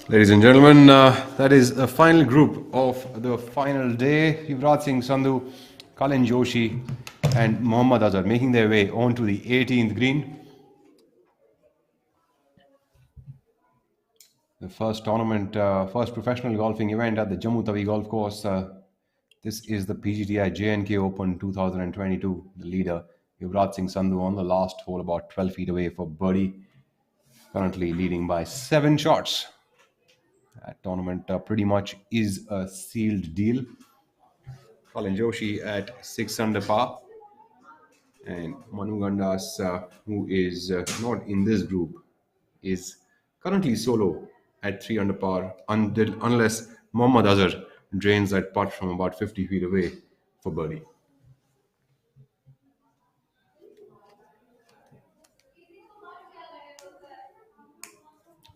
Ladies and gentlemen, that is the final group of the final day. Yuvraj Singh Sandhu, Kalin Joshi and Mohammad Azar making their way onto the 18th green. The first tournament, first professional golfing event at the Jammu Tawi Golf Course. This is the Pgti J&K Open 2022. The leader, Yuvraj Singh Sandhu, on the last hole about 12 feet away for birdie. Currently leading by 7 shots. That tournament pretty much is a sealed deal. Colin Joshi at 6 under par. And Manu Gandas, who is not in this group, is currently solo at 3 under par unless Mohammad Azar drains that putt from about 50 feet away for birdie.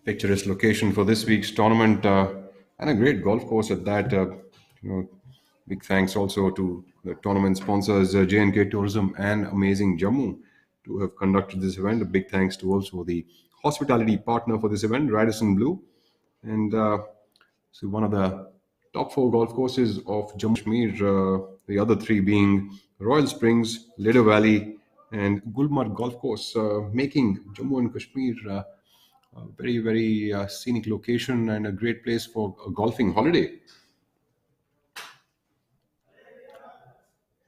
Picturesque location for this week's tournament and a great golf course at that. Big thanks also to the tournament sponsors J&K Tourism and Amazing Jammu to have conducted this event. A big thanks to also the hospitality partner for this event, Radisson Blue, and so one of the top 4 golf courses of Jammu Kashmir. The other 3 being Royal Springs, Lido Valley, and Gulmarg Golf Course, making Jammu and Kashmir a very, very scenic location and a great place for a golfing holiday.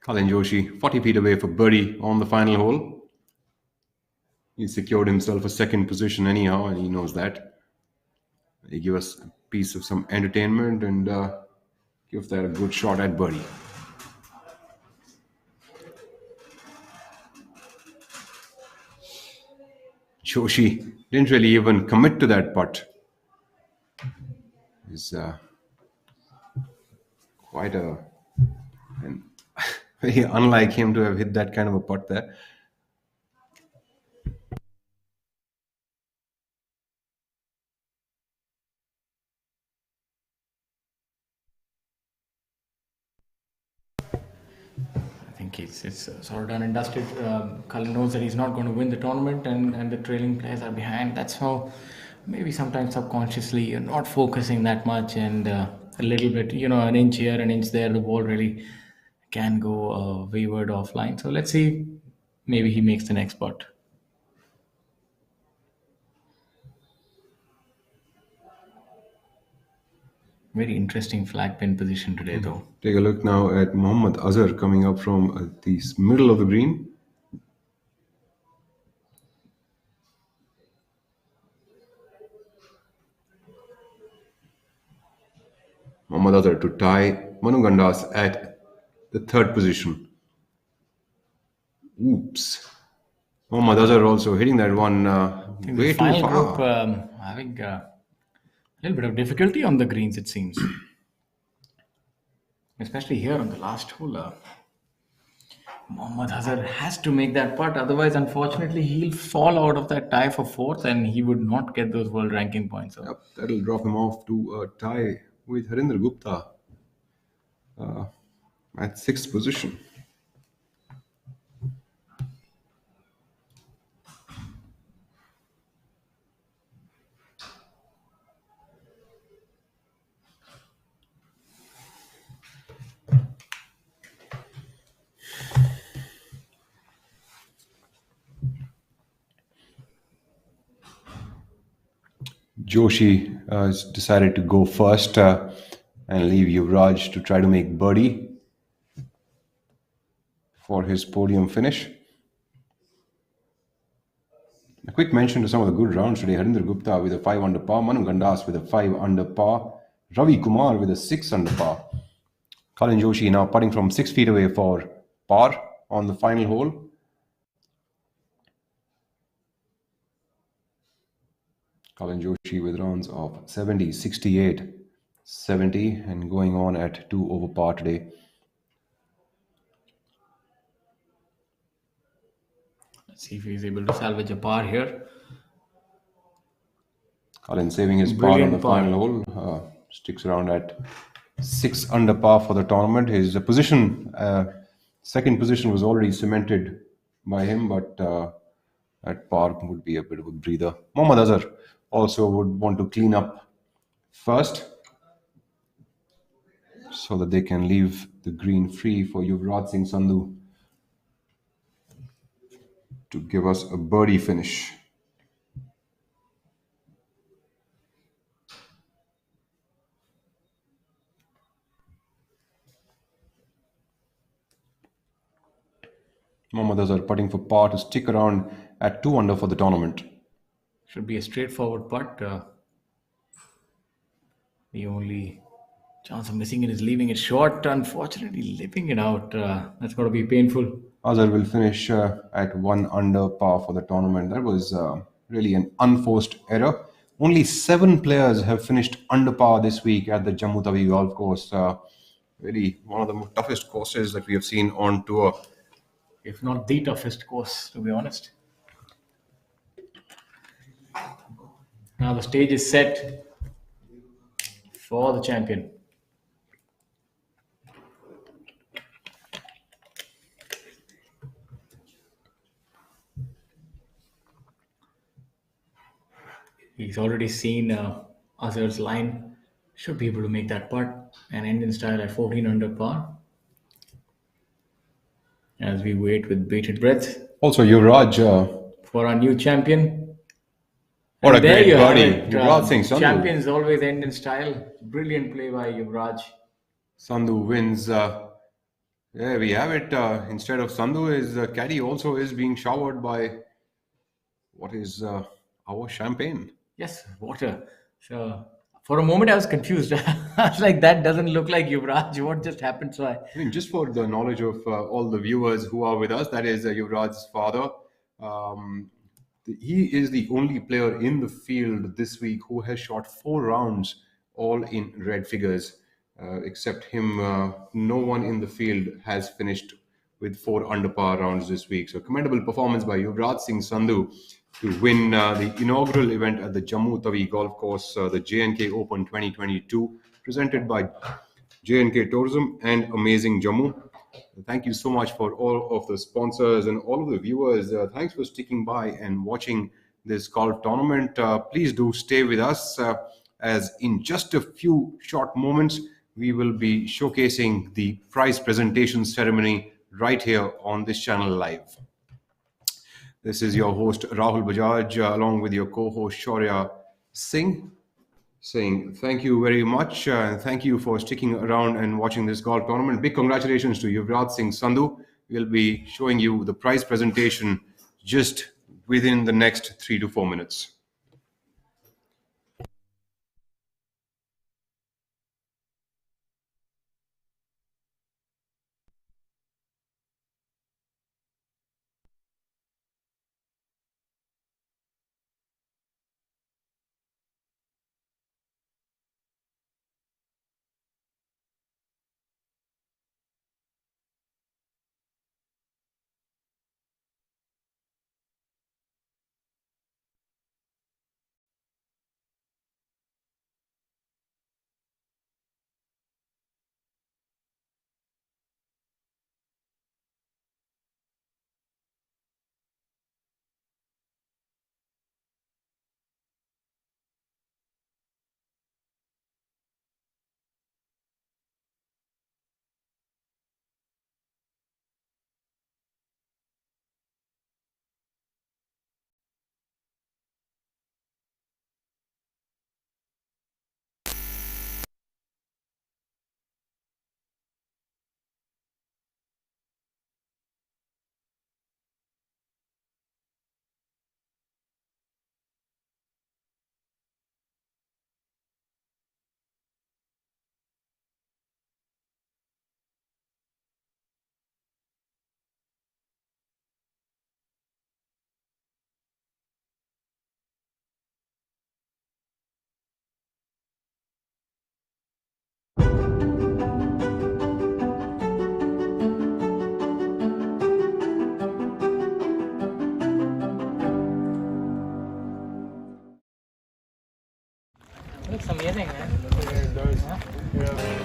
Kalin Joshi, 40 feet away for birdie on the final hole. He secured himself a second position anyhow, and he knows that. He give us a piece of some entertainment and give that a good shot at birdie. Joshi didn't really even commit to that putt. It's quite and very unlike him to have hit that kind of a putt there. I think it's sort of done and dusted. Cullen knows that he's not going to win the tournament, and the trailing players are behind. That's how maybe sometimes subconsciously you're not focusing that much, and a little bit, an inch here, an inch there, the ball really can go wayward offline. So let's see, maybe he makes the next putt. Very interesting flag pin position today, though. Take a look now at Mohammad Azar coming up from the middle of the green. Mohammad Azar to tie Manu Gandas at the third position. Oops. Mohammad Azar also hitting that one way The too final far. group having a little bit of difficulty on the greens, it seems. Especially here on the last hole. Mohammad Azar has to make that putt, otherwise, unfortunately, he'll fall out of that tie for fourth and he would not get those world ranking points. So, Yep, that'll drop him off to a tie with Harinder Gupta at sixth position. Joshi has decided to go first and leave Yuvraj to try to make birdie for his podium finish. A quick mention to some of the good rounds today. Harinder Gupta with a 5 under par, Manu Gandas with a 5 under par, Ravi Kumar with a 6 under par. Colin Joshi now putting from 6 feet away for par on the final hole. Colin Joshi with rounds of 70, 68, 70 and going on at 2 over par today. let's see if he's able to salvage a par here. Colin saving his par on Brilliant the par. final hole. Sticks around at 6 under par for the tournament. His position, second position was already cemented by him, but at par would be a bit of a breather. Mohammad Azar also would want to clean up first so that they can leave the green free for Yuvraj Singh Sandhu to give us a birdie finish. Mohammad Azar putting for par to stick around at 2 under for the tournament. Should be a straightforward putt. The only chance of missing it is leaving it short. Unfortunately, leaving it out. That's got to be painful. Azar will finish at 1 under par for the tournament. That was really an unforced error. Only 7 players have finished under par this week at the Jammu Tawi golf course. Really one of the toughest courses that we have seen on tour. If not the toughest course, to be honest. Now the stage is set for the champion. He's already seen Azhar's line. Should be able to make that putt and end in style at 14 under par. As we wait with bated breath Also, Yuvraj, for our new champion. what a And there great you have birdie. it. Yuvraj Singh Sandhu. Champions always end in style. Brilliant play by Yuvraj. Sandhu wins. There we have it. Instead of Sandhu, his caddy also is being showered by what is our champagne. Yes, water. So for a moment, I was confused. I was like, that doesn't look like Yuvraj. What just happened? So I mean, just for the knowledge of all the viewers who are with us, that is Yuvraj's father. Um, he is the only player in the field this week who has shot 4 rounds, all in red figures. Except him, no one in the field has finished with 4 under par rounds this week. So commendable performance by Yuvraj Singh Sandhu to win the inaugural event at the Jammu Tawi Golf Course, the J&K Open 2022, presented by J&K Tourism and Amazing Jammu. Thank you so much for all of the sponsors and all of the viewers. Thanks for sticking by and watching this golf tournament. Please do stay with us, as in just a few short moments, we will be showcasing the prize presentation ceremony right here on this channel live. This is your host Rahul Bajaj, along with your co-host Shaurya Singh, saying thank you very much, and thank you for sticking around and watching this golf tournament. Big congratulations to Yuvraj Singh Sandhu. We'll be showing you the prize presentation just within the next 3 to 4 minutes. looks amazing, man. Yeah, it does. Yeah.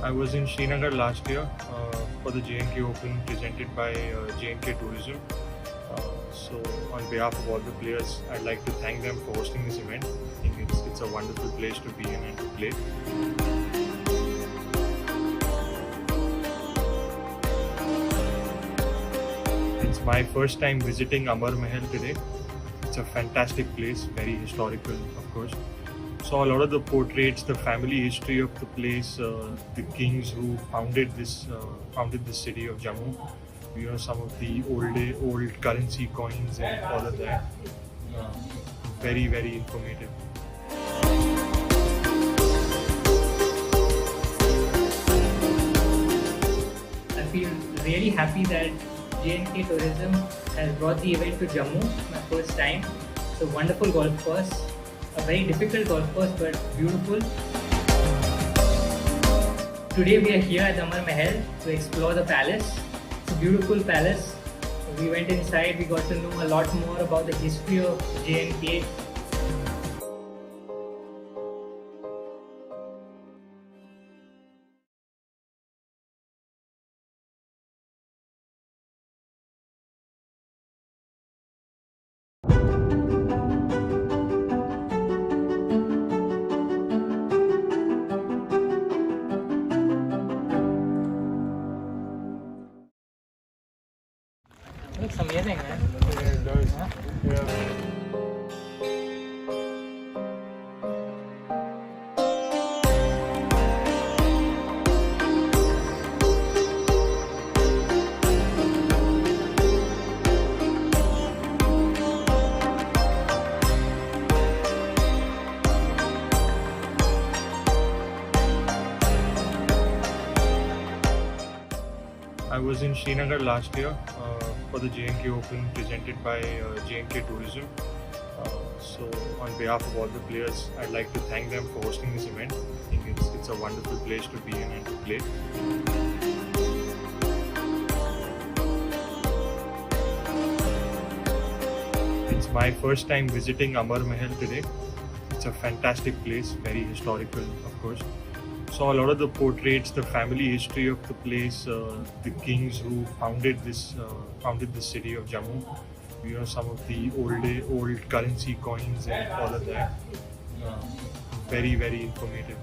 I was in Srinagar last year for the J&K Open presented by J&K Tourism. So on behalf of all the players, I'd like to thank them for hosting this event. I think it's a wonderful place to be in and to play. It's my first time visiting Amar Mahal today. It's a fantastic place, very historical, of course. Saw a lot of the portraits, the family history of the place, the kings who founded this city of Jammu. You know, some of the old currency coins and all of that. Very, very informative. I feel really happy that J&K Tourism has brought the event to Jammu, my first time. It's a wonderful golf course. A very difficult golf course, but beautiful. Today we are here at Amar Mahal to explore the palace. It's a beautiful palace. We went inside, we got to know a lot more about the history of J&K. Looks amazing, man. Yeah, it does. Huh? Yeah. I was in Srinagar last year for the J&K Open presented by J&K Tourism. So on behalf of all the players, I'd like to thank them for hosting this event. I think it's a wonderful place to be in and to play. It's my first time visiting Amar Mahal today. It's a fantastic place, very historical, of course. Saw a lot of the portraits, the family history of the place, the kings who founded this city of Jammu. You know, some of the old currency coins and all of that. Very, very informative.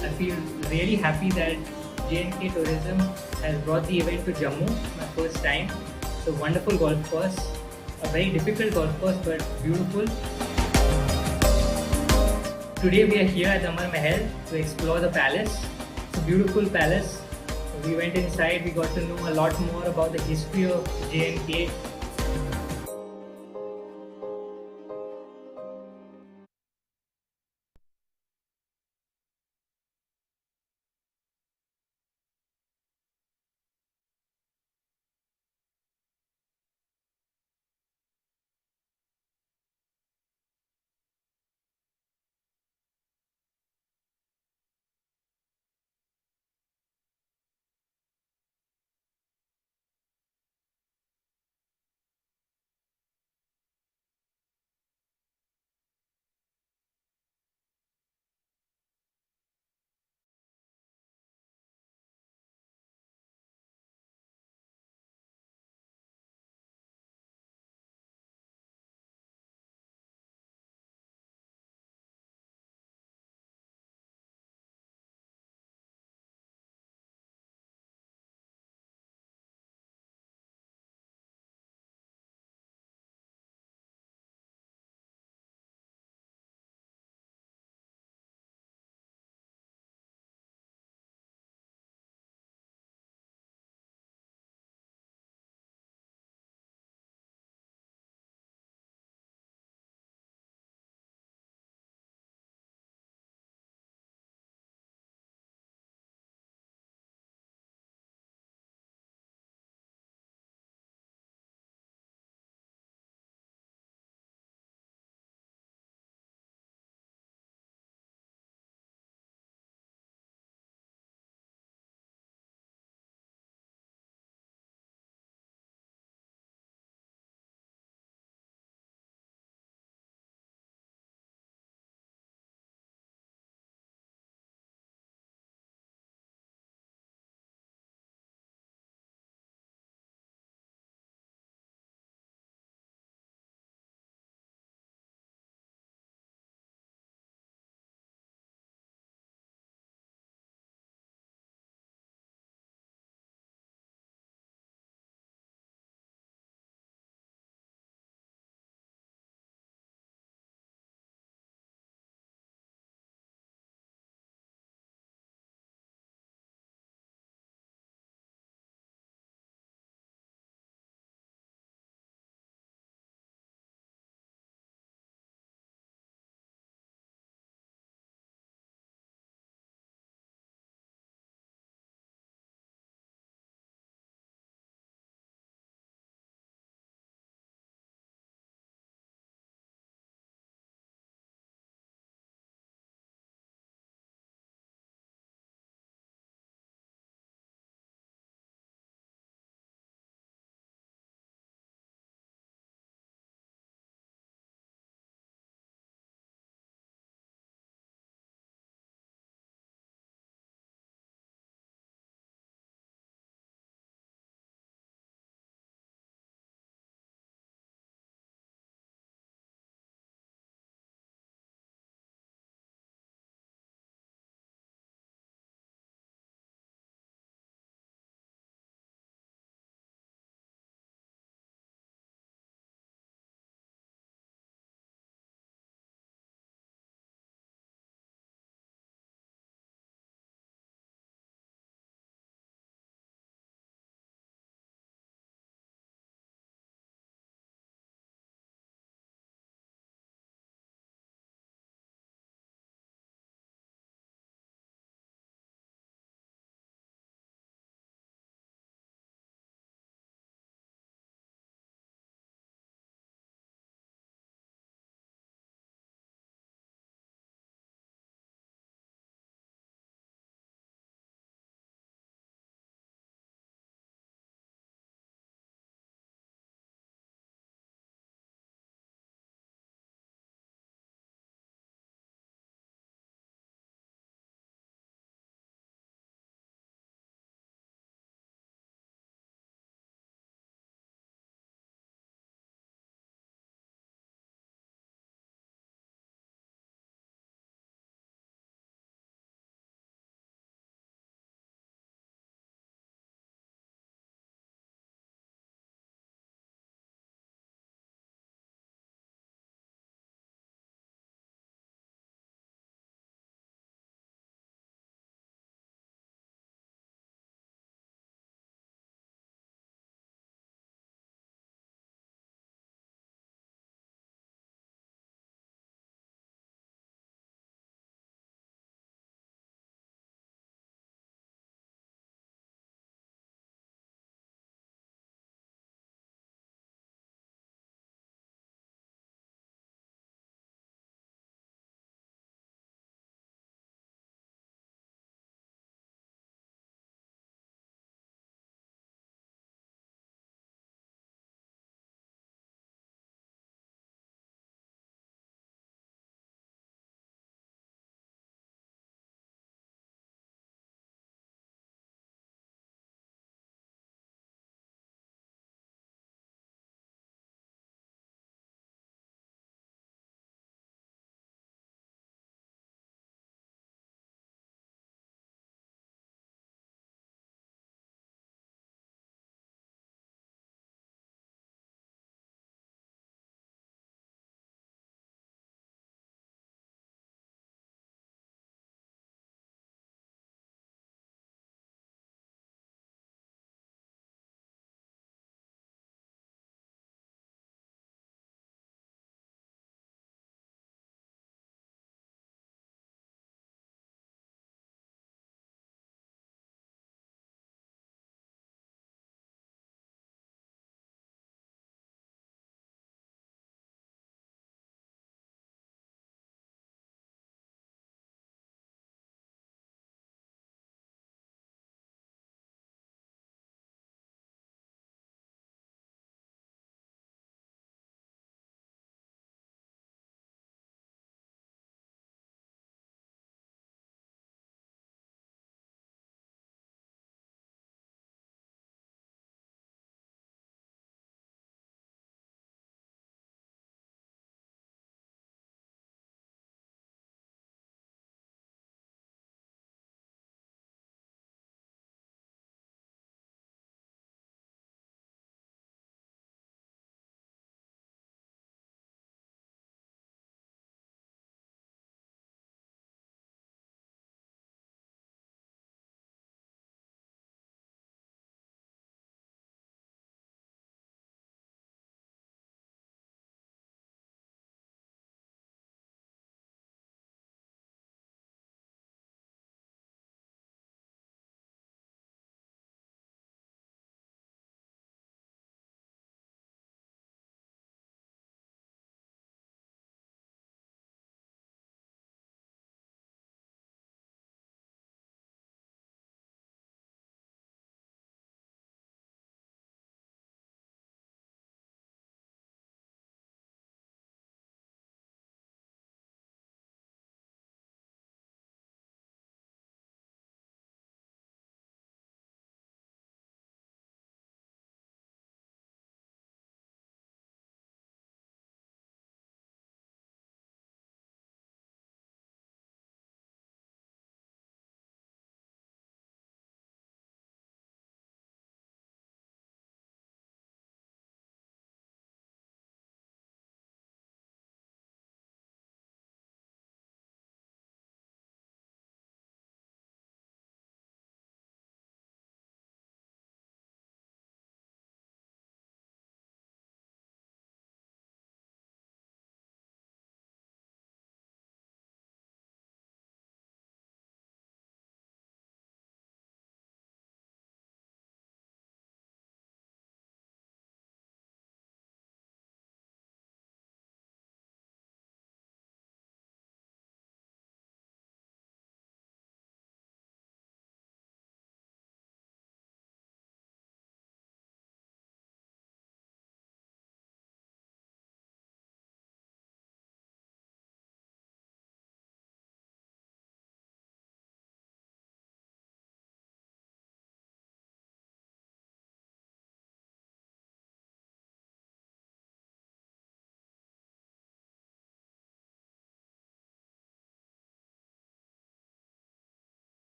I feel really happy that J&K Tourism has brought the event to Jammu, my first time. It's a wonderful golf course, a very difficult golf course but beautiful. Today we are here at Amar Mahal to explore the palace. It's a beautiful palace. We went inside, we got to know a lot more about the history of J&K.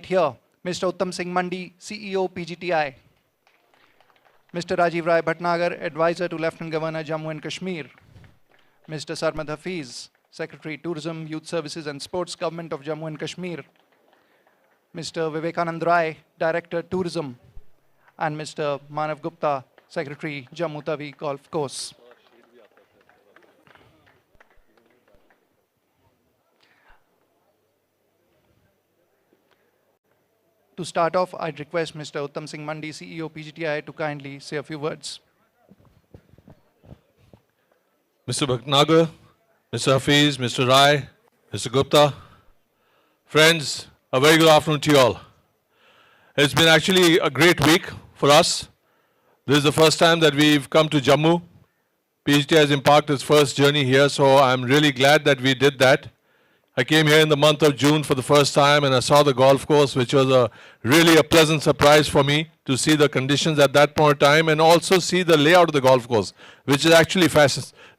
Here, Mr. Uttam Singh Mandi, CEO PGTI. Mr. Rajiv Rai Bhatnagar, Advisor to Lieutenant Governor Jammu and Kashmir. Mr. Sarmad Hafiz, Secretary Tourism, Youth Services and Sports, Government of Jammu and Kashmir. Mr. Vivekanand Rai, Director Tourism. And Mr. Manav Gupta, Secretary Jammu Tawi Golf Course. To start off, I'd request Mr. Uttam Singh Mandi, CEO PGTI, to kindly say a few words. Mr. Bhatnagar, Mr. Hafiz, Mr. Rai, Mr. Gupta, friends, a very good afternoon to you all. It's been actually a great week for us. This is the first time that we've come to Jammu. PGT has embarked its first journey here, so I'm really glad that we did that. I came here in the month of June for the first time and I saw the golf course, which was really a pleasant surprise for me to see the conditions at that point in time and also see the layout of the golf course, which is actually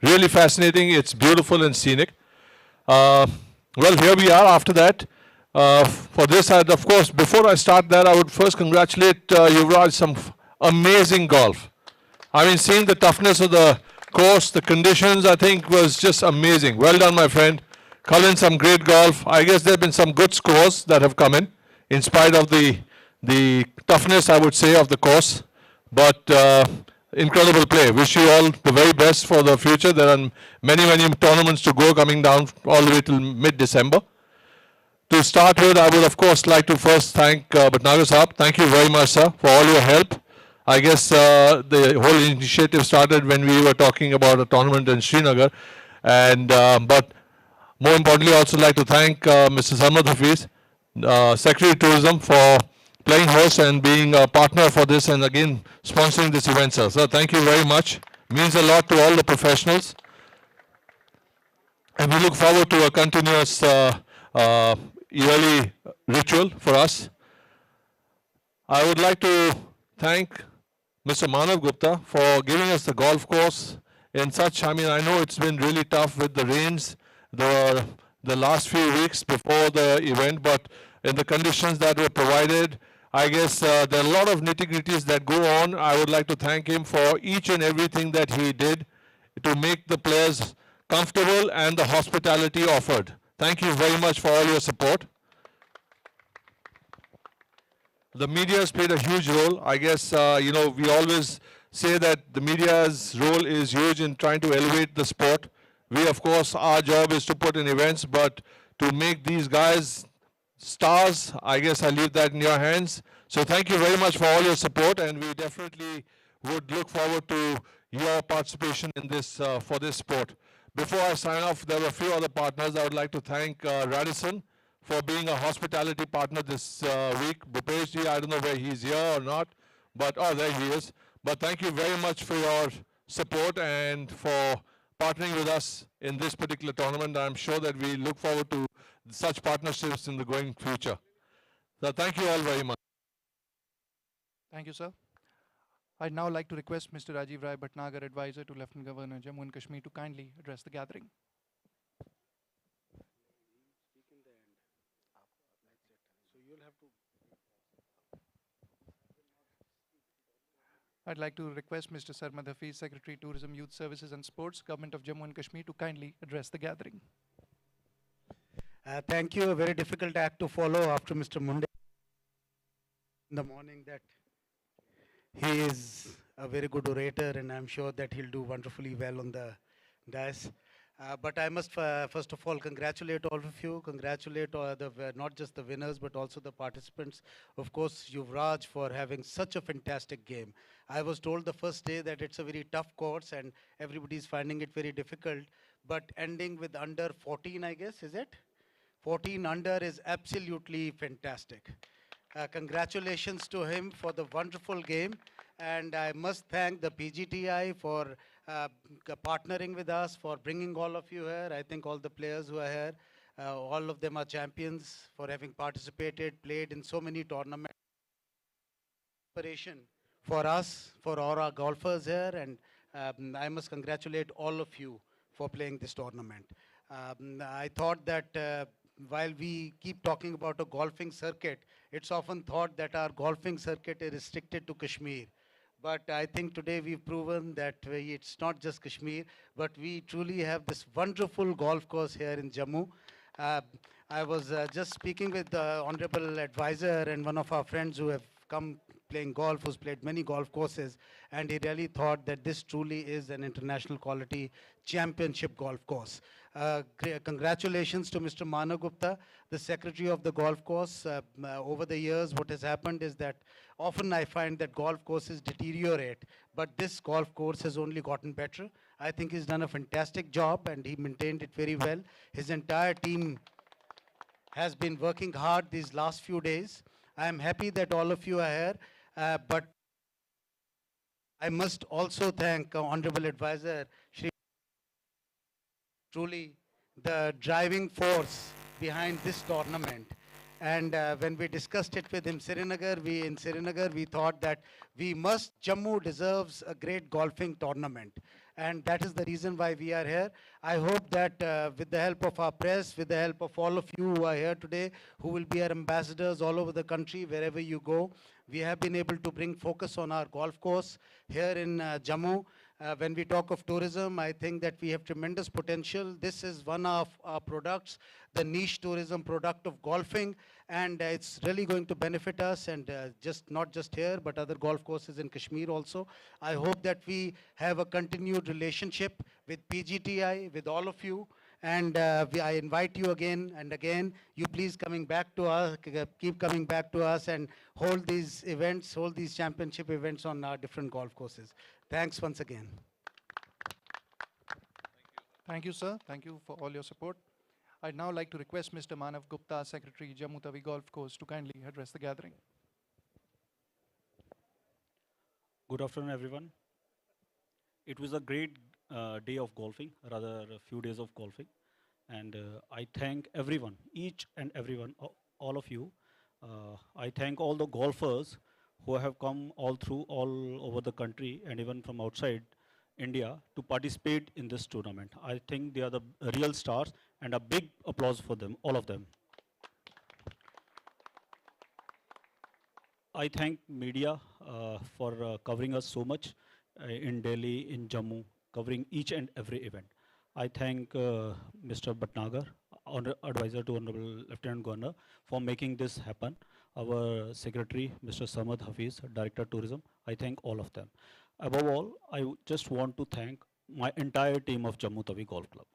really fascinating. It's beautiful and scenic. Well, here we are after that. For this, of course, before I start that, I would first congratulate Yuvraj, some amazing golf. I mean, seeing the toughness of the course, the conditions, I think was just amazing. Well done, my friend. Cullen, some great golf. I guess there have been some good scores that have come in spite of the toughness, I would say, of the course. But incredible play. Wish you all the very best for the future. There are many, many tournaments to go coming down all the way till mid-December. To start with, I would, of course, like to first thank Bhatnagar Sahab. Thank you very much, sir, for all your help. I guess the whole initiative started when we were talking about a tournament in Srinagar. And, but more importantly, I also like to thank Mr. Sarmad Hafiz, Secretary Tourism, for playing host and being a partner for this and again sponsoring this event, sir. So thank you very much. Means a lot to all the professionals. And we look forward to a continuous yearly ritual for us. I would like to thank Mr. Manav Gupta for giving us the golf course in such, I mean, I know it's been really tough with the rains, the last few weeks before the event, but in the conditions that were provided, I guess there are a lot of nitty-gritties that go on. I would like to thank him for each and everything that he did to make the players comfortable and the hospitality offered. Thank you very much for all your support. The media has played a huge role. I guess, you know, we always say that the media's role is huge in trying to elevate the sport. We, of course, our job is to put in events, but to make these guys stars, I guess I leave that in your hands. So thank you very much for all your support, and we definitely would look forward to your participation in this, for this sport. Before I sign off, there were a few other partners. I would like to thank Radisson for being a hospitality partner this week. Bhupesh, I don't know where he's here or not, but, oh, there he is. But thank you very much for your support and for partnering with us in this particular tournament. I'm sure that we look forward to such partnerships in the going future. So thank you all very much. Thank you, sir. I'd now like to request Mr. Rajiv Rai Bhatnagar, Advisor to Lieutenant Governor Jammu and Kashmir, to kindly address the gathering. I'd like to request Mr. Sarmad Hafiz, Secretary Tourism, Youth Services and Sports, Government of Jammu and Kashmir, to kindly address the gathering. Thank you. A very difficult act to follow after Mr. Munde in the morning, that he is a very good orator and I'm sure that he'll do wonderfully well on the dais. But I must first of all congratulate all of you, congratulate not just the winners but also the participants. Of course, Yuvraj, for having such a fantastic game. I was told the first day that it's a very tough course and everybody's finding it very difficult, but ending with under 14, I guess, is it? 14 under is absolutely fantastic. Congratulations to him for the wonderful game, and I must thank the PGTI for partnering with us, for bringing all of you here. I think all the players who are here, all of them are champions for having participated, played in so many tournaments. Inspiration for us, for all our golfers here, and I must congratulate all of you for playing this tournament. I thought that while we keep talking about a golfing circuit, it's often thought that our golfing circuit is restricted to Kashmir. But I think today we've proven that it's not just Kashmir, but we truly have this wonderful golf course here in Jammu. Uh, I was just speaking with the Honorable Advisor and one of our friends who have come playing golf, who's played many golf courses, and he really thought that this truly is an international quality championship golf course. Congratulations to Mr. Manav Gupta, the secretary of the golf course. Over the years, what has happened is that often I find that golf courses deteriorate, but this golf course has only gotten better. I think he's done a fantastic job and he maintained it very well. His entire team has been working hard these last few days. I am happy that all of you are here, but I must also thank Honorable Advisor Shri, truly the driving force behind this tournament. And when we discussed it with him, in Srinagar, we thought that Jammu deserves a great golfing tournament. And that is the reason why we are here. I hope that with the help of our press, with the help of all of you who are here today, who will be our ambassadors all over the country, wherever you go, we have been able to bring focus on our golf course here in Jammu. When we talk of tourism, I think that we have tremendous potential. This is one of our products, the niche tourism product of golfing, and it's really going to benefit us, and not just here, but other golf courses in Kashmir also. I hope that we have a continued relationship with Pgti, with all of you, and I invite you again and again, you please coming back to us, keep coming back to us and hold these events, hold these championship events on our different golf courses. Thanks once again. Thank you, sir. Thank you for all your support. I'd now like to request Mr. Manav Gupta, Secretary, Jammu Tawi Golf Course, to kindly address the gathering. Good afternoon, everyone. It was a great day of golfing, rather a few days of golfing. And I thank everyone, each and everyone, all of you. I thank all the golfers who have come all over the country and even from outside India to participate in this tournament. I think they are the real stars, and a big applause for them, all of them. I thank media for covering us so much in Delhi, in Jammu, covering each and every event. I thank Mr. Bhatnagar, advisor to Honorable Lieutenant Governor, for making this happen. Our Secretary, Mr. Samad Hafiz, Director Tourism, I thank all of them. Above all, I just want to thank my entire team of Jammu Tawi Golf Club.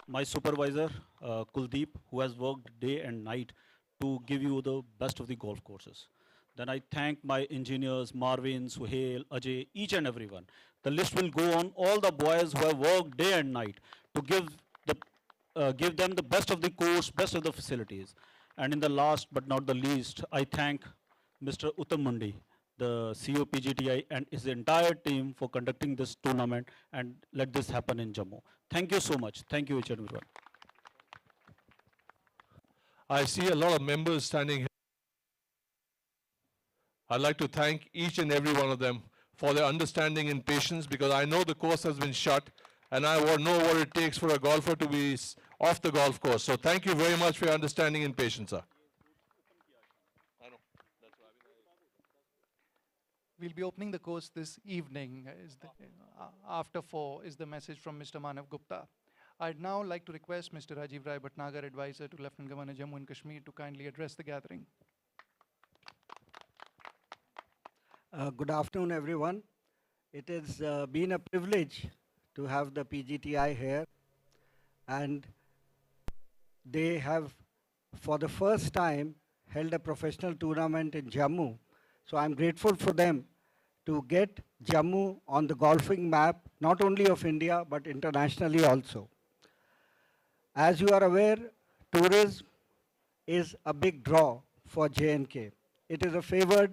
My supervisor, Kuldeep, who has worked day and night to give you the best of the golf courses. Then I thank my engineers, Marvin, Suhail, Ajay, each and everyone. The list will go on, all the boys who have worked day and night to give them the best of the course, best of the facilities. And in the last but not the least, I thank Mr. Uttam Mundi, the CEO Pgti, and his entire team for conducting this tournament and let this happen in Jammu. Thank you so much. Thank you, each and everyone. I see a lot of members standing here. I'd like to thank each and every one of them for their understanding and patience, because I know the course has been shut and I know what it takes for a golfer to be off the golf course. So thank you very much for your understanding and patience, sir. We'll be opening the course this evening. After 4 is the message from Mr. Manav Gupta. I'd now like to request Mr. Rajiv Rai Bhatnagar, advisor to Lieutenant Governor Jammu and Kashmir, to kindly address the gathering. Good afternoon, everyone. It has been a privilege to have the Pgti here, and they have, for the first time, held a professional tournament in Jammu. So I'm grateful for them to get Jammu on the golfing map, not only of India, but internationally also. As you are aware, tourism is a big draw for J&K. It is a favored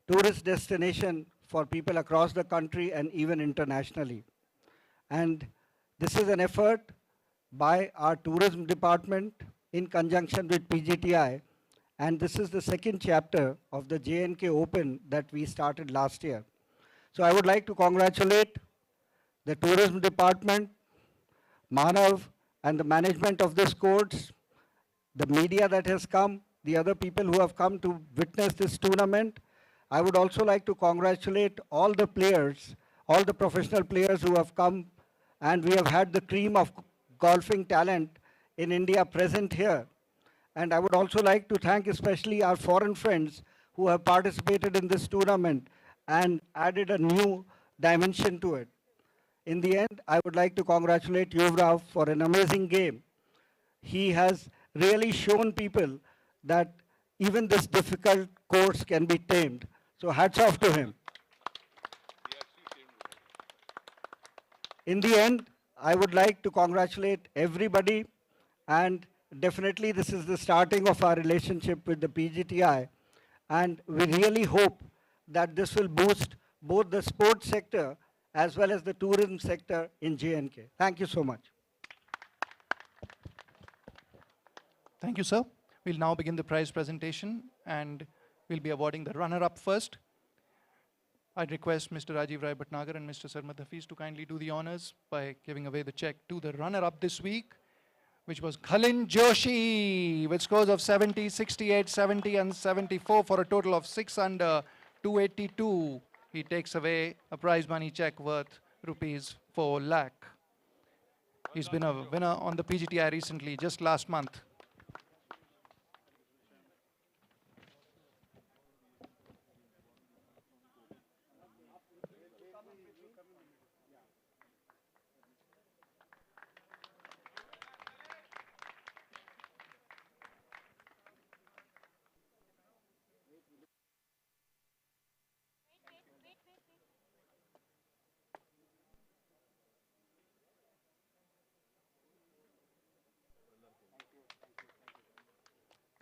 tourist destination for people across the country and even internationally. And this is an effort by our tourism department in conjunction with Pgti, and this is the second chapter of the J&K Open that we started last year. So I would like to congratulate the tourism department Manav and the management of this course, the media that has come, the other people who have come to witness this tournament. I would also like to congratulate all the players, all the professional players who have come, and we have had the cream of golfing talent in India present here. And I would also like to thank especially our foreign friends who have participated in this tournament and added a new dimension to it. In the end, I would like to congratulate Yuvraj for an amazing game. He has really shown people that even this difficult course can be tamed. So hats off to him. In the end, I would like to congratulate everybody, and definitely this is the starting of our relationship with the PGTI, and we really hope that this will boost both the sports sector as well as the tourism sector in J&K. Thank you so much. Thank you, sir. We'll now begin the prize presentation, and we'll be awarding the runner-up first. I'd request Mr. Rajiv Rai Bhatnagar and Mr. Sarmad Hafiz to kindly do the honors by giving away the check to the runner-up this week, which was Khalin Joshi, with scores of 70, 68, 70, and 74 for a total of 6 under 282. He takes away a prize money check worth rupees 4 lakh. He's been a winner on the PGTI recently, just last month.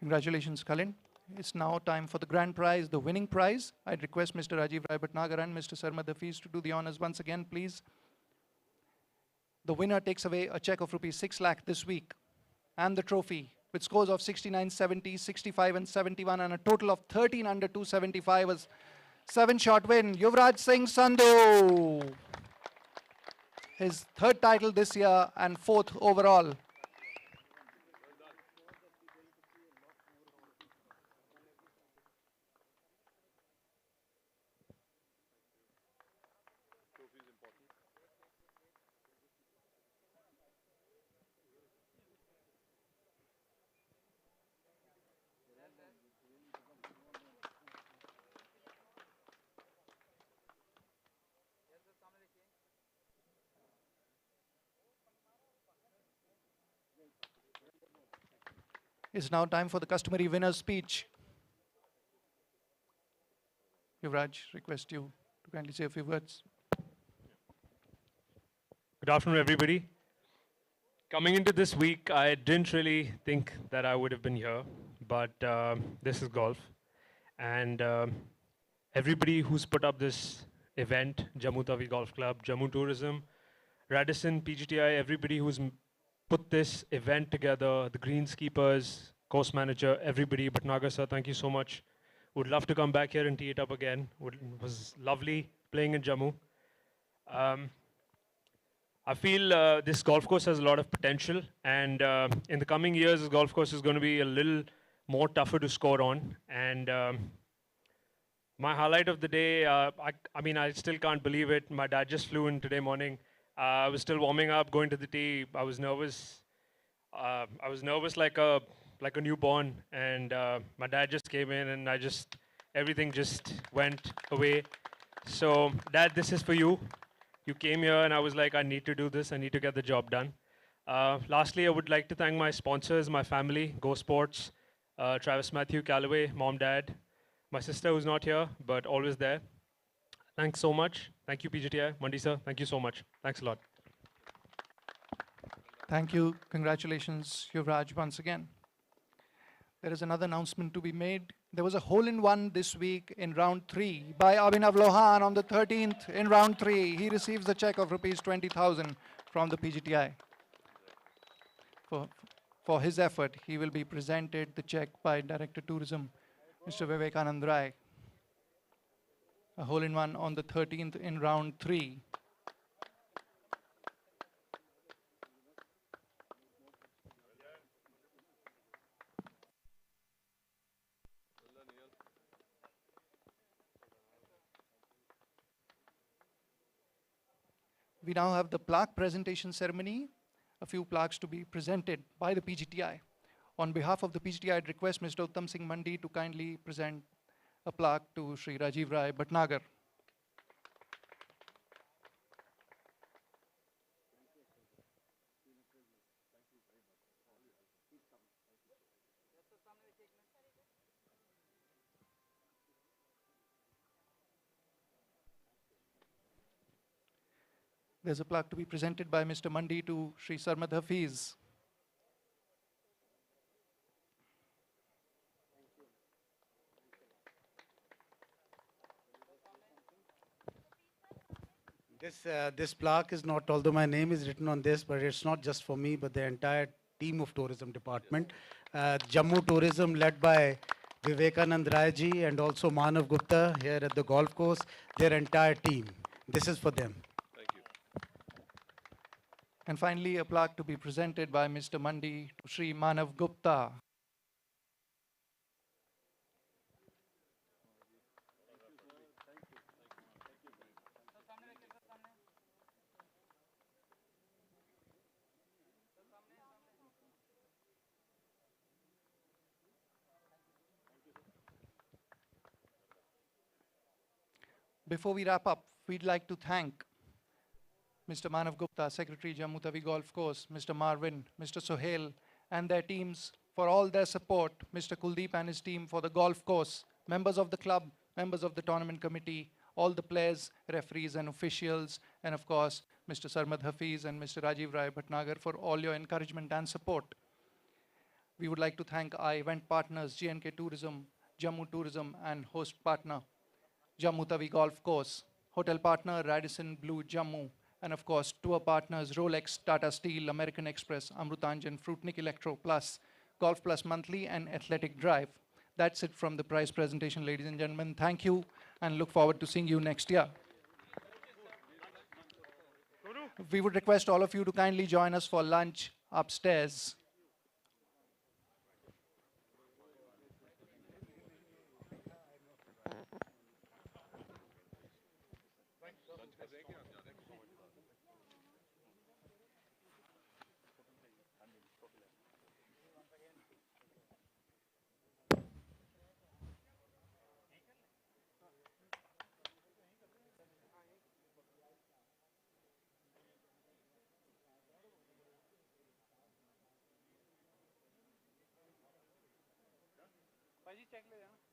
Congratulations, Khalin. It's now time for the grand prize, the winning prize. I'd request Mr. Rajiv Rai Bhatnagar and Mr. Sarmad Hafiz to do the honors once again, please. The winner takes away a check of rupees 6 lakh this week and the trophy with scores of 69, 70, 65, and 71, and a total of 13 under 275 was 7-shot win. Yuvraj Singh Sandhu. His third title this year and fourth overall. It's now time for the customary winner's speech. Yuvraj, request you to kindly say a few words. Good afternoon, everybody. Coming into this week, I didn't really think that I would have been here, but this is golf. And everybody who's put up this event, Jammu Tawi Golf Club, Jammu Tourism, Radisson, PGTI, everybody who's put this event together, the greenskeepers, course manager, everybody. Bhatnagar sir, thank you so much. Would love to come back here and tee it up again. It was lovely playing in Jammu. I feel this golf course has a lot of potential, and in the coming years, this golf course is going to be a little more tougher to score on. And my highlight of the day, I mean, I still can't believe it. My dad just flew in today morning. I was still warming up, going to the tee. I was nervous. I was nervous like a newborn, and my dad just came in, and everything just went away. So, Dad, this is for you. You came here, and I was like, I need to do this. I need to get the job done. Lastly, I would like to thank my sponsors, my family, Go Sports, Travis Matthew, Callaway, Mom, Dad, my sister who's not here, but always there. Thanks so much. Thank you, PGTI. Mandi sir, thank you so much. Thanks a lot. Thank you. Congratulations, Yuvraj, once again. There is another announcement to be made. There was a hole-in-one this week in round 3 by Abhinav Lohan on the 13th in round 3. He receives the check of rupees 20,000 from the PGTI. For his effort, he will be presented the check by Director Tourism, Mr. Vivekanand Rai. A hole-in-one on the 13th in round 3. We now have the plaque presentation ceremony, a few plaques to be presented by the PGTI. On behalf of the PGTI, I'd request Mr. Uttam Singh Mandi to kindly present a plaque to Shri Rajiv Rai Bhatnagar. There's a plaque to be presented by Mr. Mandi to Shri Sarmad Hafiz. This plaque is not, although my name is written on this, but it's not just for me, but the entire team of tourism department. Jammu Tourism led by Vivekanand Rai ji and also Manav Gupta here at the golf course, their entire team. This is for them. Thank you. And finally, a plaque to be presented by Mr. Mandi to Shri Manav Gupta. Before we wrap up, we'd like to thank Mr. Manav Gupta, Secretary Jammu Tawi Golf Course, Mr. Marvin, Mr. Sohail, and their teams for all their support, Mr. Kuldeep and his team for the golf course, members of the club, members of the tournament committee, all the players, referees and officials, and of course, Mr. Sarmad Hafiz and Mr. Rajiv Rai Bhatnagar for all your encouragement and support. We would like to thank our event partners, J&K Tourism, Jammu Tourism, and host partner, Jammu Tawi Golf Course, hotel partner Radisson Blue Jammu, and of course tour partners Rolex, Tata Steel, American Express, Amrutanjan, Fruitnik Electro Plus, Golf Plus Monthly, and Athletic Drive. That's it from the prize presentation, ladies and gentlemen. Thank you, and look forward to seeing you next year. We would request all of you to kindly join us for lunch upstairs. भाई जी check ले जाना।